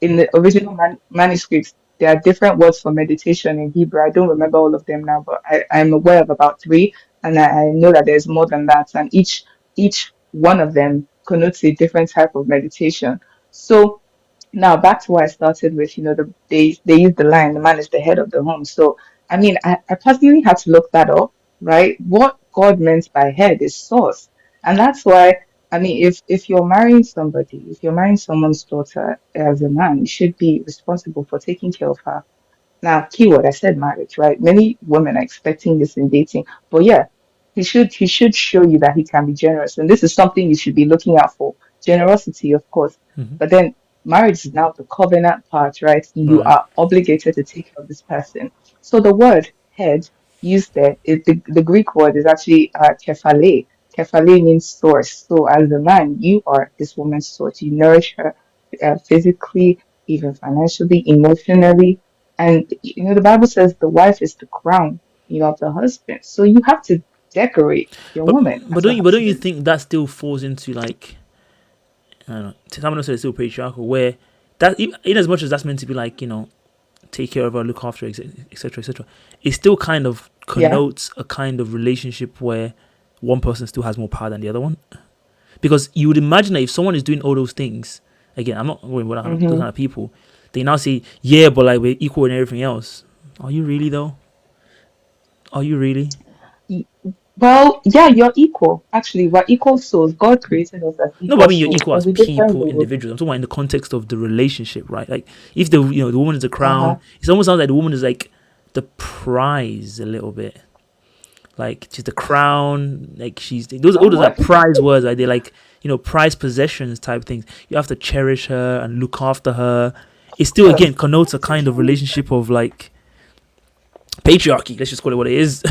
in the original manuscripts, there are different words for meditation in Hebrew. I don't remember all of them now, but I'm aware of about three, and I know that there's more than that. And each one of them connotes a different type of meditation. So now back to what I started with, they use the line, the man is the head of the home. So I mean, I personally had to look that up, right? What God meant by head is source. And that's why, I mean, if you're marrying somebody, if you're marrying someone's daughter as a man, you should be responsible for taking care of her. Now, keyword, I said marriage, right? Many women are expecting this in dating, but yeah, he should show you that he can be generous, and this is something you should be looking out for. Generosity, of course, but then marriage is now the covenant part, right? You Right. are obligated to take care of this person. So the word head used there, the Greek word is actually kephale. Kephale means source. So as a man, you are this woman's source. You nourish her physically, even financially, emotionally, and the Bible says the wife is the crown, of the husband. So you have to decorate your But woman but as a don't you but don't you husband. think that still falls into like, I don't know, someone said it's still patriarchal where that in as much as that's meant to be like, take care of her, look after her, etc., etc., it still kind of Yeah. connotes a kind of relationship where one person still has more power than the other one. Because you would imagine that if someone is doing all those things, again, I'm not going with those hmm kind of people, they now say, yeah, but like we're equal in everything else. Are you really though? Are you really? Well, yeah, you're equal. Actually, we're equal souls. God created us as No, but I equal mean you're souls, equal but as with different people, roles. individuals. I'm talking about in the context of the relationship, right? Like if the woman is a Uh-huh. crown, it almost sounds like the woman is like the prize a little bit. Like she's the crown, like she's those all those are Somewhat. prize words, like they're like, prize possessions type things. You have to cherish her and look after her. It still again connotes a kind of relationship of like patriarchy. Let's just call it what it is.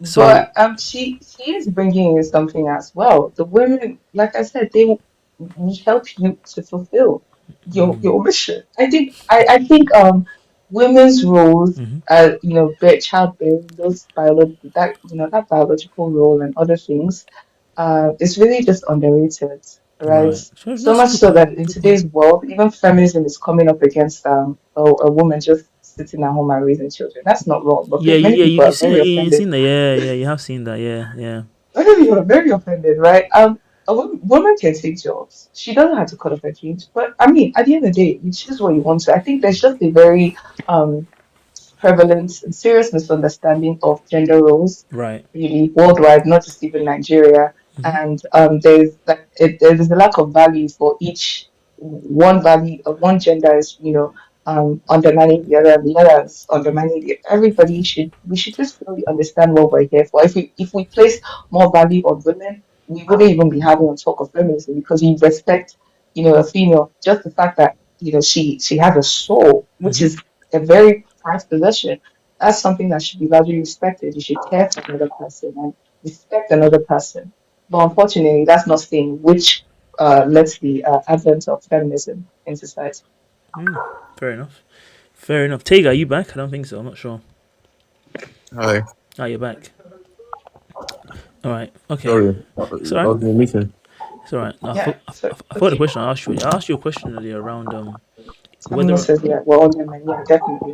So But she is bringing in something as well. The women, like I said, they we help you to fulfill your mission. I think women's roles, childbearing, those that biological role and other things, is really just underrated, right? right, so So that's a much good so point. that in Good point. today's world, even feminism is coming up against a woman just sitting at home and raising children. That's not wrong, but Yeah, many yeah, people you've are seen very that. Yeah, you've offended. seen that. Yeah, yeah, you have seen that. Yeah, yeah. Many people are very offended, right? A woman can take jobs. She doesn't have to cut off her jeans. But I mean, at the end of the day, you choose what you want to. I think there's just a very um prevalent and serious misunderstanding of gender roles, Right. really worldwide, not just even Nigeria. And there's a lack of value for each one value. One gender is undermining the other, and the other is undermining the. Everybody should we should just really understand what we're here for. If we place more value on women, we wouldn't even be having a talk of feminism because you respect a female, just the fact that she has a soul, which is a very prized possession. That's something that should be largely respected. You should care for another person and respect another person. But unfortunately, that's not seen, which lets the advent of feminism in society. Fair enough. Fair enough. Tega, are you back? I don't think so. I'm not sure. Hi, Ah, you're back. All right. Okay. sorry, I It's all right. was in a meeting. It's all right. Yeah. So I forgot the okay. question I asked you. I asked you a question earlier around Someone whether. says yeah. Well, on your mind, yeah, definitely.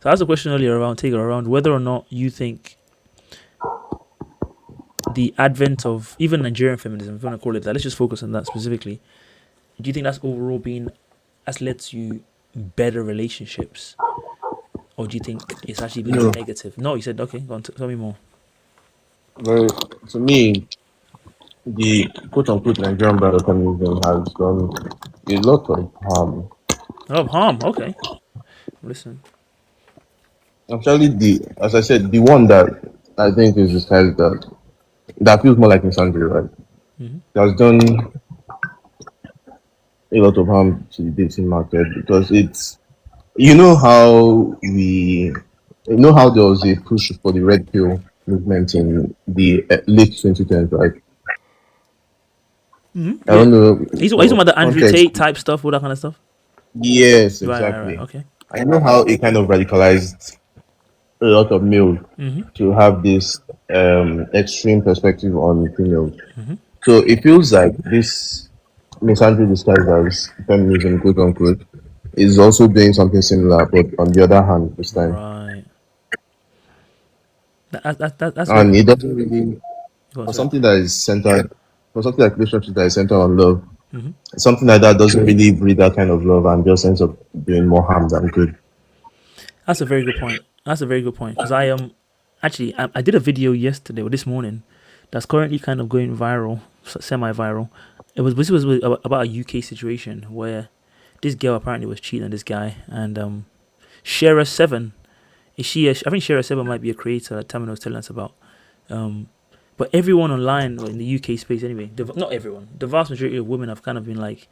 So I asked a question earlier around Taker around whether or not you think the advent of even Nigerian feminism, if you want to call it that, let's just focus on that specifically. Do you think that's overall been has led to better relationships, or do you think it's actually been a No, negative? No, you said okay. Go on, tell me more. well, to me, the quote unquote Nigerian brother feminism has done a lot of harm. A lot of harm. Okay, listen. Actually, as I said, the one that I think is disguised that feels more like misandry, right? Hmm. It has done a lot of harm to the dating market because it's you know how there was a push for the red pill movement in the late 2010s, right? Hmm. I Yeah. don't know He's talking for about the Andrew context. Tate type stuff, all that kind of stuff. Yes, Right. exactly. Okay. I know how it kind of radicalized a lot of males Hmm. to have this extreme perspective on females. Hmm. So it feels like this misandry disguised as feminism, quote unquote, is also doing something similar, but on the other hand, this time. Right. That's very. And it doesn't really, Go on, for sorry. something that is centered, for something like relationship that is centered on love, Hmm. something like that doesn't really breed that kind of love and just ends up doing more harm than good. That's a very good point. That's a very good point because actually I did a video yesterday or this morning that's currently kind of going viral, semi-viral. This was about a UK situation where this girl apparently was cheating on this guy, and Shara Seven is she? I think Shara Seven might be a creator that Tamino was telling us about. Um, but everyone online, or in the UK space anyway, not everyone, the vast majority of women have kind of been like,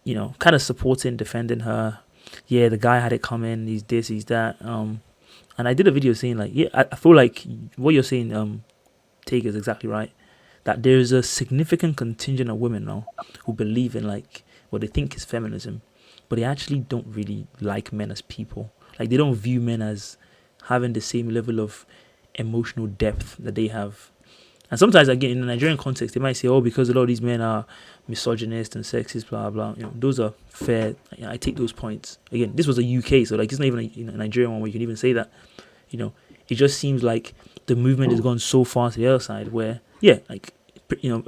kind of supporting, defending her. Yeah, the guy had it coming. He's this, he's that. And I did a video saying like, yeah, I feel like what you're saying, Take is exactly right. That there's a significant contingent of women now who believe in like what they think is feminism, but they actually don't really like men as people. Like they don't view men as having the same level of emotional depth that they have. And sometimes, again, in the Nigerian context, they might say, "Oh, because a lot of these men are misogynist and sexist, blah blah." Those are fair. I take those points. Again, this was a UK, so like it's not even a Nigerian one where you can even say that. It just seems like the movement has gone so far to the other side where, yeah, like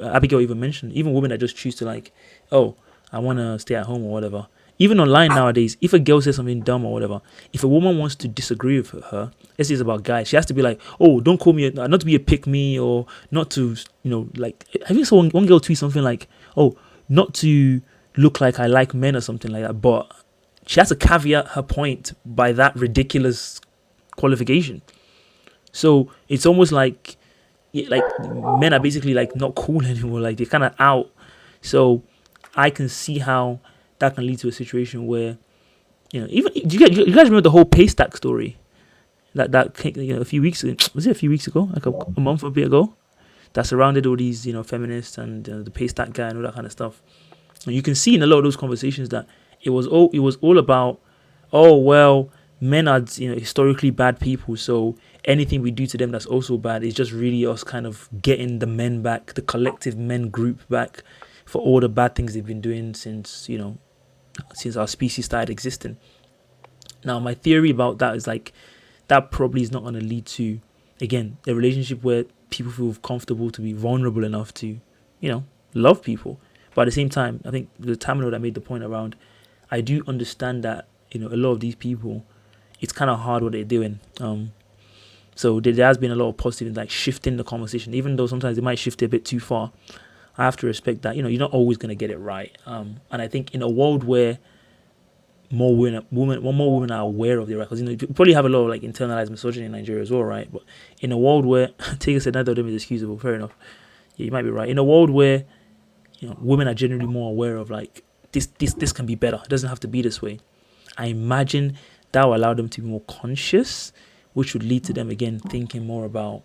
Abigail even mentioned, even women that just choose to like, oh, I want to stay at home or whatever. Even online nowadays, if a girl says something dumb or whatever, if a woman wants to disagree with her, let's say it's about guys, she has to be like, oh, don't call me, not to be a pick me or not to, like, I think so one girl tweet something like, oh, not to look like I like men or something like that, but she has to caveat her point by that ridiculous qualification. So it's almost like, yeah, like men are basically like not cool anymore, like they're kind of out. So I can see how that can lead to a situation where even do you guys remember the whole pay stack story that came, a few weeks ago? Was it a few weeks ago, like a month or a bit ago, that surrounded all these feminists and the pay stack guy and all that kind of stuff. And you can see in a lot of those conversations that it was all about, oh well, men are historically bad people, so anything we do to them that's also bad is just really us kind of getting the men back, the collective men group back, for all the bad things they've been doing since our species started existing. Now, my theory about that is like that probably is not going to lead to, again, a relationship where people feel comfortable to be vulnerable enough to, love people. But at the same time, I think the Tamino that made the point around, I do understand that a lot of these people, it's kind of hard what they're doing. So there has been a lot of positive, like shifting the conversation, even though sometimes they might shift it a bit too far. I have to respect that. You're not always going to get it right. And I think in a world where more women are aware of their right, because you probably have a lot of like internalized misogyny in Nigeria as well, right? But in a world where Tigger said neither of them is excusable, fair enough. Yeah, you might be right. In a world where women are generally more aware of like this can be better. It doesn't have to be this way. I imagine that will allow them to be more conscious, which would lead to them again thinking more about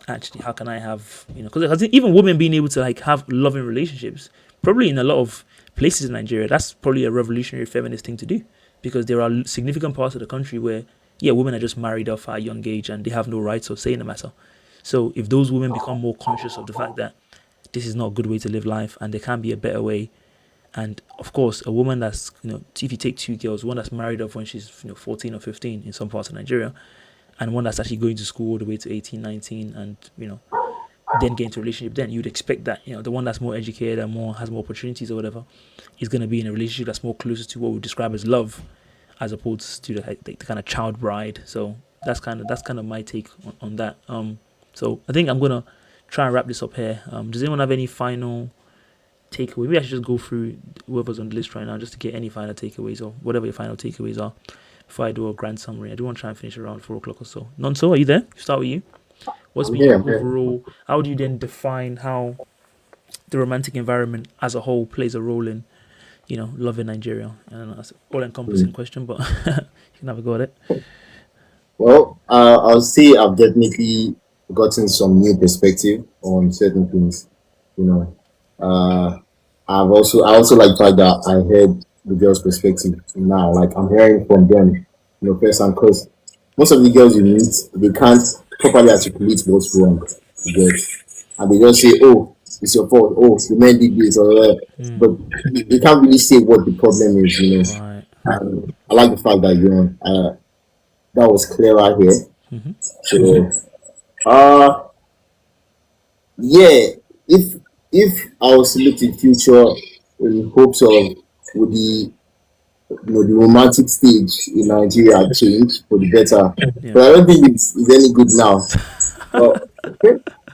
actually how can I have because even women being able to like have loving relationships, probably in a lot of places in Nigeria, that's probably a revolutionary feminist thing to do, because there are significant parts of the country where women are just married off at a young age and they have no rights or say in the matter. So if those women become more conscious of the fact that this is not a good way to live life, and there can be a better way. And of course, a woman that's, if you take two girls, one that's married off when she's 14 or 15 in some parts of Nigeria, and one that's actually going to school all the way to 18, 19, and then get into a relationship, then you'd expect that the one that's more educated and has more opportunities or whatever is going to be in a relationship that's more closer to what we describe as love, as opposed to the kind of child bride. So that's kind of my take on that. So I think I'm gonna try and wrap this up here. Does anyone have any final takeaway? Maybe I should just go through whoever's on the list right now just to get any final takeaways or whatever your final takeaways are before I do a grand summary. I do want to try and finish around 4 o'clock or so. Nonso, are you there? Start with you. What's been your overall? How do you then define how the romantic environment as a whole plays a role in, love in Nigeria? I don't know, that's an all-encompassing question, but you can have a go at it. Well, I'll say I've definitely gotten some new perspective on certain things. I also like the fact that I heard the girls' perspective now. Like I'm hearing from them, firsthand, because most of the girls you meet, they can't properly articulate what's wrong. And they just say, "Oh, it's your fault. Oh, the men did this," or that. But they can't really say what the problem is. Right. And I like the fact that that was clearer here. Mm-hmm. So, yeah, if I was to look to the future in hopes of would the romantic stage in Nigeria change for the better, but I don't think it's any good now.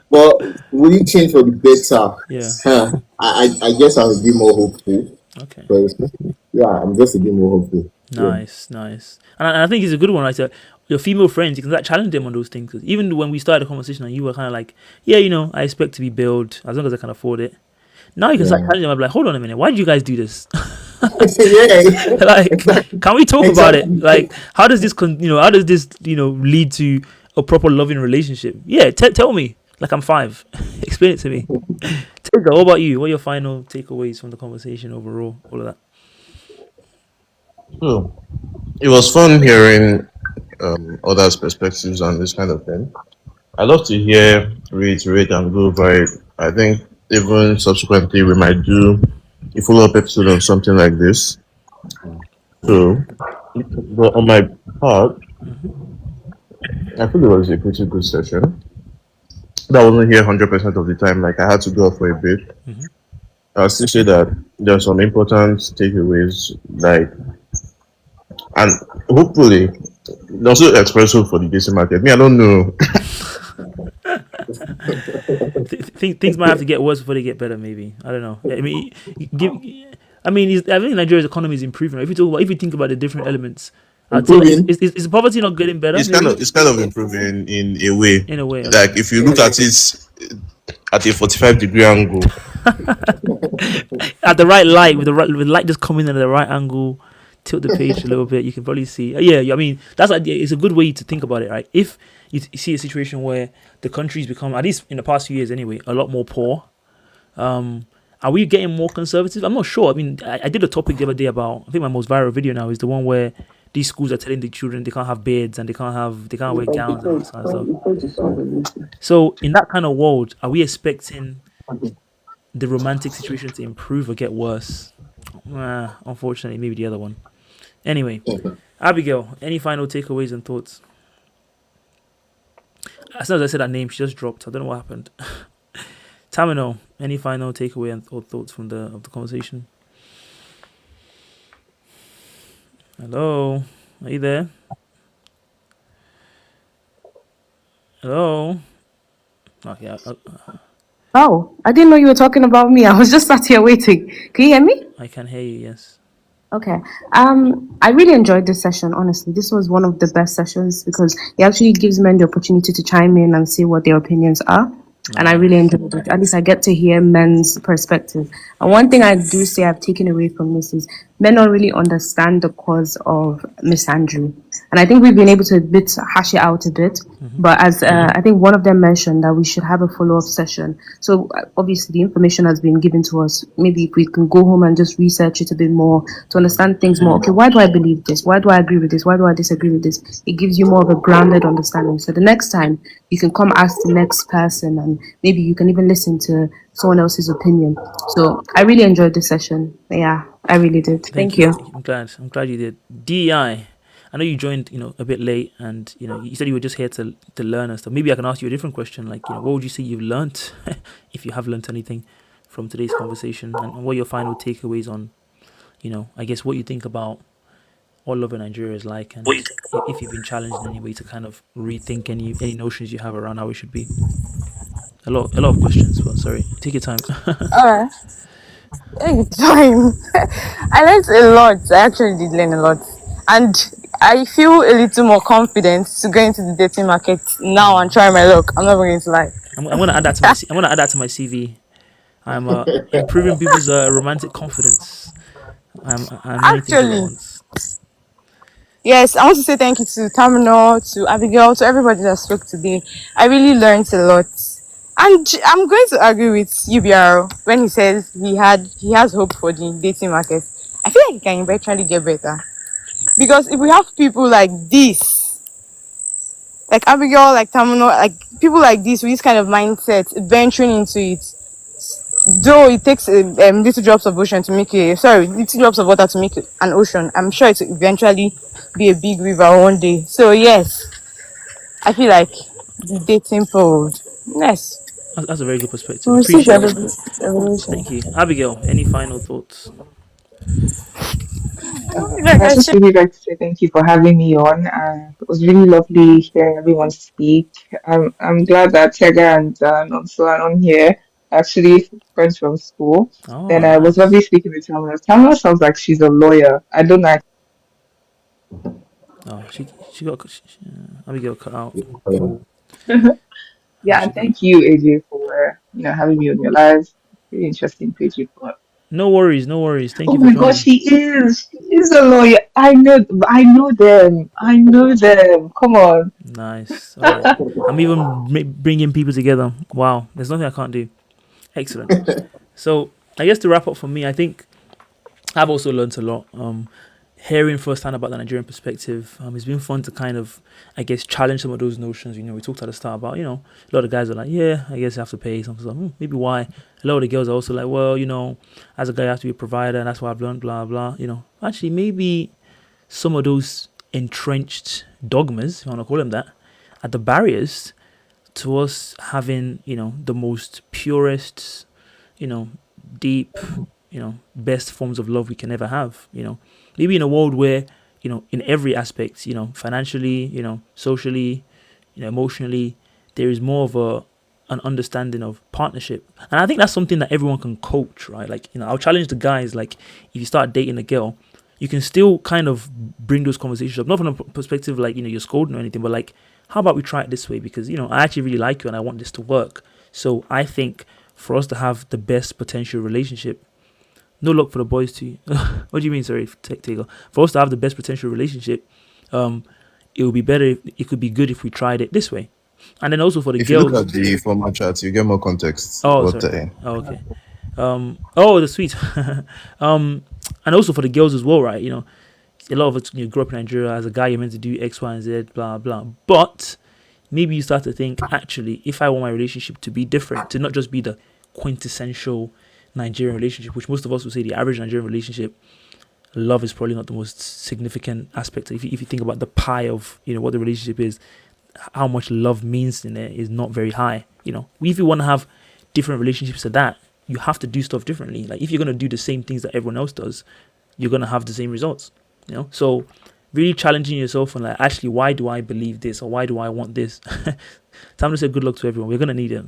But will it change for the better? Yeah. I guess I'm a bit more hopeful. Okay. But yeah, I'm just a bit more hopeful. Nice. And I think it's a good one, right? So your female friends, you can challenge them on those things. Cause even when we started the conversation and you were kind of like, yeah, I expect to be billed as long as I can afford it. Now you can start challenging them. I'm like, hold on a minute, why did you guys do this? Like, can we talk about it? Like, how does this lead to a proper loving relationship? Yeah, tell me. Like, I'm 5. Explain it to me. Tigger, what about you? What are your final takeaways from the conversation overall? All of that. So, it was fun hearing others' perspectives on this kind of thing. I love to hear, reiterate, and go over it. I think even subsequently we might do a follow-up episode on something like this. So, but on my part, I feel it was a pretty good session. That wasn't here 100% of the time. Like I had to go off for a bit. I'll still say that there are some important takeaways, and hopefully also espresso for the DC market. Me, I don't know. Things might have to get worse before they get better. Maybe, I don't know. I think Nigeria's economy is improving. If you think about the different elements, is poverty not getting better? It's kind of improving in a way. In a way, okay. Like if you look at it at a 45-degree angle, at the right light, with light just coming in at the right angle, tilt the page a little bit, you can probably see. Yeah. I mean, it's a good way to think about it, right? If you see a situation where the country's become, at least in the past few years anyway, a lot more poor. Are we getting more conservative? I'm not sure. I mean, I did a topic the other day about, I think my most viral video now is the one where these schools are telling the children they can't have beards and they can't wear gowns and that kind of stuff. So in that kind of world, are we expecting the romantic situation to improve or get worse? Unfortunately, maybe the other one. Anyway, Abigail, any final takeaways and thoughts? As soon as I said that name, she just dropped. I don't know what happened. Tamino, any final takeaway or thoughts from the conversation? Hello, are you there? Hello. Okay. Oh, I didn't know you were talking about me. I was just sat here waiting. Can you hear me? I can hear you. Yes. Okay. I really enjoyed this session, honestly. This was one of the best sessions because it actually gives men the opportunity to chime in and see what their opinions are. And I really enjoyed it. At least I get to hear men's perspective. And one thing I do say I've taken away from this is men don't really understand the cause of misandry. And I think we've been able to hash it out a bit. But as I think one of them mentioned that we should have a follow-up session. So obviously the information has been given to us. Maybe if we can go home and just research it a bit more to understand things more. Okay, why do I believe this? Why do I agree with this? Why do I disagree with this? It gives you more of a grounded understanding. So the next time you can come ask the next person and maybe you can even listen to someone else's opinion. So I really enjoyed this session. Yeah, I really did. Thank Thank you. you. Thank you. I'm glad you did. DEI. I know you joined, a bit late, and you said you were just here to learn and stuff. Maybe I can ask you a different question, like, what would you say you've learnt, if you have learnt anything from today's conversation, and what are your final takeaways on, I guess what you think about what love in Nigeria is like, and if you've been challenged in any way to kind of rethink any notions you have around how it should be. A lot of questions, but sorry, take your time. Alright. Anytime. I learned a lot. I actually did learn a lot. And I feel a little more confident to go into the dating market now and try my luck. I'm not going to lie. I'm gonna add that to I'm gonna add that to my CV. I'm improving people's romantic confidence. I'm meeting things all at Actually, once. yes, I want to say thank you to Tamino, to Abigail, to everybody that spoke today. I really learned a lot. And I'm going to agree with UBR when he says he has hope for the dating market. I feel like it can eventually get better. Because if we have people like this, like Abigail, like Tamino, like people like this with this kind of mindset venturing into it, though it takes little drops of ocean to make little drops of water to make an ocean, I'm sure it will eventually be a big river one day. So yes, I feel like the dating pool. Yes, That's a very good perspective. we'll see the Appreciate that. evolution. Thank you, Abigail. Any final thoughts? I just really like to say thank you for having me on. It was really lovely hearing everyone speak. I'm glad that Tega and Nonso are on here. Actually, friends from school. Oh, Then I was nice. lovely speaking with Tamara. Tamara sounds like she's a lawyer. I don't know. Oh, she got Abigail cut out. How's Yeah, she and gone? thank you, AJ, for having me on your live. Really interesting page you've got. No worries, no worries. Thank Oh you for my God, joining. she is. She is a lawyer. I know them. I know them. Come on. Nice. All right. I'm even bringing people together. Wow. There's nothing I can't do. Excellent. So I guess to wrap up for me, I think I've also learned a lot. Hearing firsthand about the Nigerian perspective, it's been fun to kind of, I guess, challenge some of those notions. We talked at the start about, a lot of guys are like, yeah, I guess you have to pay. Some people are like, maybe why? A lot of the girls are also like, well, as a guy, you have to be a provider, and that's why I've learned, blah, blah. Actually, maybe some of those entrenched dogmas, if you want to call them that, are the barriers to us having, the most purest, deep, best forms of love we can ever have. Maybe in a world where, in every aspect, financially, socially, emotionally, there is more of an understanding of partnership. And I think that's something that everyone can coach, right? Like, I'll challenge the guys, like, if you start dating a girl, you can still kind of bring those conversations up, not from a perspective like, you're scolding or anything, but like, how about we try it this way? Because, I actually really like you and I want this to work. So I think for us to have the best potential relationship, no luck for the boys too. What do you mean? Sorry, Taylor. For us to have the best potential relationship, it would be better. It could be good if we tried it this way, and then also for the If you look girls. at the former chat, you get more context. Oh, But sorry. Oh, okay. The sweet. And also for the girls as well, right? A lot of us grew up in Nigeria. As a guy, you're meant to do X, Y, and Z, blah blah. But maybe you start to think, actually, if I want my relationship to be different, to not just be the quintessential Nigerian relationship, which most of us would say the average Nigerian relationship, love is probably not the most significant aspect. If you think about the pie of what the relationship is, how much love means in there is not very high. If you want to have different relationships to that, you have to do stuff differently. Like if you're gonna do the same things that everyone else does, you're gonna have the same results. So really challenging yourself and like, actually, why do I believe this or why do I want this? Time to say good luck to everyone. We're gonna need it.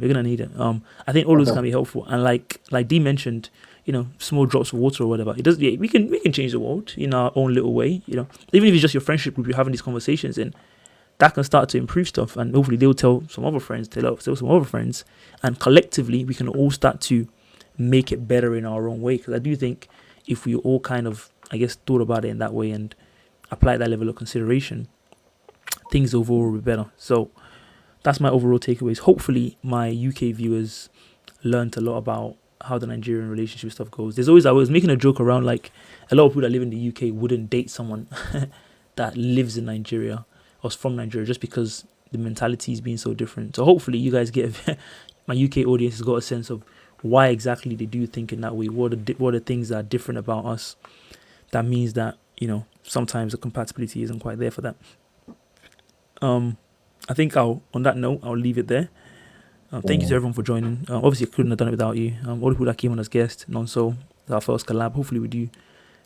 I think all those can be helpful. And like Dee mentioned, small drops of water or whatever. It does. Yeah, we can change the world in our own little way. Even if it's just your friendship group, you're having these conversations, and that can start to improve stuff. And hopefully they'll tell some other friends, tell some other friends, and collectively we can all start to make it better in our own way. Because I do think if we all kind of, I guess, thought about it in that way and apply that level of consideration, things overall will be better. So that's my overall takeaways. Hopefully my UK viewers learned a lot about how the Nigerian relationship stuff goes. I was making a joke around like a lot of people that live in the UK wouldn't date someone that lives in Nigeria or is from Nigeria just because the mentality is being so different. So hopefully you guys get my UK audience has got a sense of why exactly they do think in that way. What are things that are different about us that means that sometimes the compatibility isn't quite there for that. I think on that note, I'll leave it there. Thank you to everyone for joining. Obviously, I couldn't have done it without you. All the people that came on as guests, Non-So, our first collab. Hopefully, we do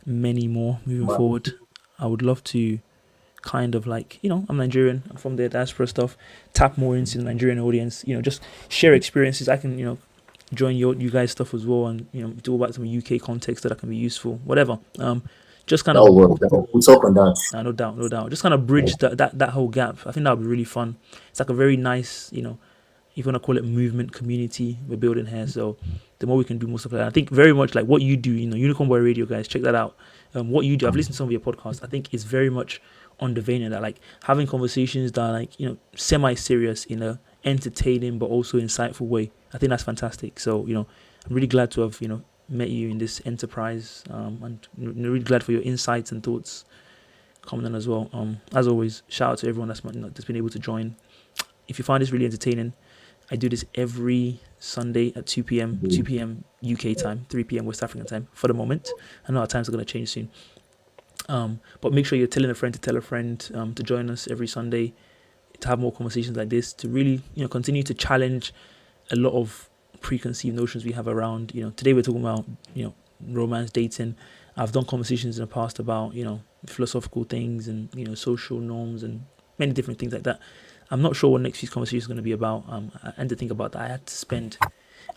many more moving forward. I would love to kind of like, I'm Nigerian, I'm from the diaspora stuff, tap more into the Nigerian audience, just share experiences. I can, join you guys stuff as well, and talk about some UK context that can be useful, whatever. Just kind of That'll work. We'll talk on that. no doubt, no doubt. Just kind of bridge that whole gap. I think that would be really fun. It's like a very nice, if you want to call it movement community we're building here. So the more we can do more stuff like that. I think very much like what you do, Unicorn Boy Radio, guys, check that out. What you do, I've listened to some of your podcasts. I think it's very much on the vein of that, like having conversations that are like, semi-serious in a entertaining but also insightful way. I think that's fantastic. So, I'm really glad to have, met you in this enterprise, and really glad for your insights and thoughts coming on as well. As always, shout out to everyone that's been able to join. If you find this really entertaining, I do this every Sunday at 2 p.m. 2 p.m. UK time, 3 p.m. West African time for the moment. I know our times are going to change soon. But make sure you're telling a friend to tell a friend to join us every Sunday to have more conversations like this, to really continue to challenge a lot of preconceived notions we have around. Today we're talking about romance, dating. I've done conversations in the past about philosophical things and social norms and many different things like that. I'm not sure what next week's conversation is going to be about. And to think about that, I had to spend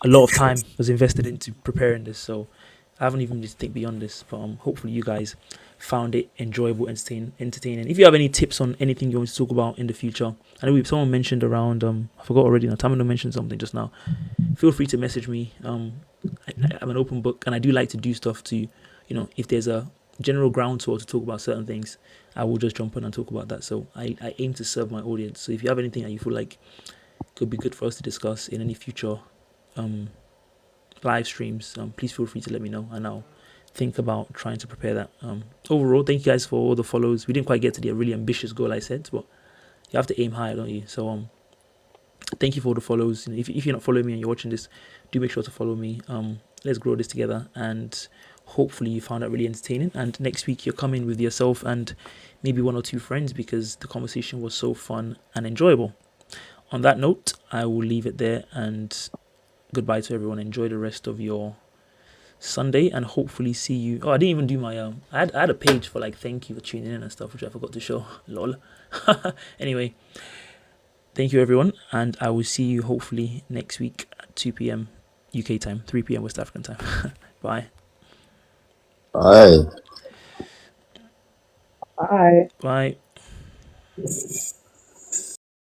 a lot of time was invested into preparing this, so I haven't even just think beyond this. But hopefully you guys found it enjoyable, entertaining. If you have any tips on anything you want to talk about in the future, I know someone mentioned around I forgot already. Tamino mentioned something just now. Feel free to message me. I'm an open book, and I do like to do stuff to, if there's a general groundswell to talk about certain things, I will just jump in and talk about that. So I aim to serve my audience. So if you have anything that you feel like could be good for us to discuss in any future live streams, please feel free to let me know, and I'll think about trying to prepare that. Overall, thank you guys for all the follows. We didn't quite get to the really ambitious goal I said, but you have to aim higher, don't you? So thank you for all the follows. If you're not following me and you're watching this, do make sure to follow me. Let's grow this together, and hopefully you found that really entertaining. And next week you're coming with yourself and maybe one or two friends, because the conversation was so fun and enjoyable. On that note, I will leave it there, and goodbye to everyone. Enjoy the rest of your Sunday, and hopefully see you. I didn't even do my I had a page for like thank you for tuning in and stuff, which I forgot to show. Lol. Anyway, thank you everyone, and I will see you hopefully next week at 2 p.m. UK time, 3 p.m. West African time. Bye. Bye. Bye. Bye.